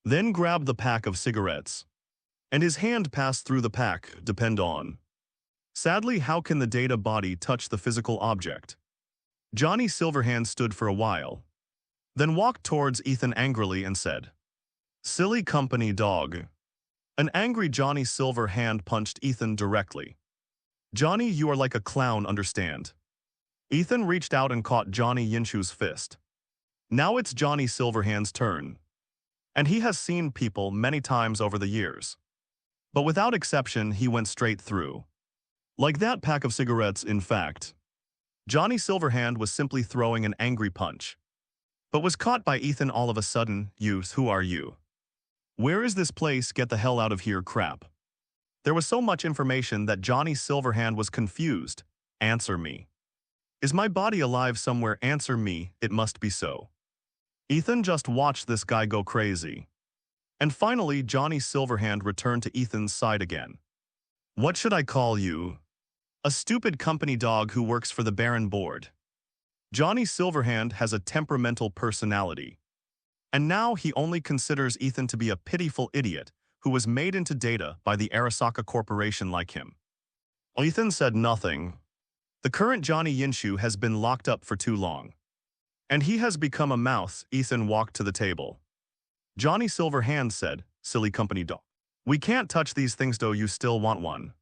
then grabbed the pack of cigarettes. And his hand passed through the pack, depend on. Sadly, how can the data body touch the physical object? Johnny Silverhand stood for a while, then walked towards Ethan angrily and said, "Silly company dog." An angry Johnny Silverhand punched Ethan directly. "Johnny, you are like a clown, understand?" Ethan reached out and caught Johnny Yinshu's fist. Now it's Johnny Silverhand's turn. And he has seen people many times over the years. But without exception, he went straight through. Like that pack of cigarettes, in fact. Johnny Silverhand was simply throwing an angry punch, but was caught by Ethan all of a sudden. "Youth, who are you? Where is this place? Get the hell out of here, crap." There was so much information that Johnny Silverhand was confused. "Answer me. Is my body alive somewhere? Answer me, it must be so." Ethan just watched this guy go crazy. And finally, Johnny Silverhand returned to Ethan's side again. "What should I call you? A stupid company dog who works for the Baron Board." Johnny Silverhand has a temperamental personality. And now he only considers Ethan to be a pitiful idiot who was made into data by the Arasaka Corporation like him. Ethan said nothing. The current Johnny Yinshu has been locked up for too long. And he has become a mouse. Ethan walked to the table. Johnny Silverhand said, "Silly company dog. We can't touch these things though, you still want one."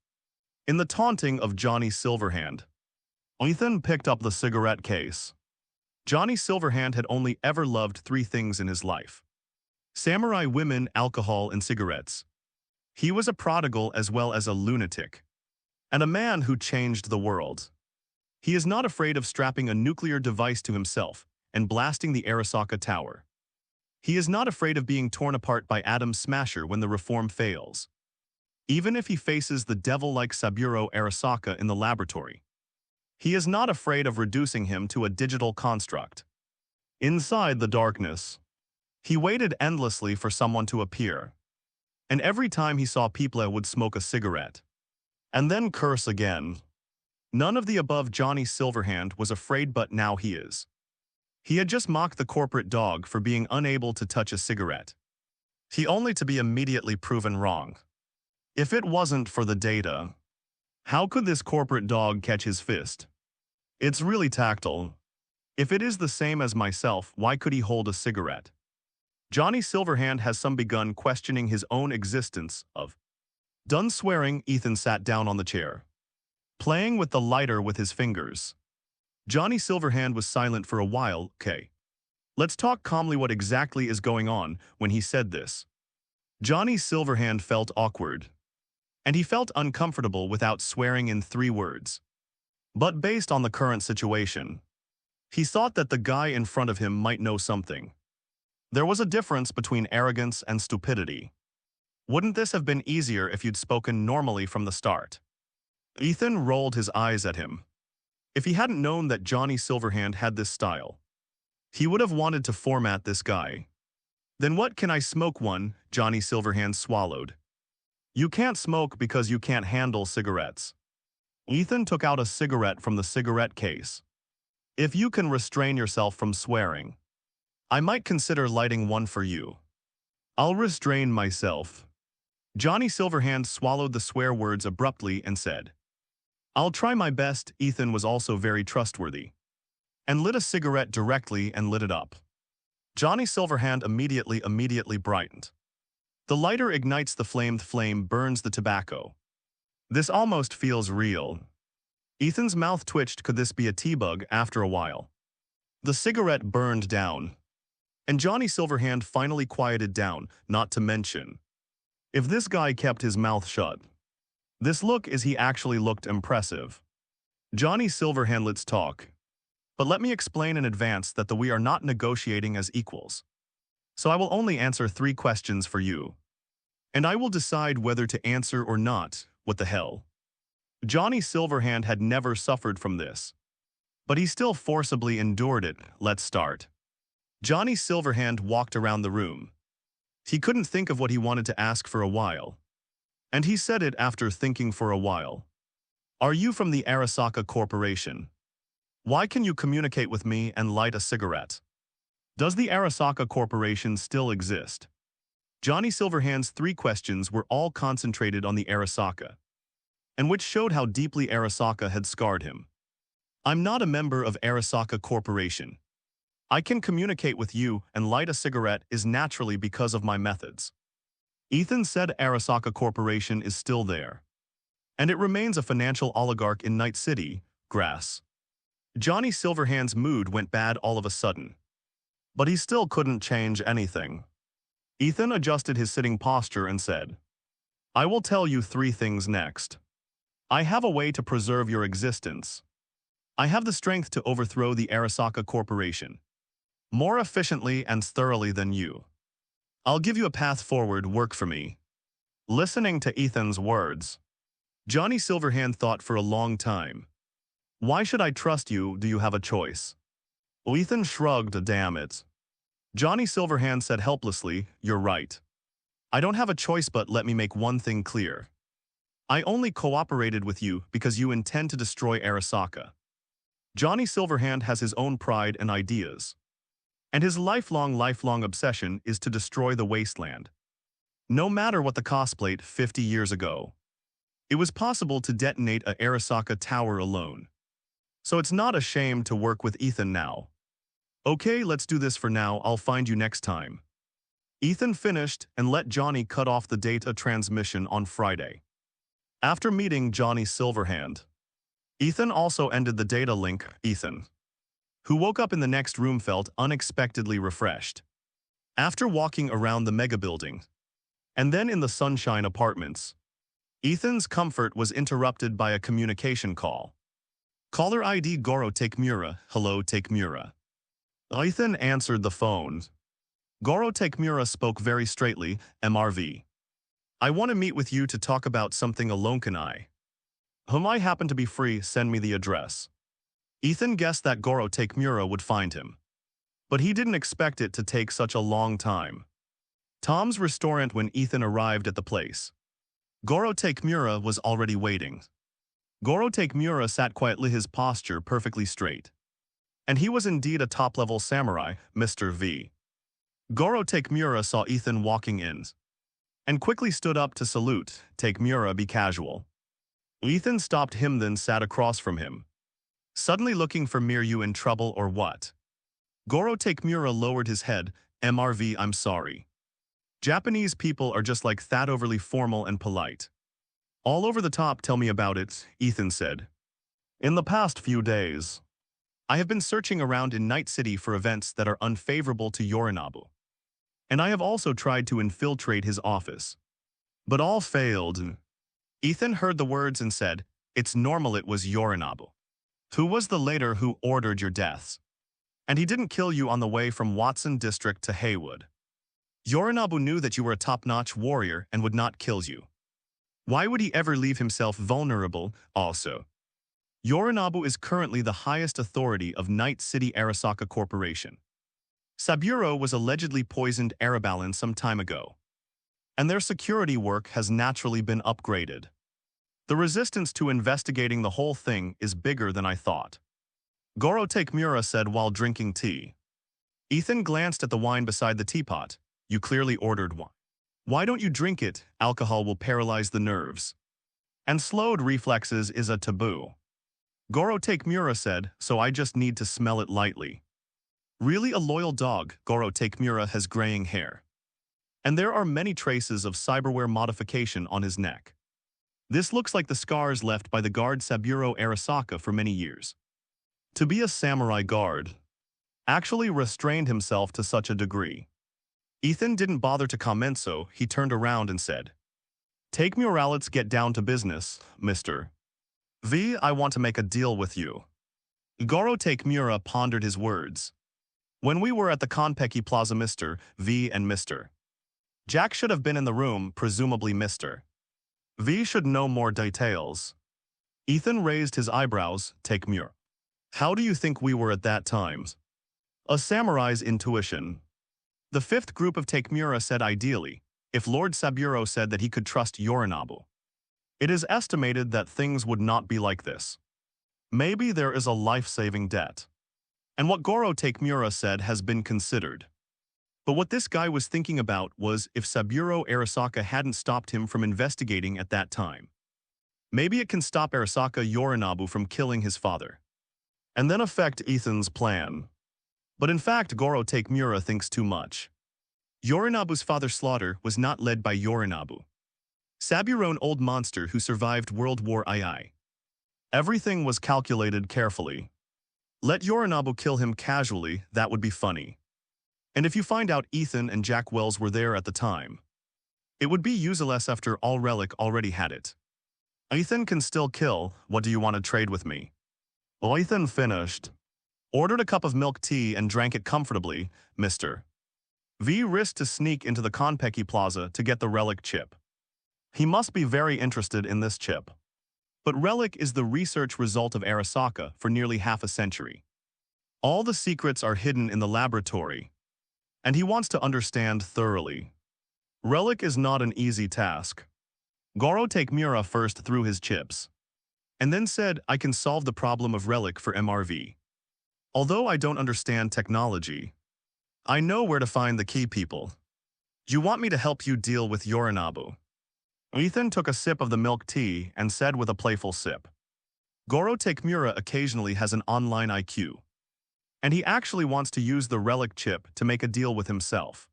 In the taunting of Johnny Silverhand, Ethan picked up the cigarette case. Johnny Silverhand had only ever loved 3 things in his life: samurai women, alcohol, and cigarettes. He was a prodigal as well as a lunatic. And a man who changed the world. He is not afraid of strapping a nuclear device to himself and blasting the Arasaka Tower. He is not afraid of being torn apart by Atom Smasher when the reform fails. Even if he faces the devil-like Saburo Arasaka in the laboratory. He is not afraid of reducing him to a digital construct. Inside the darkness, he waited endlessly for someone to appear. And every time he saw people would smoke a cigarette. And then curse again. None of the above. Johnny Silverhand was afraid, but now he is. He had just mocked the corporate dog for being unable to touch a cigarette. He only to be immediately proven wrong. If it wasn't for the data, how could this corporate dog catch his fist? It's really tactile. If it is the same as myself, why could he hold a cigarette? Johnny Silverhand has some begun questioning his own existence of. Done swearing, Ethan sat down on the chair, playing with the lighter with his fingers. Johnny Silverhand was silent for a while. "Okay. Let's talk calmly. What exactly is going on?" When he said this, Johnny Silverhand felt awkward. and he felt uncomfortable without swearing in 3 words. But based on the current situation, he thought that the guy in front of him might know something. There was a difference between arrogance and stupidity. Wouldn't this have been easier if you'd spoken normally from the start? Ethan rolled his eyes at him. If he hadn't known that Johnny Silverhand had this style, he would have wanted to format this guy. Then what can I smoke one? Johnny Silverhand swallowed. You can't smoke because you can't handle cigarettes. Ethan took out a cigarette from the cigarette case. If you can restrain yourself from swearing, I might consider lighting one for you. I'll restrain myself. Johnny Silverhand swallowed the swear words abruptly and said, I'll try my best. Ethan was also very trustworthy, and lit a cigarette directly and lit it up. Johnny Silverhand immediately brightened. The lighter ignites the flame burns the tobacco. This almost feels real. Ethan's mouth twitched. Could this be a T-bug? After a while, the cigarette burned down, and Johnny Silverhand finally quieted down, not to mention, if this guy kept his mouth shut. This look is he actually looked impressive. Johnny Silverhand, let's talk. But let me explain in advance that we are not negotiating as equals. So I will only answer 3 questions for you. And I will decide whether to answer or not. What the hell? Johnny Silverhand had never suffered from this, but he still forcibly endured it. Let's start. Johnny Silverhand walked around the room. He couldn't think of what he wanted to ask for a while, and he said it after thinking for a while. Are you from the Arasaka Corporation? Why can you communicate with me and light a cigarette? Does the Arasaka Corporation still exist? Johnny Silverhand's 3 questions were all concentrated on the Arasaka, and which showed how deeply Arasaka had scarred him. I'm not a member of Arasaka Corporation. I can communicate with you and light a cigarette is naturally because of my methods. Ethan said Arasaka Corporation is still there, and it remains a financial oligarch in Night City, Grass. Johnny Silverhand's mood went bad all of a sudden, but he still couldn't change anything. Ethan adjusted his sitting posture and said, I will tell you 3 things next. I have a way to preserve your existence. I have the strength to overthrow the Arasaka Corporation more efficiently and thoroughly than you. I'll give you a path forward. Work for me. Listening to Ethan's words, Johnny Silverhand thought for a long time. Why should I trust you? Do you have a choice? Ethan shrugged. Damn it. Johnny Silverhand said helplessly, you're right. I don't have a choice, but let me make one thing clear. I only cooperated with you because you intend to destroy Arasaka. Johnny Silverhand has his own pride and ideas, and his lifelong obsession is to destroy the wasteland. No matter what the cosplate 50 years ago, it was possible to detonate a Arasaka tower alone. So it's not a shame to work with Ethan now. Okay, let's do this for now. I'll find you next time. Ethan finished and let Johnny cut off the data transmission on Friday. After meeting Johnny Silverhand, Ethan also ended the data link. Ethan, who woke up in the next room, felt unexpectedly refreshed. After walking around the mega building, and then in the Sunshine Apartments, Ethan's comfort was interrupted by a communication call. Caller ID Goro Takemura. Hello, Takemura. Ethan answered the phone. Goro Takemura spoke very straightly. MRV. I want to meet with you to talk about something alone. Can I? I happen to be free. Send me the address. Ethan guessed that Goro Takemura would find him, but he didn't expect it to take such a long time. Tom's Restaurant. When Ethan arrived at the place, Goro Takemura was already waiting. Goro Takemura sat quietly, his posture perfectly straight. And he was indeed a top-level samurai, Mr. V. Goro Takemura saw Ethan walking in, and quickly stood up to salute. Takemura, be casual. Ethan stopped him, then sat across from him. Suddenly looking for me, are you in trouble or what? Goro Takemura lowered his head. MRV, I'm sorry. Japanese people are just like that, overly formal and polite. All over the top. Tell me about it, Ethan said. In the past few days, I have been searching around in Night City for events that are unfavorable to Yorinobu. And I have also tried to infiltrate his office, but all failed. Ethan heard the words and said, "It's normal it was Yorinabu. Who was the later who ordered your deaths? And he didn't kill you on the way from Watson District to Haywood. Yorinabu knew that you were a top-notch warrior and would not kill you. Why would he ever leave himself vulnerable, also? Yorinabu is currently the highest authority of Night City Arasaka Corporation. Saburo was allegedly poisoned Arabalin some time ago, and their security work has naturally been upgraded. The resistance to investigating the whole thing is bigger than I thought," Goro Takemura said while drinking tea. Ethan glanced at the wine beside the teapot. "You clearly ordered wine. Why don't you drink it? Alcohol will paralyze the nerves. And slowed reflexes is a taboo." Goro Takemura said, "So I just need to smell it lightly." Really a loyal dog, Goro Takemura has graying hair. And there are many traces of cyberware modification on his neck. This looks like the scars left by the guard Saburo Arasaka for many years. To be a samurai guard actually restrained himself to such a degree. Ethan didn't bother to comment, so he turned around and said, "Takemura, let's get down to business, Mr. V. I want to make a deal with you." Goro Takemura pondered his words. "When we were at the Konpeki Plaza, Mr. V and Mr. Jack should have been in the room, presumably Mr. V should know more details." Ethan raised his eyebrows. "Takemura, how do you think we were at that time?" A samurai's intuition. The fifth group of Takemura said ideally, if Lord Saburo said that he could trust Yorinabu. It is estimated that things would not be like this. Maybe there is a life-saving debt. And what Goro Takemura said has been considered. But what this guy was thinking about was if Saburo Arasaka hadn't stopped him from investigating at that time. Maybe it can stop Arasaka Yorinabu from killing his father, and then affect Ethan's plan. But in fact, Goro Takemura thinks too much. Yorinabu's father's slaughter was not led by Yorinabu. Saburo, an old monster who survived World War II. Everything was calculated carefully. Let Yorinabu kill him casually, that would be funny. And if you find out Ethan and Jack Wells were there at the time, it would be useless after all Relic already had it. Ethan can still kill. What do you want to trade with me? Ethan finished. Ordered a cup of milk tea and drank it comfortably. Mr. V risked to sneak into the Konpeki Plaza to get the Relic chip. He must be very interested in this chip. But Relic is the research result of Arasaka for nearly half a century. All the secrets are hidden in the laboratory, and he wants to understand thoroughly. Relic is not an easy task. Goro Takemura first threw his chips, and then said, "I can solve the problem of Relic for MRV. Although I don't understand technology, I know where to find the key people. You want me to help you deal with Yorinabu?" Ethan took a sip of the milk tea and said with a playful sip, "Goro Takemura occasionally has an online IQ, and he actually wants to use the Relic chip to make a deal with himself."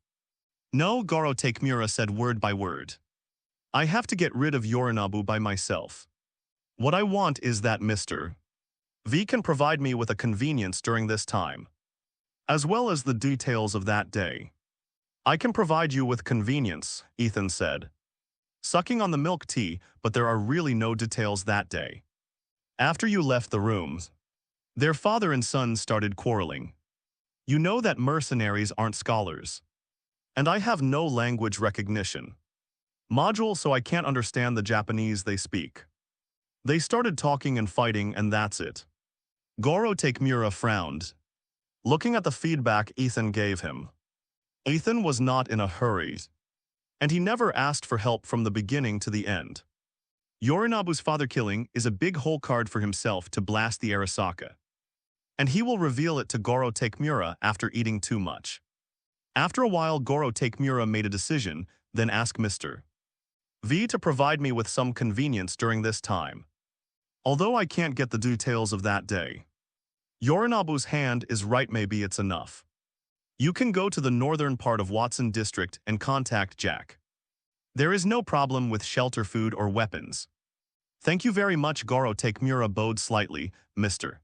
"No," Goro Takemura said word by word. "I have to get rid of Yorinabu by myself. What I want is that Mr. V can provide me with a convenience during this time, as well as the details of that day." "I can provide you with convenience," Ethan said, sucking on the milk tea, "but there are really no details that day. After you left the rooms, their father and son started quarreling. You know that mercenaries aren't scholars, and I have no language recognition module, so I can't understand the Japanese they speak. They started talking and fighting, and that's it." Goro Takemura frowned, looking at the feedback Ethan gave him. Ethan was not in a hurry, and he never asked for help from the beginning to the end. Yorinabu's father killing is a big hole card for himself to blast the Arasaka, and he will reveal it to Goro Takemura after eating too much. After a while, Goro Takemura made a decision, then asked Mr. V to provide me with some convenience during this time. Although I can't get the details of that day. Yorinabu's hand is right, maybe it's enough. You can go to the northern part of Watson District and contact Jack. There is no problem with shelter, food, or weapons. Thank you very much. Goro Takemura bowed slightly. Mr.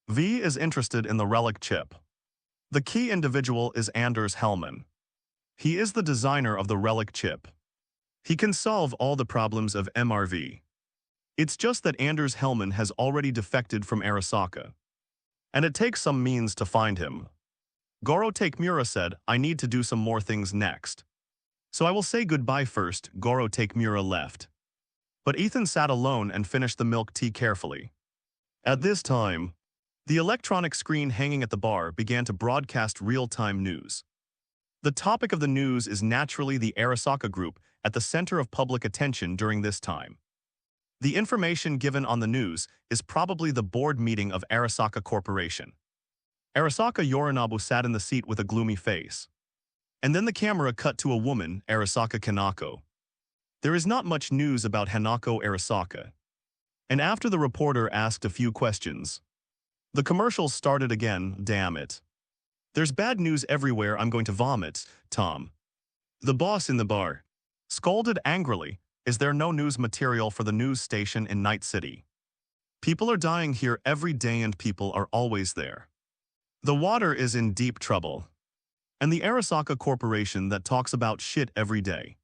V is interested in the Relic chip. The key individual is Anders Hellman. He is the designer of the Relic chip. He can solve all the problems of MRV. It's just that Anders Hellman has already defected from Arasaka, and it takes some means to find him. Goro Takemura said, I need to do some more things next. So I will say goodbye first. Goro Takemura left. But Ethan sat alone and finished the milk tea carefully. At this time, the electronic screen hanging at the bar began to broadcast real-time news. The topic of the news is naturally the Arasaka Group at the center of public attention during this time. The information given on the news is probably the board meeting of Arasaka Corporation. Arasaka Yorinobu sat in the seat with a gloomy face. And then the camera cut to a woman, Arasaka Kanako. There is not much news about Hanako Arasaka. And after the reporter asked a few questions, the commercials started again. Damn it. There's bad news everywhere. I'm going to vomit, Tom. The boss in the bar scolded angrily. Is there no news material for the news station in Night City? People are dying here every day and people are always there. The water is in deep trouble. And the Arasaka Corporation that talks about shit every day.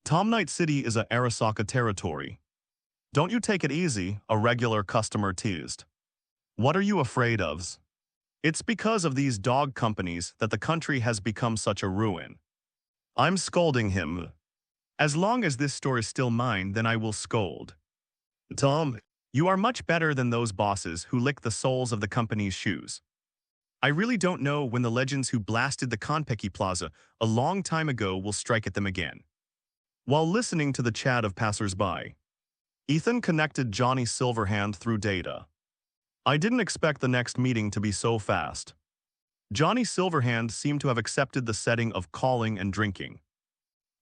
Tom, Night City is a Arasaka territory. Don't you take it easy, a regular customer teased. What are you afraid of? It's because of these dog companies that the country has become such a ruin. I'm scolding him. As long as this store is still mine, then I will scold. Tom, you are much better than those bosses who lick the soles of the company's shoes. I really don't know when the legends who blasted the Konpeki Plaza a long time ago will strike at them again. While listening to the chat of passers-by, Ethan connected Johnny Silverhand through data. I didn't expect the next meeting to be so fast. Johnny Silverhand seemed to have accepted the setting of calling and drinking.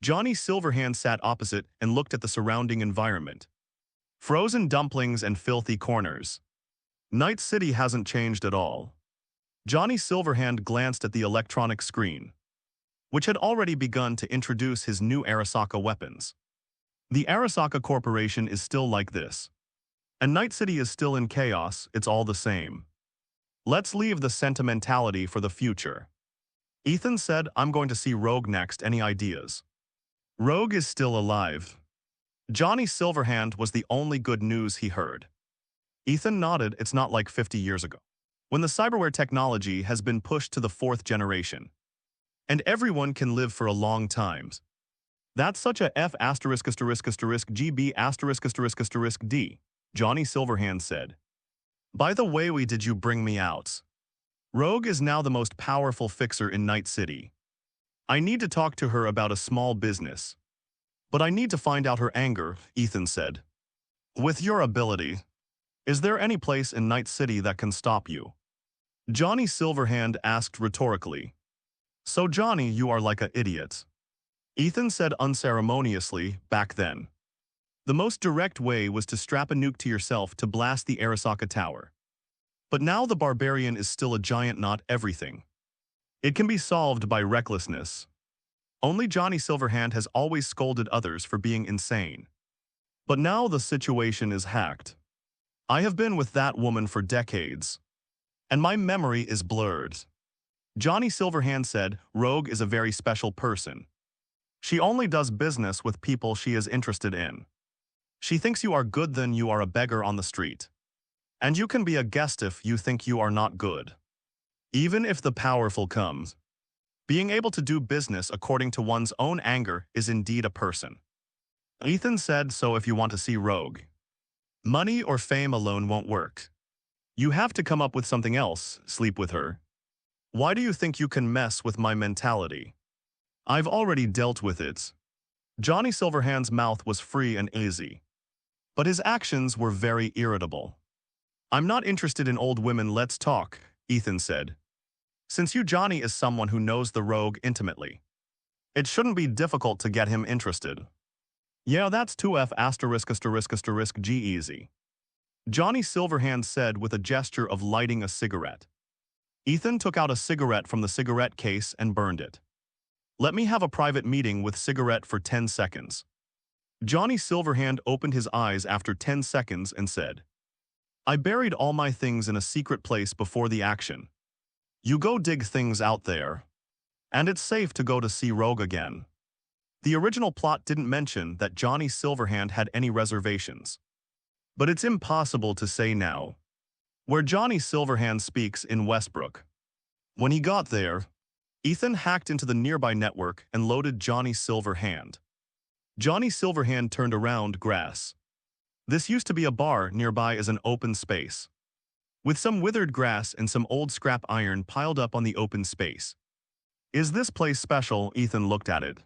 Johnny Silverhand sat opposite and looked at the surrounding environment. Frozen dumplings and filthy corners. Night City hasn't changed at all. Johnny Silverhand glanced at the electronic screen, which had already begun to introduce his new Arasaka weapons. The Arasaka Corporation is still like this. And Night City is still in chaos. It's all the same. Let's leave the sentimentality for the future. Ethan said, I'm going to see Rogue next. Any ideas? Rogue is still alive. Johnny Silverhand was the only good news he heard. Ethan nodded. It's not like 50 years ago, when the cyberware technology has been pushed to the 4th generation. And everyone can live for a long time. That's such a F*******GB******D, Johnny Silverhand said. By the way, did you bring me out? Rogue is now the most powerful fixer in Night City. I need to talk to her about a small business. But I need to find out her anger, Ethan said. With your ability, is there any place in Night City that can stop you? Johnny Silverhand asked rhetorically. So Johnny, you are like an idiot. Ethan said unceremoniously, back then. The most direct way was to strap a nuke to yourself to blast the Arasaka Tower. But now the barbarian is still a giant, not everything. It can be solved by recklessness. Only Johnny Silverhand has always scolded others for being insane. But now the situation is hacked. I have been with that woman for decades. And my memory is blurred. Johnny Silverhand said, Rogue is a very special person. She only does business with people she is interested in. She thinks you are good, then you are a beggar on the street. And you can be a guest if you think you are not good. Even if the powerful comes, being able to do business according to one's own anger is indeed a person. Ethan said, so if you want to see Rogue, money or fame alone won't work. You have to come up with something else, sleep with her. Why do you think you can mess with my mentality? I've already dealt with it. Johnny Silverhand's mouth was free and easy. But his actions were very irritable. I'm not interested in old women, let's talk, Ethan said. Since you, Johnny, is someone who knows the Rogue intimately, it shouldn't be difficult to get him interested. Yeah, that's 2F******G easy. Johnny Silverhand said with a gesture of lighting a cigarette. Ethan took out a cigarette from the cigarette case and burned it. Let me have a private meeting with cigarette for 10 seconds. Johnny Silverhand opened his eyes after 10 seconds and said, I buried all my things in a secret place before the action. You go dig things out there. And it's safe to go to see Rogue again. The original plot didn't mention that Johnny Silverhand had any reservations. But it's impossible to say now. Where Johnny Silverhand speaks in Westbrook. When he got there, Ethan hacked into the nearby network and loaded Johnny Silverhand. Johnny Silverhand turned around grass. This used to be a bar nearby as an open space, with some withered grass and some old scrap iron piled up on the open space. Is this place special? Ethan looked at it.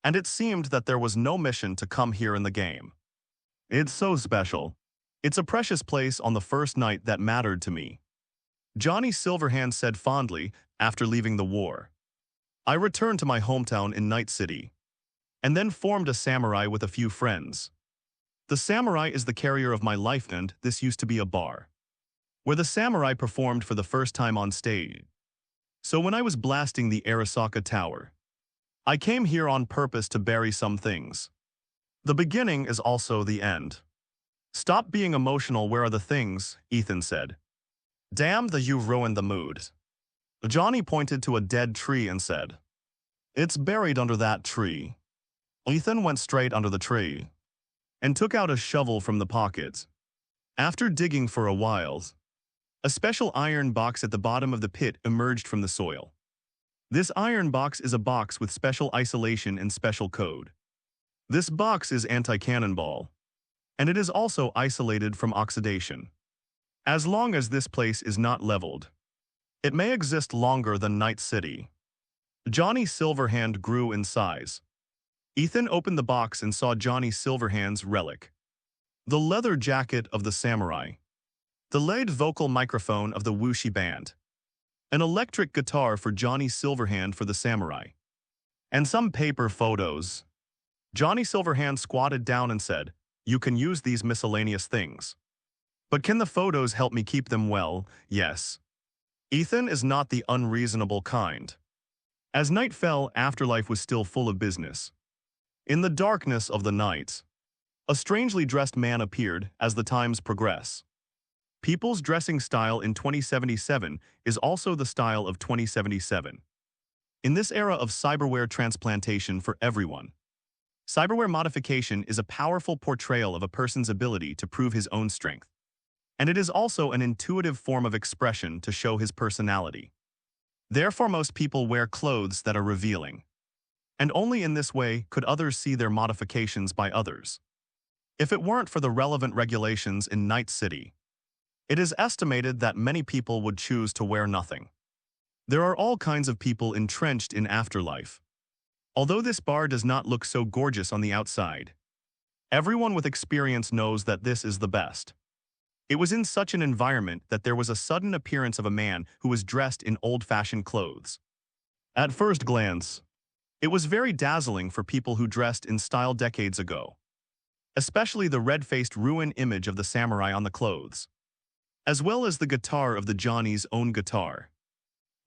And it seemed that there was no mission to come here in the game. It's so special. It's a precious place on the first night that mattered to me. Johnny Silverhand said fondly after leaving the war. I returned to my hometown in Night City, and then formed a samurai with a few friends. The samurai is the carrier of my life, and this used to be a bar, where the samurai performed for the first time on stage. So when I was blasting the Arasaka Tower, I came here on purpose to bury some things. The beginning is also the end. Stop being emotional, where are the things? Ethan said. Damn, you've ruined the mood. Johnny pointed to a dead tree and said, It's buried under that tree. Ethan went straight under the tree and took out a shovel from the pocket. After digging for a while, a special iron box at the bottom of the pit emerged from the soil. This iron box is a box with special isolation and special code. This box is anti-cannonball, and it is also isolated from oxidation. As long as this place is not leveled, it may exist longer than Night City. Johnny Silverhand grew in size. Ethan opened the box and saw Johnny Silverhand's relic. The leather jacket of the samurai, the lead vocal microphone of the Wuxi band, an electric guitar for Johnny Silverhand for the samurai, and some paper photos. Johnny Silverhand squatted down and said, You can use these miscellaneous things. But can the photos help me keep them well? Yes. Ethan is not the unreasonable kind. As night fell, Afterlife was still full of business. In the darkness of the night, a strangely dressed man appeared as the times progress. People's dressing style in 2077 is also the style of 2077. In this era of cyberware transplantation for everyone, cyberware modification is a powerful portrayal of a person's ability to prove his own strength. And it is also an intuitive form of expression to show his personality. Therefore, most people wear clothes that are revealing. And only in this way could others see their modifications by others. If it weren't for the relevant regulations in Night City, it is estimated that many people would choose to wear nothing. There are all kinds of people entrenched in Afterlife. Although this bar does not look so gorgeous on the outside, everyone with experience knows that this is the best. It was in such an environment that there was a sudden appearance of a man who was dressed in old-fashioned clothes. At first glance, it was very dazzling for people who dressed in style decades ago, especially the red-faced ruin image of the samurai on the clothes, as well as the guitar of the Johnny's own guitar.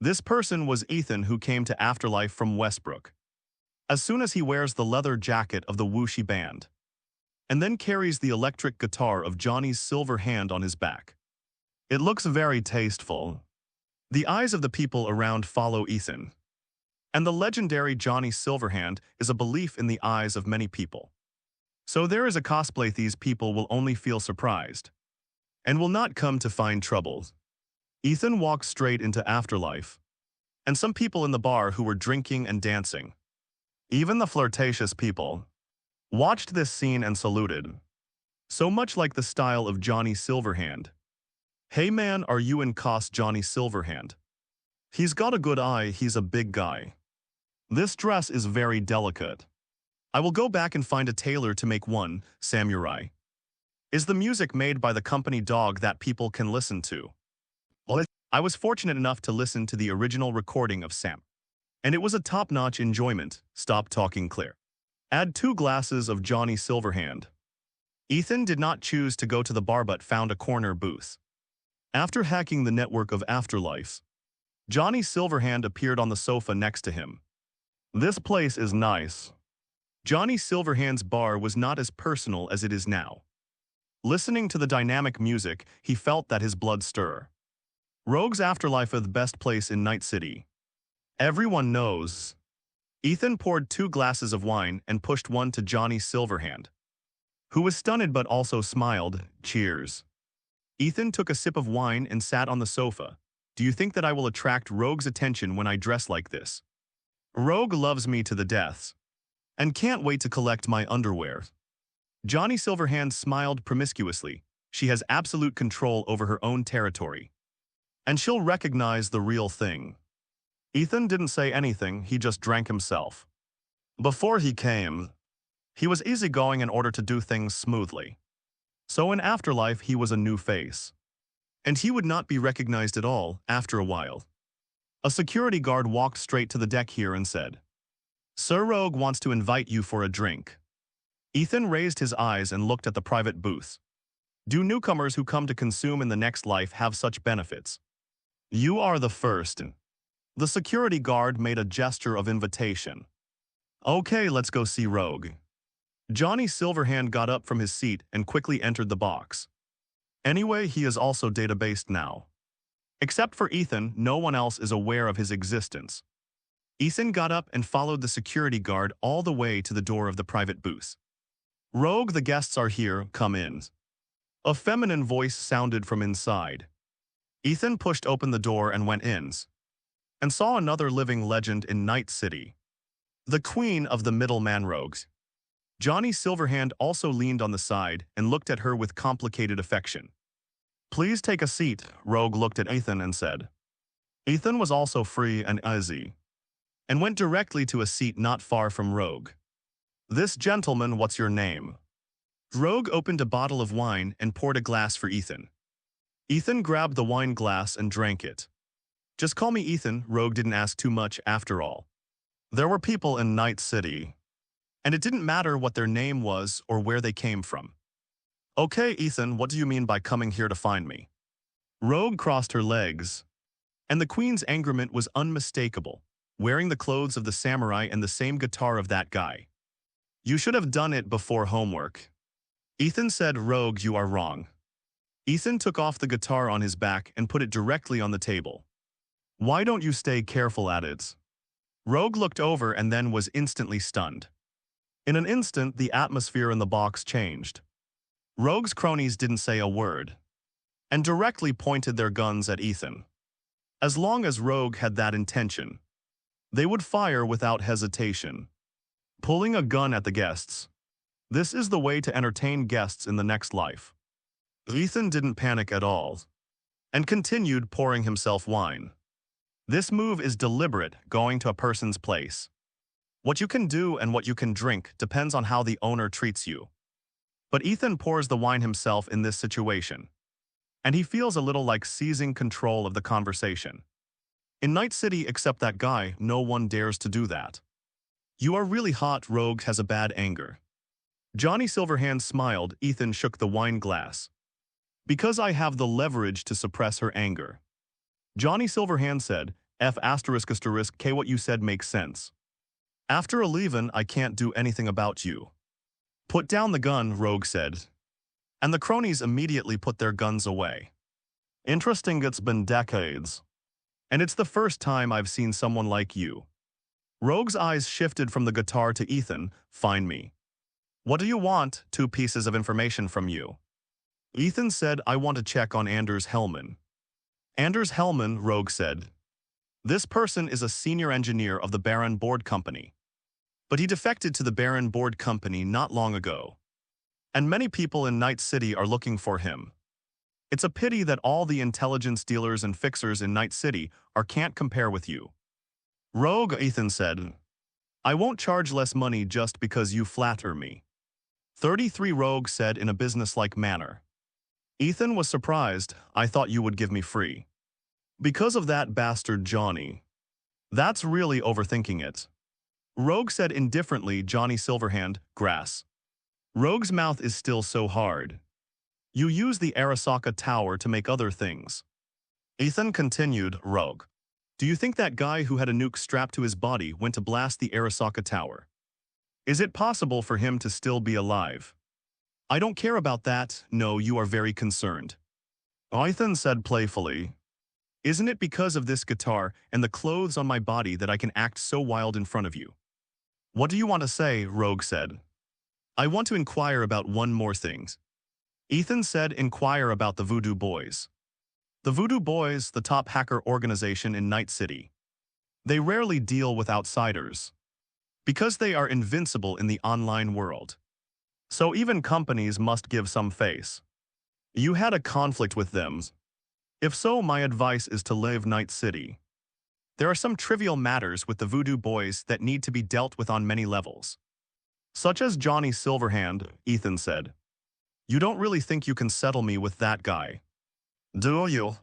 This person was Ethan, who came to Afterlife from Westbrook. As soon as he wears the leather jacket of the Wuxi band, and then carries the electric guitar of Johnny's Silverhand on his back. It looks very tasteful. The eyes of the people around follow Ethan. And the legendary Johnny Silverhand is a belief in the eyes of many people. So there is a cosplay. These people will only feel surprised and will not come to find trouble. Ethan walked straight into Afterlife, and some people in the bar who were drinking and dancing, even the flirtatious people, watched this scene and saluted. So much like the style of Johnny Silverhand. Hey man, are you in cos Johnny Silverhand? He's got a good eye, he's a big guy. This dress is very delicate. I will go back and find a tailor to make one, samurai. Is the music made by the company Dog that people can listen to? Well, I was fortunate enough to listen to the original recording of Sam. And it was a top-notch enjoyment. Stop talking, clear. Add 2 glasses of Johnny Silverhand. Ethan did not choose to go to the bar but found a corner booth. After hacking the network of Afterlife, Johnny Silverhand appeared on the sofa next to him. This place is nice. Johnny Silverhand's bar was not as personal as it is now. Listening to the dynamic music, he felt that his blood stir. Rogue's Afterlife is the best place in Night City. Everyone knows. Ethan poured 2 glasses of wine and pushed one to Johnny Silverhand, who was stunned but also smiled. Cheers. Ethan took a sip of wine and sat on the sofa. Do you think that I will attract Rogue's attention when I dress like this? Rogue loves me to the deaths and can't wait to collect my underwear. Johnny Silverhand smiled promiscuously. She has absolute control over her own territory, and she'll recognize the real thing. Ethan didn't say anything, he just drank himself. Before he came, he was easygoing in order to do things smoothly. So in afterlife he was a new face, and he would not be recognized at all after a while. A security guard walked straight to the deck here and said, "Sir Rogue wants to invite you for a drink." Ethan raised his eyes and looked at the private booth. Do newcomers who come to consume in the next life have such benefits? You are the first. The security guard made a gesture of invitation. Okay, let's go see Rogue. Johnny Silverhand got up from his seat and quickly entered the box. Anyway, he is also databased now. Except for Ethan, no one else is aware of his existence. Ethan got up and followed the security guard all the way to the door of the private booth. Rogue, the guests are here, come in. A feminine voice sounded from inside. Ethan pushed open the door and went in, and saw another living legend in Night City, the queen of the middleman rogues. Johnny Silverhand also leaned on the side and looked at her with complicated affection. Please take a seat, Rogue looked at Ethan and said. Ethan was also free and easy, and went directly to a seat not far from Rogue. This gentleman, what's your name? Rogue opened a bottle of wine and poured a glass for Ethan. Ethan grabbed the wine glass and drank it. Just call me Ethan, Rogue didn't ask too much after all. There were people in Night City, and it didn't matter what their name was or where they came from. Okay, Ethan, what do you mean by coming here to find me? Rogue crossed her legs, and the queen's angerment was unmistakable, wearing the clothes of the samurai and the same guitar of that guy. You should have done it before homework. Ethan said, Rogue, you are wrong. Ethan took off the guitar on his back and put it directly on the table. Why don't you stay careful at it? Rogue looked over and then was instantly stunned. In an instant, the atmosphere in the box changed. Rogue's cronies didn't say a word, and directly pointed their guns at Ethan. As long as Rogue had that intention, they would fire without hesitation, pulling a gun at the guests. This is the way to entertain guests in the next life. Ethan didn't panic at all, and continued pouring himself wine. This move is deliberate, going to a person's place. What you can do and what you can drink depends on how the owner treats you. But Ethan pours the wine himself in this situation, and he feels a little like seizing control of the conversation. In Night City, except that guy, no one dares to do that. You are really hot, Rogue has a bad anger. Johnny Silverhand smiled. Ethan shook the wine glass. Because I have the leverage to suppress her anger. Johnny Silverhand said, F*** K, what you said makes sense. After a leave-in, I can't do anything about you. Put down the gun, Rogue said. And the cronies immediately put their guns away. Interesting, it's been decades. And it's the first time I've seen someone like you. Rogue's eyes shifted from the guitar to Ethan. Find me. What do you want? 2 pieces of information from you. Ethan said, I want to check on Anders Hellman. Anders Hellman, Rogue said. This person is a senior engineer of the Baron Board Company. But he defected to the Baron Board Company not long ago. And many people in Night City are looking for him. It's a pity that all the intelligence dealers and fixers in Night City can't compare with you. Rogue, Ethan said. I won't charge less money just because you flatter me. 33, Rogue said in a businesslike manner. Ethan was surprised. I thought you would give me free. Because of that bastard Johnny. That's really overthinking it. Rogue said indifferently. Johnny Silverhand, grass. Rogue's mouth is still so hard. You use the Arasaka Tower to make other things. Ethan continued, Rogue. Do you think that guy who had a nuke strapped to his body went to blast the Arasaka Tower? Is it possible for him to still be alive? I don't care about that. No, you are very concerned. Ethan said playfully. Isn't it because of this guitar and the clothes on my body that I can act so wild in front of you? What do you want to say? Rogue said. I want to inquire about one more thing. Ethan said inquire about the Voodoo Boys. The Voodoo Boys, the top hacker organization in Night City. They rarely deal with outsiders, because they are invincible in the online world. So even companies must give some face. You had a conflict with them. If so, my advice is to leave Night City. There are some trivial matters with the Voodoo Boys that need to be dealt with on many levels. Such as Johnny Silverhand, Ethan said. You don't really think you can settle me with that guy, do you?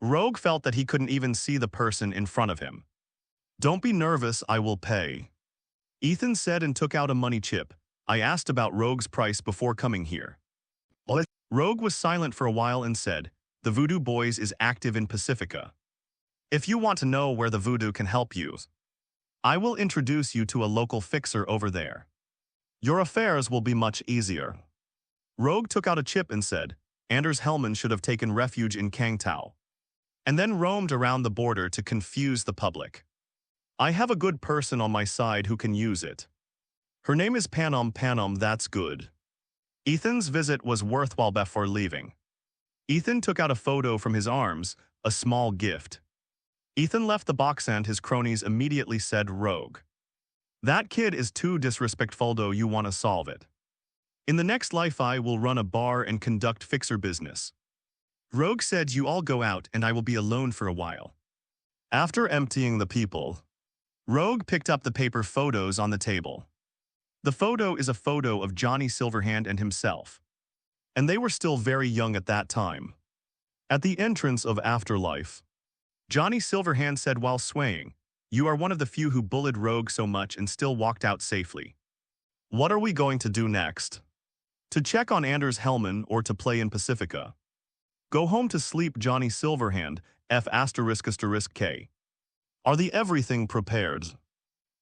Rogue felt that he couldn't even see the person in front of him. Don't be nervous, I will pay. Ethan said and took out a money chip. I asked about Rogue's price before coming here. Rogue was silent for a while and said, the Voodoo Boys is active in Pacifica. If you want to know where the Voodoo can help you, I will introduce you to a local fixer over there. Your affairs will be much easier. Rogue took out a chip and said, Anders Hellman should have taken refuge in Kangtao, and then roamed around the border to confuse the public. I have a good person on my side who can use it. Her name is Panom, that's good. Ethan's visit was worthwhile before leaving. Ethan took out a photo from his arms, a small gift. Ethan left the box and his cronies immediately said Rogue. That kid is too disrespectful, though you want to solve it. In the next life I will run a bar and conduct fixer business. Rogue said you all go out and I will be alone for a while. After emptying the people, Rogue picked up the paper photos on the table. The photo is a photo of Johnny Silverhand and himself. And they were still very young at that time. At the entrance of Afterlife, Johnny Silverhand said while swaying, you are one of the few who bullied Rogue so much and still walked out safely. What are we going to do next? To check on Anders Hellman or to play in Pacifica? Go home to sleep, Johnny Silverhand, F***K. Are the everything prepared?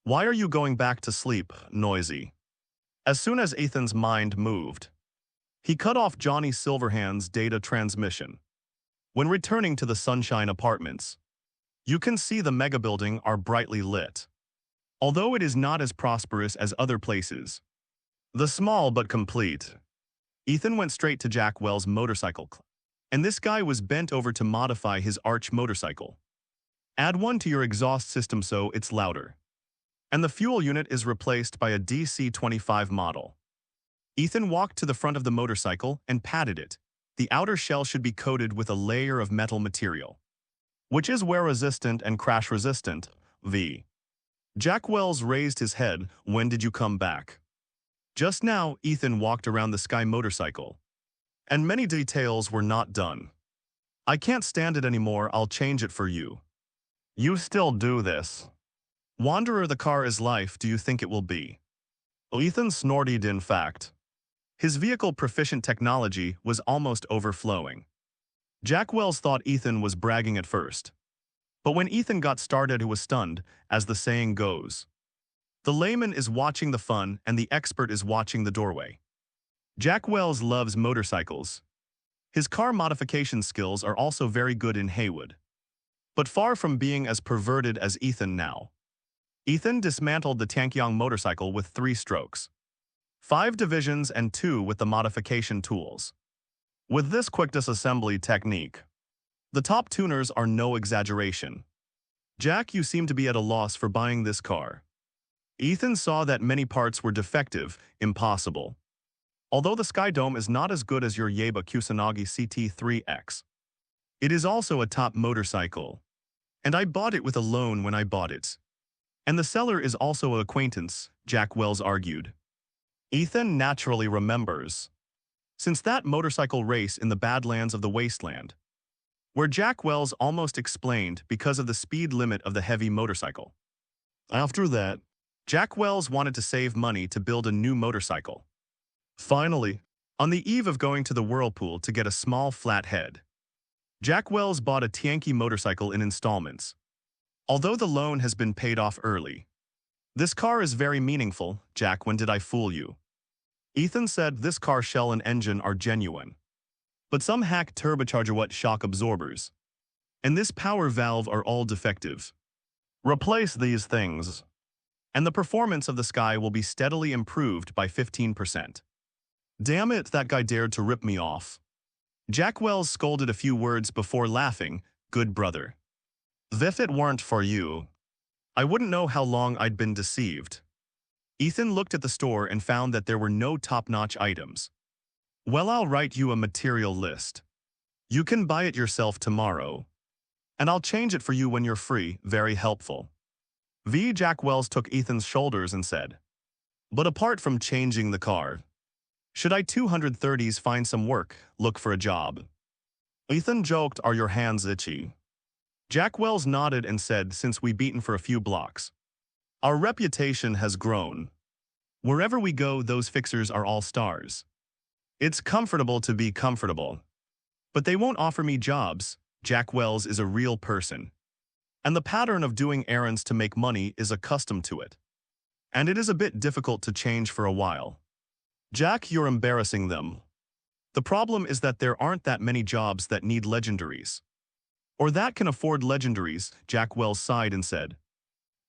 Why are you going back to sleep, noisy? As soon as Ethan's mind moved, he cut off Johnny Silverhand's data transmission. When returning to the Sunshine Apartments, you can see the mega building are brightly lit. Although it is not as prosperous as other places, the small but complete. Ethan went straight to Jack Wells' motorcycle club, and this guy was bent over to modify his Arch motorcycle. Add one to your exhaust system so it's louder. And the fuel unit is replaced by a DC-25 model. Ethan walked to the front of the motorcycle and patted it. The outer shell should be coated with a layer of metal material, which is wear-resistant and crash-resistant, v. Jack Wells raised his head. When did you come back? Just now, Ethan walked around the Sky motorcycle, and many details were not done. I can't stand it anymore, I'll change it for you. You still do this. Wanderer, the car is life, do you think it will be? Ethan snorted in fact. His vehicle-proficient technology was almost overflowing. Jack Wells thought Ethan was bragging at first. But when Ethan got started, he was stunned, as the saying goes. The layman is watching the fun and the expert is watching the doorway. Jack Wells loves motorcycles. His car modification skills are also very good in Haywood. But far from being as perverted as Ethan now. Ethan dismantled the Tankyong motorcycle with 3 strokes, 5 divisions and 2 with the modification tools. With this quick disassembly technique, the top tuners are no exaggeration. Jack, you seem to be at a loss for buying this car. Ethan saw that many parts were defective, impossible. Although the Skydome is not as good as your Yeba Kusanagi CT3X, it is also a top motorcycle. And I bought it with a loan when I bought it. And the seller is also an acquaintance, Jack Wells argued. Ethan naturally remembers. Since that motorcycle race in the Badlands of the Wasteland, where Jack Wells almost explained because of the speed limit of the heavy motorcycle. After that, Jack Wells wanted to save money to build a new motorcycle. Finally, on the eve of going to the Whirlpool to get a small flat head, Jack Wells bought a Tianqi motorcycle in installments. Although the loan has been paid off early. This car is very meaningful, Jack, when did I fool you? Ethan said this car shell and engine are genuine. But some hack turbocharger shock absorbers. And this power valve are all defective. Replace these things. and the performance of the sky will be steadily improved by 15%. Damn it, that guy dared to rip me off. Jack Wells scolded a few words before laughing, good brother. If it weren't for you, I wouldn't know how long I'd been deceived. Ethan looked at the store and found that there were no top-notch items. Well, I'll write you a material list. You can buy it yourself tomorrow. And I'll change it for you when you're free, very helpful. Jack Wells took Ethan's shoulders and said, but apart from changing the car, should I 230s find some work, look for a job? Ethan joked, are your hands itchy? Jack Wells nodded and said, since we've beaten for a few blocks. Our reputation has grown. Wherever we go, those fixers are all stars. It's comfortable to be comfortable. But they won't offer me jobs. Jack Wells is a real person. And the pattern of doing errands to make money is accustomed to it. And it is a bit difficult to change for a while. Jack, you're embarrassing them. The problem is that there aren't that many jobs that need legendaries. Or that can afford legendaries, Jack Wells sighed and said.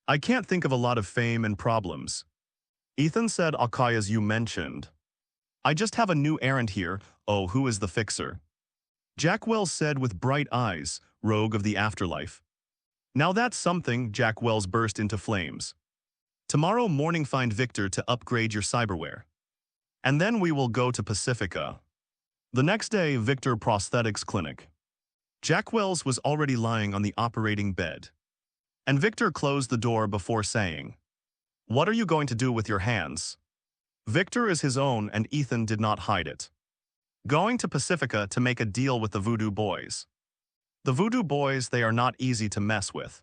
I can't think of a lot of fame and problems. Ethan said, okay, as you mentioned. I just have a new errand here. Oh, who is the fixer? Jack Wells said with bright eyes, rogue of the afterlife. Now that's something, Jack Wells burst into flames. Tomorrow morning find Victor to upgrade your cyberware. And then we will go to Pacifica. The next day, Victor Prosthetics Clinic. Jack Wells was already lying on the operating bed. And Victor closed the door before saying, what are you going to do with your hands? Victor is his own and Ethan did not hide it. Going to Pacifica to make a deal with the Voodoo Boys. The Voodoo Boys, they are not easy to mess with.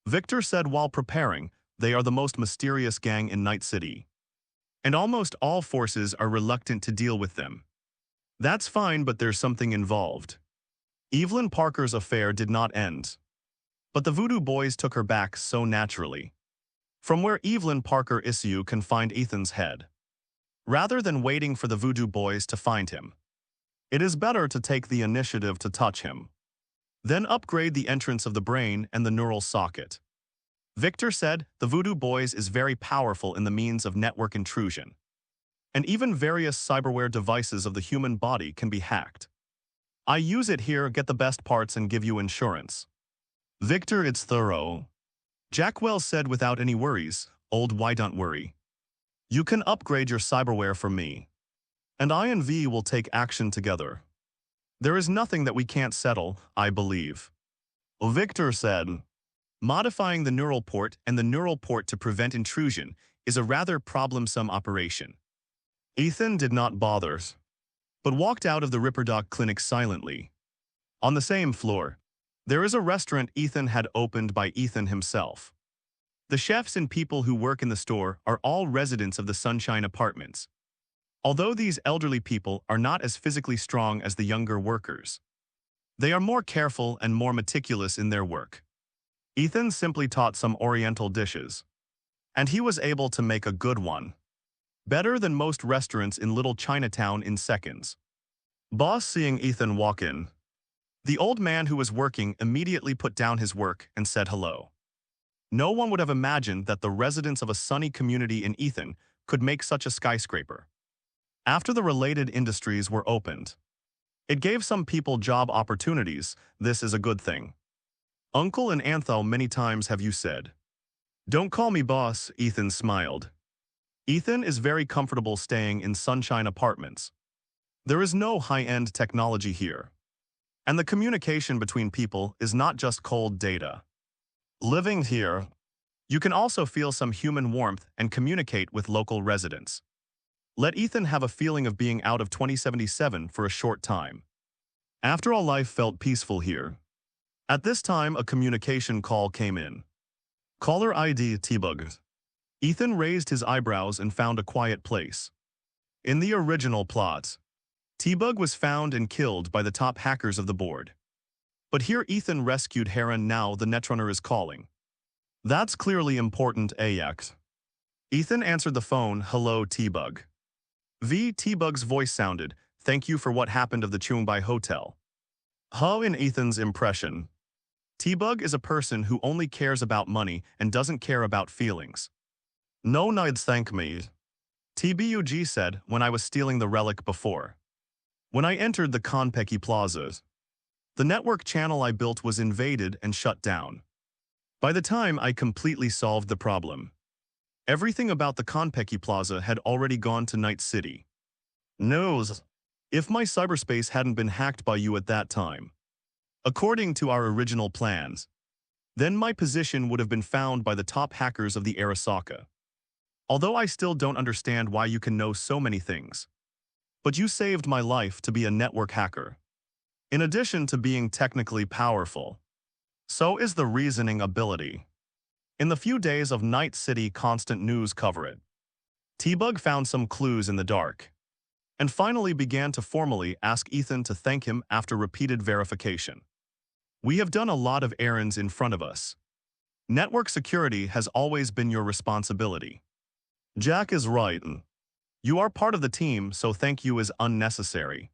Victor said while preparing, they are the most mysterious gang in Night City. And almost all forces are reluctant to deal with them. That's fine, but there's something involved. Evelyn Parker's affair did not end. But the Voodoo Boys took her back so naturally. From where Evelyn Parker issue can find Ethan's head. Rather than waiting for the Voodoo Boys to find him. It is better to take the initiative to touch him. Then upgrade the entrance of the brain and the neural socket. Victor said the Voodoo Boys is very powerful in the means of network intrusion. And even various cyberware devices of the human body can be hacked. I use it here, get the best parts and give you insurance. Victor, it's thorough. Jack Wells said without any worries, old why don't worry. You can upgrade your cyberware for me. And I and V will take action together. There is nothing that we can't settle, I believe. Victor said, modifying the neural port and the neural port to prevent intrusion is a rather problemsome operation. Ethan did not bother, but walked out of the Ripperdoc clinic silently. On the same floor, there is a restaurant Ethan had opened by Ethan himself. The chefs and people who work in the store are all residents of the Sunshine Apartments. Although these elderly people are not as physically strong as the younger workers, they are more careful and more meticulous in their work. Ethan simply taught some Oriental dishes, and he was able to make a good one. Better than most restaurants in Little Chinatown in seconds. Boss seeing Ethan walk in. The old man who was working immediately put down his work and said hello. No one would have imagined that the residents of a sunny community in Ethan could make such a skyscraper. After the related industries were opened, it gave some people job opportunities. This is a good thing. Uncle and Anthel, many times have you said. Don't call me boss, Ethan smiled. Ethan is very comfortable staying in Sunshine Apartments. There is no high-end technology here. And the communication between people is not just cold data. Living here, you can also feel some human warmth and communicate with local residents. Let Ethan have a feeling of being out of 2077 for a short time. After all, life felt peaceful here. At this time, a communication call came in. Caller ID T-Bug. Ethan raised his eyebrows and found a quiet place. In the original plot, T-Bug was found and killed by the top hackers of the board. But here Ethan rescued Heron, now the Netrunner is calling. That's clearly important, AX. Ethan answered the phone, hello T-Bug. T-Bug's voice sounded, thank you for what happened of the Chungbai Hotel. How in Ethan's impression, T-Bug is a person who only cares about money and doesn't care about feelings. No need thank me, TBUG said when I was stealing the relic before. When I entered the Konpeki Plaza, the network channel I built was invaded and shut down. By the time I completely solved the problem, everything about the Konpeki Plaza had already gone to Night City. Knows, if my cyberspace hadn't been hacked by you at that time, according to our original plans, then my position would have been found by the top hackers of the Arasaka. Although I still don't understand why you can know so many things. But you saved my life to be a network hacker. In addition to being technically powerful, so is the reasoning ability. In the few days of Night City constant news cover it, T-Bug found some clues in the dark, and finally began to formally ask Ethan to thank him after repeated verification. We have done a lot of errands in front of us. Network security has always been your responsibility. Jack is right. You are part of the team, so thank you is unnecessary.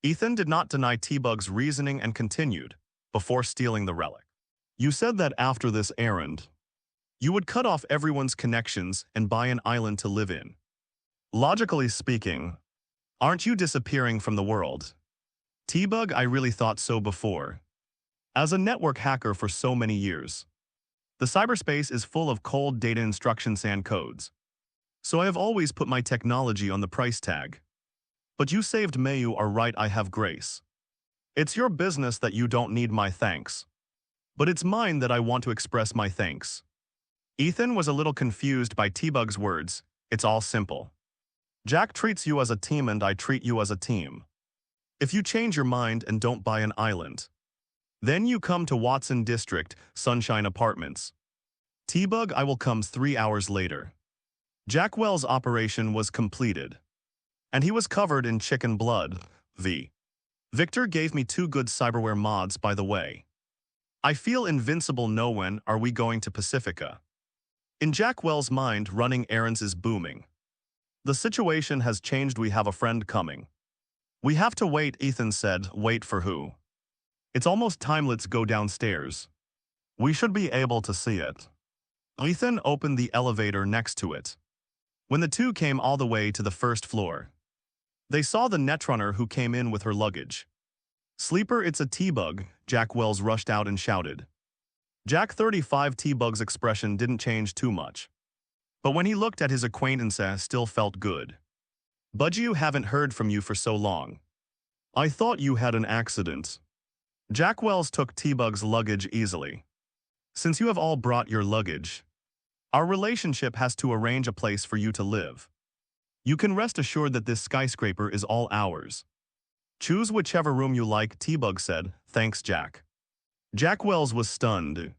Ethan did not deny T-Bug's reasoning and continued, before stealing the relic. You said that after this errand, you would cut off everyone's connections and buy an island to live in. Logically speaking, aren't you disappearing from the world? T-Bug, I really thought so before. As a network hacker for so many years, the cyberspace is full of cold data instructions and codes. So I have always put my technology on the price tag. But you saved me, you are right, I have grace. It's your business that you don't need my thanks. But it's mine that I want to express my thanks. Ethan was a little confused by T-Bug's words. It's all simple. Jack treats you as a team and I treat you as a team. If you change your mind and don't buy an island, then you come to Watson District, Sunshine Apartments. T-Bug, I will come 3 hours later. Jackwell's operation was completed, and he was covered in chicken blood. Victor gave me 2 good cyberware mods, by the way. I feel invincible. No, when are we going to Pacifica? In Jackwell's mind, running errands is booming. The situation has changed. We have a friend coming. We have to wait, Ethan said. Wait for who? It's almost time. Let's go downstairs. We should be able to see it. Ethan opened the elevator next to it. When the two came all the way to the first floor, they saw the netrunner who came in with her luggage. Sleeper, it's a T-Bug, Jack Wells rushed out and shouted. Jack 35 T-Bug's expression didn't change too much. But when he looked at his acquaintance, still felt good. Budgie, you haven't heard from you for so long. I thought you had an accident. Jack Wells took T-Bug's luggage easily. Since you have all brought your luggage, our relationship has to arrange a place for you to live. You can rest assured that this skyscraper is all ours. Choose whichever room you like, T-Bug said. Thanks, Jack. Jack Wells was stunned,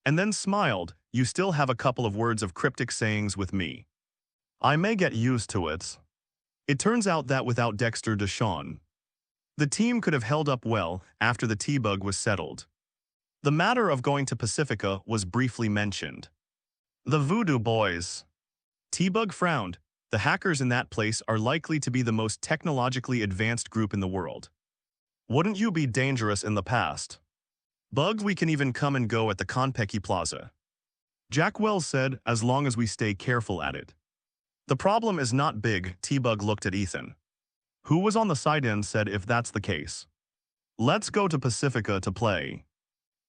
and then smiled. You still have a couple of words of cryptic sayings with me. I may get used to it. It turns out that without Dexter Deshawn, the team could have held up well after the T-Bug was settled. The matter of going to Pacifica was briefly mentioned. The Voodoo Boys. T-Bug frowned. The hackers in that place are likely to be the most technologically advanced group in the world. Wouldn't you be dangerous in the past? Bug, we can even come and go at the Konpeki Plaza. Jack Wells said, as long as we stay careful at it. The problem is not big. T-Bug looked at Ethan, who was on the side end, said, if that's the case, let's go to Pacifica to play.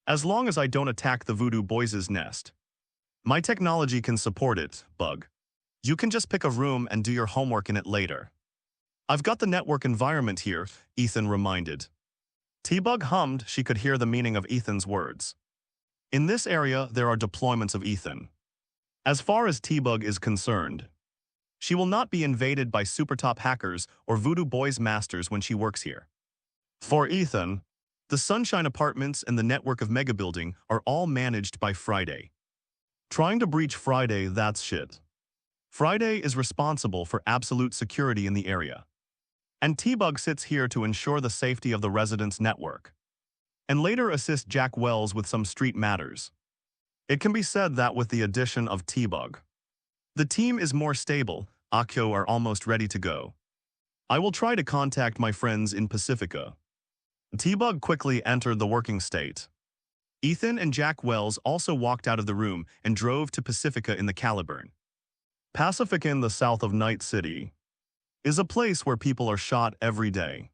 As long as I don't attack the Voodoo Boys' nest. My technology can support it, Bug. You can just pick a room and do your homework in it later. I've got the network environment here, Ethan reminded. T-Bug hummed. She could hear the meaning of Ethan's words. In this area, there are deployments of Ethan. As far as T-Bug is concerned, she will not be invaded by super top hackers or Voodoo Boys masters when she works here. For Ethan, the Sunshine Apartments and the network of Mega Building are all managed by Friday. Trying to breach Friday, that's shit. Friday is responsible for absolute security in the area. And T-Bug sits here to ensure the safety of the residents' network, and later assist Jack Wells with some street matters. It can be said that with the addition of T-Bug, the team is more stable. Akio are almost ready to go. I will try to contact my friends in Pacifica. T-Bug quickly entered the working state. Ethan and Jack Wells also walked out of the room and drove to Pacifica in the Caliburn. Pacifica in the south of Night City is a place where people are shot every day.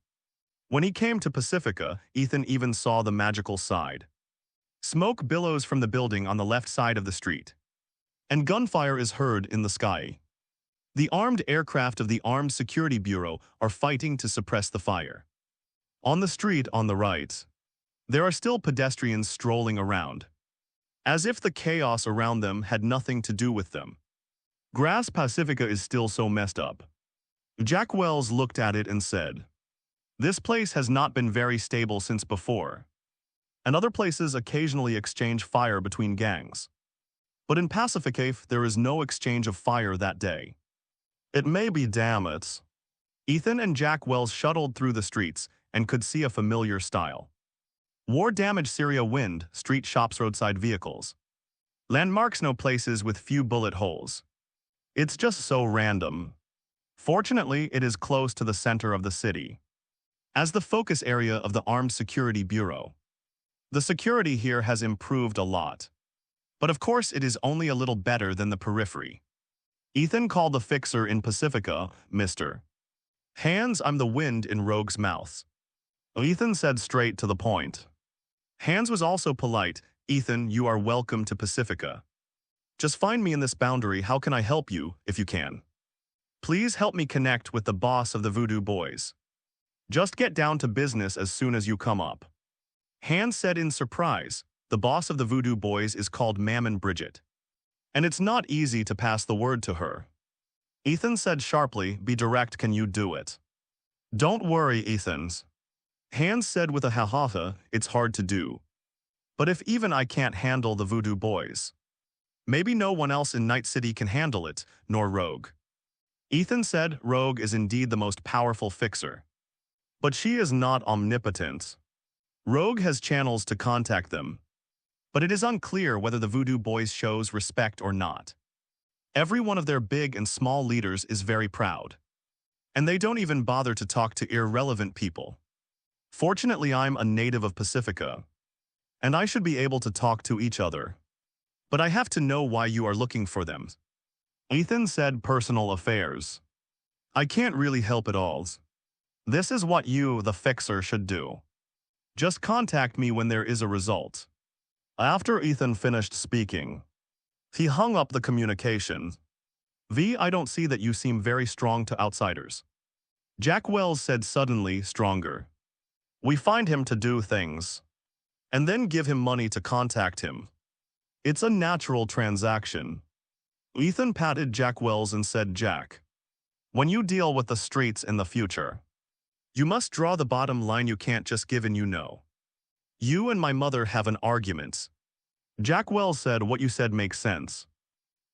When he came to Pacifica, Ethan even saw the magical side. Smoke billows from the building on the left side of the street, and gunfire is heard in the sky. The armed aircraft of the Armed Security Bureau are fighting to suppress the fire. On the street on the right, there are still pedestrians strolling around, as if the chaos around them had nothing to do with them. Grass Pacifica is still so messed up. Jack Wells looked at it and said, "This place has not been very stable since before, and other places occasionally exchange fire between gangs. But in Pacifica, there is no exchange of fire that day. It may be, damn it." Ethan and Jack Wells shuttled through the streets and could see a familiar style. War-damaged Syria wind, street shops, roadside vehicles. Landmarks, no places with few bullet holes. It's just so random. Fortunately, it is close to the center of the city, as the focus area of the Armed Security Bureau. The security here has improved a lot. But of course it is only a little better than the periphery. Ethan called the fixer in Pacifica, Mr. Hands. I'm the wind in Rogue's mouth. Ethan said straight to the point. Hands was also polite. Ethan, you are welcome to Pacifica. Just find me in this boundary. How can I help you, if you can? Please help me connect with the boss of the Voodoo Boys. Just get down to business as soon as you come up. Hands said in surprise. The boss of the Voodoo Boys is called Mammon Bridget, and it's not easy to pass the word to her. Ethan said sharply, be direct, can you do it? Don't worry, Ethan's. Hands said with a ha-ha-ha, it's hard to do. But if even I can't handle the Voodoo Boys, maybe no one else in Night City can handle it, nor Rogue. Ethan said Rogue is indeed the most powerful fixer, but she is not omnipotent. Rogue has channels to contact them, but it is unclear whether the Voodoo Boys shows respect or not. Every one of their big and small leaders is very proud, and they don't even bother to talk to irrelevant people. Fortunately, I'm a native of Pacifica, and I should be able to talk to each other. But I have to know why you are looking for them. Ethan said personal affairs. I can't really help at all. This is what you, the fixer, should do. Just contact me when there is a result. After Ethan finished speaking, he hung up the communication. I don't see that you seem very strong to outsiders. Jack Wells said suddenly, stronger. We find him to do things, and then give him money to contact him. It's a natural transaction. Ethan patted Jack Wells and said, Jack, when you deal with the streets in the future, you must draw the bottom line. You can't just give and you know. You and my mother have an argument. Jack Wells said, what you said makes sense.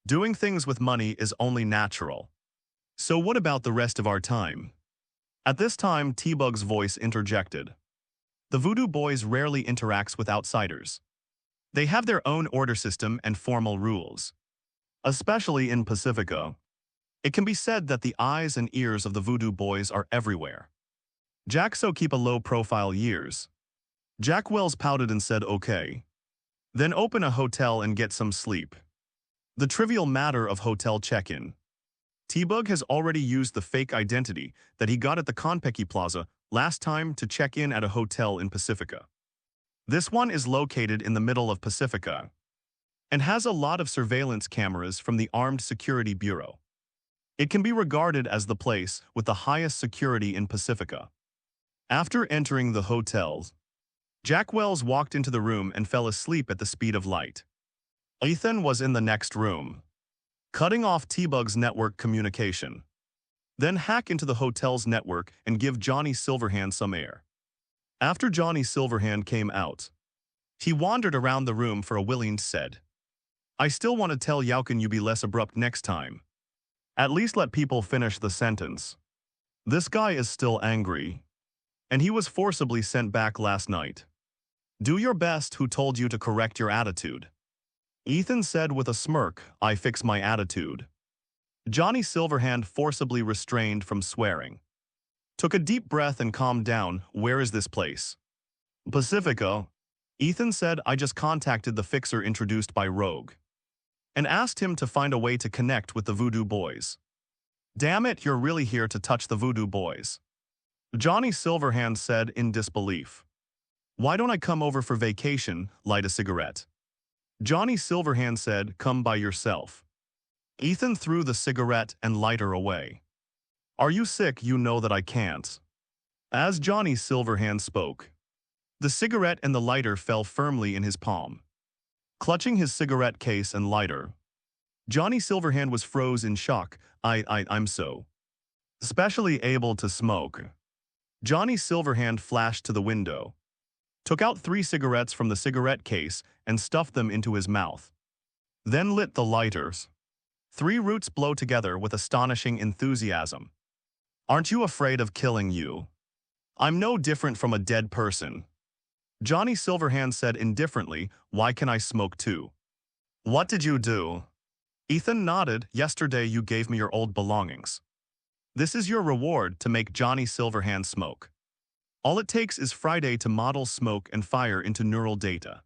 Doing things with money is only natural. So what about the rest of our time? At this time, T-Bug's voice interjected. The Voodoo Boys rarely interacts with outsiders. They have their own order system and formal rules. Especially in Pacifica, it can be said that the eyes and ears of the Voodoo Boys are everywhere. Jack so keep a low profile years. Jack Wells pouted and said, okay. Then open a hotel and get some sleep. The trivial matter of hotel check-in. T-Bug has already used the fake identity that he got at the Konpeki Plaza last time to check in at a hotel in Pacifica. This one is located in the middle of Pacifica and has a lot of surveillance cameras from the Armed Security Bureau. It can be regarded as the place with the highest security in Pacifica. After entering the hotel, Jack Wells walked into the room and fell asleep at the speed of light. Ethan was in the next room, cutting off T-Bug's network communication. Then hack into the hotel's network and give Johnny Silverhand some air. After Johnny Silverhand came out, he wandered around the room for a willing said, I still want to tell Yao, can you be less abrupt next time? At least let people finish the sentence. This guy is still angry, and he was forcibly sent back last night. Do your best. Who told you to correct your attitude? Ethan said with a smirk, I fix my attitude. Johnny Silverhand, forcibly restrained from swearing, took a deep breath and calmed down. Where is this place? Pacifica. Ethan said, I just contacted the fixer introduced by Rogue, and asked him to find a way to connect with the Voodoo Boys. "Damn it, you're really here to touch the Voodoo Boys," Johnny Silverhand said in disbelief. "Why don't I come over for vacation, light a cigarette?" Johnny Silverhand said, "Come by yourself." Ethan threw the cigarette and lighter away. "Are you sick? You know that I can't." As Johnny Silverhand spoke, the cigarette and the lighter fell firmly in his palm. Clutching his cigarette case and lighter, Johnny Silverhand was froze in shock. I'm so especially able to smoke." Johnny Silverhand flashed to the window, took out 3 cigarettes from the cigarette case and stuffed them into his mouth. Then lit the lighters. 3 roots blow together with astonishing enthusiasm. "Aren't you afraid of killing you? I'm no different from a dead person." Johnny Silverhand said indifferently, "Why can I smoke too?" "What did you do?" Ethan nodded. "Yesterday you gave me your old belongings. This is your reward to make Johnny Silverhand smoke. All it takes is Friday to model smoke and fire into neural data."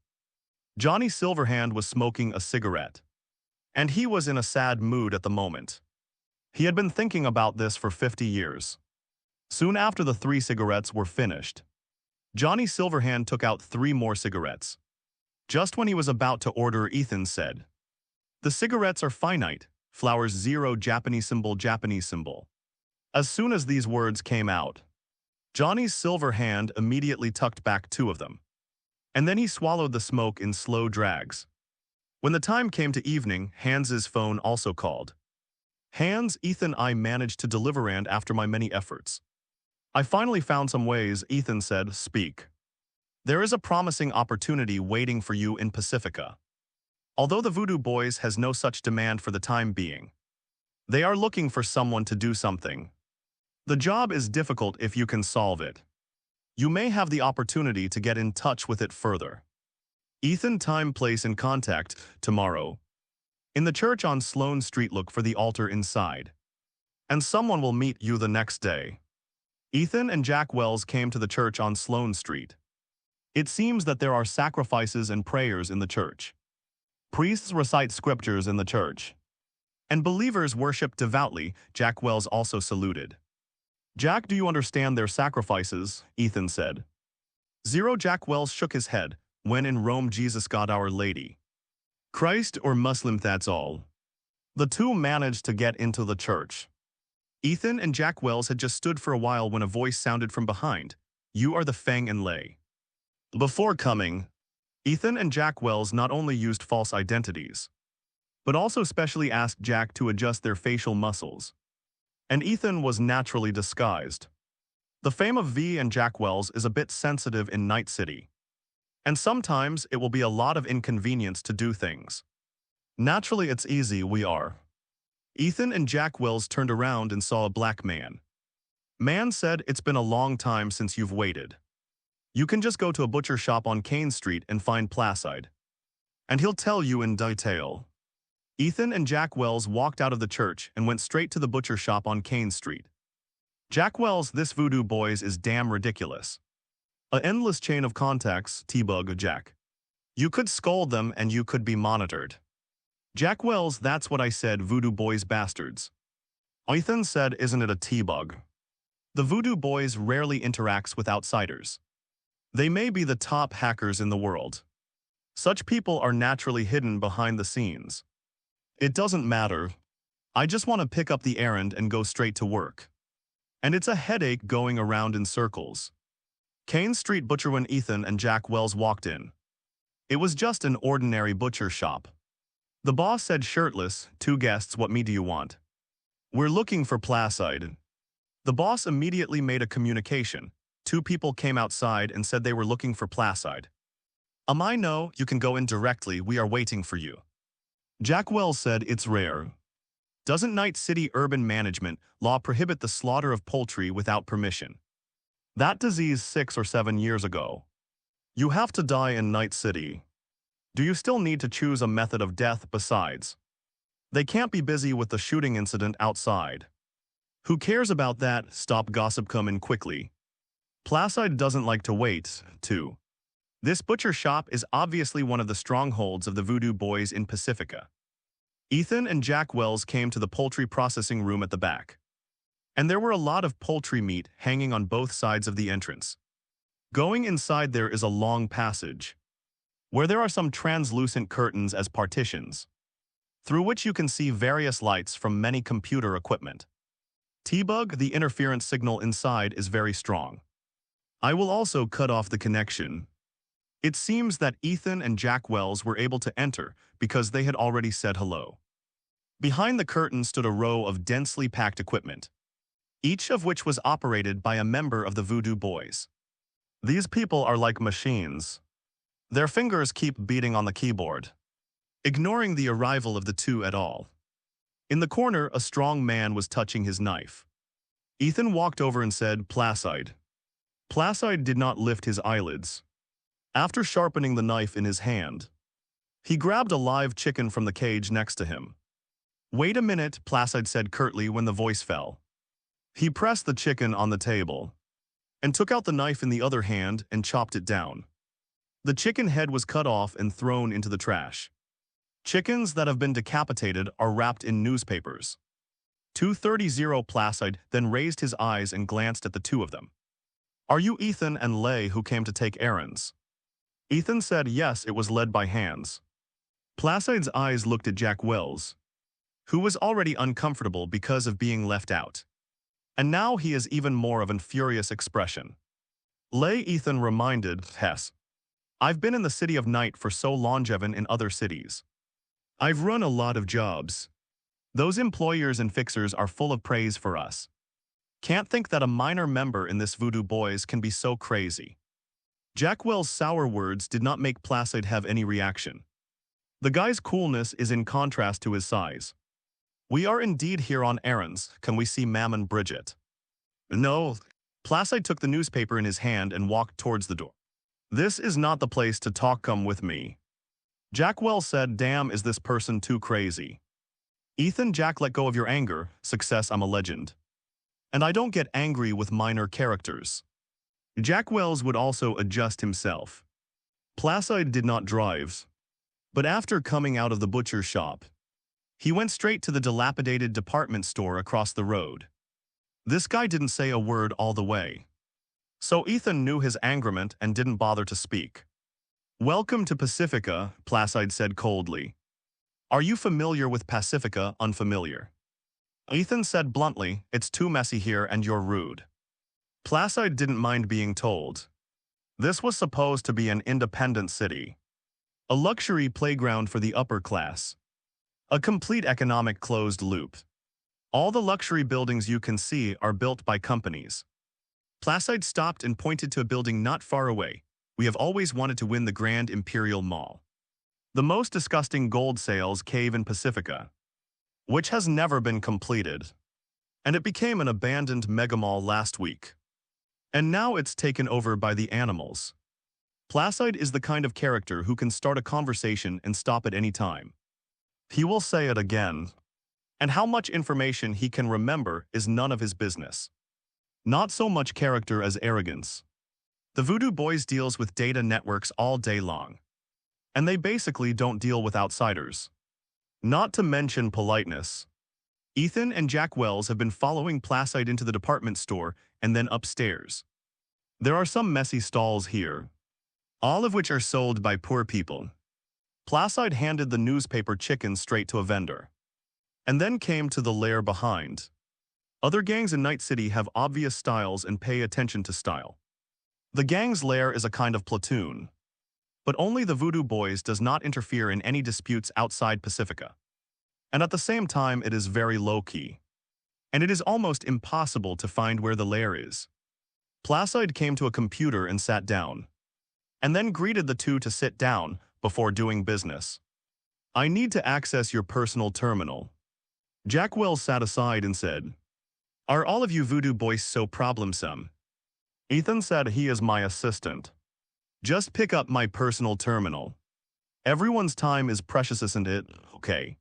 Johnny Silverhand was smoking a cigarette, and he was in a sad mood at the moment. He had been thinking about this for 50 years. Soon after the 3 cigarettes were finished, Johnny Silverhand took out 3 more cigarettes. Just when he was about to order, Ethan said, "The cigarettes are finite, flowers 0 Japanese symbol. As soon as these words came out, Johnny's Silverhand immediately tucked back 2 of them. And then he swallowed the smoke in slow drags. When the time came to evening, Hans's phone also called. "Hans, Ethan, I managed to deliver and after my many efforts. I finally found some ways," Ethan said. "Speak. There is a promising opportunity waiting for you in Pacifica. Although the Voodoo Boys has no such demand for the time being, they are looking for someone to do something. The job is difficult if you can solve it. You may have the opportunity to get in touch with it further. Ethan, time, place, and contact, tomorrow. In the church on Sloane Street, look for the altar inside. And someone will meet you the next day." Ethan and Jack Wells came to the church on Sloane Street. It seems that there are sacrifices and prayers in the church. Priests recite scriptures in the church, and believers worship devoutly. Jack Wells also saluted. "Jack, do you understand their sacrifices?" Ethan said. 0 Jack Wells shook his head. "When in Rome, Jesus, God, Our Lady, Christ, or Muslim, that's all." The 2 managed to get into the church. Ethan and Jack Wells had just stood for a while when a voice sounded from behind. "You are the Feng and Lei." Before coming, Ethan and Jack Wells not only used false identities, but also specially asked Jack to adjust their facial muscles. And Ethan was naturally disguised. The fame of V and Jack Wells is a bit sensitive in Night City, and sometimes it will be a lot of inconvenience to do things. Naturally, it's easy, we are. Ethan and Jack Wells turned around and saw a black man. Man said, "It's been a long time since you've waited. You can just go to a butcher shop on Kane Street and find Placide, and he'll tell you in detail." Ethan and Jack Wells walked out of the church and went straight to the butcher shop on Kane Street. Jack Wells, "This Voodoo Boys is damn ridiculous. A endless chain of contacts, T-Bug, Jack. You could scold them and you could be monitored." Jack Wells, "That's what I said, Voodoo Boys bastards." Ethan said, "Isn't it a T-Bug? The Voodoo Boys rarely interacts with outsiders. They may be the top hackers in the world. Such people are naturally hidden behind the scenes. It doesn't matter. I just want to pick up the errand and go straight to work. And it's a headache going around in circles." Kane Street Butcher. When Ethan and Jack Wells walked in, it was just an ordinary butcher shop. The boss said, shirtless, "2 guests, what meat do you want?" "We're looking for Placide." The boss immediately made a communication. 2 people came outside and said they were looking for Placide. I know, you can go in directly, we are waiting for you." Jack Wells said, "It's rare. Doesn't Night City urban management law prohibit the slaughter of poultry without permission? That disease 6 or 7 years ago. You have to die in Night City. Do you still need to choose a method of death besides? They can't be busy with the shooting incident outside. Who cares about that? Stop gossip, come in quickly. Placide doesn't like to wait, too." This butcher shop is obviously one of the strongholds of the Voodoo Boys in Pacifica. Ethan and Jack Wells came to the poultry processing room at the back. And there were a lot of poultry meat hanging on both sides of the entrance. Going inside there is a long passage, where there are some translucent curtains as partitions, through which you can see various lights from many computer equipment. T-Bug, the interference signal inside is very strong. I will also cut off the connection. It seems that Ethan and Jack Wells were able to enter because they had already said hello. Behind the curtain stood a row of densely packed equipment, each of which was operated by a member of the Voodoo Boys. These people are like machines. Their fingers keep beating on the keyboard, ignoring the arrival of the two at all. In the corner, a strong man was touching his knife. Ethan walked over and said, "Placide." Placide did not lift his eyelids. After sharpening the knife in his hand, he grabbed a live chicken from the cage next to him. "Wait a minute," Placide said curtly when the voice fell. He pressed the chicken on the table and took out the knife in the other hand and chopped it down. The chicken head was cut off and thrown into the trash. Chickens that have been decapitated are wrapped in newspapers. 230 Placide then raised his eyes and glanced at the two of them. "Are you Ethan and Leigh who came to take errands?" Ethan said yes, it was led by Hans. Placide's eyes looked at Jack Wells, who was already uncomfortable because of being left out. And now he has even more of an furious expression. Leigh, Ethan reminded Hess. "I've been in the city of Night for so longevin in other cities. I've run a lot of jobs. Those employers and fixers are full of praise for us. Can't think that a minor member in this Voodoo Boys can be so crazy." Jack Wells' sour words did not make Placide have any reaction. The guy's coolness is in contrast to his size. "We are indeed here on errands. Can we see Ma'am and Bridget?" "No." Placide took the newspaper in his hand and walked towards the door. "This is not the place to talk. Come with me." Jack Wells said, "Damn, is this person too crazy?" "Ethan, Jack, let go of your anger. Success, I'm a legend. And I don't get angry with minor characters." Jack Wells would also adjust himself. Placide did not drive. But after coming out of the butcher shop, he went straight to the dilapidated department store across the road. This guy didn't say a word all the way. So Ethan knew his angerment and didn't bother to speak. "Welcome to Pacifica," Placide said coldly. "Are you familiar with Pacifica? Unfamiliar?" Ethan said bluntly, "It's too messy here and you're rude." Placide didn't mind being told. This was supposed to be an independent city, a luxury playground for the upper class, a complete economic closed loop. All the luxury buildings you can see are built by companies. Placide stopped and pointed to a building not far away. "We have always wanted to win the Grand Imperial Mall, the most disgusting gold sales cave in Pacifica, which has never been completed. And it became an abandoned megamall last week. And now it's taken over by the animals." Placide is the kind of character who can start a conversation and stop at any time. He will say it again. And how much information he can remember is none of his business. Not so much character as arrogance. The Voodoo Boys deals with data networks all day long. And they basically don't deal with outsiders. Not to mention politeness. Ethan and Jack Wells have been following Placide into the department store and then upstairs. There are some messy stalls here, all of which are sold by poor people. Placide handed the newspaper chicken straight to a vendor, and then came to the lair behind. Other gangs in Night City have obvious styles and pay attention to style. The gang's lair is a kind of platoon, but only the Voodoo Boys does not interfere in any disputes outside Pacifica. And at the same time, it is very low-key, and it is almost impossible to find where the lair is. Placide came to a computer and sat down, and then greeted the two to sit down before doing business. "I need to access your personal terminal." Jack Wells sat aside and said, "Are all of you Voodoo Boys so problemsome?" Ethan said, "He is my assistant. Just pick up my personal terminal. Everyone's time is precious, isn't it? Okay."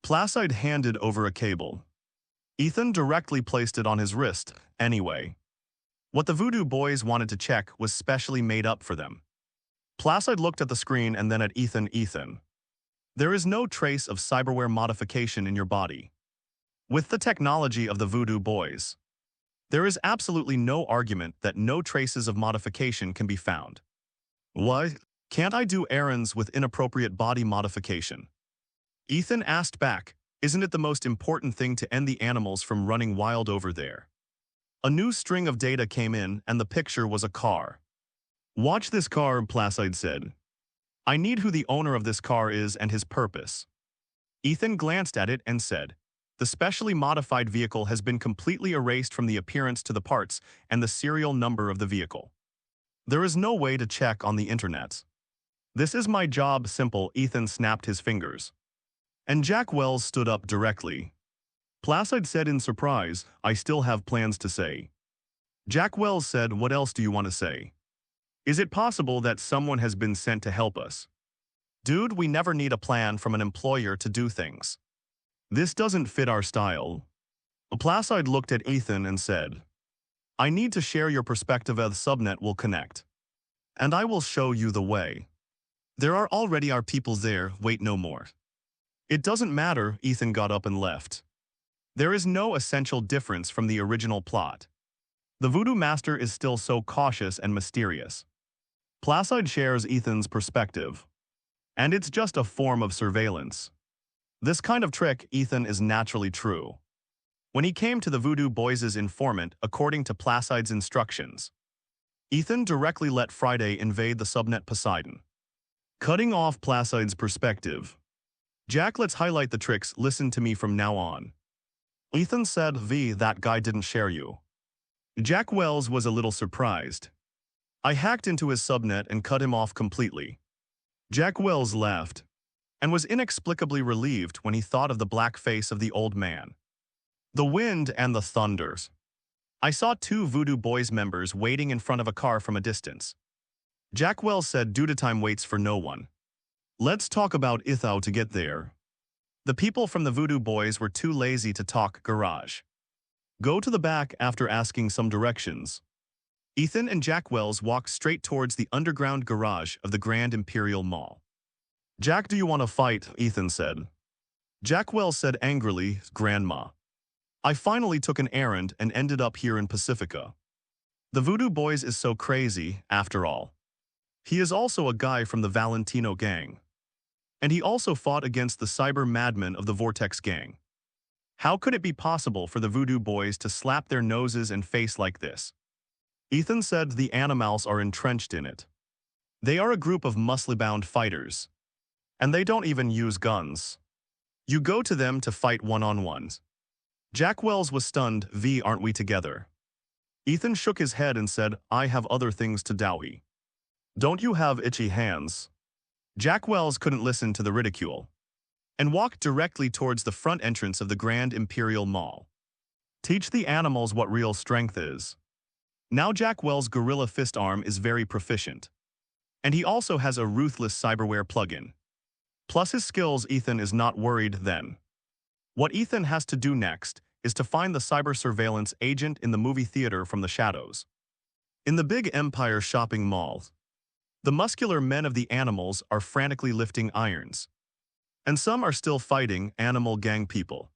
Placide handed over a cable. Ethan directly placed it on his wrist, anyway. What the Voodoo Boys wanted to check was specially made up for them. Placide looked at the screen and then at Ethan. "Ethan, There is no trace of cyberware modification in your body. With the technology of the Voodoo Boys, there is absolutely no argument that no traces of modification can be found. Why can't I do errands with inappropriate body modification? Ethan asked back, isn't it the most important thing to end the animals from running wild over there? A new string of data came in and the picture was a car. Watch this car, Placide said. I need who the owner of this car is and his purpose. Ethan glanced at it and said, the specially modified vehicle has been completely erased from the appearance to the parts and the serial number of the vehicle. There is no way to check on the internet. This is my job, simple. Ethan snapped his fingers. And Jack Wells stood up directly. Placide said in surprise, I still have plans to say. Jack Wells said, what else do you want to say? Is it possible that someone has been sent to help us? Dude, we never need a plan from an employer to do things. This doesn't fit our style. Placide looked at Ethan and said, I need to share your perspective. The subnet will connect. And I will show you the way. There are already our people there, wait no more. It doesn't matter, Ethan got up and left. There is no essential difference from the original plot. The Voodoo Master is still so cautious and mysterious. Placide shares Ethan's perspective. And it's just a form of surveillance. This kind of trick, Ethan, is naturally true. When he came to the Voodoo Boys' informant according to Placide's instructions, Ethan directly let Friday invade the subnet Poseidon. Cutting off Placide's perspective. Jack, let's highlight the tricks, listen to me from now on. Ethan said, that guy didn't share you. Jack Wells was a little surprised. I hacked into his subnet and cut him off completely. Jack Wells laughed, and was inexplicably relieved when he thought of the black face of the old man. The wind and the thunders. I saw 2 Voodoo Boys members waiting in front of a car from a distance. Jack Wells said, due to time waits for no one. Let's talk about Ithao to get there. The people from the Voodoo Boys were too lazy to talk garage. Go to the back after asking some directions. Ethan and Jack Wells walked straight towards the underground garage of the Grand Imperial Mall. Jack, do you want to fight? Ethan said. Jack Wells said angrily, Grandma. I finally took an errand and ended up here in Pacifica. The Voodoo Boys is so crazy, after all. He is also a guy from the Valentino gang. And he also fought against the cyber madmen of the Vortex gang. How could it be possible for the Voodoo Boys to slap their noses and face like this? Ethan said the animals are entrenched in it. They are a group of muscly-bound fighters. And they don't even use guns. You go to them to fight one-on-ones. Jack Wells was stunned, aren't we together? Ethan shook his head and said, I have other things to dowie. Don't you have itchy hands? Jack Wells couldn't listen to the ridicule and walked directly towards the front entrance of the Grand Imperial Mall. Teach the animals what real strength is. Now Jack Wells' Gorilla Fist arm is very proficient. And he also has a ruthless cyberware plugin. Plus his skills, Ethan is not worried then. What Ethan has to do next is to find the cyber surveillance agent in the movie theater from the shadows. In the big Empire shopping mall, the muscular men of the animals are frantically lifting irons. And some are still fighting animal gang people.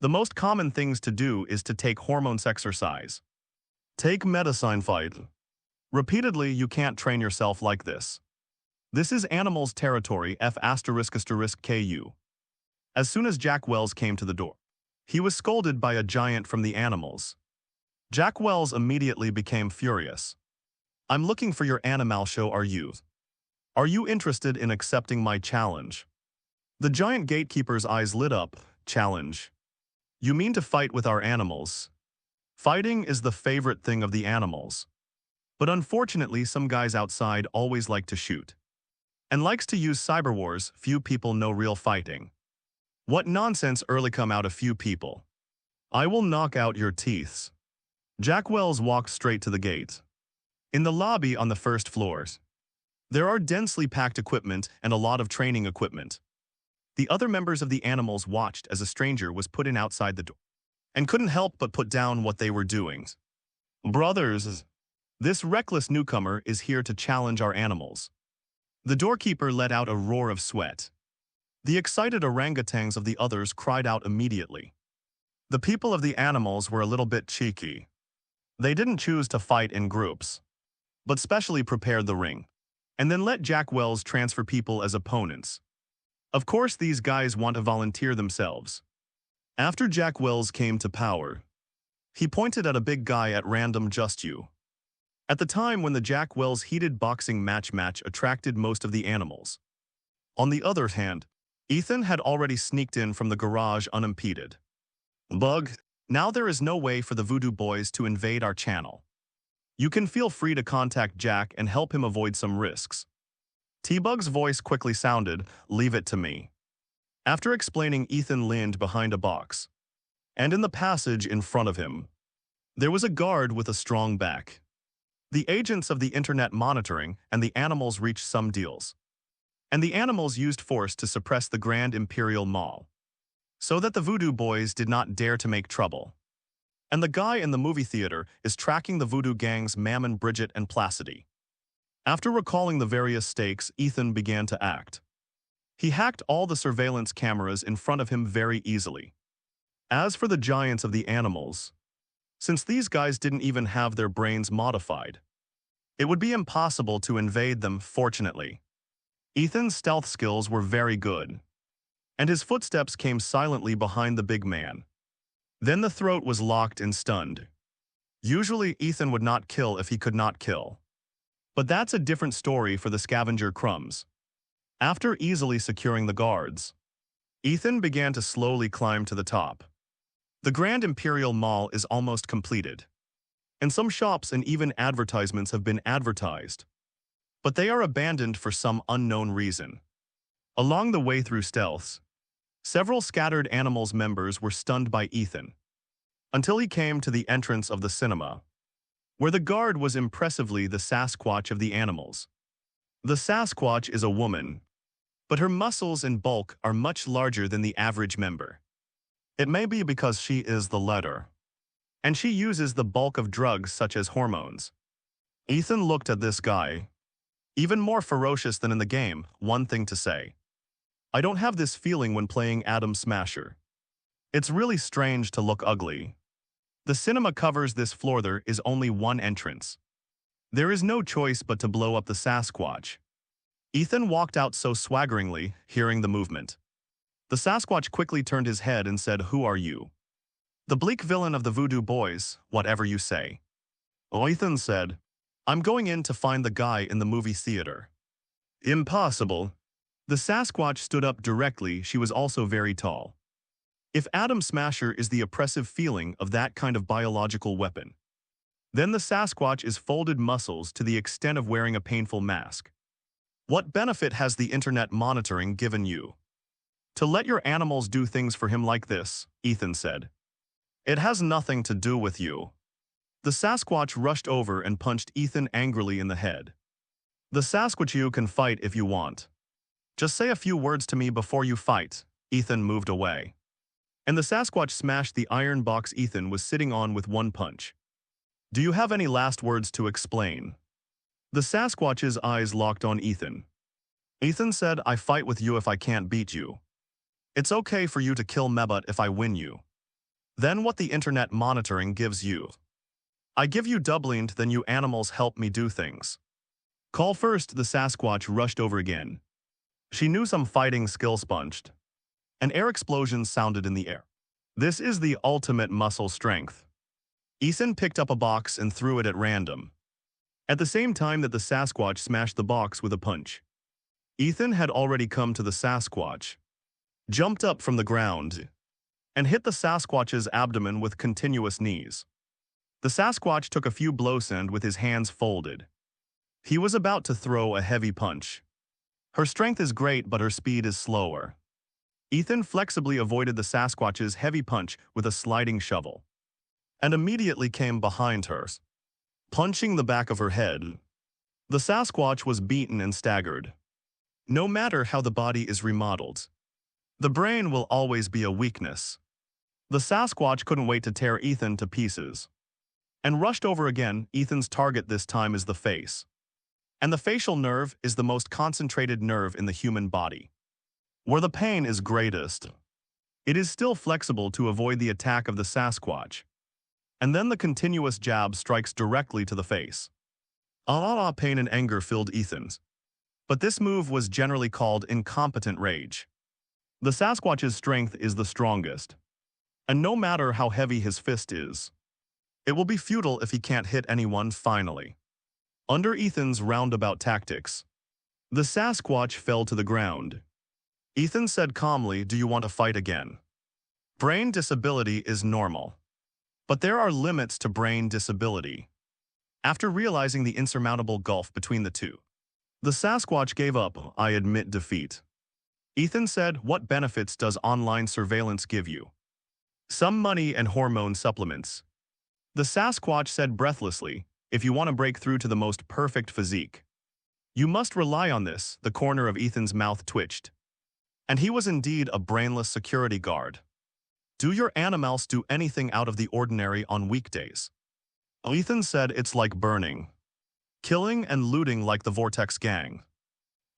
The most common things to do is to take hormones exercise. Take medicine fight. Repeatedly, you can't train yourself like this. This is animals territory F***KU. As soon as Jack Wells came to the door, he was scolded by a giant from the animals. Jack Wells immediately became furious. I'm looking for your animal show, are you? Are you interested in accepting my challenge? The giant gatekeeper's eyes lit up. Challenge? You mean to fight with our animals? Fighting is the favorite thing of the animals. But unfortunately, some guys outside always like to shoot. And likes to use cyber wars, few people know real fighting. What nonsense early come out of few people. I will knock out your teeth. Jack Wells walked straight to the gate. In the lobby on the first floors, there are densely packed equipment and a lot of training equipment. The other members of the animals watched as a stranger was put in outside the door and couldn't help but put down what they were doing. Brothers, this reckless newcomer is here to challenge our animals. The doorkeeper let out a roar of sweat. The excited orangutans of the others cried out immediately. The people of the animals were a little bit cheeky. They didn't choose to fight in groups, but specially prepared the ring, and then let Jack Wells transfer people as opponents. Of course, these guys want to volunteer themselves. After Jack Wells came to power, he pointed at a big guy at random, just you. At the time when the Jack Wells heated boxing match attracted most of the animals. On the other hand, Ethan had already sneaked in from the garage unimpeded. Bug, now there is no way for the Voodoo Boys to invade our channel. You can feel free to contact Jack and help him avoid some risks. T-Bug's voice quickly sounded, leave it to me. After explaining, Ethan leaned behind a box. And in the passage in front of him, there was a guard with a strong back. The agents of the internet monitoring and the animals reached some deals. And the animals used force to suppress the Grand Imperial Mall, so that the Voodoo Boys did not dare to make trouble. And the guy in the movie theater is tracking the Voodoo gangs Mammon, Bridget, and Placidy. After recalling the various stakes, Ethan began to act. He hacked all the surveillance cameras in front of him very easily. As for the giants of the animals, since these guys didn't even have their brains modified, it would be impossible to invade them, fortunately. Ethan's stealth skills were very good, and his footsteps came silently behind the big man. Then the throat was locked and stunned. Usually, Ethan would not kill if he could not kill. But that's a different story for the scavenger crumbs. After easily securing the guards, Ethan began to slowly climb to the top. The Grand Imperial Mall is almost completed, and some shops and even advertisements have been advertised. But they are abandoned for some unknown reason. Along the way through stealths, several scattered animals members were stunned by Ethan, until he came to the entrance of the cinema, where the guard was impressively the Sasquatch of the animals. The Sasquatch is a woman, but her muscles and bulk are much larger than the average member. It may be because she is the leader, and she uses the bulk of drugs such as hormones. Ethan looked at this guy, even more ferocious than in the game. One thing to say, I don't have this feeling when playing Atom Smasher. It's really strange to look ugly. The cinema covers this floor. There is only one entrance. There is no choice but to blow up the Sasquatch. Ethan walked out so swaggeringly, hearing the movement. The Sasquatch quickly turned his head and said, "Who are you?" "The bleak villain of the Voodoo Boys, whatever you say." Ethan said, "I'm going in to find the guy in the movie theater." "Impossible." The Sasquatch stood up directly. She was also very tall. If Atom Smasher is the oppressive feeling of that kind of biological weapon, then the Sasquatch is folded muscles to the extent of wearing a painful mask. What benefit has the internet monitoring given you? To let your animals do things for him like this, Ethan said. It has nothing to do with you. The Sasquatch rushed over and punched Ethan angrily in the head. The Sasquatch, you can fight if you want. Just say a few words to me before you fight. Ethan moved away. And the Sasquatch smashed the iron box Ethan was sitting on with one punch. Do you have any last words to explain? The Sasquatch's eyes locked on Ethan. Ethan said, I fight with you if I can't beat you. It's okay for you to kill Mebut if I win you. Then what the internet monitoring gives you? I give you doubling, then you animals help me do things. Call first. The Sasquatch rushed over again. She knew some fighting skill sponged. An air explosion sounded in the air. This is the ultimate muscle strength. Ethan picked up a box and threw it at random, at the same time that the Sasquatch smashed the box with a punch. Ethan had already come to the Sasquatch, jumped up from the ground, and hit the Sasquatch's abdomen with continuous knees. The Sasquatch took a few blows and with his hands folded. He was about to throw a heavy punch. Her strength is great, but her speed is slower. Ethan flexibly avoided the Sasquatch's heavy punch with a sliding shovel, and immediately came behind her, punching the back of her head. The Sasquatch was beaten and staggered. No matter how the body is remodeled, the brain will always be a weakness. The Sasquatch couldn't wait to tear Ethan to pieces, and rushed over again. Ethan's target this time is the face, and the facial nerve is the most concentrated nerve in the human body. where the pain is greatest. It is still flexible to avoid the attack of the Sasquatch. And then the continuous jab strikes directly to the face. Pain and anger filled Ethan's. But this move was generally called incompetent rage. The Sasquatch's strength is the strongest. And no matter how heavy his fist is, it will be futile if he can't hit anyone finally. Under Ethan's roundabout tactics, the Sasquatch fell to the ground. Ethan said calmly, "Do you want to fight again?" Brain disability is normal. But there are limits to brain disability. After realizing the insurmountable gulf between the two, the Sasquatch gave up. "I admit defeat." Ethan said, "What benefits does online surveillance give you?" "Some money and hormone supplements." The Sasquatch said breathlessly, "If you want to break through to the most perfect physique, you must rely on this." The corner of Ethan's mouth twitched. And he was indeed a brainless security guard. "Do your animals do anything out of the ordinary on weekdays?" Ethan said, "It's like burning, killing and looting like the Vortex Gang."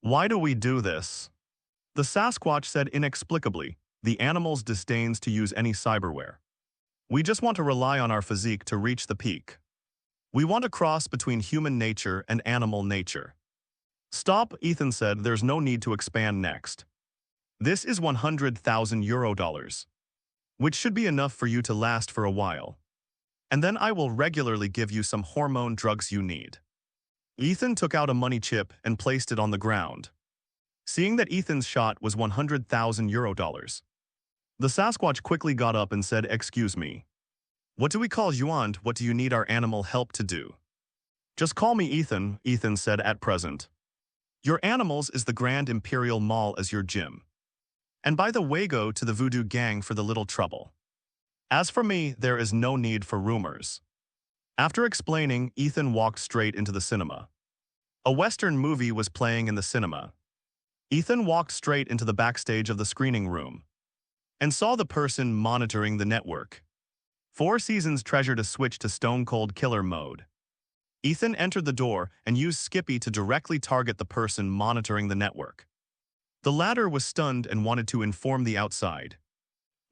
"Why do we do this?" The Sasquatch said inexplicably, "The animals disdains to use any cyberware. We just want to rely on our physique to reach the peak. We want a cross between human nature and animal nature." "Stop," Ethan said, "there's no need to expand next. This is €100,000, which should be enough for you to last for a while. And then I will regularly give you some hormone drugs you need." Ethan took out a money chip and placed it on the ground. Seeing that Ethan's shot was €100,000, the Sasquatch quickly got up and said, "Excuse me. What do we call you and what do you need our animal help to do?" "Just call me Ethan," Ethan said at present. "Your animals is the Grand Imperial Mall as your gym. And by the way, go to the Voodoo Gang for the little trouble. As for me, there is no need for rumors." After explaining, Ethan walked straight into the cinema. A Western movie was playing in the cinema. Ethan walked straight into the backstage of the screening room and saw the person monitoring the network. Four Seasons treasured a switch to Stone Cold Killer mode. Ethan entered the door and used Skippy to directly target the person monitoring the network. The latter was stunned and wanted to inform the outside.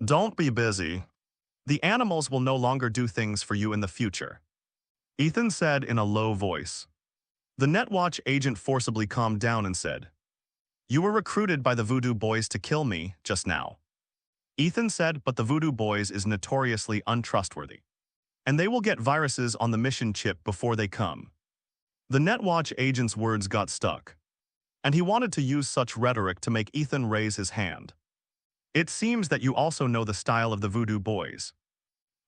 "Don't be busy. The animals will no longer do things for you in the future," Ethan said in a low voice. The Netwatch agent forcibly calmed down and said, "You were recruited by the Voodoo Boys to kill me just now." Ethan said, "But the Voodoo Boys is notoriously untrustworthy, and they will get viruses on the mission chip before they come." The Netwatch agent's words got stuck, and he wanted to use such rhetoric to make Ethan raise his hand. "It seems that you also know the style of the Voodoo Boys.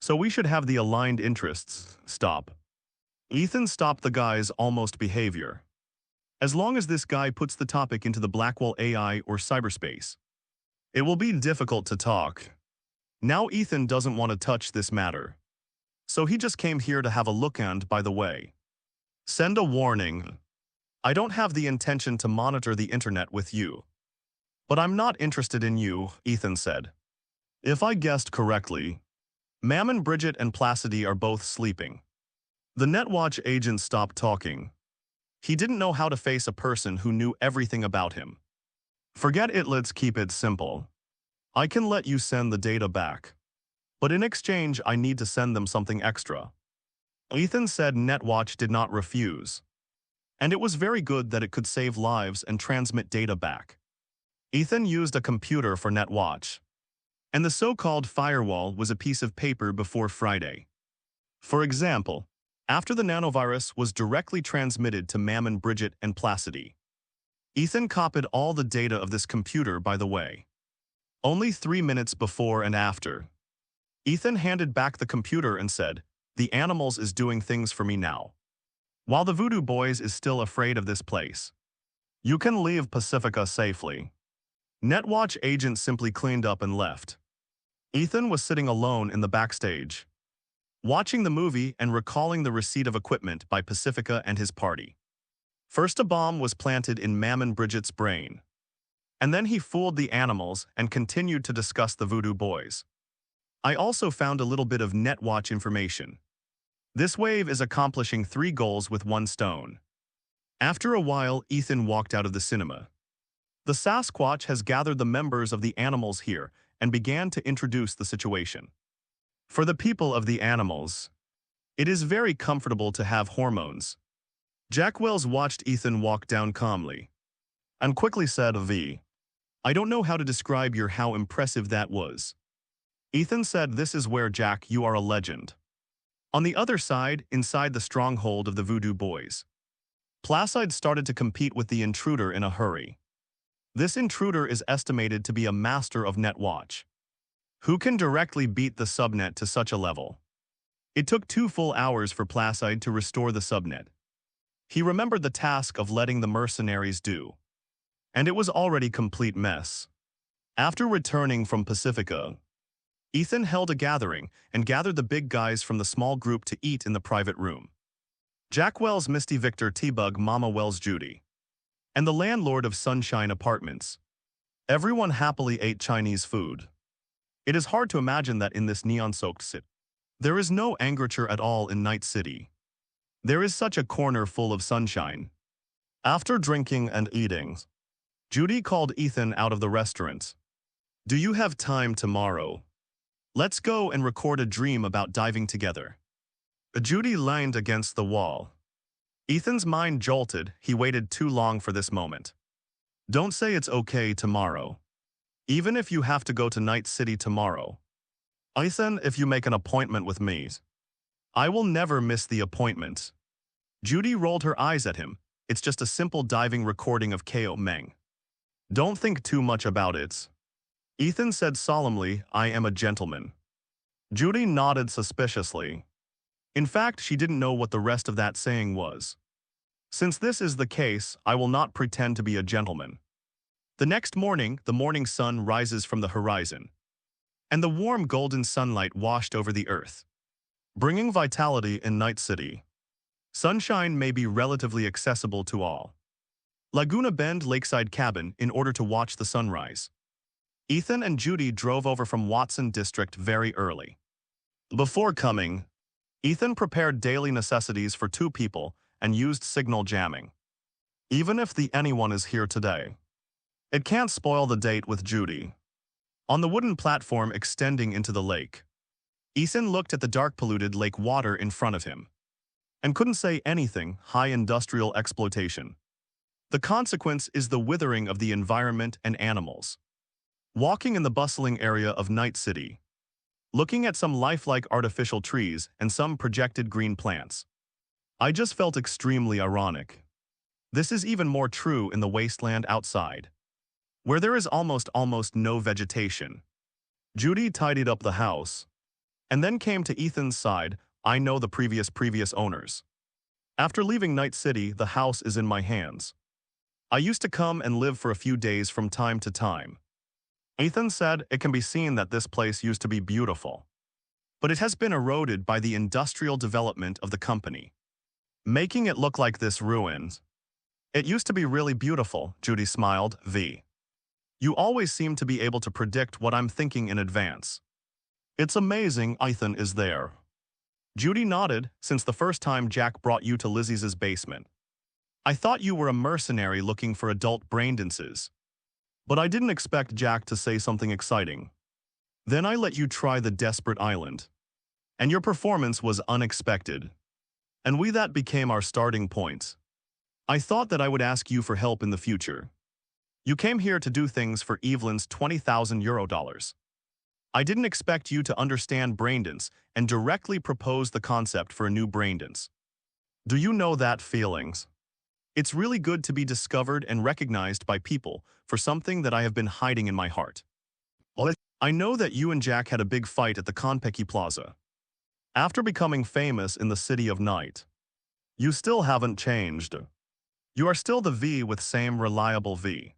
So we should have the aligned interests." "Stop." Ethan stopped the guy's almost behavior. "As long as this guy puts the topic into the Blackwell AI or cyberspace, it will be difficult to talk. Now Ethan doesn't want to touch this matter. So he just came here to have a look and, by the way, send a warning. I don't have the intention to monitor the internet with you. But I'm not interested in you," Ethan said. "If I guessed correctly, Mammon, Bridget, and Placidy are both sleeping." The Netwatch agent stopped talking. He didn't know how to face a person who knew everything about him. "Forget it, let's keep it simple. I can let you send the data back. But in exchange, I need to send them something extra." Ethan said Netwatch did not refuse. And it was very good that it could save lives and transmit data back. Ethan used a computer for Netwatch. And the so-called firewall was a piece of paper before Friday. For example, after the nanovirus was directly transmitted to Mammon, Bridget, and Placidy, Ethan copied all the data of this computer, by the way. Only 3 minutes before and after, Ethan handed back the computer and said, "The animals is doing things for me now. While the Voodoo Boys is still afraid of this place. You can leave Pacifica safely." Netwatch agent simply cleaned up and left. Ethan was sitting alone in the backstage, watching the movie and recalling the receipt of equipment by Pacifica and his party. First a bomb was planted in Mammon Bridget's brain. And then he fooled the animals and continued to discuss the Voodoo Boys. I also found a little bit of Netwatch information. This wave is accomplishing 3 goals with 1 stone. After a while, Ethan walked out of the cinema. The The Sasquatch has gathered the members of the animals here and began to introduce the situation. For the people of the animals, it is very comfortable to have hormones. Jack Wells watched Ethan walk down calmly and quickly said, I don't know how to describe how impressive that was. Ethan said, this is where, Jack, you are a legend. On the other side, inside the stronghold of the Voodoo Boys, Placide started to compete with the intruder in a hurry. This intruder is estimated to be a master of netwatch. Who can directly beat the subnet to such a level? It took 2 full hours for Placide to restore the subnet. He remembered the task of letting the mercenaries do. And it was already complete mess. After returning from Pacifica, Ethan held a gathering and gathered the big guys from the small group to eat in the private room. Jack Wells, Misty, Victor, T-Bug, Mama Wells, Judy, and the landlord of Sunshine Apartments. Everyone happily ate Chinese food. It is hard to imagine that in this neon-soaked city, there is no angerature at all in Night City. There is such a corner full of sunshine. After drinking and eating, Judy called Ethan out of the restaurant. Do you have time tomorrow? Let's go and record a dream about diving together. Judy leaned against the wall. Ethan's mind jolted. He waited too long for this moment. Don't say it's okay tomorrow. Even if you have to go to Night City tomorrow. Ethan, if you make an appointment with me, I will never miss the appointment. Judy rolled her eyes at him. It's just a simple diving recording of Ko Meng. Don't think too much about it. Ethan said solemnly, I am a gentleman. Judy nodded suspiciously. In fact, she didn't know what the rest of that saying was. Since this is the case, I will not pretend to be a gentleman. The next morning, the morning sun rises from the horizon, and the warm golden sunlight washed over the earth, bringing vitality in Night City. Sunshine may be relatively accessible to all. Laguna Bend Lakeside Cabin in order to watch the sunrise. Ethan and Judy drove over from Watson District very early. Before coming, Ethan prepared daily necessities for 2 people and used signal jamming. Even if the anyone is here today, it can't spoil the date with Judy. On the wooden platform extending into the lake, Ethan looked at the dark polluted lake water in front of him and couldn't say anything. High industrial exploitation. The consequence is the withering of the environment and animals. Walking in the bustling area of Night City, looking at some lifelike artificial trees and some projected green plants, I just felt extremely ironic. This is even more true in the wasteland outside, where there is almost no vegetation. Judy tidied up the house, and then came to Ethan's side. I know the previous owners. After leaving Night City, the house is in my hands. I used to come and live for a few days from time to time. Ethan said it can be seen that this place used to be beautiful, but it has been eroded by the industrial development of the company, making it look like this ruins. It used to be really beautiful, Judy smiled. You always seem to be able to predict what I'm thinking in advance. It's amazing Ethan is there. Judy nodded. Since the first time Jack brought you to Lizzie's basement, I thought you were a mercenary looking for adult braindances. But I didn't expect Jack to say something exciting. Then I let you try the Desperate Island. And your performance was unexpected. And that became our starting point. I thought that I would ask you for help in the future. You came here to do things for Evelyn's $20,000. I didn't expect you to understand braindance and directly propose the concept for a new braindance. Do you know that feelings? It's really good to be discovered and recognized by people for something that I have been hiding in my heart. I know that you and Jack had a big fight at the Konpeki Plaza. After becoming famous in the City of Night, you still haven't changed. You are still the V with same reliable V.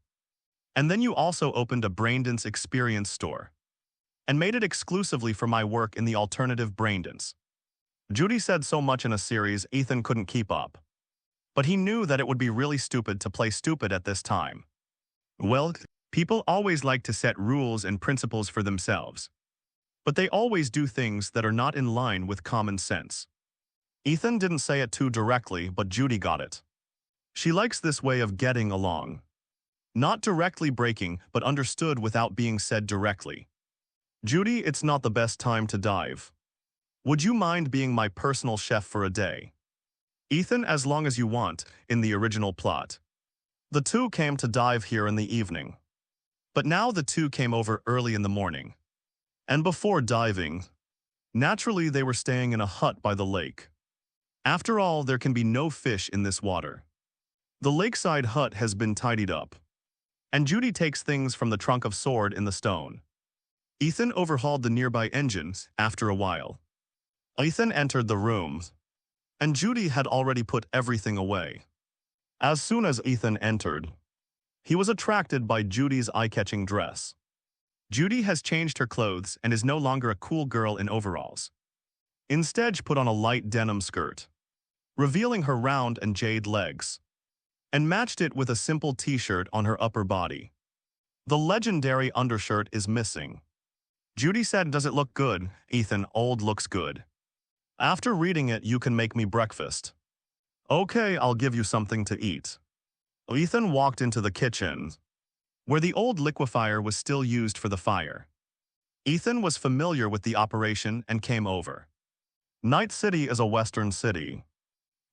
And then you also opened a braindance experience store and made it exclusively for my work in the alternative braindance. Judy said so much in a series Ethan couldn't keep up. But he knew that it would be really stupid to play stupid at this time. Well, people always like to set rules and principles for themselves. But they always do things that are not in line with common sense. Ethan didn't say it too directly, but Judy got it. She likes this way of getting along. Not directly breaking, but understood without being said directly. Judy, it's not the best time to dive. Would you mind being my personal chef for a day? Ethan, as long as you want, in the original plot. The two came to dive here in the evening. But now the two came over early in the morning. And before diving, naturally they were staying in a hut by the lake. After all, there can be no fish in this water. The lakeside hut has been tidied up. And Judy takes things from the trunk of sword in the stone. Ethan overhauled the nearby engines after a while. Ethan entered the room, and Judy had already put everything away. As soon as Ethan entered, he was attracted by Judy's eye-catching dress. Judy has changed her clothes and is no longer a cool girl in overalls. Instead, she put on a light denim skirt, revealing her round and jade legs, and matched it with a simple t-shirt on her upper body. The legendary undershirt is missing. Judy said, "Does it look good?" Ethan, "Old looks good. After reading it, you can make me breakfast." "Okay, I'll give you something to eat." Ethan walked into the kitchen, where the old liquefier was still used for the fire. Ethan was familiar with the operation and came over. Night City is a Western city,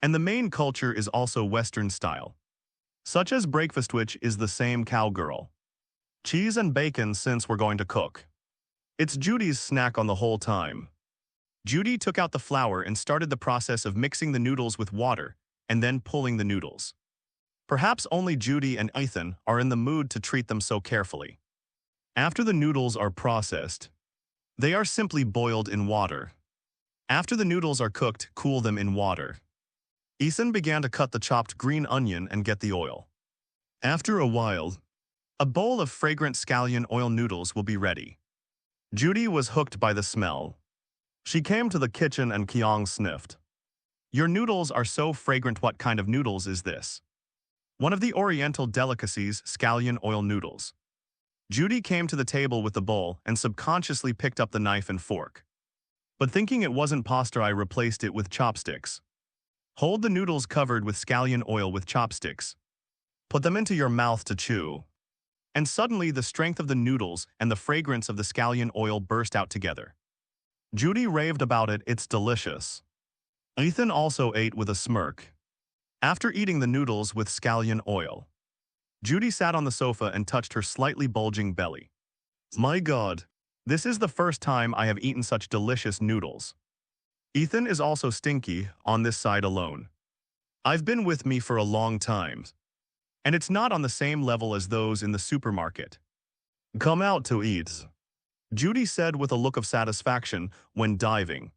and the main culture is also Western style, such as breakfast, which is the same cowgirl, cheese and bacon since we're going to cook. It's Judy's snack on the whole time. Judy took out the flour and started the process of mixing the noodles with water and then pulling the noodles. Perhaps only Judy and Ethan are in the mood to treat them so carefully. After the noodles are processed, they are simply boiled in water. After the noodles are cooked, cool them in water. Ethan began to cut the chopped green onion and get the oil. After a while, a bowl of fragrant scallion oil noodles will be ready. Judy was hooked by the smell. She came to the kitchen and Kyong sniffed. "Your noodles are so fragrant. What kind of noodles is this?" "One of the Oriental delicacies, scallion oil noodles." Judy came to the table with the bowl and subconsciously picked up the knife and fork. But thinking it wasn't pasta, I replaced it with chopsticks. Hold the noodles covered with scallion oil with chopsticks. Put them into your mouth to chew. And suddenly the strength of the noodles and the fragrance of the scallion oil burst out together. Judy raved about it. "It's delicious." Ethan also ate with a smirk. After eating the noodles with scallion oil, Judy sat on the sofa and touched her slightly bulging belly. "My God, this is the first time I have eaten such delicious noodles." Ethan is also stinky on this side alone. "I've been with me for a long time, and it's not on the same level as those in the supermarket." "Come out to eat," Judy said with a look of satisfaction when diving.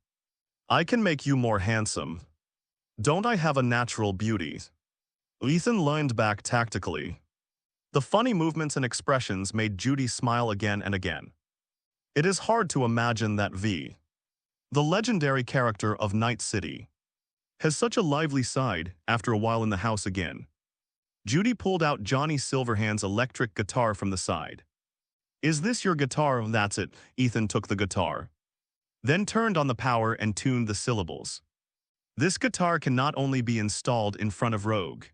"I can make you more handsome. Don't I have a natural beauty?" Ethan leaned back tactically. The funny movements and expressions made Judy smile again and again. It is hard to imagine that V, the legendary character of Night City, has such a lively side after a while in the house again. Judy pulled out Johnny Silverhand's electric guitar from the side. "Is this your guitar?" "That's it." Ethan took the guitar, then turned on the power and tuned the syllables. This guitar can not only be installed in front of Rogue,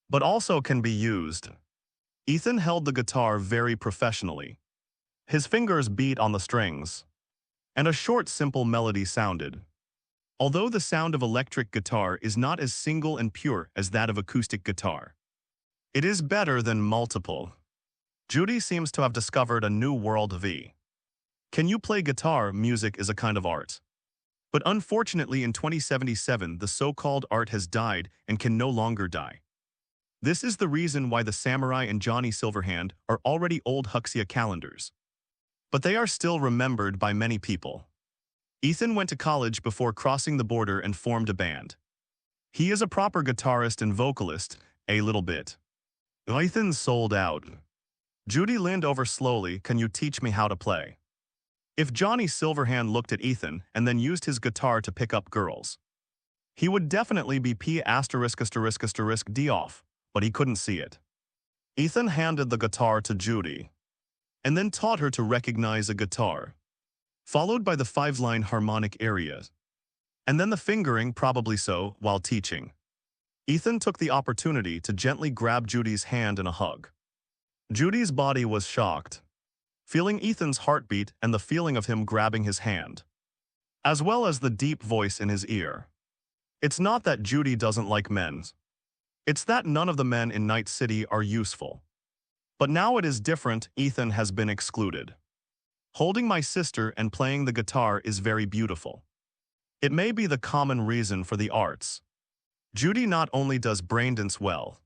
but also can be used. Ethan held the guitar very professionally. His fingers beat on the strings, and a short, simple melody sounded. Although the sound of electric guitar is not as single and pure as that of acoustic guitar, it is better than multiple. Judy seems to have discovered a new world V. Can you play guitar? Music is a kind of art. But unfortunately in 2077 the so-called art has died and can no longer die. This is the reason why the Samurai and Johnny Silverhand are already old Huxia calendars. But they are still remembered by many people. Ethan went to college before crossing the border and formed a band. He is a proper guitarist and vocalist, a little bit. Ethan sold out. Judy leaned over slowly. "Can you teach me how to play?" If Johnny Silverhand looked at Ethan and then used his guitar to pick up girls, he would definitely be P*** D off, but he couldn't see it. Ethan handed the guitar to Judy, and then taught her to recognize a guitar, followed by the 5-line harmonic areas, and then the fingering, probably so, while teaching. Ethan took the opportunity to gently grab Judy's hand in a hug. Judy's body was shocked, feeling Ethan's heartbeat and the feeling of him grabbing his hand, as well as the deep voice in his ear. It's not that Judy doesn't like men. It's that none of the men in Night City are useful. But now it is different, Ethan has been excluded. Holding my sister and playing the guitar is very beautiful. It may be the common reason for the arts. Judy not only does braindance well,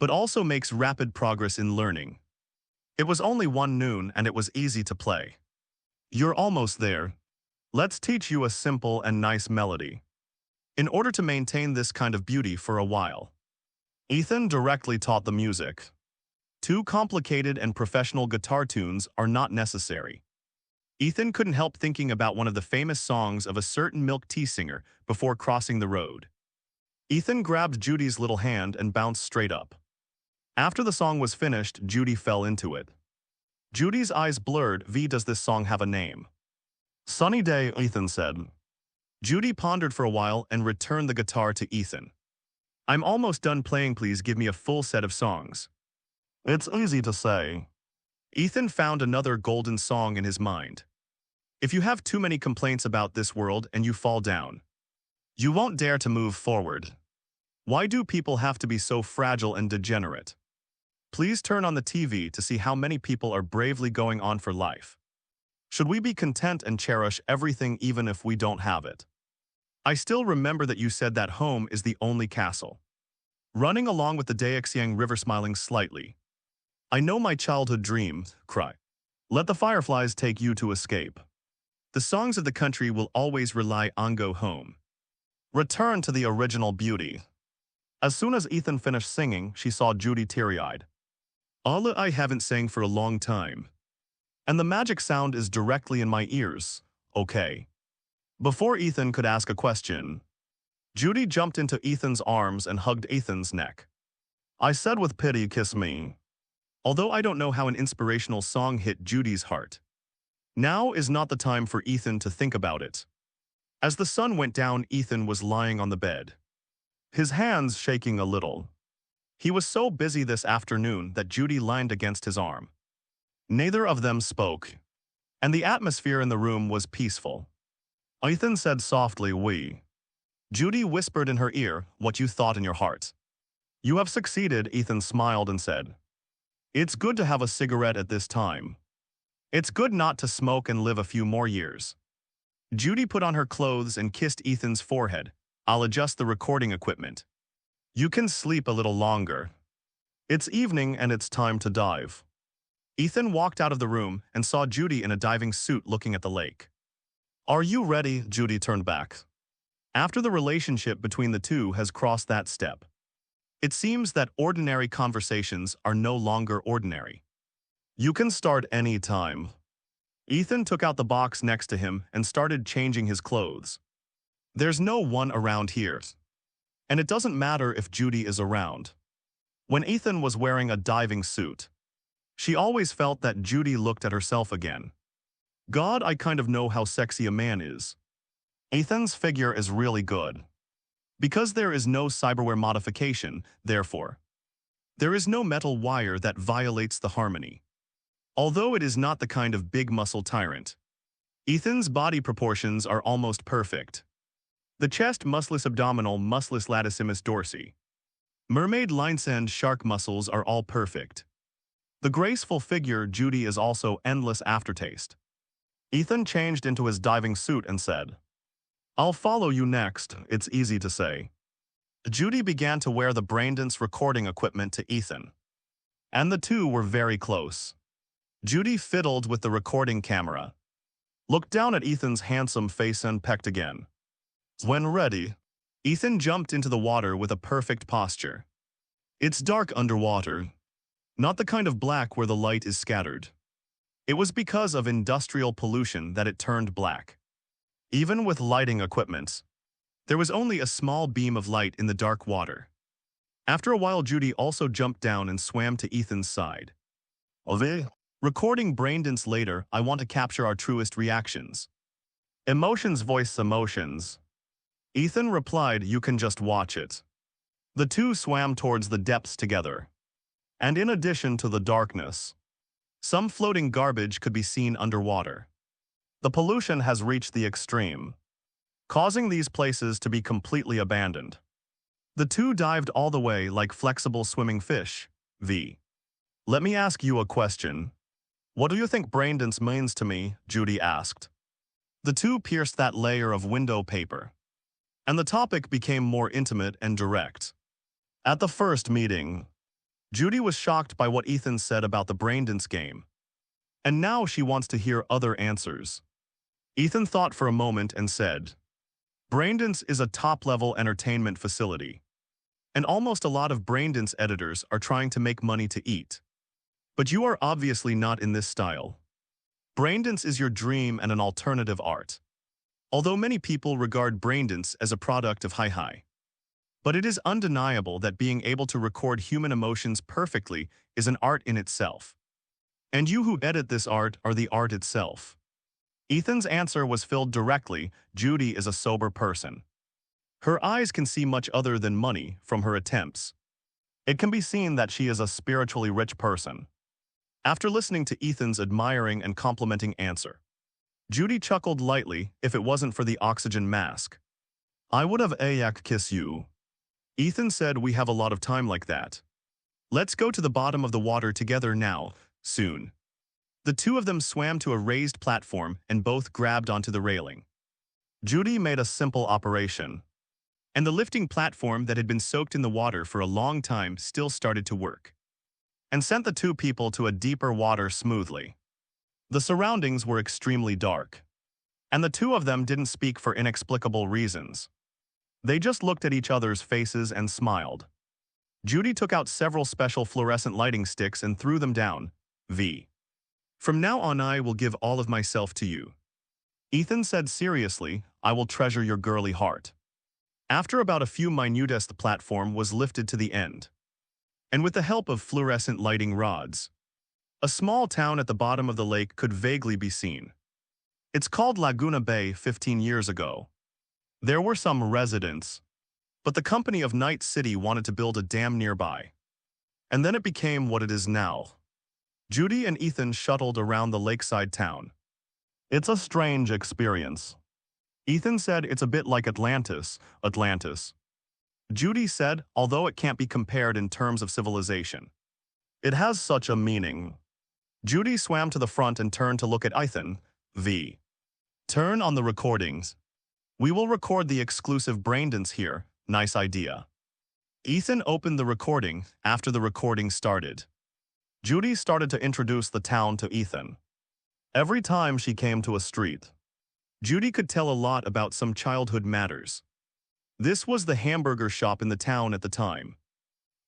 but also makes rapid progress in learning. It was only 1 noon and it was easy to play. You're almost there. Let's teach you a simple and nice melody. In order to maintain this kind of beauty for a while, Ethan directly taught the music. Too complicated and professional guitar tunes are not necessary. Ethan couldn't help thinking about one of the famous songs of a certain milk tea singer before crossing the road. Ethan grabbed Judy's little hand and bounced straight up. After the song was finished, Judy fell into it. Judy's eyes blurred. Does this song have a name? Sunny Day, Ethan said. Judy pondered for a while and returned the guitar to Ethan. I'm almost done playing, please give me a full set of songs. It's easy to say. Ethan found another golden song in his mind. If you have too many complaints about this world and you fall down, you won't dare to move forward. Why do people have to be so fragile and degenerate? Please turn on the TV to see how many people are bravely going on for life. Should we be content and cherish everything even if we don't have it? I still remember that you said that home is the only castle. Running along with the Daexiang River, smiling slightly. I know my childhood dreams, cry. Let the fireflies take you to escape. The songs of the country will always rely on go home. Return to the original beauty. As soon as Ethan finished singing, she saw Judy teary-eyed. Allah, I haven't sang for a long time. And the magic sound is directly in my ears, okay. Before Ethan could ask a question, Judy jumped into Ethan's arms and hugged Ethan's neck. I said with pity, kiss me. Although I don't know how an inspirational song hit Judy's heart. Now is not the time for Ethan to think about it. As the sun went down, Ethan was lying on the bed, his hands shaking a little. He was so busy this afternoon that Judy leaned against his arm. Neither of them spoke, and the atmosphere in the room was peaceful. Ethan said softly, we. Judy whispered in her ear, what you thought in your heart. You have succeeded, Ethan smiled and said. It's good to have a cigarette at this time. It's good not to smoke and live a few more years. Judy put on her clothes and kissed Ethan's forehead. I'll adjust the recording equipment. You can sleep a little longer. It's evening and it's time to dive. Ethan walked out of the room and saw Judy in a diving suit looking at the lake. Are you ready? Judy turned back. After the relationship between the two has crossed that step, it seems that ordinary conversations are no longer ordinary. You can start any time. Ethan took out the box next to him and started changing his clothes. There's no one around here. And it doesn't matter if Judy is around. When Ethan was wearing a diving suit, she always felt that Judy looked at herself again. God, I kind of know how sexy a man is. Ethan's figure is really good. Because there is no cyberware modification, therefore, there is no metal wire that violates the harmony. Although it is not the kind of big muscle tyrant, Ethan's body proportions are almost perfect. The chest, muscless abdominal, muscless latissimus dorsi, mermaid lines and shark muscles are all perfect. The graceful figure, Judy, is also endless aftertaste. Ethan changed into his diving suit and said, I'll follow you next, it's easy to say. Judy began to wear the braindance recording equipment to Ethan, and the two were very close. Judy fiddled with the recording camera, looked down at Ethan's handsome face and pecked again. When ready, Ethan jumped into the water with a perfect posture. It's dark underwater, not the kind of black where the light is scattered. It was because of industrial pollution that it turned black. Even with lighting equipment, there was only a small beam of light in the dark water. After a while, Judy also jumped down and swam to Ethan's side. Recording braindance later, I want to capture our truest reactions. Emotions voice emotions. Ethan replied, you can just watch it. The two swam towards the depths together. And in addition to the darkness, some floating garbage could be seen underwater. The pollution has reached the extreme, causing these places to be completely abandoned. The two dived all the way like flexible swimming fish. V. Let me ask you a question. What do you think braindance means to me? Judy asked. The two pierced that layer of window paper, and the topic became more intimate and direct. At the first meeting, Judy was shocked by what Ethan said about the braindance game, and now she wants to hear other answers. Ethan thought for a moment and said, Braindance is a top-level entertainment facility, and almost a lot of braindance editors are trying to make money to eat. But you are obviously not in this style. Braindance is your dream and an alternative art. Although many people regard braindance as a product of hi-hi. But it is undeniable that being able to record human emotions perfectly is an art in itself. And you who edit this art are the art itself. Ethan's answer was filled directly. Judy is a sober person. Her eyes can see much other than money from her attempts. It can be seen that she is a spiritually rich person. After listening to Ethan's admiring and complimenting answer, Judy chuckled lightly. If it wasn't for the oxygen mask, I would have kiss you. Ethan said, we have a lot of time like that. Let's go to the bottom of the water together now, soon. The two of them swam to a raised platform and both grabbed onto the railing. Judy made a simple operation, and the lifting platform that had been soaked in the water for a long time still started to work, and sent the two people to a deeper water smoothly. The surroundings were extremely dark, and the two of them didn't speak for inexplicable reasons. They just looked at each other's faces and smiled. Judy took out several special fluorescent lighting sticks and threw them down. V. From now on I will give all of myself to you. Ethan said seriously, I will treasure your girly heart. After about a few minutes, the platform was lifted to the end, and with the help of fluorescent lighting rods, a small town at the bottom of the lake could vaguely be seen. It's called Laguna Bay. 15 years ago, there were some residents, but the company of Night City wanted to build a dam nearby, and then it became what it is now. Judy and Ethan shuttled around the lakeside town. It's a strange experience. Ethan said it's a bit like Atlantis. Judy said, although it can't be compared in terms of civilization, it has such a meaning. Judy swam to the front and turned to look at Ethan. V. Turn on the recordings. We will record the exclusive braindance here. Nice idea. Ethan opened the recording. After the recording started, Judy started to introduce the town to Ethan. Every time she came to a street, Judy could tell a lot about some childhood matters. This was the hamburger shop in the town at the time.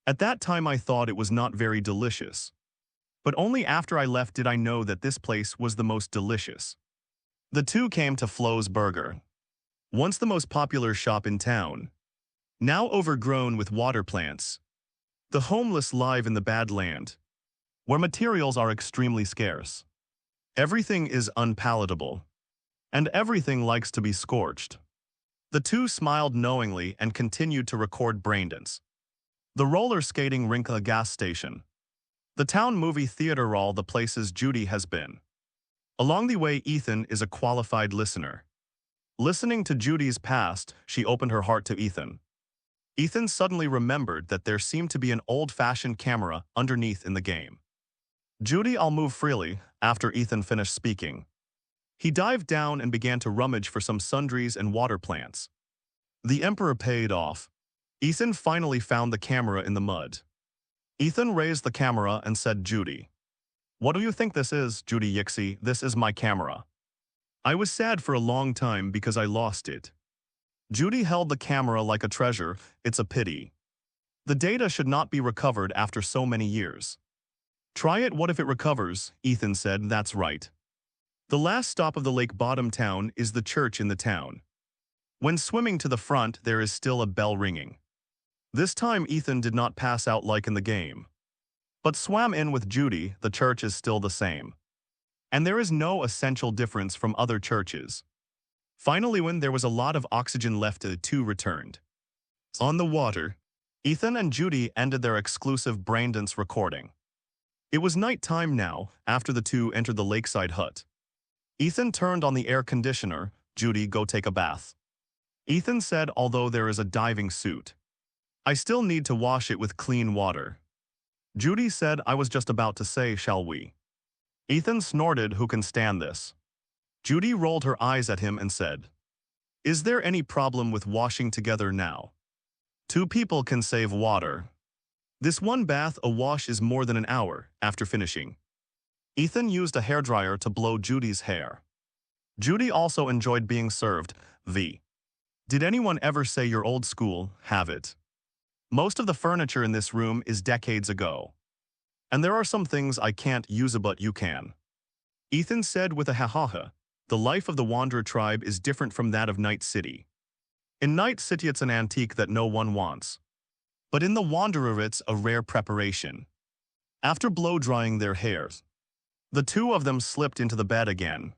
At that time I thought it was not very delicious. But only after I left did I know that this place was the most delicious. The two came to Flo's Burger, once the most popular shop in town, now overgrown with water plants. The homeless live in the bad land, where materials are extremely scarce. Everything is unpalatable, and everything likes to be scorched. The two smiled knowingly and continued to record braindance. The roller skating rink, a gas station, the town movie theater, all the places Judy has been. Along the way, Ethan is a qualified listener. Listening to Judy's past, she opened her heart to Ethan. Ethan suddenly remembered that there seemed to be an old-fashioned camera underneath in the game. Judy, I'll move freely. After Ethan finished speaking, he dived down and began to rummage for some sundries and water plants. The Emperor paid off. Ethan finally found the camera in the mud. Ethan raised the camera and said, Judy, what do you think this is? Judy Yixi, this is my camera. I was sad for a long time because I lost it. Judy held the camera like a treasure. It's a pity. The data should not be recovered after so many years. Try it, what if it recovers? Ethan said, that's right. The last stop of the lake bottom town is the church in the town. When swimming to the front, there is still a bell ringing. This time Ethan did not pass out like in the game, but swam in with Judy. The church is still the same, and there is no essential difference from other churches. Finally, when there was a lot of oxygen left, the two returned. On the water, Ethan and Judy ended their exclusive braindance recording. It was night time now, after the two entered the lakeside hut. Ethan turned on the air conditioner. Judy, go take a bath. Ethan said, although there is a diving suit. I still need to wash it with clean water. Judy said, I was just about to say, shall we? Ethan snorted, who can stand this? Judy rolled her eyes at him and said, is there any problem with washing together now? Two people can save water. This one bath a wash is more than an hour after finishing. Ethan used a hairdryer to blow Judy's hair. Judy also enjoyed being served. Did anyone ever say you're old school? Have it? Most of the furniture in this room is decades ago. And there are some things I can't use but you can. Ethan said with a ha-ha-ha. The life of the Wanderer tribe is different from that of Night City. In Night City it's an antique that no one wants. But in the Wanderer it's a rare preparation. After blow-drying their hairs, the two of them slipped into the bed again.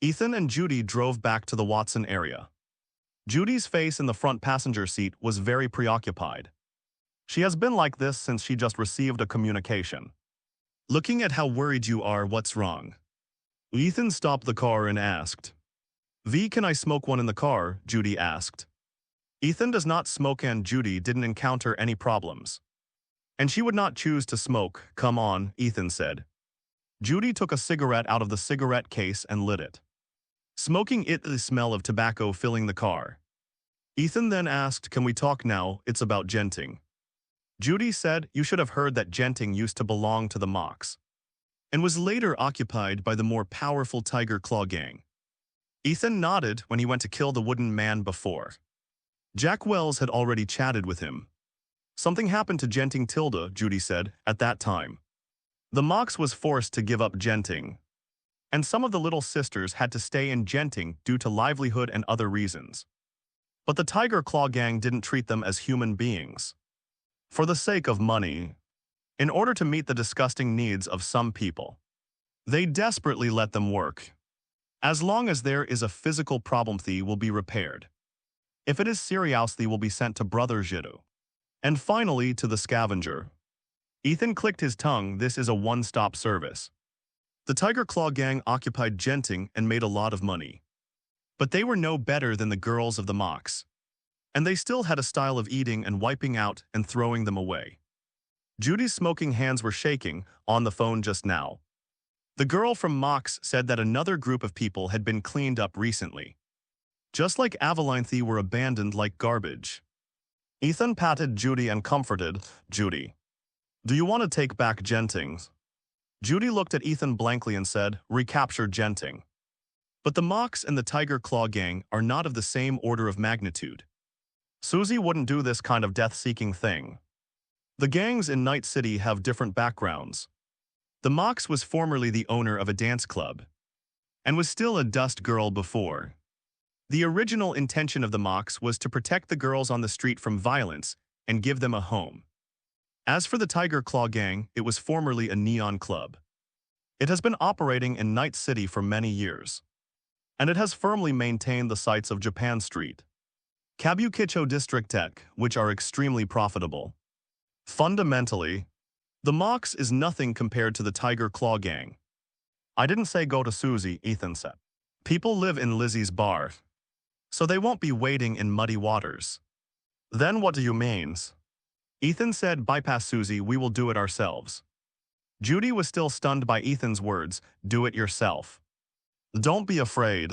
Ethan and Judy drove back to the Watson area. Judy's face in the front passenger seat was very preoccupied. She has been like this since she just received a communication. Looking at how worried you are, what's wrong? Ethan stopped the car and asked. Can I smoke one in the car? Judy asked. Ethan does not smoke and Judy didn't encounter any problems. And she would not choose to smoke. Come on, Ethan said. Judy took a cigarette out of the cigarette case and lit it. Smoking it, the smell of tobacco filling the car. Ethan then asked, can we talk now? It's about genting. Judy said, you should have heard that genting used to belong to the Mox, and was later occupied by the more powerful Tiger Claw gang. Ethan nodded when he went to kill the wooden man before. Jack Wells had already chatted with him. Something happened to genting Tilda, Judy said, at that time. The Mox was forced to give up genting, and some of the little sisters had to stay in genting due to livelihood and other reasons. But the Tiger Claw gang didn't treat them as human beings. For the sake of money, in order to meet the disgusting needs of some people, they desperately let them work. As long as there is a physical problem, they will be repaired. If it is serious, they will be sent to Brother Jiddu. And finally, to the scavenger. Ethan clicked his tongue. This is a one-stop service. The Tiger Claw gang occupied genting and made a lot of money. But they were no better than the girls of the Mox. And they still had a style of eating and wiping out and throwing them away. Judy's smoking hands were shaking on the phone just now. The girl from Mox said that another group of people had been cleaned up recently. Just like Avaline, they were abandoned like garbage. Ethan patted Judy and comforted, Judy, do you want to take back genting? Judy looked at Ethan blankly and said, recapture genting. But the Mox and the Tiger Claw gang are not of the same order of magnitude. Susie wouldn't do this kind of death-seeking thing. The gangs in Night City have different backgrounds. The Mox was formerly the owner of a dance club, and was still a dust girl before. The original intention of the Mox was to protect the girls on the street from violence and give them a home. As for the Tiger Claw gang, it was formerly a neon club. It has been operating in Night City for many years, and it has firmly maintained the sites of Japan Street, Kabukicho District Tech, which are extremely profitable. Fundamentally, the Mox is nothing compared to the Tiger Claw gang. I didn't say go to Susie, Ethan said. People live in Lizzie's bar, so they won't be wading in muddy waters. Then what do you mean? Ethan said, bypass Susie, we will do it ourselves. Judy was still stunned by Ethan's words, do it yourself. Don't be afraid.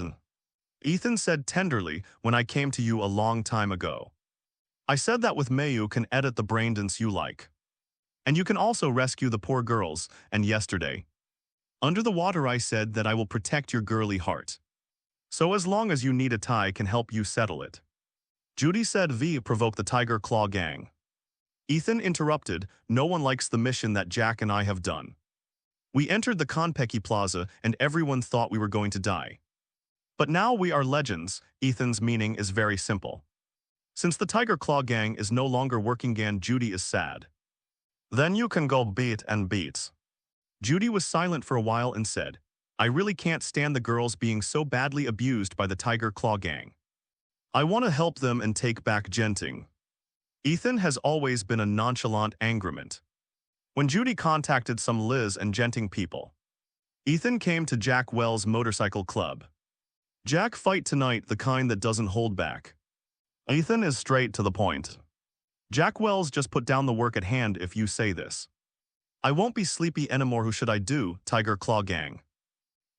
Ethan said tenderly, when I came to you a long time ago, I said that with Mayu can edit the braindance you like. And you can also rescue the poor girls, and yesterday, under the water I said that I will protect your girly heart. So as long as you need a tie can help you settle it. Judy said provoke the Tiger Claw gang. Ethan interrupted, no one likes the mission that Jack and I have done. We entered the Konpeki Plaza and everyone thought we were going to die. But now we are legends. Ethan's meaning is very simple. Since the Tiger Claw gang is no longer working again, Judy is sad. Then you can go beat and beat. Judy was silent for a while and said, I really can't stand the girls being so badly abused by the Tiger Claw gang. I want to help them and take back genting. Ethan has always been a nonchalant angrement. When Judy contacted some Liz and Genting people, Ethan came to Jack Wells' motorcycle club. Jack fight tonight, the kind that doesn't hold back. Ethan is straight to the point. Jack Wells just put down the work at hand if you say this. I won't be sleepy anymore, who should I do, Tiger Claw Gang.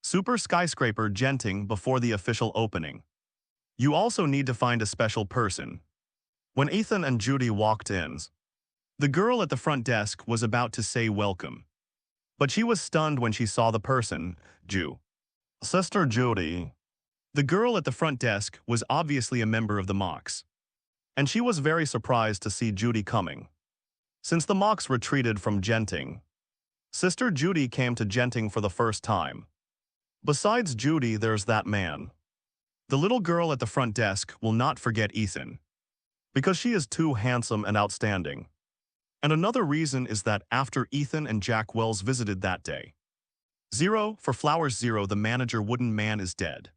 Super Skyscraper Genting before the official opening. You also need to find a special person. When Ethan and Judy walked in, the girl at the front desk was about to say welcome. But she was stunned when she saw the person, Sister Judy. The girl at the front desk was obviously a member of the Mox. And she was very surprised to see Judy coming. Since the Mox retreated from Genting, Sister Judy came to Genting for the first time. Besides Judy, there's that man. The little girl at the front desk will not forget Ethan, because she is too handsome and outstanding. And another reason is that after Ethan and Jack Wells visited that day, Zero for Flowers Zero, the manager wooden man, is dead.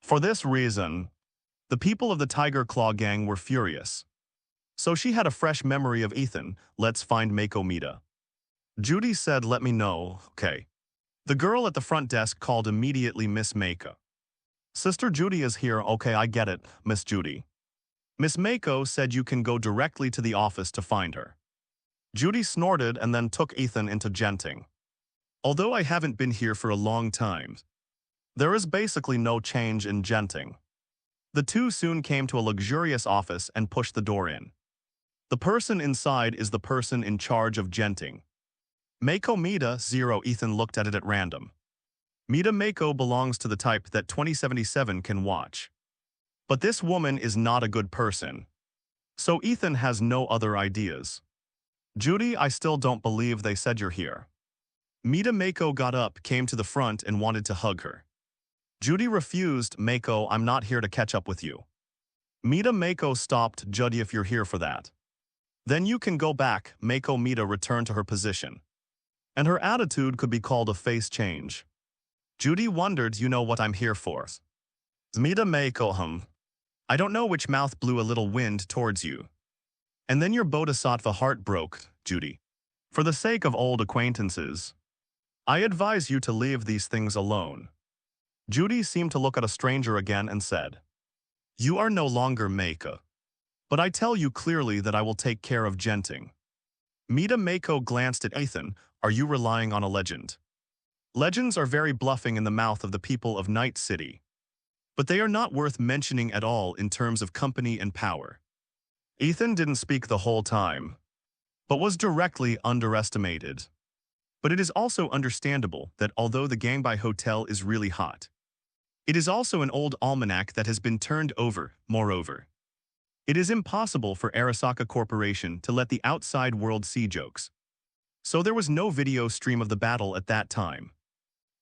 For this reason, the people of the Tiger Claw Gang were furious. So she had a fresh memory of Ethan. Let's find Mako Mita. Judy said, let me know, okay. The girl at the front desk called immediately Miss Mako. Sister Judy is here, okay, I get it, Miss Judy. Miss Mako said you can go directly to the office to find her. Judy snorted and then took Ethan into Genting. Although I haven't been here for a long time, there is basically no change in Genting. The two soon came to a luxurious office and pushed the door in. The person inside is the person in charge of Genting. Mako Mita Zero. Ethan looked at it at random. Mita Mako belongs to the type that 2077 can watch. But this woman is not a good person. So Ethan has no other ideas. Judy, I still don't believe they said you're here. Mita Mako got up, came to the front and wanted to hug her. Judy refused. Mako, I'm not here to catch up with you. Mita Mako stopped. Judy, if you're here for that, then you can go back. Mako Mita returned to her position. And her attitude could be called a face change. Judy wondered, you know what I'm here for. Mita Mako, I don't know which mouth blew a little wind towards you. And then your bodhisattva heart broke, Judy. For the sake of old acquaintances, I advise you to leave these things alone. Judy seemed to look at a stranger again and said, you are no longer Mako. But I tell you clearly that I will take care of Genting. Mita Mako glanced at Ethan. Are you relying on a legend? Legends are very bluffing in the mouth of the people of Night City. But they are not worth mentioning at all in terms of company and power. Ethan didn't speak the whole time, but was directly underestimated. But it is also understandable that although the Gangbai Hotel is really hot, it is also an old almanac that has been turned over. Moreover, it is impossible for Arasaka Corporation to let the outside world see jokes. So there was no video stream of the battle at that time.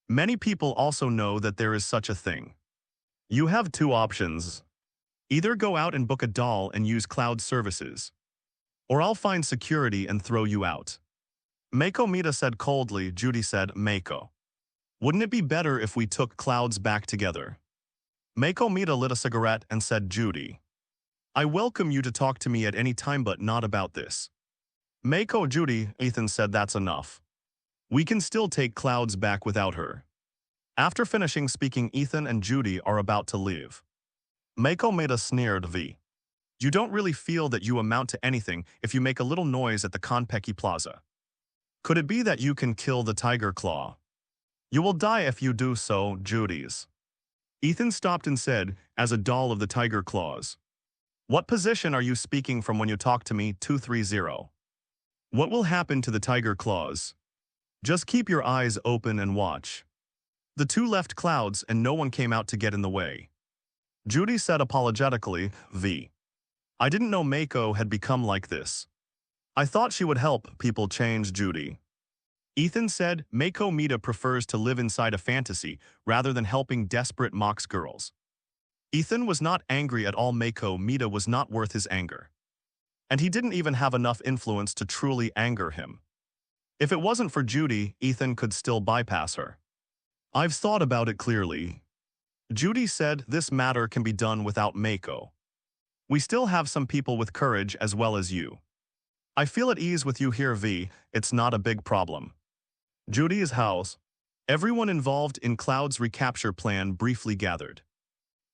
Many people also know that there is such a thing. You have two options. Either go out and book a doll and use cloud services, or I'll find security and throw you out. Mako Mita said coldly. Judy said, Mako, wouldn't it be better if we took clouds back together? Mako Mita lit a cigarette and said, Judy, I welcome you to talk to me at any time, but not about this. Mako Judy, Ethan said, that's enough. We can still take clouds back without her. After finishing speaking, Ethan and Judy are about to leave. Mako Mita sneered. You don't really feel that you amount to anything if you make a little noise at the Konpeki Plaza. Could it be that you can kill the Tiger Claw? You will die if you do so, Judy's. Ethan stopped and said, as a doll of the Tiger Claws. What position are you speaking from when you talk to me, 230? What will happen to the Tiger Claws? Just keep your eyes open and watch. The two left clouds and no one came out to get in the way. Judy said apologetically, I didn't know Mako had become like this. I thought she would help people change, Judy. Ethan said Mako Mita prefers to live inside a fantasy rather than helping desperate Mox girls. Ethan was not angry at all. Mako Mita was not worth his anger. And he didn't even have enough influence to truly anger him. If it wasn't for Judy, Ethan could still bypass her. I've thought about it clearly. Judy said this matter can be done without Mako. We still have some people with courage as well as you. I feel at ease with you here, V. It's not a big problem. Judy's house. Everyone involved in Cloud's recapture plan briefly gathered.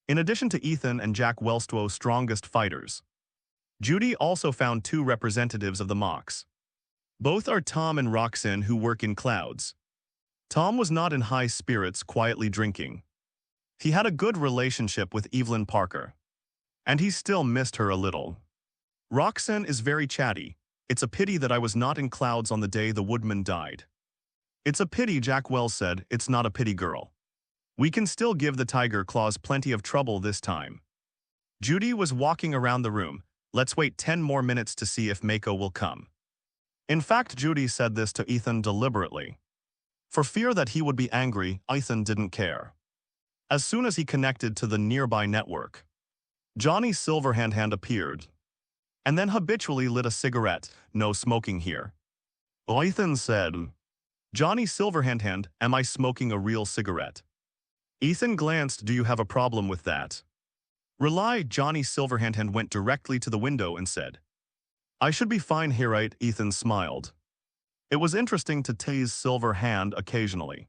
In addition to Ethan and Jack Wellstow's strongest fighters, Judy also found two representatives of the Mox. Both are Tom and Roxanne, who work in Clouds. Tom was not in high spirits, quietly drinking. He had a good relationship with Evelyn Parker, and he still missed her a little. Roxanne is very chatty. It's a pity that I was not in Clouds on the day the woodman died. It's a pity, Jack Wells said. It's not a pity, girl. We can still give the Tiger Claws plenty of trouble this time. Judy was walking around the room. Let's wait 10 more minutes to see if Mako will come. In fact, Judy said this to Ethan deliberately. For fear that he would be angry, Ethan didn't care. As soon as he connected to the nearby network, Johnny Silverhand appeared, and then habitually lit a cigarette. No smoking here. Ethan said, Johnny Silverhand, am I smoking a real cigarette? Ethan glanced. Do you have a problem with that? Rely. Johnny Silverhand went directly to the window and said, I should be fine here, right? Ethan smiled. It was interesting to tease Silverhand occasionally.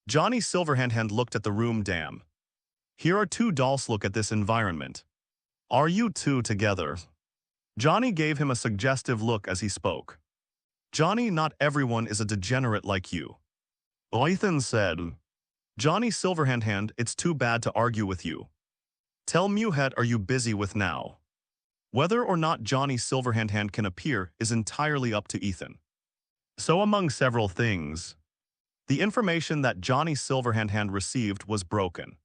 Johnny Silverhand looked at the room. Damn. Here are two dolls. Look at this environment. Are you two together? Johnny gave him a suggestive look as he spoke. Johnny, not everyone is a degenerate like you. Ethan said. Johnny Silverhand, it's too bad to argue with you. Tell Muhead, are you busy with now? Whether or not Johnny Silverhand can appear is entirely up to Ethan. So among several things, the information that Johnny Silverhand received was broken.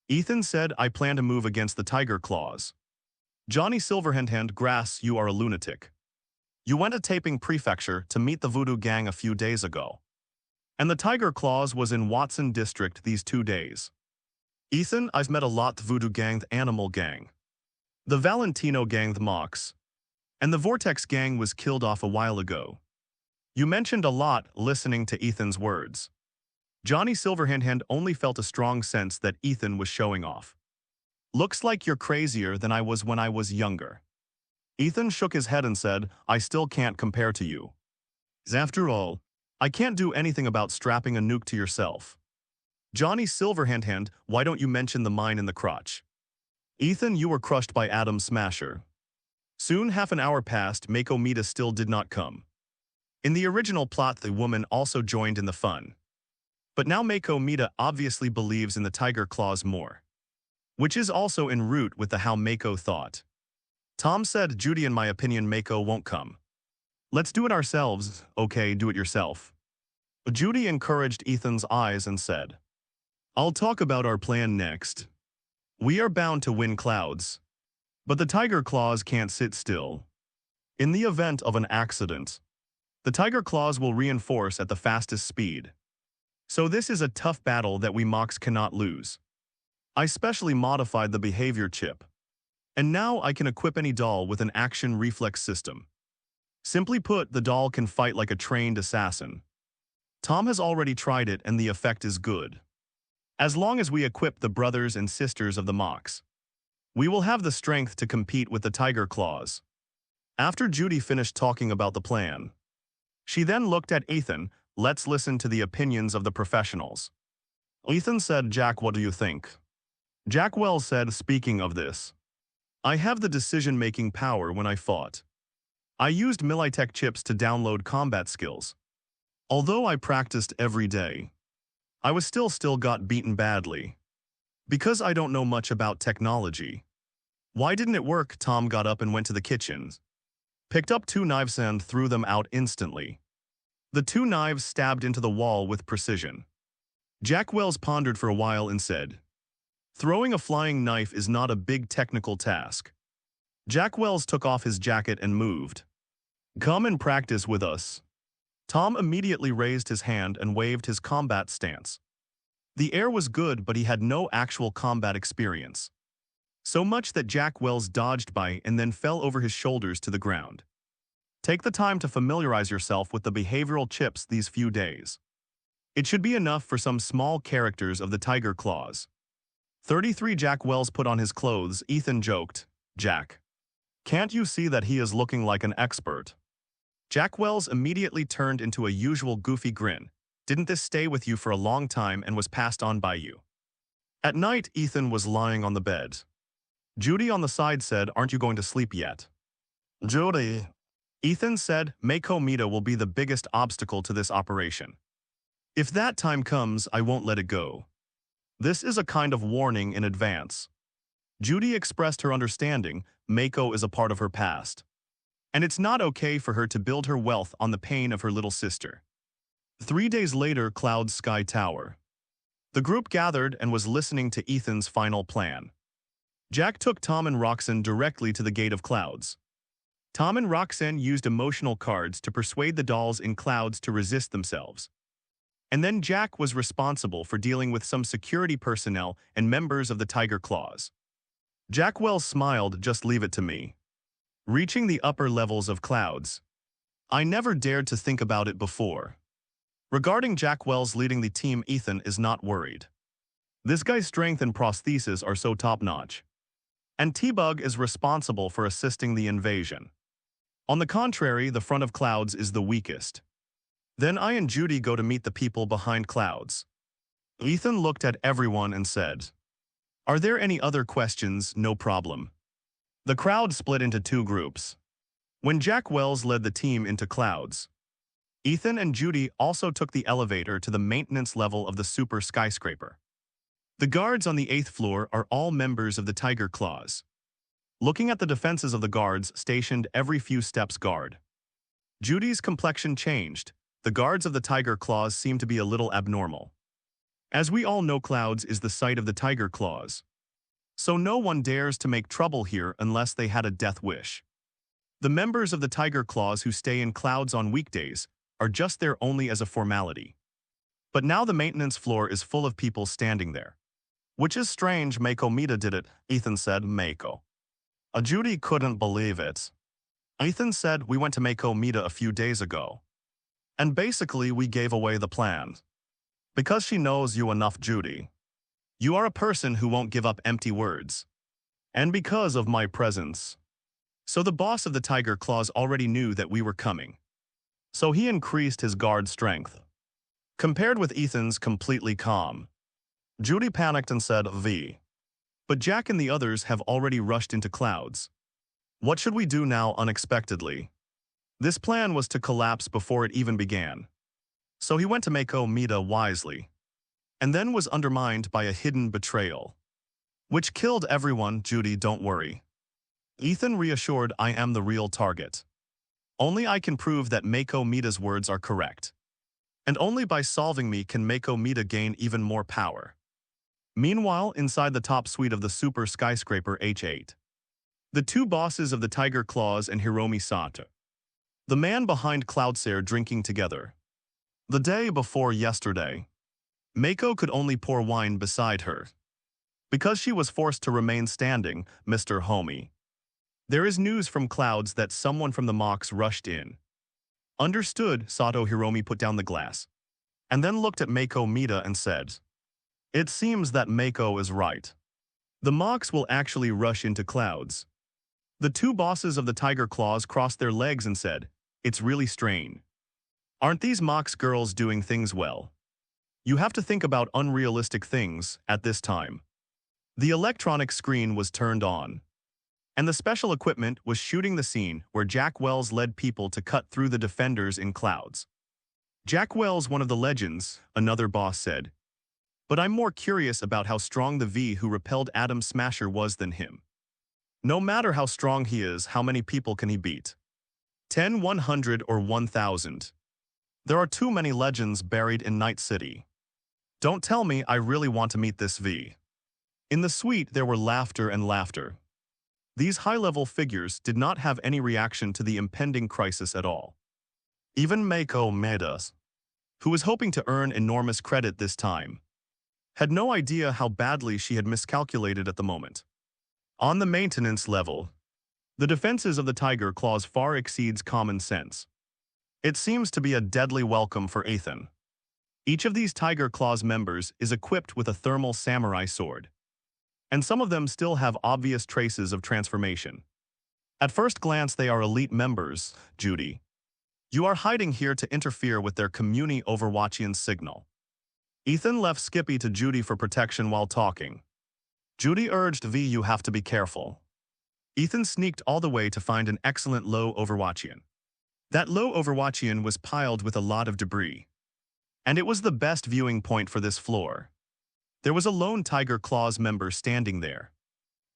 Ethan said, I plan to move against the Tiger Claws. Johnny Silverhand, grass, you are a lunatic. You went to Taping Prefecture to meet the Voodoo Gang a few days ago. And the Tiger Claws was in Watson District these 2 days. Ethan, I've met a lot the Voodoo Gang, the Animal Gang, the Valentino Gang, the Mox, and the Vortex Gang was killed off a while ago. You mentioned a lot. Listening to Ethan's words, Johnny Silverhand only felt a strong sense that Ethan was showing off. Looks like you're crazier than I was when I was younger. Ethan shook his head and said, I still can't compare to you. After all, I can't do anything about strapping a nuke to yourself. Johnny Silverhand, why don't you mention the mine in the crotch? Ethan, you were crushed by Adam Smasher. Soon half an hour passed. Mako Mita still did not come. In the original plot, the woman also joined in the fun. But now Mako Mita obviously believes in the Tiger Claws more, which is also en route with the how Mako thought. Tom said, Judy, in my opinion, Mako won't come. Let's do it ourselves. Okay, do it yourself. Judy encouraged Ethan's eyes and said, I'll talk about our plan next. We are bound to win Clouds, but the Tiger Claws can't sit still. In the event of an accident, the Tiger Claws will reinforce at the fastest speed. So this is a tough battle that we Mox cannot lose. I specially modified the behavior chip, and now I can equip any doll with an action reflex system. Simply put, the doll can fight like a trained assassin. Tom has already tried it and the effect is good. As long as we equip the brothers and sisters of the Mox, we will have the strength to compete with the Tiger Claws. After Judy finished talking about the plan, she then looked at Ethan. Let's listen to the opinions of the professionals. Ethan said, Jack, what do you think? Jack Wells said, speaking of this, I have the decision-making power when I fought. I used Militech chips to download combat skills. Although I practiced every day, I was still got beaten badly. Because I don't know much about technology. Why didn't it work? Tom got up and went to the kitchen, picked up 2 knives and threw them out instantly. The 2 knives stabbed into the wall with precision. Jack Wells pondered for a while and said, throwing a flying knife is not a big technical task. Jack Wells took off his jacket and moved. Come and practice with us. Tom immediately raised his hand and waved his combat stance. The air was good, but he had no actual combat experience. So much that Jack Wells dodged by and then fell over his shoulders to the ground. Take the time to familiarize yourself with the behavioral chips these few days. It should be enough for some small characters of the Tiger Claws. 33 Jack Wells put on his clothes. Ethan joked, Jack. Can't you see that he is looking like an expert? Jack Wells immediately turned into a usual goofy grin. Didn't this stay with you for a long time and was passed on by you? At night, Ethan was lying on the bed. Judy on the side said, "Aren't you going to sleep yet?" "Judy," Ethan said, "Mako Mita will be the biggest obstacle to this operation. If that time comes, I won't let it go. This is a kind of warning in advance." Judy expressed her understanding. Mako is a part of her past. And it's not okay for her to build her wealth on the pain of her little sister. 3 days later, Cloud's Sky Tower. The group gathered and was listening to Ethan's final plan. Jack took Tom and Roxanne directly to the Gate of Clouds. Tom and Roxanne used emotional cards to persuade the dolls in Clouds to resist themselves. And then Jack was responsible for dealing with some security personnel and members of the Tiger Claws. Jack Wells smiled, "Just leave it to me." Reaching the upper levels of Clouds. I never dared to think about it before. Regarding Jack Wells leading the team, Ethan is not worried. This guy's strength and prosthesis are so top-notch. And T-Bug is responsible for assisting the invasion. On the contrary, the front of Clouds is the weakest. Then I and Judy go to meet the people behind Clouds. Ethan looked at everyone and said, "Are there any other questions?" "No problem." The crowd split into 2 groups. When Jack Wells led the team into Clouds, Ethan and Judy also took the elevator to the maintenance level of the super skyscraper. The guards on the 8th floor are all members of the Tiger Claws. Looking at the defenses of the guards stationed every few steps guard. Judy's complexion changed. The guards of the Tiger Claws seem to be a little abnormal. As we all know, Clouds is the site of the Tiger Claws. So no one dares to make trouble here unless they had a death wish. The members of the Tiger Claws who stay in Clouds on weekdays are just there only as a formality. But now the maintenance floor is full of people standing there. Which is strange. Mako Mita did it, Ethan said. Mako. Judy couldn't believe it. Ethan said, "We went to Mako Mita a few days ago. And basically we gave away the plan. Because she knows you enough, Judy. You are a person who won't give up empty words. And because of my presence." So the boss of the Tiger Claws already knew that we were coming. So he increased his guard strength. Compared with Ethan's completely calm. Judy panicked and said, "V." But Jack and the others have already rushed into Clouds. What should we do now? Unexpectedly. This plan was to collapse before it even began. So he went to Mako Mita wisely. And then was undermined by a hidden betrayal. Which killed everyone. Judy, don't worry. Ethan reassured, "I am the real target. Only I can prove that Mako Mita's words are correct. And only by solving me can Mako Mita gain even more power." Meanwhile, inside the top suite of the super skyscraper H8. The 2 bosses of the Tiger Claws and Hiromi Sato. The man behind Cloudsair drinking together. The day before yesterday. Mako could only pour wine beside her. Because she was forced to remain standing, Mr. Homie. There is news from Clouds that someone from the Mox rushed in. Understood. Sato. Hiromi put down the glass. And then looked at Mako Mita and said, "It seems that Mako is right. The Mox will actually rush into Clouds." The 2 bosses of the Tiger Claws crossed their legs and said, "It's really strange. Aren't these Mox girls doing things well? You have to think about unrealistic things at this time." The electronic screen was turned on. And the special equipment was shooting the scene where Jack Wells led people to cut through the defenders in Clouds. Jack Wells, one of the legends, another boss said. But I'm more curious about how strong the V who repelled Atom Smasher was than him. No matter how strong he is, how many people can he beat? 10, 100, or 1,000? There are too many legends buried in Night City. Don't tell me. I really want to meet this V. In the suite, there were laughter and laughter. These high-level figures did not have any reaction to the impending crisis at all. Even Mako Mita, who was hoping to earn enormous credit this time, had no idea how badly she had miscalculated at the moment. On the maintenance level, the defenses of the Tiger Claws far exceeds common sense. It seems to be a deadly welcome for Ethan. Each of these Tiger Claws members is equipped with a thermal samurai sword. and some of them still have obvious traces of transformation. At first glance, they are elite members, Judy. You are hiding here to interfere with their community Overwatchian signal. Ethan left Skippy to Judy for protection while talking. Judy urged V, you have to be careful. Ethan sneaked all the way to find an excellent low Overwatchian. That low Overwatchian was piled with a lot of debris. And it was the best viewing point for this floor. There was a lone Tiger Claws member standing there.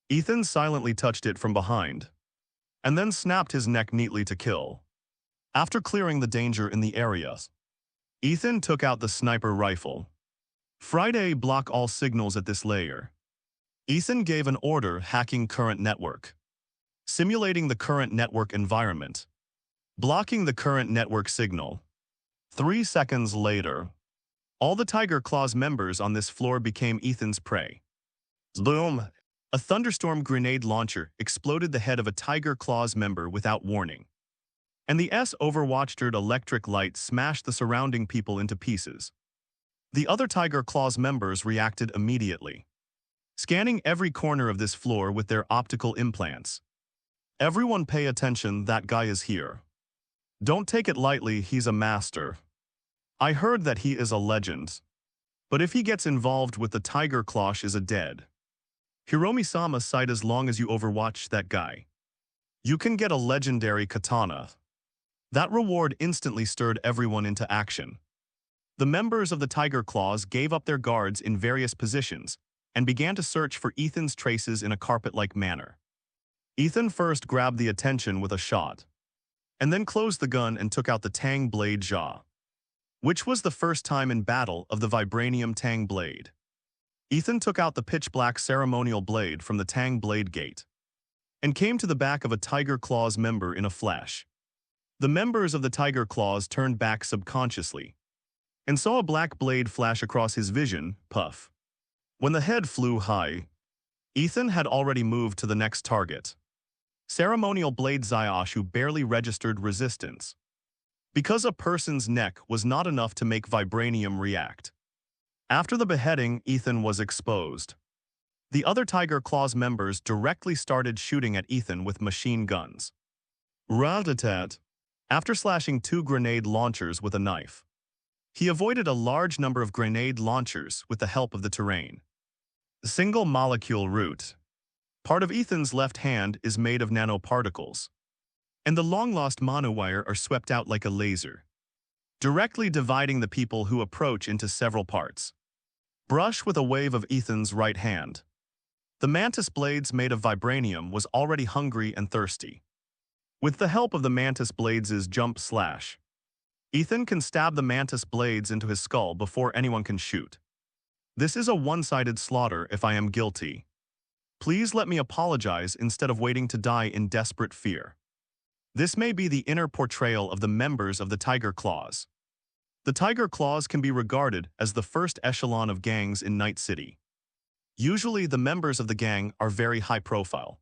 Ethan silently touched it from behind, and then snapped his neck neatly to kill. After clearing the danger in the area, Ethan took out the sniper rifle. Friday, block all signals at this layer. Ethan gave an order, hacking current network. Simulating the current network environment. Blocking the current network signal. 3 seconds later, all the Tiger Claws members on this floor became Ethan's prey. Boom! A thunderstorm grenade launcher exploded the head of a Tiger Claws member without warning. And the Overwatched electric light smashed the surrounding people into pieces. The other Tiger Claws members reacted immediately, scanning every corner of this floor with their optical implants. Everyone pay attention, that guy is here. Don't take it lightly, he's a master. I heard that he is a legend. But if he gets involved with the Tiger Clash is a dead. Hiromi-sama sight as long as you overwatch that guy. You can get a legendary katana. That reward instantly stirred everyone into action. The members of the Tiger Claws gave up their guards in various positions and began to search for Ethan's traces in a carpet-like manner. Ethan first grabbed the attention with a shot, and then closed the gun and took out the Tang Blade Jaw, which was the first time in battle of the Vibranium Tang Blade. Ethan took out the pitch-black ceremonial blade from the Tang Blade Gate and came to the back of a Tiger Claws member in a flash. The members of the Tiger Claws turned back subconsciously and saw a black blade flash across his vision, puff. When the head flew high, Ethan had already moved to the next target. Ceremonial Blade Ziosh, who barely registered resistance, because a person's neck was not enough to make vibranium react. After the beheading, Ethan was exposed. The other Tiger Claws members directly started shooting at Ethan with machine guns. Rat-a-tat. After slashing 2 grenade launchers with a knife, he avoided a large number of grenade launchers with the help of the terrain. Single molecule root. Part of Ethan's left hand is made of nanoparticles, and the long-lost monowire are swept out like a laser, directly dividing the people who approach into several parts. Brush with a wave of Ethan's right hand. The mantis blades made of vibranium was already hungry and thirsty. With the help of the mantis blades' jump slash, Ethan can stab the mantis blades into his skull before anyone can shoot. This is a one-sided slaughter if I am guilty. Please let me apologize instead of waiting to die in desperate fear. This may be the inner portrayal of the members of the Tiger Claws. The Tiger Claws can be regarded as the first echelon of gangs in Night City. Usually the members of the gang are very high profile.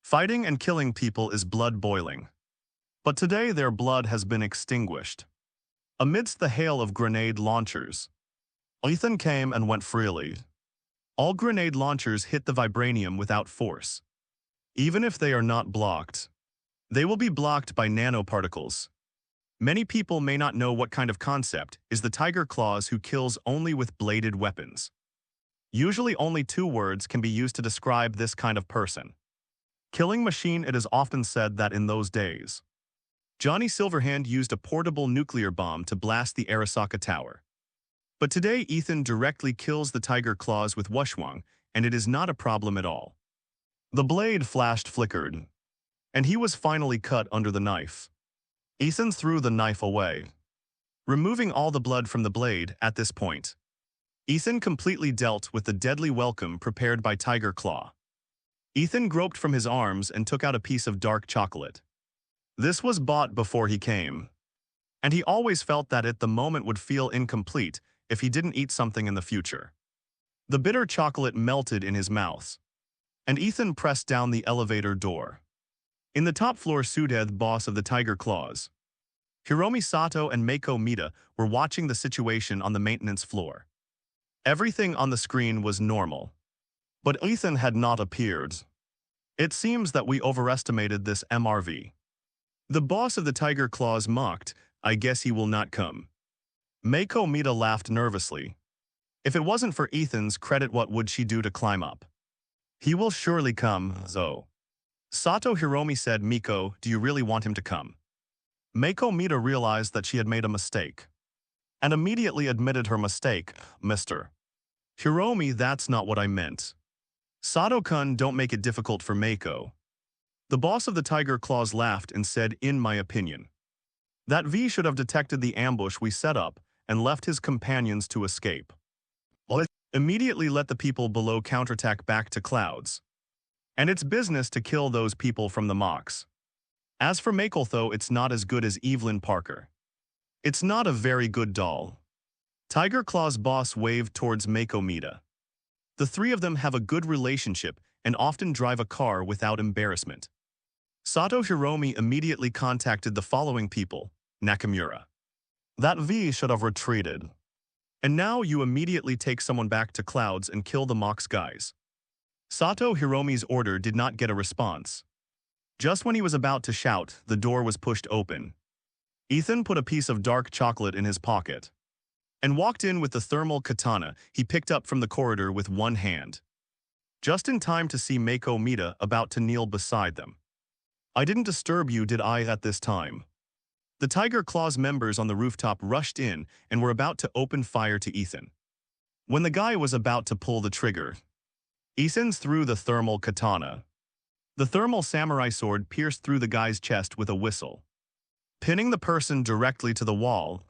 Fighting and killing people is blood boiling. But today their blood has been extinguished. Amidst the hail of grenade launchers, Ethan came and went freely. All grenade launchers hit the vibranium without force. Even if they are not blocked, they will be blocked by nanoparticles. Many people may not know what kind of concept is the Tiger Claws who kills only with bladed weapons. Usually only 2 words can be used to describe this kind of person. Killing machine. It is often said that in those days, Johnny Silverhand used a portable nuclear bomb to blast the Arasaka Tower. But today Ethan directly kills the Tiger Claws with Wushwang, and it is not a problem at all. The blade flickered, and he was finally cut under the knife. Ethan threw the knife away, removing all the blood from the blade at this point. Ethan completely dealt with the deadly welcome prepared by Tiger Claw. Ethan groped from his arms and took out a piece of dark chocolate. This was bought before he came, and he always felt that the moment would feel incomplete if he didn't eat something in the future. The bitter chocolate melted in his mouth, and Ethan pressed down the elevator door. In the top floor, Sudeth, boss of the Tiger Claws, Hiromi Sato and Meiko Mita were watching the situation on the maintenance floor. Everything on the screen was normal. But Ethan had not appeared. It seems that we overestimated this MRV. The boss of the Tiger Claws mocked, I guess he will not come. Mako Mita laughed nervously. If it wasn't for Ethan's credit, what would she do to climb up? He will surely come, though. Sato Hiromi said, Miko, do you really want him to come? Mako Mita realized that she had made a mistake. And immediately admitted her mistake, Mr. Hiromi, that's not what I meant. Sato-kun, don't make it difficult for Mako. The boss of the Tiger Claws laughed and said, in my opinion, that V should have detected the ambush we set up and left his companions to escape. Immediately let the people below counterattack back to Clouds. And it's business to kill those people from the mocks. As for Mako, though, it's not as good as Evelyn Parker. It's not a very good doll. Tiger Claw's boss waved towards Mako Mita. The three of them have a good relationship and often drive a car without embarrassment. Sato Hiromi immediately contacted the following people, Nakamura. That V should have retreated. And now you immediately take someone back to Clouds and kill the Mox guys. Sato Hiromi's order did not get a response. Just when he was about to shout, the door was pushed open. Ethan put a piece of dark chocolate in his pocket and walked in with the thermal katana he picked up from the corridor with one hand. Just in time to see Mako Mita about to kneel beside them. I didn't disturb you, did I, at this time? The Tiger Claws members on the rooftop rushed in and were about to open fire to Ethan. When the guy was about to pull the trigger, Ethan threw the thermal katana. The thermal samurai sword pierced through the guy's chest with a whistle, pinning the person directly to the wall.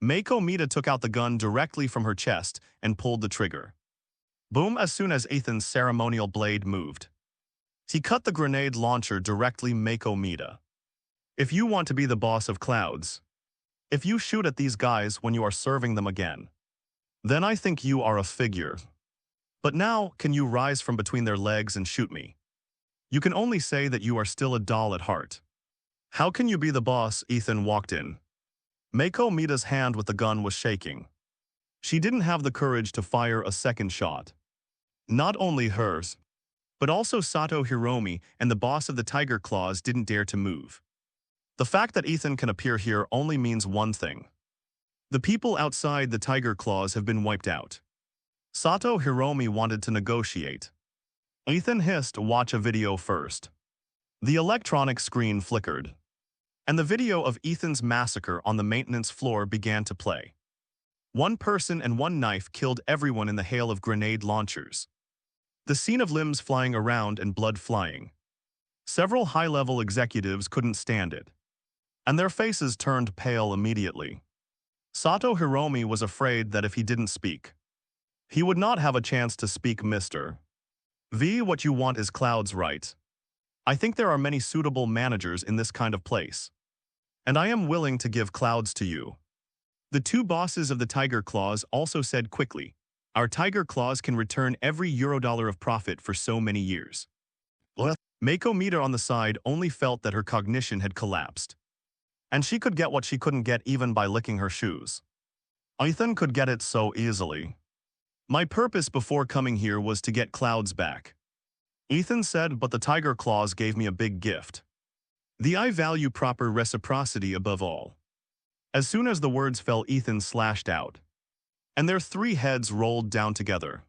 Mako Mita took out the gun directly from her chest and pulled the trigger. Boom! As soon as Ethan's ceremonial blade moved, he cut the grenade launcher directly Mako Mita. If you want to be the boss of Clouds, if you shoot at these guys when you are serving them again, then I think you are a figure. But now, can you rise from between their legs and shoot me? You can only say that you are still a doll at heart. How can you be the boss? Ethan walked in. Mako Mita's hand with the gun was shaking. She didn't have the courage to fire a second shot. Not only hers, but also Sato Hiromi and the boss of the Tiger Claws didn't dare to move. The fact that Ethan can appear here only means one thing. The people outside the Tiger Claws have been wiped out. Sato Hiromi wanted to negotiate. Ethan hissed, watch a video first. The electronic screen flickered, and the video of Ethan's massacre on the maintenance floor began to play. One person and one knife killed everyone in the hail of grenade launchers. The scene of limbs flying around and blood flying. Several high-level executives couldn't stand it, and their faces turned pale immediately. Sato Hiromi was afraid that if he didn't speak, he would not have a chance to speak. Mr. V, what you want is Clouds, right? I think there are many suitable managers in this kind of place, and I am willing to give Clouds to you. The two bosses of the Tiger Claws also said quickly, our Tiger Claws can return every Eurodollar of profit for so many years. Mako Mita on the side only felt that her cognition had collapsed, and she could get what she couldn't get even by licking her shoes. Ethan could get it so easily. My purpose before coming here was to get Clouds back. Ethan said, but the Tiger Claws gave me a big gift. I value proper reciprocity above all. As soon as the words fell, Ethan slashed out, and their three heads rolled down together.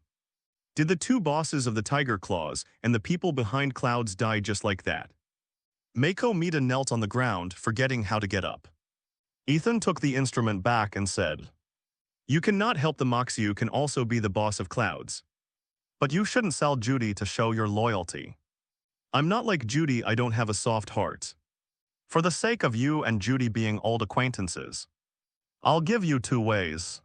Did the two bosses of the Tiger Claws and the people behind Clouds die just like that? Mako Mita knelt on the ground, forgetting how to get up. Ethan took the instrument back and said, you cannot help the Moxie, you can also be the boss of Clouds. But you shouldn't sell Judy to show your loyalty. I'm not like Judy, I don't have a soft heart. For the sake of you and Judy being old acquaintances, I'll give you 2 ways.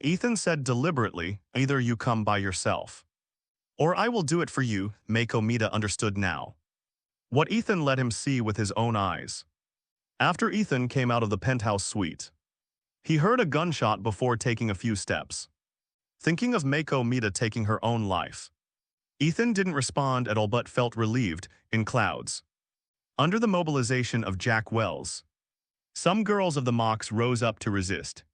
Ethan said deliberately, either you come by yourself, or I will do it for you. Mako Mita understood now what Ethan let him see with his own eyes. After Ethan came out of the penthouse suite, he heard a gunshot before taking a few steps. Thinking of Mako Mita taking her own life, Ethan didn't respond at all but felt relieved. In Clouds, under the mobilization of Jack Wells, some girls of the Mox rose up to resist,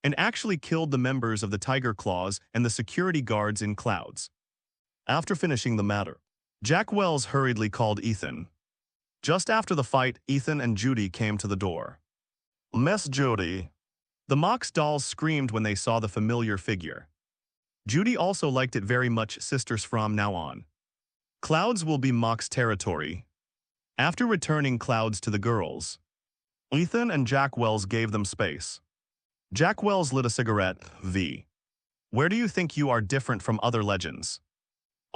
and actually killed the members of the Tiger Claws and the security guards in Clouds. After finishing the matter, Jack Wells hurriedly called Ethan. Just after the fight, Ethan and Judy came to the door. Miss Judy. The Mox dolls screamed when they saw the familiar figure. Judy also liked it very much. Sisters from now on. Clouds will be Mox territory. After returning Clouds to the girls, Ethan and Jack Wells gave them space. Jack Wells lit a cigarette. V. Where do you think you are different from other legends?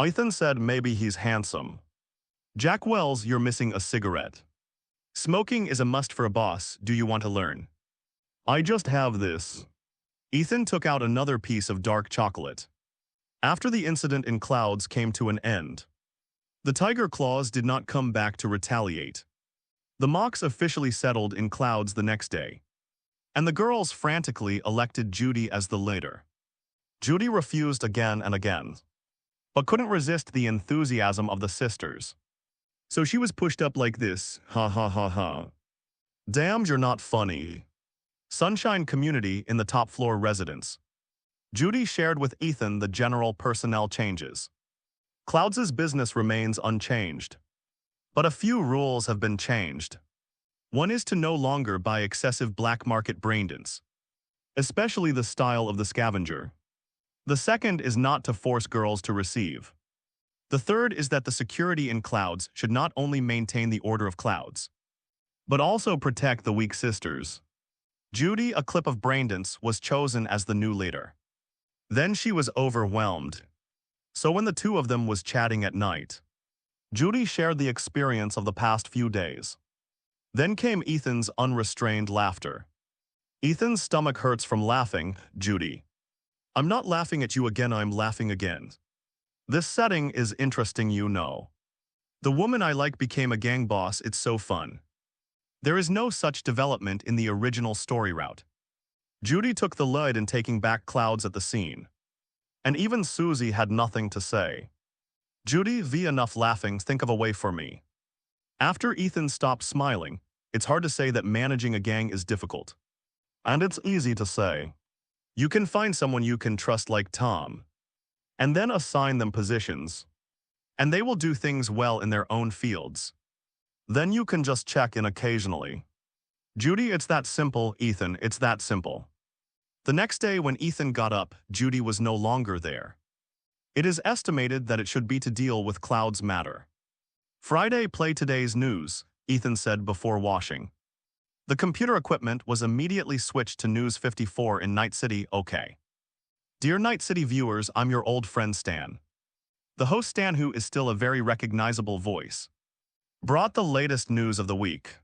Ethan said maybe he's handsome. Jack Wells, you're missing a cigarette. Smoking is a must for a boss. Do you want to learn? I just have this. Ethan took out another piece of dark chocolate. After the incident in Clouds came to an end, the Tiger Claws did not come back to retaliate. The Mox officially settled in Clouds the next day, and the girls frantically elected Judy as the leader. Judy refused again and again, but couldn't resist the enthusiasm of the sisters. So she was pushed up like this, ha ha ha ha. Damned you're not funny. Sunshine Community in the top floor residence. Judy shared with Ethan the general personnel changes. Clouds' business remains unchanged, but a few rules have been changed. One is to no longer buy excessive black market braindance, especially the style of the scavenger. The second is not to force girls to receive. The third is that the security in Clouds should not only maintain the order of Clouds, but also protect the weak sisters. Judy, a clip of braindance, was chosen as the new leader. Then she was overwhelmed. So when the two of them was chatting at night, Judy shared the experience of the past few days. Then came Ethan's unrestrained laughter. Ethan's stomach hurts from laughing. Judy. I'm not laughing at you again, I'm laughing again. This setting is interesting, you know. The woman I like became a gang boss, it's so fun. There is no such development in the original story route. Judy took the lead in taking back Clouds at the scene. And even Susie had nothing to say. Judy, V enough laughing, think of a way for me. After Ethan stopped smiling, it's hard to say that managing a gang is difficult. And it's easy to say. You can find someone you can trust like Tom, and then assign them positions, and they will do things well in their own fields. Then you can just check in occasionally. Judy, it's that simple. Ethan, it's that simple. The next day when Ethan got up, Judy was no longer there. It is estimated that it should be to deal with Clouds' matter. Friday, play today's news, Ethan said before washing. The computer equipment was immediately switched to News 54 in Night City. Okay. Dear Night City viewers, I'm your old friend Stan. The host Stan, who is still a very recognizable voice, brought the latest news of the week.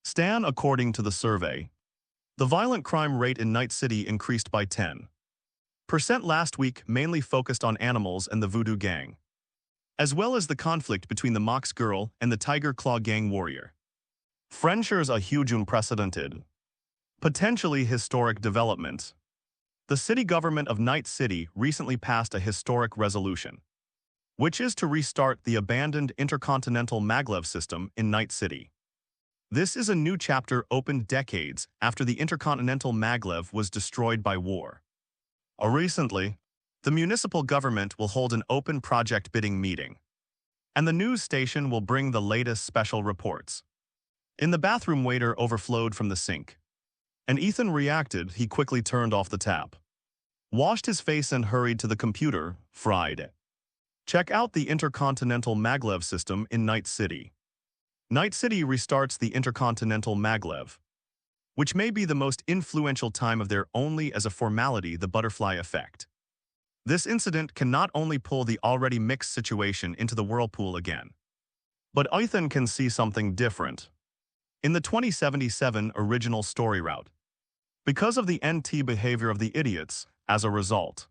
Stan, according to the survey, the violent crime rate in Night City increased by 10% last week, mainly focused on animals and the Voodoo Gang, as well as the conflict between the Mox Girl and the Tiger Claw Gang warrior. Frencher's a huge unprecedented, potentially historic development. The city government of Night City recently passed a historic resolution, which is to restart the abandoned intercontinental maglev system in Night City. This is a new chapter opened decades after the intercontinental maglev was destroyed by war. Recently, the municipal government will hold an open project bidding meeting, and the news station will bring the latest special reports. In the bathroom, water overflowed from the sink, and Ethan reacted. He quickly turned off the tap, washed his face and hurried to the computer. Friday. Check out the intercontinental maglev system in Night City. Night City restarts the intercontinental maglev, which may be the most influential time of their only as a formality, the butterfly effect. This incident can not only pull the already mixed situation into the whirlpool again, but Ethan can see something different in the 2077 original story route. Because of the NT behavior of the idiots, as a result,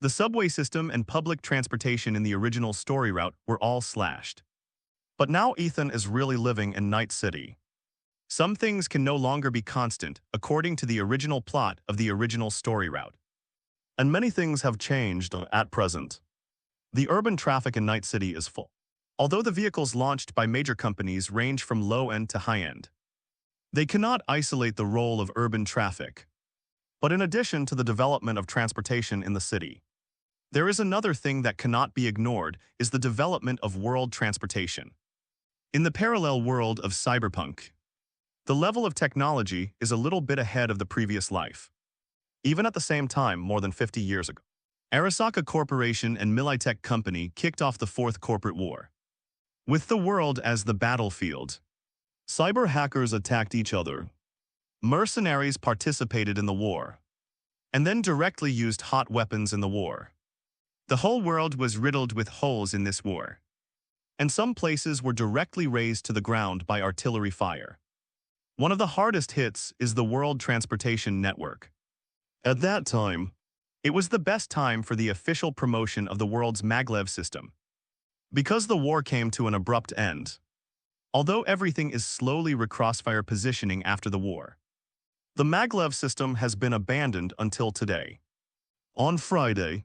the subway system and public transportation in the original story route were all slashed. But now Ethan is really living in Night City. Some things can no longer be constant according to the original plot of the original story route. And many things have changed at present. The urban traffic in Night City is full, although the vehicles launched by major companies range from low-end to high-end. They cannot isolate the role of urban traffic. But in addition to the development of transportation in the city, There is another thing that cannot be ignored is the development of world transportation. In the parallel world of cyberpunk, the level of technology is a little bit ahead of the previous life. Even at the same time, more than 50 years ago, Arasaka Corporation and Militech Company kicked off the Fourth Corporate War. With the world as the battlefield, cyber hackers attacked each other. Mercenaries participated in the war, and then directly used hot weapons in the war. The whole world was riddled with holes in this war, and some places were directly razed to the ground by artillery fire. One of the hardest hits is the World Transportation Network. At that time, it was the best time for the official promotion of the world's maglev system. Because the war came to an abrupt end, although everything is slowly recrossfire positioning after the war, the maglev system has been abandoned until today. On Friday,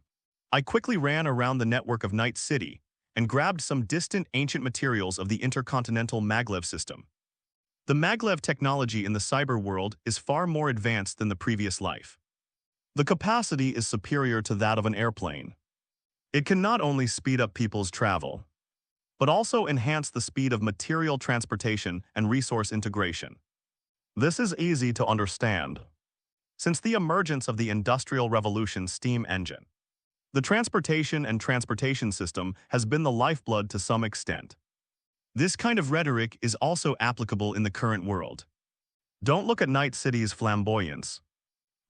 I quickly ran around the network of Night City and grabbed some distant ancient materials of the intercontinental maglev system. The maglev technology in the cyber world is far more advanced than the previous life. The capacity is superior to that of an airplane. It can not only speed up people's travel, but also enhance the speed of material transportation and resource integration. This is easy to understand. Since the emergence of the Industrial Revolution steam engine, the transportation and transportation system has been the lifeblood to some extent. This kind of rhetoric is also applicable in the current world. Don't look at Night City's flamboyance,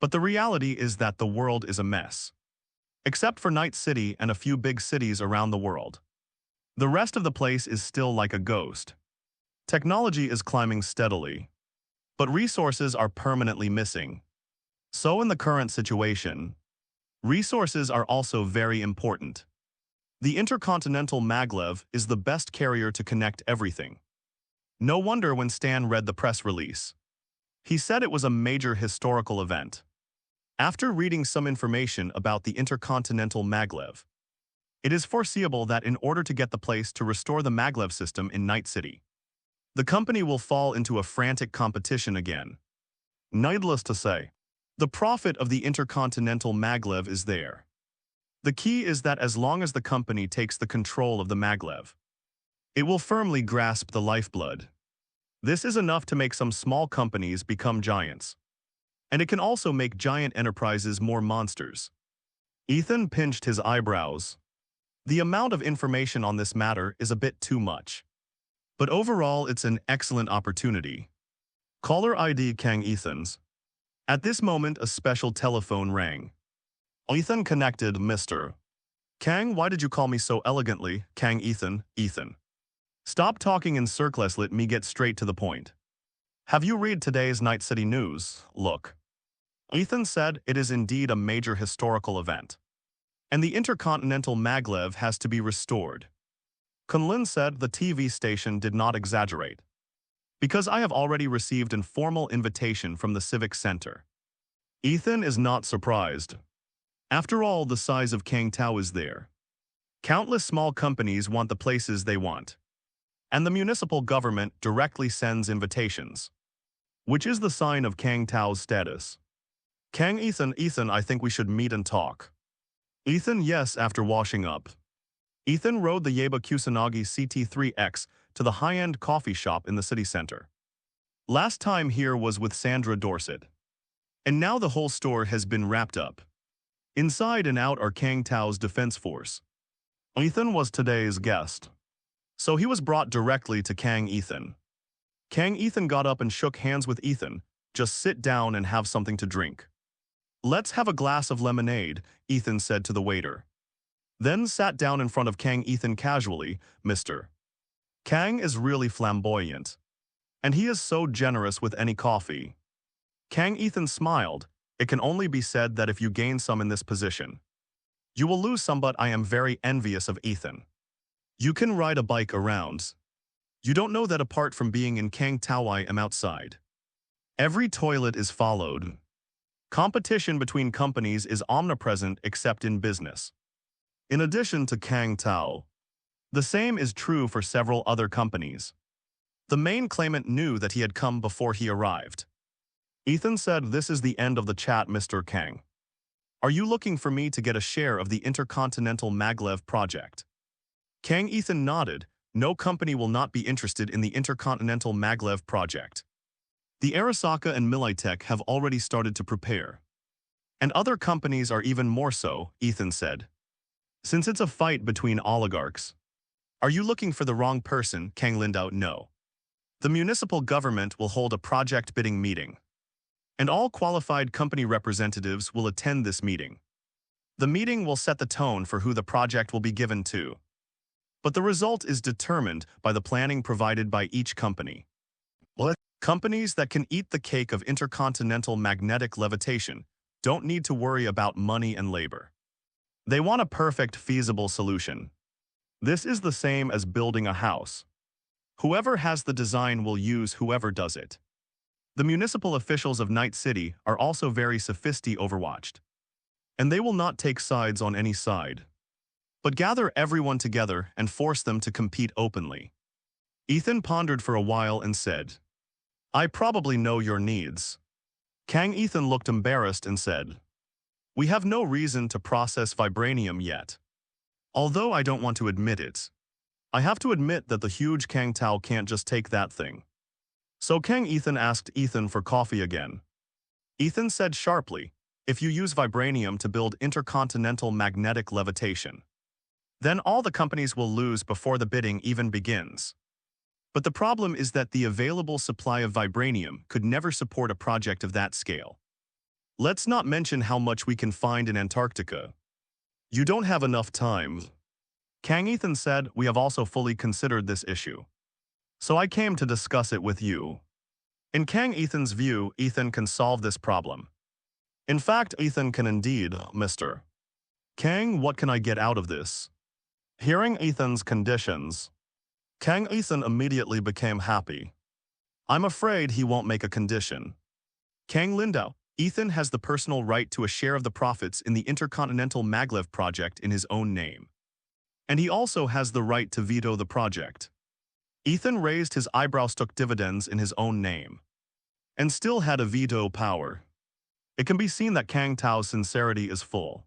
but the reality is that the world is a mess. Except for Night City and a few big cities around the world, the rest of the place is still like a ghost. Technology is climbing steadily, but resources are permanently missing. So in the current situation, resources are also very important. The intercontinental maglev is the best carrier to connect everything. No wonder when Stan read the press release, he said it was a major historical event. After reading some information about the intercontinental maglev, it is foreseeable that in order to get the place to restore the maglev system in Night City, the company will fall into a frantic competition again. Needless to say, the profit of the intercontinental maglev is there. The key is that as long as the company takes the control of the maglev, it will firmly grasp the lifeblood. This is enough to make some small companies become giants. And it can also make giant enterprises more monsters. Ethan pinched his eyebrows. The amount of information on this matter is a bit too much. But overall, it's an excellent opportunity. Caller ID Kang Ethan's. At this moment, a special telephone rang. Ethan connected. Mr. Kang, why did you call me so elegantly? Kang Ethan. Ethan. Stop talking in circles, let me get straight to the point. Have you read today's Night City news? Look. Ethan said it is indeed a major historical event, and the intercontinental maglev has to be restored. Kunlin said the TV station did not exaggerate, because I have already received an formal invitation from the Civic Center. Ethan is not surprised. After all, the size of Kang Tao is there. Countless small companies want the places they want, and the municipal government directly sends invitations, which is the sign of Kang Tao's status. Kang Ethan, I think we should meet and talk. Ethan, yes, after washing up. Ethan rode the Yeba Kusanagi CT3X to the high-end coffee shop in the city center. Last time here was with Sandra Dorset. And now the whole store has been wrapped up. Inside and out are Kang Tao's defense force. Ethan was today's guest, so he was brought directly to Kang Ethan. Kang Ethan got up and shook hands with Ethan. Just sit down and have something to drink. Let's have a glass of lemonade, Ethan said to the waiter. Then sat down in front of Kang Ethan casually. Mr. Kang is really flamboyant, and he is so generous with any coffee. Kang Ethan smiled. It can only be said that if you gain some in this position, you will lose some, but I am very envious of Ethan. You can ride a bike around. You don't know that apart from being in Kang Tao, I am outside. Every toilet is followed. Competition between companies is omnipresent except in business. In addition to Kang Tao, the same is true for several other companies. The main claimant knew that he had come before he arrived. Ethan said, "This is the end of the chat, Mr. Kang. Are you looking for me to get a share of the Intercontinental Maglev project? Kang Ethan nodded. No company will not be interested in the Intercontinental Maglev project. The Arasaka and Militech have already started to prepare. And other companies are even more so, Ethan said. Since it's a fight between oligarchs. Are you looking for the wrong person, Kang Lindau? No. The municipal government will hold a project bidding meeting. And all qualified company representatives will attend this meeting. The meeting will set the tone for who the project will be given to. But the result is determined by the planning provided by each company. Companies that can eat the cake of intercontinental magnetic levitation don't need to worry about money and labor. They want a perfect, feasible solution. This is the same as building a house. Whoever has the design will use whoever does it. The municipal officials of Night City are also very sophisticated overwatched. And they will not take sides on any side, but gather everyone together and force them to compete openly. Ethan pondered for a while and said, I probably know your needs. Kang Ethan looked embarrassed and said, We have no reason to process vibranium yet. Although I don't want to admit it, I have to admit that the huge Kang Tao can't just take that thing. So Kang Ethan asked Ethan for coffee again. Ethan said sharply, If you use vibranium to build intercontinental magnetic levitation, then all the companies will lose before the bidding even begins. But the problem is that the available supply of vibranium could never support a project of that scale. Let's not mention how much we can find in Antarctica. You don't have enough time. Kang Ethan said, We have also fully considered this issue. So I came to discuss it with you. In Kang Ethan's view, Ethan can solve this problem. In fact, Ethan can indeed, Mr. Kang, what can I get out of this? Hearing Ethan's conditions, Kang Ethan immediately became happy. I'm afraid he won't make a condition. Kang Lindau, Ethan has the personal right to a share of the profits in the Intercontinental Maglev project in his own name. And he also has the right to veto the project. Ethan raised his eyebrows, took dividends in his own name, and still had a veto power. It can be seen that Kang Tao's sincerity is full.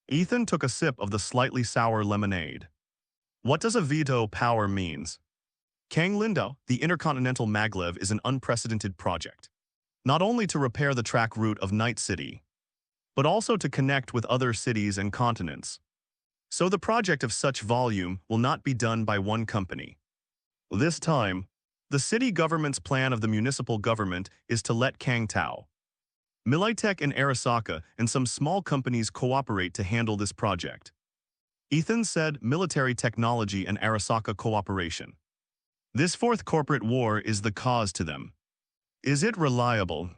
Ethan took a sip of the slightly sour lemonade. What does a veto power means? Kang Lindau, the Intercontinental Maglev is an unprecedented project. Not only to repair the track route of Night City, but also to connect with other cities and continents. So the project of such volume will not be done by one company. This time, the city government's plan of the municipal government is to let Kang Tao, Militech and Arasaka and some small companies cooperate to handle this project. Ethan said military technology and Arasaka cooperation. This fourth corporate war is the cause to them. Is it reliable?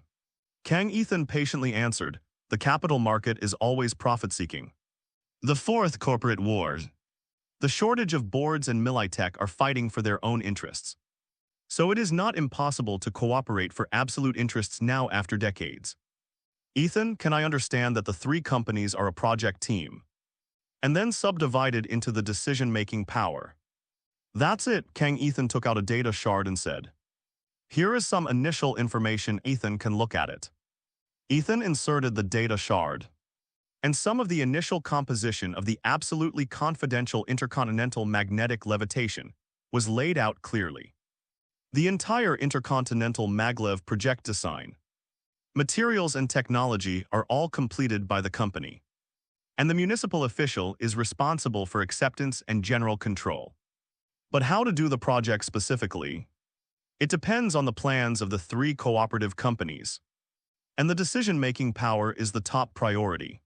Kang Ethan patiently answered, the capital market is always profit-seeking. The fourth corporate war. The shortage of boards and Militech are fighting for their own interests. So it is not impossible to cooperate for absolute interests now after decades. Ethan, can I understand that the three companies are a project team, and then subdivided into the decision-making power? That's it, Kang Ethan took out a data shard and said. Here is some initial information, Ethan can look at it. Ethan inserted the data shard, and some of the initial composition of the absolutely confidential intercontinental magnetic levitation was laid out clearly. The entire intercontinental maglev project design, materials and technology are all completed by the company, and the municipal official is responsible for acceptance and general control. But how to do the project specifically? It depends on the plans of the three cooperative companies, and the decision-making power is the top priority.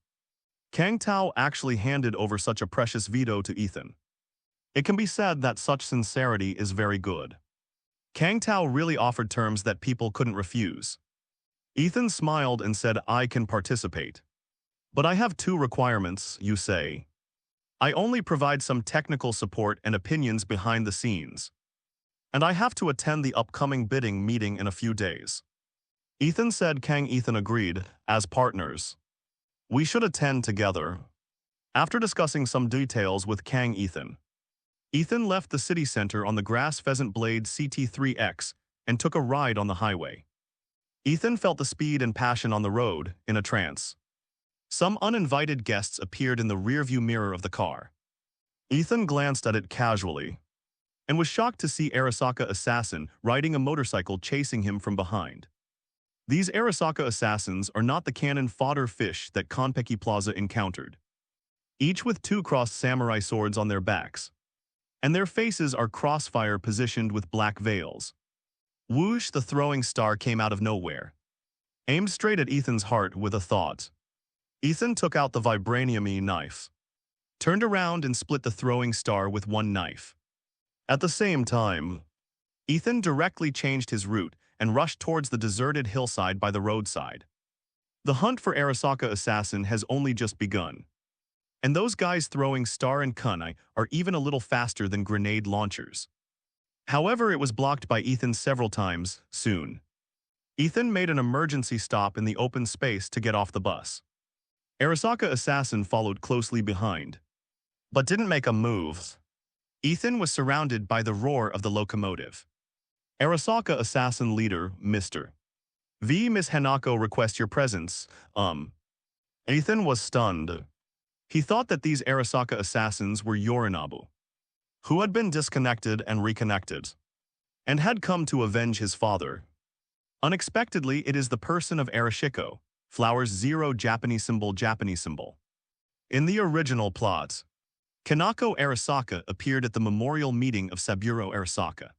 Kang Tao actually handed over such a precious veto to Ethan. It can be said that such sincerity is very good. Kang Tao really offered terms that people couldn't refuse. Ethan smiled and said, I can participate. But I have two requirements, you say. I only provide some technical support and opinions behind the scenes. And I have to attend the upcoming bidding meeting in a few days. Ethan said. Kang Ethan agreed, as partners. We should attend together. After discussing some details with Kang Ethan, Ethan left the city center on the Grass Pheasant Blade CT3X and took a ride on the highway. Ethan felt the speed and passion on the road, in a trance. Some uninvited guests appeared in the rearview mirror of the car. Ethan glanced at it casually and was shocked to see Arasaka assassin riding a motorcycle chasing him from behind. These Arasaka assassins are not the cannon fodder fish that Konpeki Plaza encountered, each with two crossed samurai swords on their backs, and their faces are crossfire positioned with black veils. Whoosh, the throwing star came out of nowhere, aimed straight at Ethan's heart with a thought. Ethan took out the vibranium-y knife, turned around and split the throwing star with one knife. At the same time, Ethan directly changed his route and rushed towards the deserted hillside by the roadside. The hunt for Arasaka assassin has only just begun, and those guys throwing star and kunai are even a little faster than grenade launchers. However, it was blocked by Ethan several times. Soon, Ethan made an emergency stop in the open space to get off the bus. Arasaka assassin followed closely behind, but didn't make a move. Ethan was surrounded by the roar of the locomotive. Arasaka assassin leader, Mr. V. Miss Hanako request your presence. Ethan was stunned. He thought that these Arasaka assassins were Yorinobu, who had been disconnected and reconnected, and had come to avenge his father. Unexpectedly, it is the person of Arashiko, flowers 0 Japanese symbol. In the original plot, Kanako Arasaka appeared at the memorial meeting of Saburo Arasaka.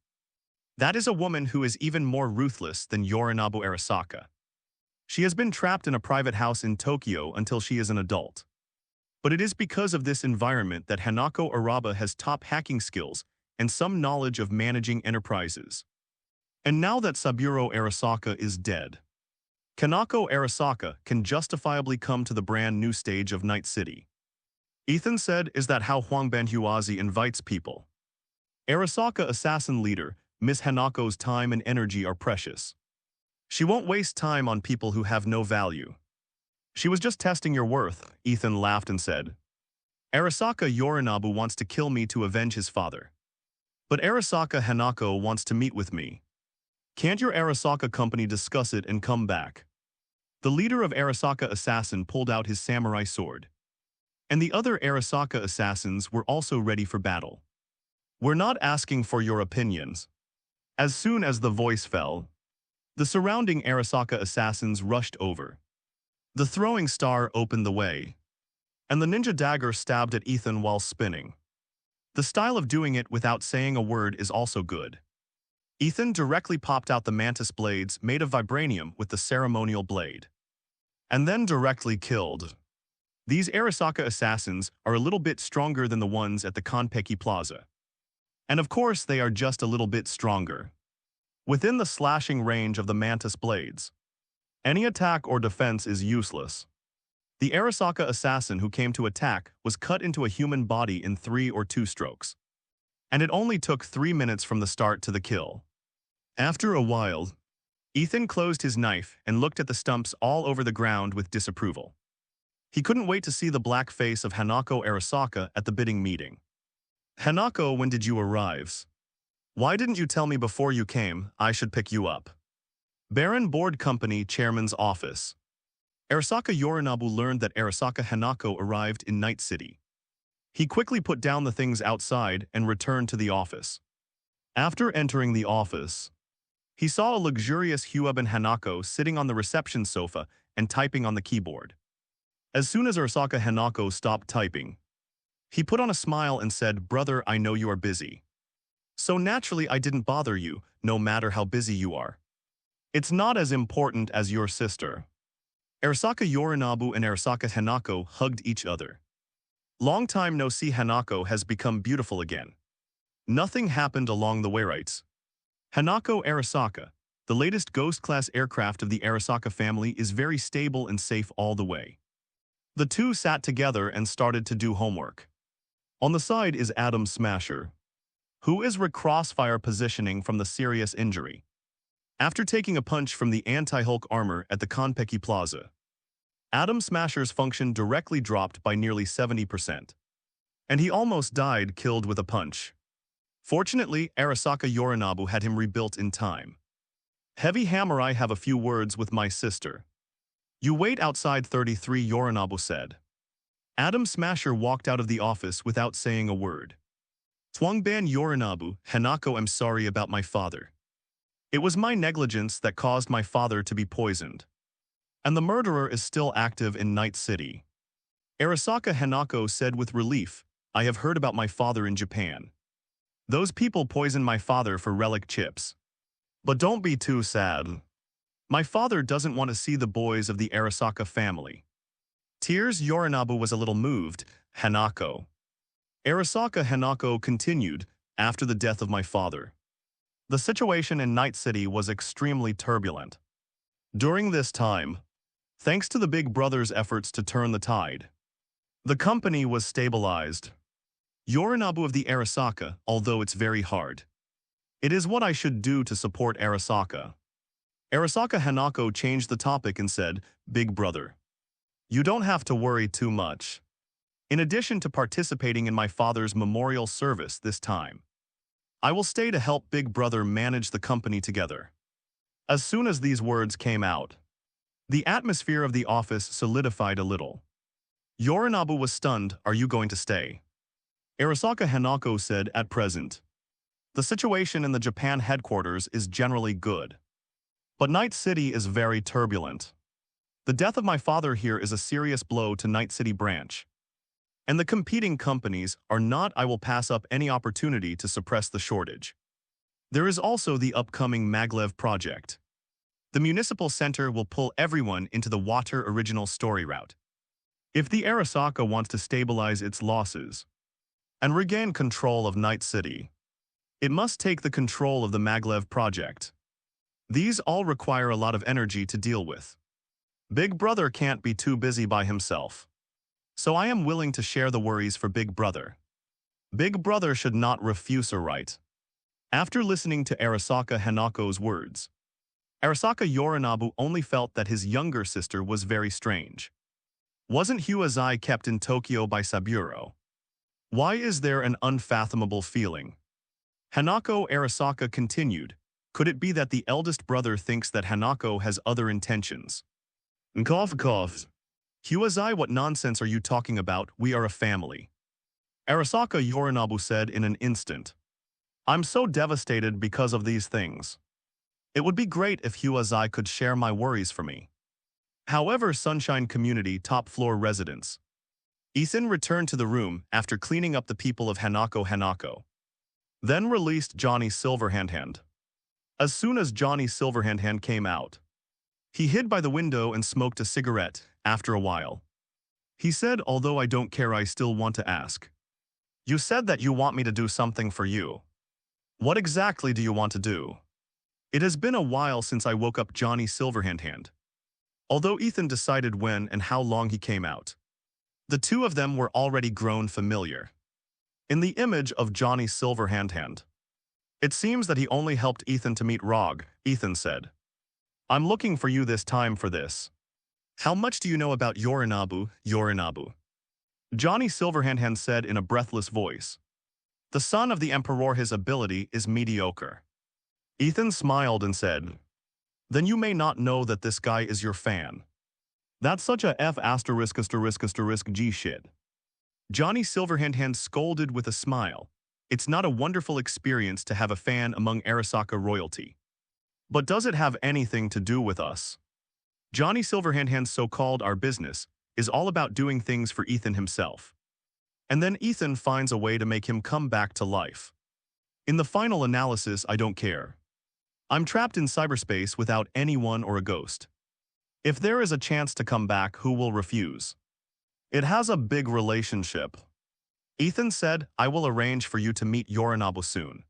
That is a woman who is even more ruthless than Yorinobu Arasaka. She has been trapped in a private house in Tokyo until she is an adult. But it is because of this environment that Hanako Araba has top hacking skills and some knowledge of managing enterprises. And now that Saburo Arasaka is dead, Kanako Arasaka can justifiably come to the brand new stage of Night City. Ethan said, "Is that how Huangban Huazi invites people?" Arasaka assassin leader, Miss Hanako's time and energy are precious. She won't waste time on people who have no value. She was just testing your worth, Ethan laughed and said. Arasaka Yorinobu wants to kill me to avenge his father. But Arasaka Hanako wants to meet with me. Can't your Arasaka company discuss it and come back? The leader of Arasaka assassin pulled out his samurai sword, and the other Arasaka assassins were also ready for battle. We're not asking for your opinions. As soon as the voice fell, the surrounding Arasaka assassins rushed over. The throwing star opened the way, and the ninja dagger stabbed at Ethan while spinning. The style of doing it without saying a word is also good. Ethan directly popped out the mantis blades made of vibranium with the ceremonial blade, and then directly killed. These Arasaka assassins are a little bit stronger than the ones at the Konpeki Plaza. And of course they are just a little bit stronger. Within the slashing range of the mantis blades, any attack or defense is useless. The Arasaka assassin who came to attack was cut into a human body in 3 or 2 strokes. And it only took 3 minutes from the start to the kill. After a while, Ethan closed his knife and looked at the stumps all over the ground with disapproval. He couldn't wait to see the black face of Hanako Arasaka at the bidding meeting. Hanako, when did you arrive? Why didn't you tell me before you came? I should pick you up. Baron Board Company Chairman's Office. Arasaka Yorinobu learned that Arasaka Hanako arrived in Night City. He quickly put down the things outside and returned to the office. After entering the office, he saw a luxurious Hueben Hanako sitting on the reception sofa and typing on the keyboard. As soon as Arasaka Hanako stopped typing, he put on a smile and said, "Brother, I know you are busy. So naturally I didn't bother you, no matter how busy you are. It's not as important as your sister." Arasaka Yorinobu and Arasaka Hanako hugged each other. Long time no see, Hanako has become beautiful again. Nothing happened along the way, right? Hanako Arasaka, the latest Ghost-class aircraft of the Arasaka family, is very stable and safe all the way. The two sat together and started to do homework. On the side is Adam Smasher, who is crossfire positioning from the serious injury. After taking a punch from the anti-Hulk armor at the Konpeki Plaza, Adam Smasher's function directly dropped by nearly 70%. And he almost died killed with a punch. Fortunately, Arasaka Yorinobu had him rebuilt in time. Heavy Hammer, I have a few words with my sister. You wait outside 33, Yorinobu said. Adam Smasher walked out of the office without saying a word. Twangban Yorinobu, Hanako, I'm sorry about my father. It was my negligence that caused my father to be poisoned. And the murderer is still active in Night City. Arasaka Hanako said with relief, I have heard about my father in Japan. Those people poisoned my father for relic chips. But don't be too sad. My father doesn't want to see the boys of the Arasaka family. Tears Yorinobu was a little moved, Hanako. Arasaka Hanako continued, after the death of my father. The situation in Night City was extremely turbulent. During this time, thanks to the Big Brother's efforts to turn the tide, the company was stabilized. Yorinobu of the Arasaka, although it's very hard. It is what I should do to support Arasaka. Arasaka Hanako changed the topic and said, Big Brother. You don't have to worry too much. In addition to participating in my father's memorial service this time, I will stay to help Big Brother manage the company together. As soon as these words came out, the atmosphere of the office solidified a little. Yorinobu was stunned, are you going to stay? Arasaka Hanako said, at present. The situation in the Japan headquarters is generally good. But Night City is very turbulent. The death of my father here is a serious blow to Night City branch. And the competing companies are not. I will pass up any opportunity to suppress the shortage. There is also the upcoming Maglev project. The municipal center will pull everyone into the water original story route. If the Arasaka wants to stabilize its losses and regain control of Night City, it must take the control of the Maglev project. These all require a lot of energy to deal with. Big Brother can't be too busy by himself. So I am willing to share the worries for Big Brother. Big Brother should not refuse a right. After listening to Arasaka Hanako's words, Arasaka Yorinobu only felt that his younger sister was very strange. Wasn't Huazai kept in Tokyo by Saburo? Why is there an unfathomable feeling? Hanako Arasaka continued, could it be that the eldest brother thinks that Hanako has other intentions? Cough. Huazai, what nonsense are you talking about? We are a family. Arasaka Yorinobu said in an instant. I'm so devastated because of these things. It would be great if Huazai could share my worries for me. However, Sunshine Community top floor residents. Ethan returned to the room after cleaning up the people of Hanako. Then released Johnny Silverhand. As soon as Johnny Silverhand came out, he hid by the window and smoked a cigarette. After a while, he said, although I don't care, I still want to ask. You said that you want me to do something for you. What exactly do you want to do? It has been a while since I woke up Johnny Silverhand. Although Ethan decided when and how long he came out, the two of them were already grown familiar. In the image of Johnny Silverhand, it seems that he only helped Ethan to meet Rog. Ethan said, I'm looking for you this time for this. How much do you know about Yorinobu? Johnny Silverhand said in a breathless voice. The son of the Emperor, his ability is mediocre. Ethan smiled and said, then you may not know that this guy is your fan. That's such a F***G shit. Johnny Silverhand scolded with a smile. It's not a wonderful experience to have a fan among Arasaka royalty. But does it have anything to do with us? Johnny Silverhand's so-called our business is all about doing things for Ethan himself. And then Ethan finds a way to make him come back to life. In the final analysis, I don't care. I'm trapped in cyberspace without anyone or a ghost. If there is a chance to come back, who will refuse? It has a big relationship. Ethan said, I will arrange for you to meet Yorinobu soon.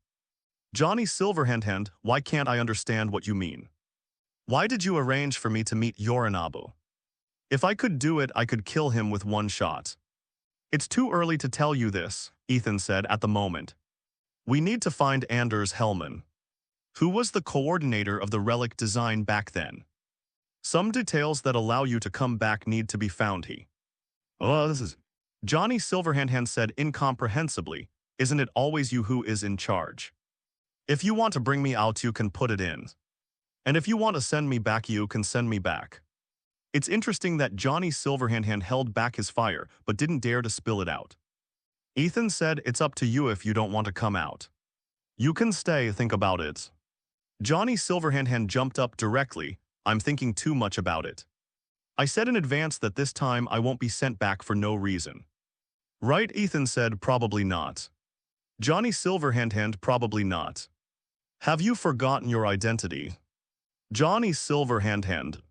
Johnny Silverhand, why can't I understand what you mean? Why did you arrange for me to meet Yorinobu? If I could do it, I could kill him with one shot. It's too early to tell you this, Ethan said at the moment. We need to find Anders Hellman. Who was the coordinator of the relic design back then? Some details that allow you to come back need to be found. Johnny Silverhand said incomprehensibly, isn't it always you who is in charge? If you want to bring me out, you can put it in. And if you want to send me back, you can send me back. It's interesting that Johnny Silverhand held back his fire but didn't dare to spill it out. Ethan said, "It's up to you if you don't want to come out. You can stay, think about it." Johnny Silverhand jumped up directly. "I'm thinking too much about it. I said in advance that this time I won't be sent back for no reason." "Right," Ethan said, "probably not." Johnny Silverhand, "Probably not. Have you forgotten your identity?" Johnny Silverhand.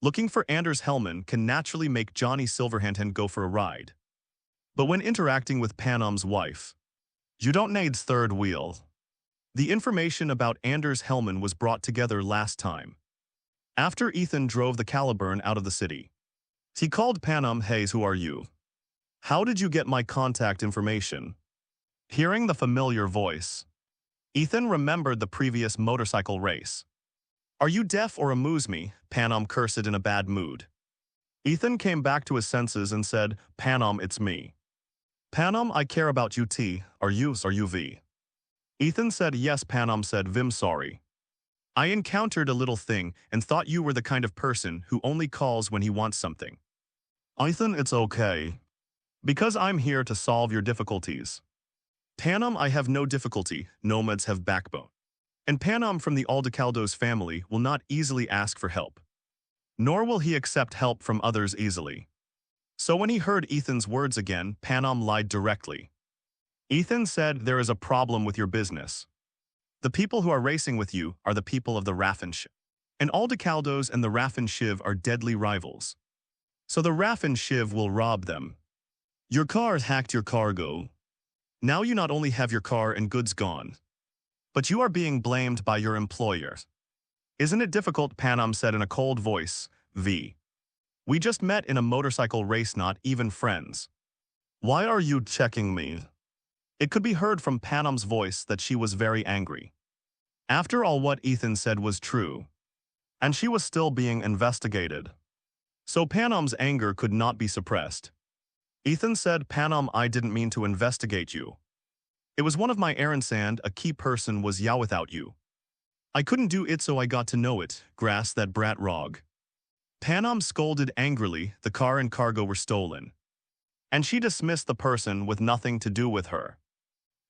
Looking for Anders Hellman can naturally make Johnny Silverhand go for a ride. But when interacting with Panam's wife, you don't need third wheel. The information about Anders Hellman was brought together last time. After Ethan drove the Caliburn out of the city, he called Panam. "Hey, who are you? How did you get my contact information?" Hearing the familiar voice, Ethan remembered the previous motorcycle race. "Are you deaf or amuse me?" Panam cursed in a bad mood. Ethan came back to his senses and said, "Panam, it's me." "Panam, I care about you. Are you V?" Ethan said, "Yes." Panam said, "Vim, sorry. I encountered a little thing and thought you were the kind of person who only calls when he wants something." "Ethan, it's okay. Because I'm here to solve your difficulties." "Panam, I have no difficulty. Nomads have backbone. And Panam from the Aldecaldos family will not easily ask for help. Nor will he accept help from others easily." So when he heard Ethan's words again, Panam lied directly. Ethan said, "There is a problem with your business. The people who are racing with you are the people of the Raffin Shiv. And Aldecaldos and the Raffin Shiv are deadly rivals. So the Raffin Shiv will rob them. Your car hacked your cargo. Now you not only have your car and goods gone, but you are being blamed by your employer. Isn't it difficult?" Panam said in a cold voice. "V. We just met in a motorcycle race, not even friends. Why are you checking me?" It could be heard from Panam's voice that she was very angry. After all, what Ethan said was true, and she was still being investigated. So Panam's anger could not be suppressed. Ethan said, "Panam, I didn't mean to investigate you. It was one of my errands and a key person was ya without you. I couldn't do it, so I got to know it. Grass that brat rog." Panam scolded angrily. The car and cargo were stolen, and she dismissed the person with nothing to do with her.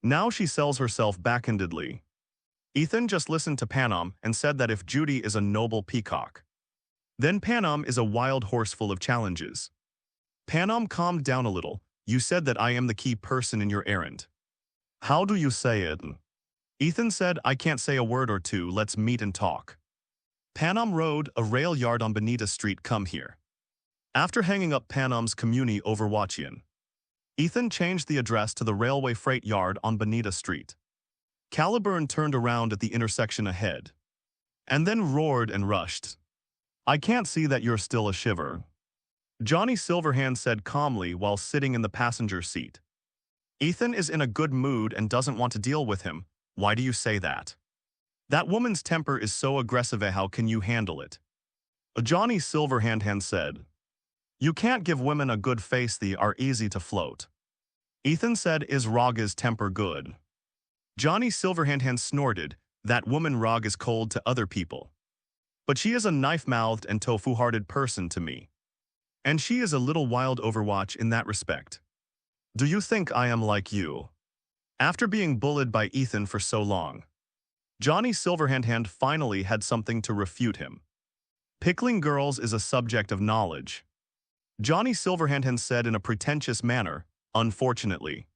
Now she sells herself backhandedly. Ethan just listened to Panam and said that if Judy is a noble peacock, then Panam is a wild horse full of challenges. Panam calmed down a little. "You said that I am the key person in your errand. How do you say it?" Ethan said, "I can't say a word or two. Let's meet and talk." Panam Road, a rail yard on Bonita Street. Come here. After hanging up Panam's Communi Overwatchian, Ethan changed the address to the railway freight yard on Bonita Street. Caliburn turned around at the intersection ahead, and then roared and rushed. "I can't see that you're still a shiver," Johnny Silverhand said calmly while sitting in the passenger seat. "Ethan is in a good mood and doesn't want to deal with him. Why do you say that? That woman's temper is so aggressive. How can you handle it?" Johnny Silverhand said, "You can't give women a good face. They are easy to float." Ethan said, "Is Raga's temper good?" Johnny Silverhand snorted. "That woman Rag is cold to other people, but she is a knife-mouthed and tofu-hearted person to me. And she is a little wild Overwatch in that respect. Do you think I am like you?" After being bullied by Ethan for so long, Johnny Silverhand finally had something to refute him. "Pickling girls is a subject of knowledge," Johnny Silverhand said in a pretentious manner. "Unfortunately,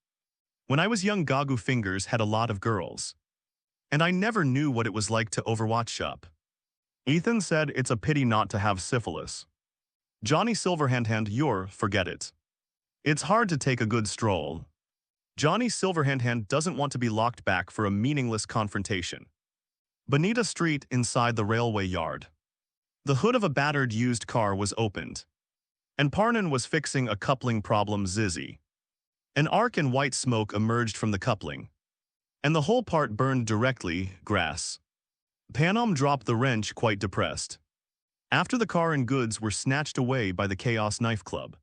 when I was young, Gagu Fingers had a lot of girls, and I never knew what it was like to Overwatch shop." Ethan said, "It's a pity not to have syphilis." Johnny Silverhand, forget it. It's hard to take a good stroll." Johnny Silverhand doesn't want to be locked back for a meaningless confrontation. Bonita Street, inside the railway yard. The hood of a battered used car was opened, and Parnan was fixing a coupling problem. Zizzy. An arc in white smoke emerged from the coupling, and the whole part burned directly. Grass. Panam dropped the wrench, quite depressed. After the car and goods were snatched away by the Chaos Knife Club.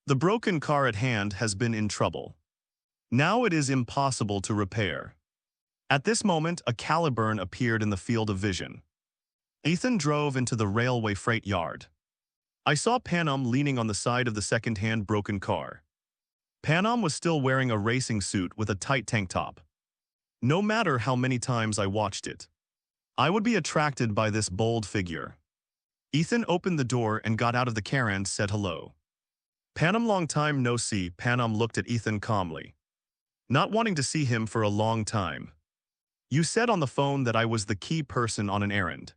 The broken car at hand has been in trouble. Now it is impossible to repair. At this moment, a Caliburn appeared in the field of vision. Ethan drove into the railway freight yard. I saw Panam leaning on the side of the second-hand broken car. Panam was still wearing a racing suit with a tight tank top. No matter how many times I watched it, I would be attracted by this bold figure. Ethan opened the door and got out of the car and said hello. Panam, long time no see. Panam looked at Ethan calmly, not wanting to see him for a long time. You said on the phone that I was the key person on an errand.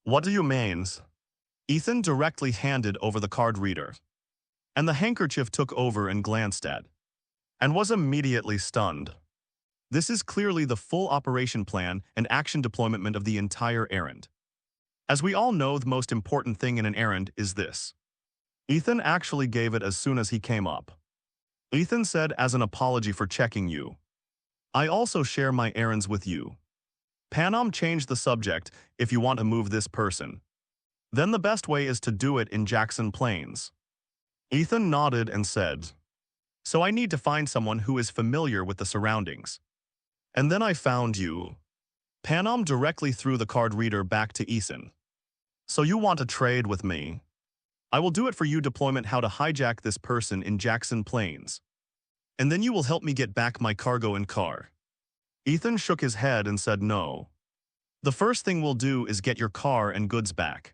What do you mean? Ethan directly handed over the card reader, and the handkerchief took over and glanced at, and was immediately stunned. This is clearly the full operation plan and action deployment of the entire errand. As we all know, the most important thing in an errand is this. Ethan actually gave it as soon as he came up. Ethan said, as an apology for checking you, I also share my errands with you. Panam changed the subject. If you want to move this person, then the best way is to do it in Jackson Plains. Ethan nodded and said, so I need to find someone who is familiar with the surroundings. And then I found you. Panam directly threw the card reader back to Ethan. So you want to trade with me? I will do it for you. Deployment: how to hijack this person in Jackson Plains. And then you will help me get back my cargo and car. Ethan shook his head and said no. The first thing we'll do is get your car and goods back.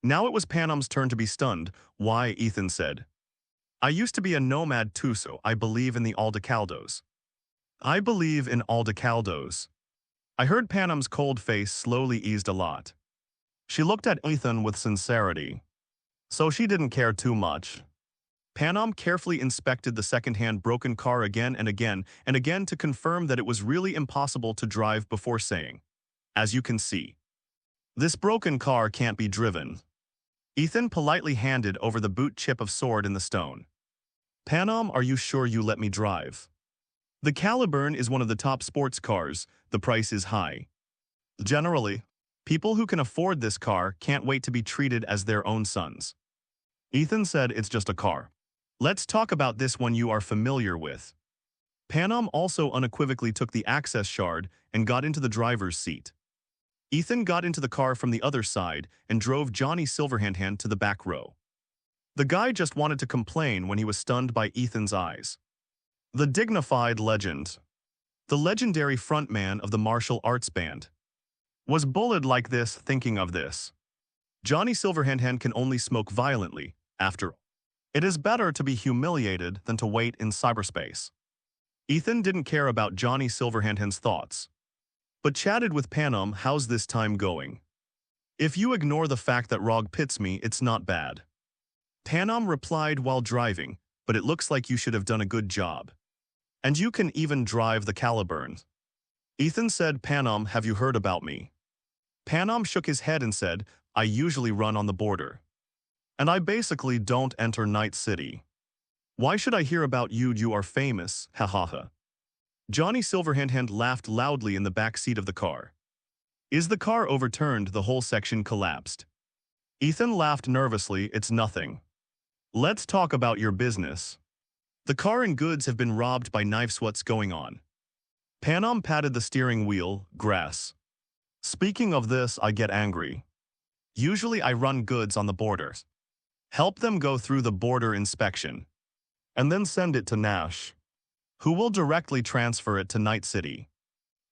Now it was Panam's turn to be stunned. Why? Ethan said. I used to be a nomad too, so I believe in the Aldecaldos. I believe in Aldecaldos. I heard Panam's cold face slowly eased a lot. She looked at Ethan with sincerity. So she didn't care too much. Panam carefully inspected the second-hand broken car again and again to confirm that it was really impossible to drive before saying, as you can see, this broken car can't be driven. Ethan politely handed over the boot chip of sword in the stone. Panam, are you sure you let me drive? The Caliburn is one of the top sports cars. The price is high. Generally, people who can afford this car can't wait to be treated as their own sons. Ethan said, it's just a car. Let's talk about this one you are familiar with. Panam also unequivocally took the access shard and got into the driver's seat. Ethan got into the car from the other side and drove Johnny Silverhand to the back row. The guy just wanted to complain when he was stunned by Ethan's eyes. The dignified legend, the legendary frontman of the martial arts band, was bullied like this. Thinking of this, Johnny Silverhand can only smoke violently. After all, it is better to be humiliated than to wait in cyberspace. Ethan didn't care about Johnny Silverhand's thoughts, but chatted with Panam. How's this time going? If you ignore the fact that Rog pits me, it's not bad. Panam replied while driving, but it looks like you should have done a good job. And you can even drive the Caliburn. Ethan said, Panam, have you heard about me? Panam shook his head and said, I usually run on the border. And I basically don't enter Night City. Why should I hear about you? You are famous, ha ha ha. Johnny Silverhand laughed loudly in the back seat of the car. Is the car overturned? The whole section collapsed. Ethan laughed nervously. It's nothing. Let's talk about your business. The car and goods have been robbed by knives. What's going on? Panam patted the steering wheel. Grass. Speaking of this, I get angry. Usually I run goods on the border, help them go through the border inspection, and then send it to Nash, who will directly transfer it to Night City.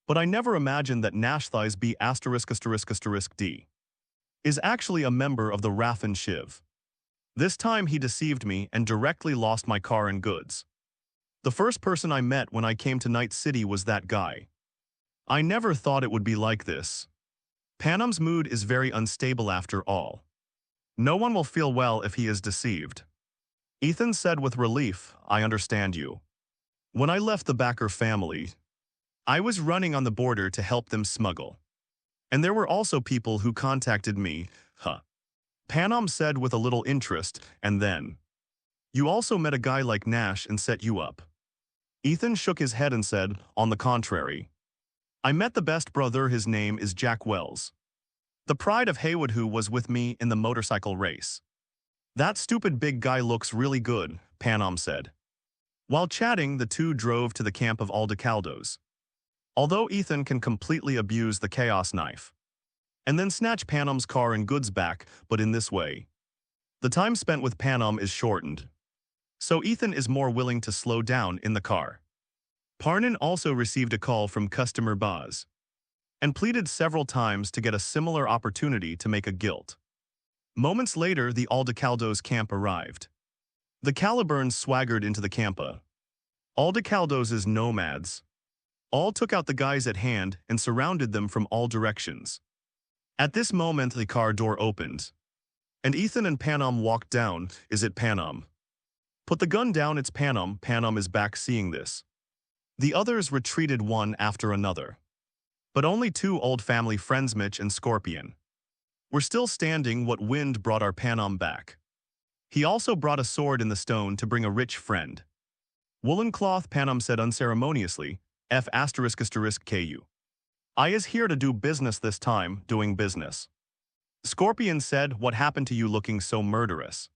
But I never imagined that Nash Thighs B********D is actually a member of the Raffin Shiv. This time he deceived me and directly lost my car and goods. The first person I met when I came to Night City was that guy. I never thought it would be like this. Panam's mood is very unstable after all. No one will feel well if he is deceived. Ethan said with relief, I understand you. When I left the Backer family, I was running on the border to help them smuggle. And there were also people who contacted me, Panam said with a little interest, and then, you also met a guy like Nash and set you up. Ethan shook his head and said, on the contrary. I met the best brother, his name is Jack Wells. The pride of Haywood, who was with me in the motorcycle race. That stupid big guy looks really good, Panam said. While chatting, the two drove to the camp of Aldecaldos. Although Ethan can completely abuse the chaos knife, and then snatch Panam's car and goods back, but in this way, The time spent with Panam is shortened, so Ethan is more willing to slow down in the car. Parnan also received a call from customer Boz and pleaded several times to get a similar opportunity to make a guilt. Moments later, the Aldecaldos camp arrived. The Caliburns swaggered into the campa. Aldecaldos' nomads all took out the guys at hand and surrounded them from all directions. At this moment, the car door opened, and Ethan and Panam walked down. Is it Panam? Put the gun down, it's Panam. Panam is back seeing this. The others retreated one after another. But only two old family friends, Mitch and Scorpion, were still standing. What wind brought our Panam back? He also brought a sword in the stone to bring a rich friend. Woolen cloth, Panam said unceremoniously. F***ku. I is here to do business this time, doing business. Scorpion said, what happened to you looking so murderous?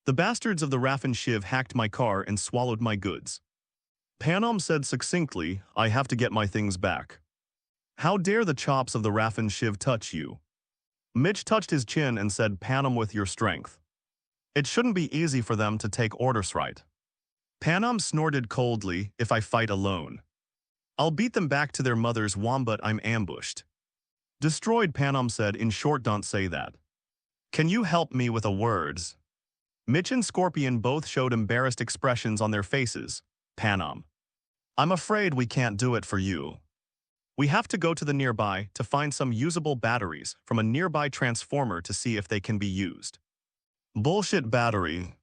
The bastards of the Raffin Shiv hacked my car and swallowed my goods. Panam said succinctly, I have to get my things back. How dare the chops of the Raffin Shiv touch you? Mitch touched his chin and said, Panam, with your strength, it shouldn't be easy for them to take orders right. Panam snorted coldly, if I fight alone, I'll beat them back to their mother's womb, but I'm ambushed. Destroyed, Panam said, in short, don't say that. Can you help me with a words? Mitch and Scorpion both showed embarrassed expressions on their faces. Panam, I'm afraid we can't do it for you. We have to go to the nearby to find some usable batteries from a nearby transformer to see if they can be used. Bullshit battery.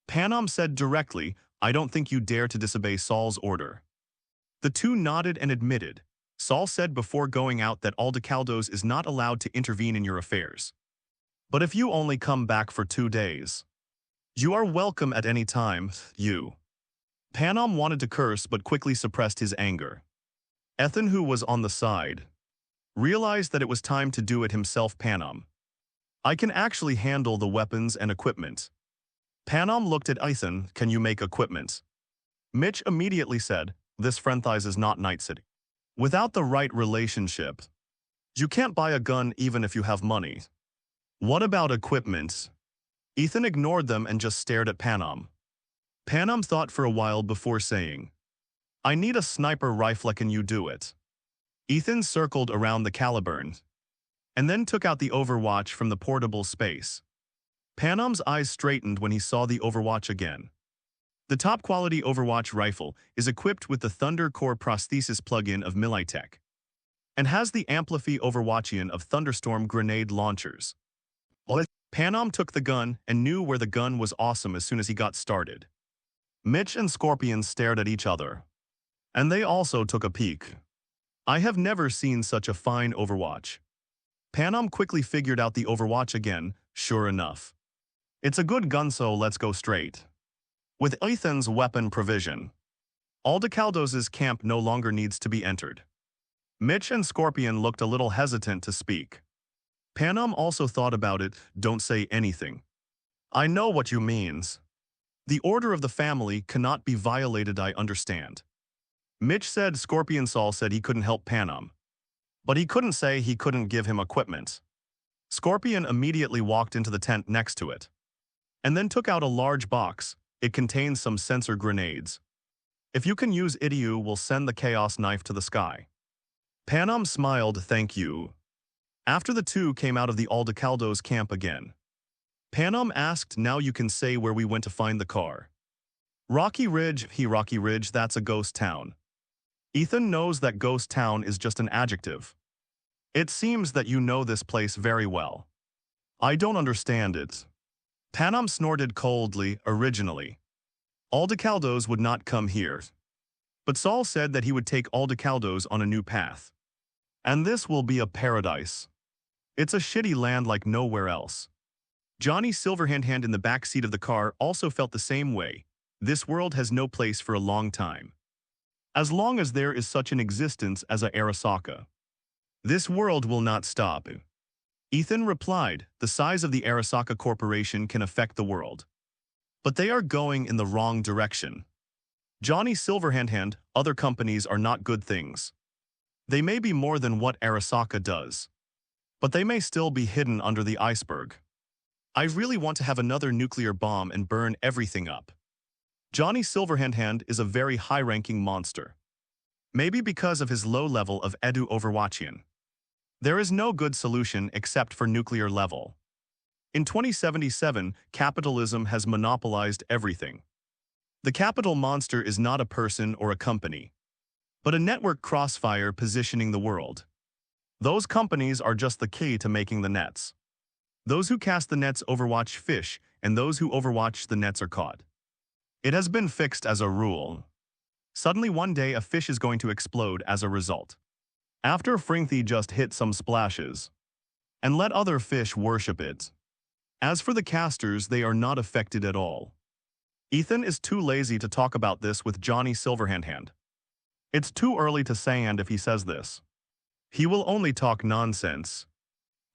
Panam said directly, I don't think you dare to disobey Saul's order. The two nodded and admitted. Saul said before going out that Aldecaldos is not allowed to intervene in your affairs. But if you only come back for 2 days, you are welcome at any time, you. Panam wanted to curse but quickly suppressed his anger. Ethan, who was on the side, realized that it was time to do it himself. Panam, I can actually handle the weapons and equipment. Panam looked at Ethan, can you make equipment? Mitch immediately said, this franchise is not Night City. Without the right relationship, you can't buy a gun even if you have money. What about equipment? Ethan ignored them and just stared at Panam. Panam thought for a while before saying, I need a sniper rifle, can you do it? Ethan circled around the Caliburn and then took out the Overwatch from the portable space. Panam's eyes straightened when he saw the Overwatch again. The top-quality Overwatch rifle is equipped with the Thunder Core prosthesis plug-in of Militech and has the Amplify Overwatchian of Thunderstorm grenade launchers. Panam took the gun and knew where the gun was awesome as soon as he got started. Mitch and Scorpion stared at each other, and they also took a peek. I have never seen such a fine Overwatch. Panam quickly figured out the Overwatch again, sure enough. It's a good gun, so let's go straight. With Ethan's weapon provision, Aldecaldos' camp no longer needs to be entered. Mitch and Scorpion looked a little hesitant to speak. Panam also thought about it, don't say anything. I know what you means. The order of the family cannot be violated, I understand. Mitch said. Scorpion Saul said he couldn't help Panam, but he couldn't say he couldn't give him equipment. Scorpion immediately walked into the tent next to it, and then took out a large box. It contains some sensor grenades. If you can use it, you will send the chaos knife to the sky. Panam smiled, thank you. After the two came out of the Aldecaldos camp again, Panam asked, now you can say where we went to find the car. Rocky Ridge, Rocky Ridge, that's a ghost town. Ethan knows that ghost town is just an adjective. It seems that you know this place very well. I don't understand it. Panam snorted coldly. Originally, Aldecaldos would not come here, but Saul said that he would take Aldecaldos on a new path. And this will be a paradise. It's a shitty land like nowhere else. Johnny Silverhand in the back seat of the car also felt the same way. This world has no place for a long time. As long as there is such an existence as a Arasaka, this world will not stop. Ethan replied, the size of the Arasaka Corporation can affect the world, but they are going in the wrong direction. Johnny Silverhand, other companies are not good things. They may be more than what Arasaka does, but they may still be hidden under the iceberg. I really want to have another nuclear bomb and burn everything up. Johnny Silverhand is a very high-ranking monster. Maybe because of his low level of Edu Overwatchian. There is no good solution except for nuclear level. In 2077, capitalism has monopolized everything. The capital monster is not a person or a company, but a network crossfire positioning the world. Those companies are just the key to making the nets. Those who cast the nets overwatch fish, and those who overwatch the nets are caught. It has been fixed as a rule. Suddenly one day a fish is going to explode as a result. After Fringthy just hit some splashes. And let other fish worship it. As for the casters, they are not affected at all. Ethan is too lazy to talk about this with Johnny Silverhand. It's too early to say, and if he says this, he will only talk nonsense.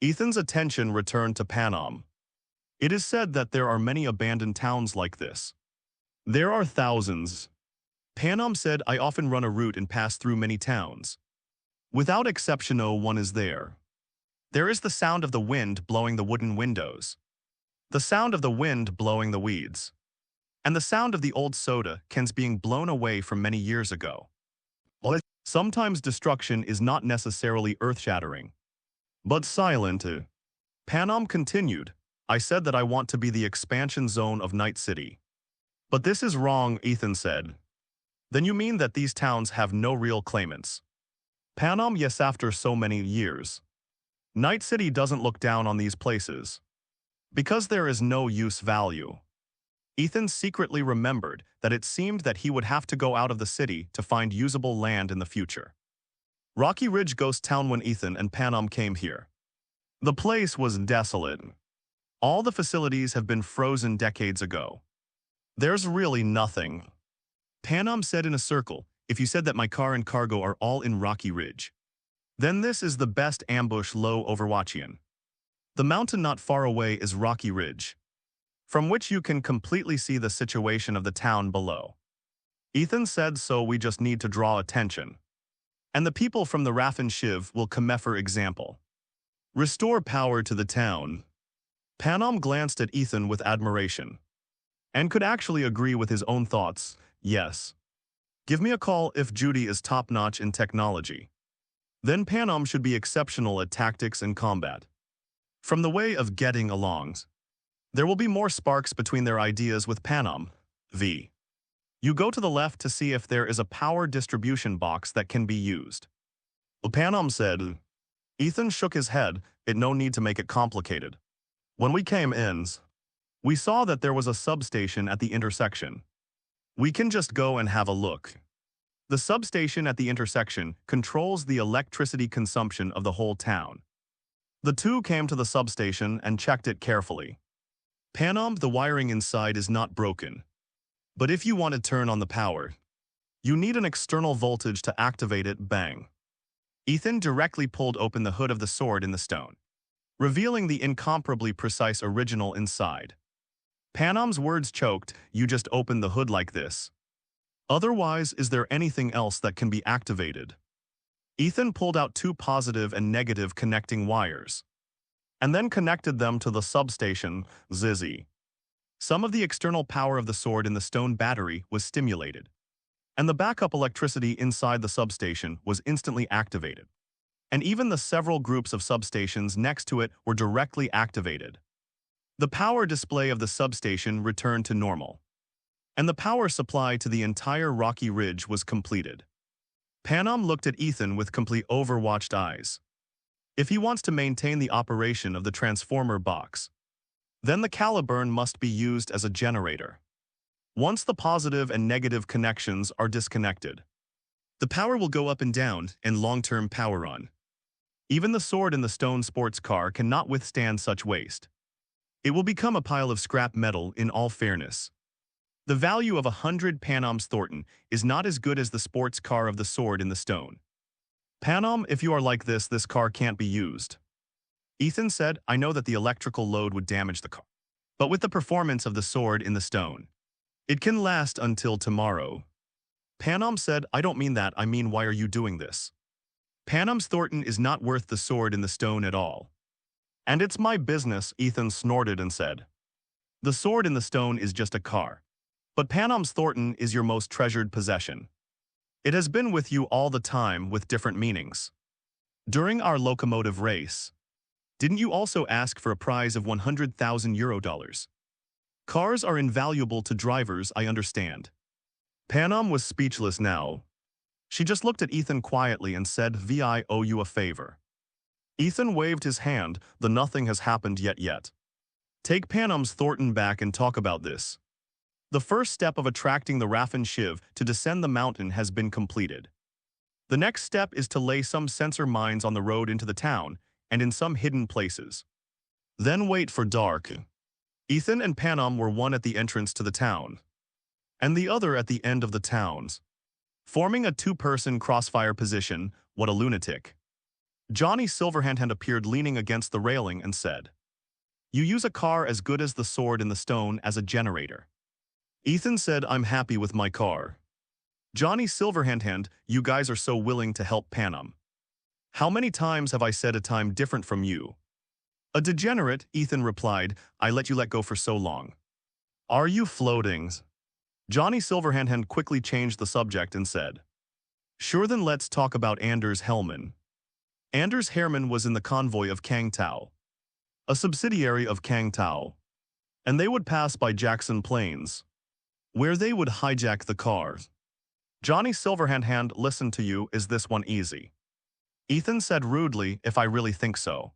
Ethan's attention returned to Panam. It is said that there are many abandoned towns like this. There are thousands. Panam said, I often run a route and pass through many towns. Without exception, no one is there. There is the sound of the wind blowing the wooden windows. The sound of the wind blowing the weeds. And the sound of the old soda cans being blown away from many years ago. Sometimes destruction is not necessarily earth-shattering, but silent. Panam continued, I said that I want to be the expansion zone of Night City. But this is wrong, Ethan said. Then you mean that these towns have no real claimants? Panam, yes, after so many years. Night City doesn't look down on these places. Because there is no use value. Ethan secretly remembered that it seemed that he would have to go out of the city to find usable land in the future. Rocky Ridge Ghost Town when Ethan and Panam came here. The place was desolate. All the facilities have been frozen decades ago. There's really nothing. Panam said in a circle, if you said that my car and cargo are all in Rocky Ridge, then this is the best ambush low Overwatchian. The mountain not far away is Rocky Ridge, from which you can completely see the situation of the town below. Ethan said, so we just need to draw attention. And the people from the Raffin Shiv will come for example. Restore power to the town. Panam glanced at Ethan with admiration. And could actually agree with his own thoughts, yes. Give me a call if Judy is top-notch in technology. Then Panam should be exceptional at tactics and combat. From the way of getting along, there will be more sparks between their ideas with Panam. V. You go to the left to see if there is a power distribution box that can be used. Panam said. Ethan shook his head, it no need to make it complicated. When we came in, we saw that there was a substation at the intersection. We can just go and have a look. The substation at the intersection controls the electricity consumption of the whole town. The two came to the substation and checked it carefully. Panam, the wiring inside is not broken. But if you want to turn on the power, you need an external voltage to activate it, bang. Ethan directly pulled open the hood of the sword in the stone, revealing the incomparably precise original inside. Panam's words choked, you just open the hood like this. Otherwise, is there anything else that can be activated? Ethan pulled out two positive and negative connecting wires, and then connected them to the substation, Zizzy. Some of the external power of the sword in the stone battery was stimulated, and the backup electricity inside the substation was instantly activated. And even the several groups of substations next to it were directly activated. The power display of the substation returned to normal, and the power supply to the entire Rocky Ridge was completed. Panam looked at Ethan with complete overwatched eyes. If he wants to maintain the operation of the transformer box, then the caliburn must be used as a generator. Once the positive and negative connections are disconnected, the power will go up and down and long-term power on. Even the sword in the stone sports car cannot withstand such waste. It will become a pile of scrap metal in all fairness. The value of 100 Panam's Thornton is not as good as the sports car of the sword in the stone. Panam, if you are like this car can't be used. Ethan said, I know that the electrical load would damage the car, but with the performance of the sword in the stone, it can last until tomorrow. Panam said, I don't mean that, I mean why are you doing this? Panam's Thornton is not worth the sword in the stone at all. And it's my business, Ethan snorted and said. The sword in the stone is just a car. But Panam's Thornton is your most treasured possession. It has been with you all the time with different meanings. During our locomotive race, didn't you also ask for a prize of €100,000? Cars are invaluable to drivers, I understand. Panam was speechless now. She just looked at Ethan quietly and said, "I owe you a favor." Ethan waved his hand, the nothing has happened yet. Take Panam's Thornton back and talk about this. The first step of attracting the Raffin Shiv to descend the mountain has been completed. The next step is to lay some sensor mines on the road into the town and in some hidden places. Then wait for dark. Ethan and Panam were one at the entrance to the town, and the other at the end of the towns, forming a two-person crossfire position. What a lunatic. Johnny Silverhand appeared leaning against the railing and said, "You use a car as good as the sword in the stone as a generator." Ethan said, "I'm happy with my car." Johnny Silverhand, you guys are so willing to help Panam. How many times have I said a time different from you? A degenerate, Ethan replied, I let you let go for so long. Are you floating? Johnny Silverhand quickly changed the subject and said, Sure, then let's talk about Anders Hellman. Anders Herman was in the convoy of Kang Tao, a subsidiary of Kang Tao, and they would pass by Jackson Plains, where they would hijack the cars. Johnny Silverhand, listen to you, is this one easy? Ethan said rudely, if I really think so.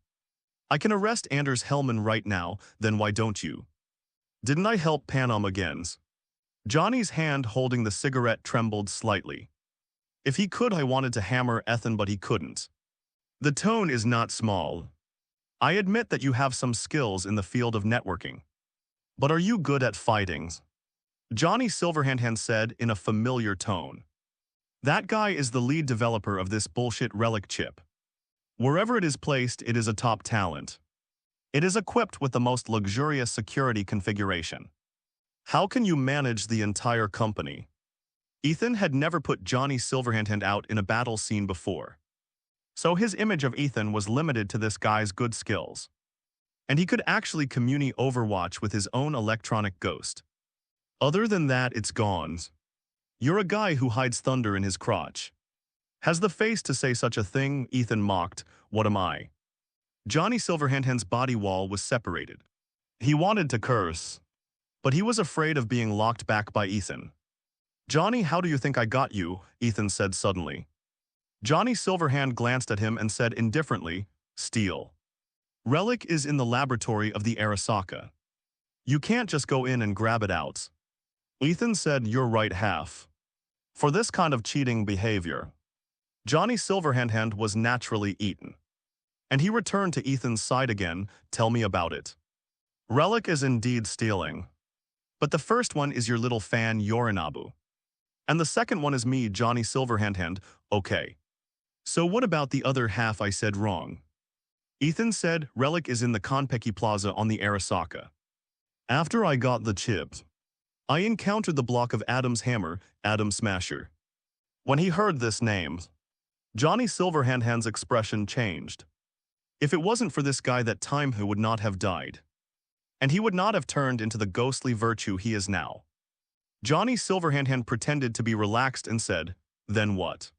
I can arrest Anders Hellman right now, then why don't you? Didn't I help Panam again? Johnny's hand holding the cigarette trembled slightly. If he could, I wanted to hammer Ethan, but he couldn't. The tone is not small. I admit that you have some skills in the field of networking. But are you good at fighting? Johnny Silverhand said in a familiar tone. That guy is the lead developer of this bullshit relic chip. Wherever it is placed, it is a top talent. It is equipped with the most luxurious security configuration. How can you manage the entire company? Ethan had never put Johnny Silverhand out in a battle scene before. So his image of Ethan was limited to this guy's good skills. And he could actually communicate Overwatch with his own electronic ghost. Other than that, it's gone. You're a guy who hides thunder in his crotch. Has the face to say such a thing, Ethan mocked. What am I? Johnny Silverhand's body wall was separated. He wanted to curse, but he was afraid of being locked back by Ethan. Johnny, how do you think I got you? Ethan said suddenly. Johnny Silverhand glanced at him and said indifferently, Steel. Relic is in the laboratory of the Arasaka. You can't just go in and grab it out. Ethan said, you're right half. For this kind of cheating behavior, Johnny Silverhand was naturally eaten. And he returned to Ethan's side again. Tell me about it. Relic is indeed stealing. But the first one is your little fan Yorinabu. And the second one is me, Johnny Silverhand. Okay. So what about the other half I said wrong? Ethan said, Relic is in the Konpeki Plaza on the Arasaka. After I got the chip, I encountered the block of Adam's hammer, Adam Smasher. When he heard this name, Johnny Silverhand's expression changed. If it wasn't for this guy, that time he would not have died. And he would not have turned into the ghostly virtue he is now. Johnny Silverhand pretended to be relaxed and said, Then what?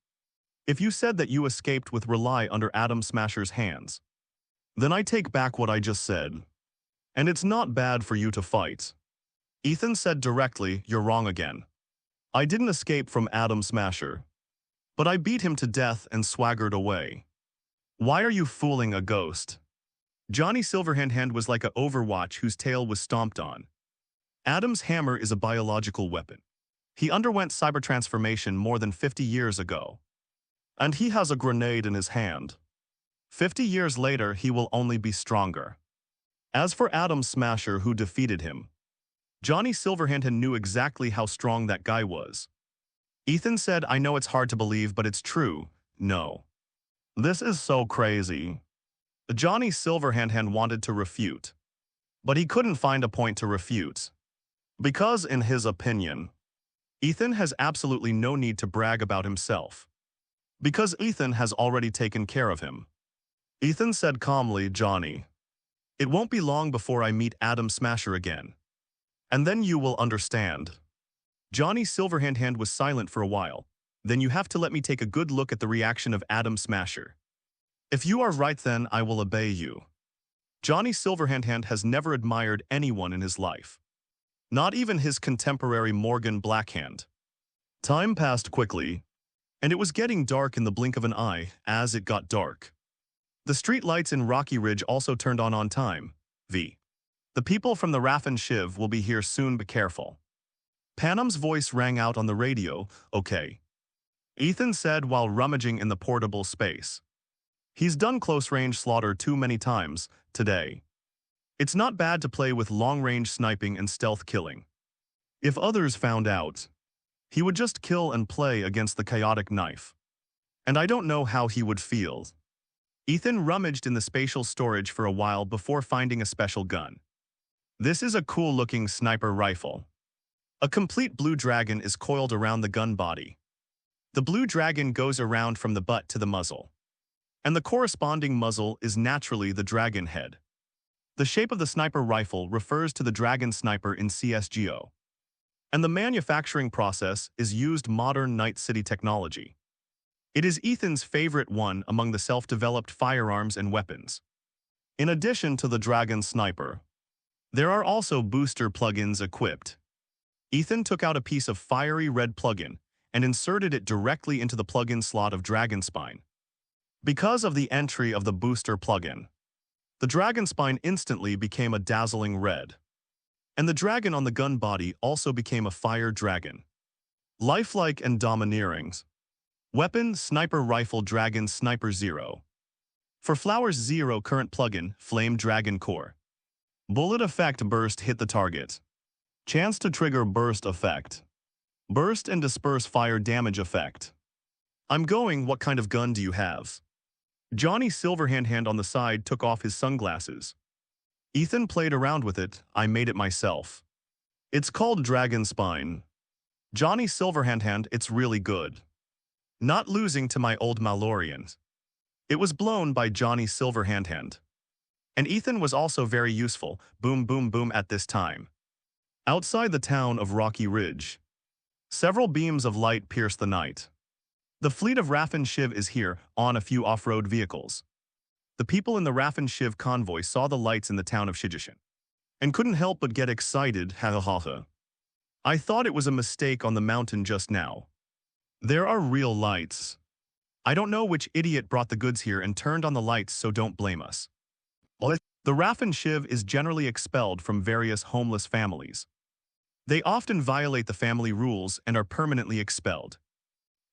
If you said that you escaped with Rely under Adam Smasher's hands, then I take back what I just said. And it's not bad for you to fight. Ethan said directly, you're wrong again. I didn't escape from Adam Smasher. But I beat him to death and swaggered away. Why are you fooling a ghost? Johnny Silverhand was like an Overwatch whose tail was stomped on. Adam's hammer is a biological weapon. He underwent cyber transformation more than 50 years ago. And he has a grenade in his hand. 50 years later, he will only be stronger. As for Adam Smasher, who defeated him, Johnny Silverhand knew exactly how strong that guy was. Ethan said, I know it's hard to believe, but it's true. No. This is so crazy. Johnny Silverhand wanted to refute, but he couldn't find a point to refute. Because, in his opinion, Ethan has absolutely no need to brag about himself. Because Ethan has already taken care of him. Ethan said calmly, Johnny, It won't be long before I meet Adam Smasher again. And then you will understand. Johnny Silverhand was silent for a while. Then you have to let me take a good look at the reaction of Adam Smasher. If you are right, then I will obey you. Johnny Silverhand has never admired anyone in his life. Not even his contemporary Morgan Blackhand. Time passed quickly, and it was getting dark in the blink of an eye as it got dark. The street lights in Rocky Ridge also turned on time. The people from the Raff and Shiv will be here soon, be careful. Panam's voice rang out on the radio, okay. Ethan said while rummaging in the portable space. He's done close-range slaughter too many times today. It's not bad to play with long-range sniping and stealth killing. If others found out, he would just kill and play against the chaotic knife. And I don't know how he would feel. Ethan rummaged in the spatial storage for a while before finding a special gun. This is a cool-looking sniper rifle. A complete blue dragon is coiled around the gun body. The blue dragon goes around from the butt to the muzzle. And the corresponding muzzle is naturally the dragon head. The shape of the sniper rifle refers to the dragon sniper in CSGO. And the manufacturing process is used modern Night City technology. It is Ethan's favorite one among the self-developed firearms and weapons. In addition to the dragon sniper, there are also booster plugins equipped. Ethan took out a piece of fiery red plugin and inserted it directly into the plugin slot of Dragon Spine. Because of the entry of the booster plugin, the Dragon Spine instantly became a dazzling red. And the dragon on the gun body also became a fire dragon. Lifelike and domineering. Weapon Sniper Rifle Dragon Sniper 0. For Flowers 0 current plugin, Flame Dragon Core. Bullet effect burst hit the target. Chance to trigger burst effect. Burst and disperse fire damage effect. I'm going, what kind of gun do you have? Johnny Silverhand on the side took off his sunglasses. Ethan played around with it, I made it myself. It's called Dragon Spine. Johnny Silverhand, it's really good. Not losing to my old Malorian. It was blown by Johnny Silverhand. And Ethan was also very useful, boom boom boom at this time. Outside the town of Rocky Ridge, several beams of light pierce the night. The fleet of Raff and Shiv is here, on a few off-road vehicles. The people in the Raff and Shiv convoy saw the lights in the town of Shijishin and couldn't help but get excited, ha ha ha. I thought it was a mistake on the mountain just now. There are real lights. I don't know which idiot brought the goods here and turned on the lights, so don't blame us. The Raff and Shiv is generally expelled from various homeless families. They often violate the family rules and are permanently expelled.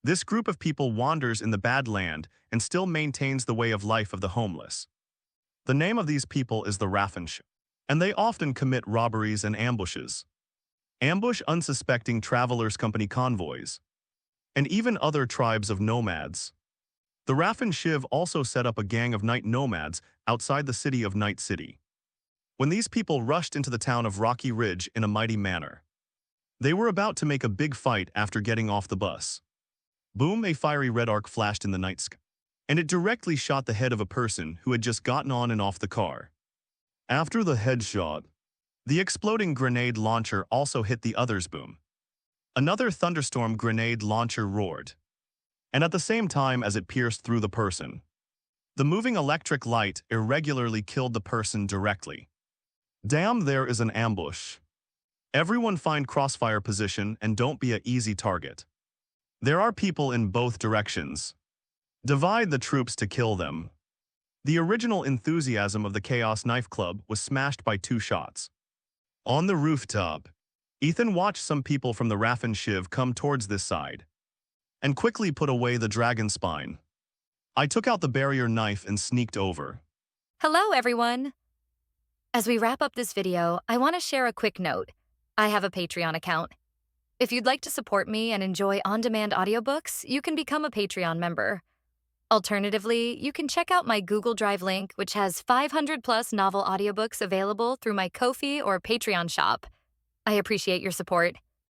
This group of people wanders in the bad land and still maintains the way of life of the homeless. The name of these people is the Raff and Shiv, and they often commit robberies and ambushes. Ambush unsuspecting travelers' company convoys, and even other tribes of nomads. The Raff and Shiv also set up a gang of night nomads outside the city of Night City. When these people rushed into the town of Rocky Ridge in a mighty manner, they were about to make a big fight after getting off the bus. Boom, a fiery red arc flashed in the night sky, and it directly shot the head of a person who had just gotten on and off the car. After the headshot, the exploding grenade launcher also hit the other's boom. Another thunderstorm grenade launcher roared, and at the same time as it pierced through the person, the moving electric light irregularly killed the person directly. Damn, there is an ambush. Everyone find crossfire position and don't be an easy target. There are people in both directions. Divide the troops to kill them. The original enthusiasm of the Chaos Knife Club was smashed by 2 shots. On the rooftop, Ethan watched some people from the Raff and Shiv come towards this side and quickly put away the dragon spine. I took out the barrier knife and sneaked over. Hello, everyone. As we wrap up this video, I want to share a quick note. I have a Patreon account. If you'd like to support me and enjoy on-demand audiobooks, you can become a Patreon member. Alternatively, you can check out my Google Drive link, which has 500+ novel audiobooks available through my Ko-fi or Patreon shop. I appreciate your support.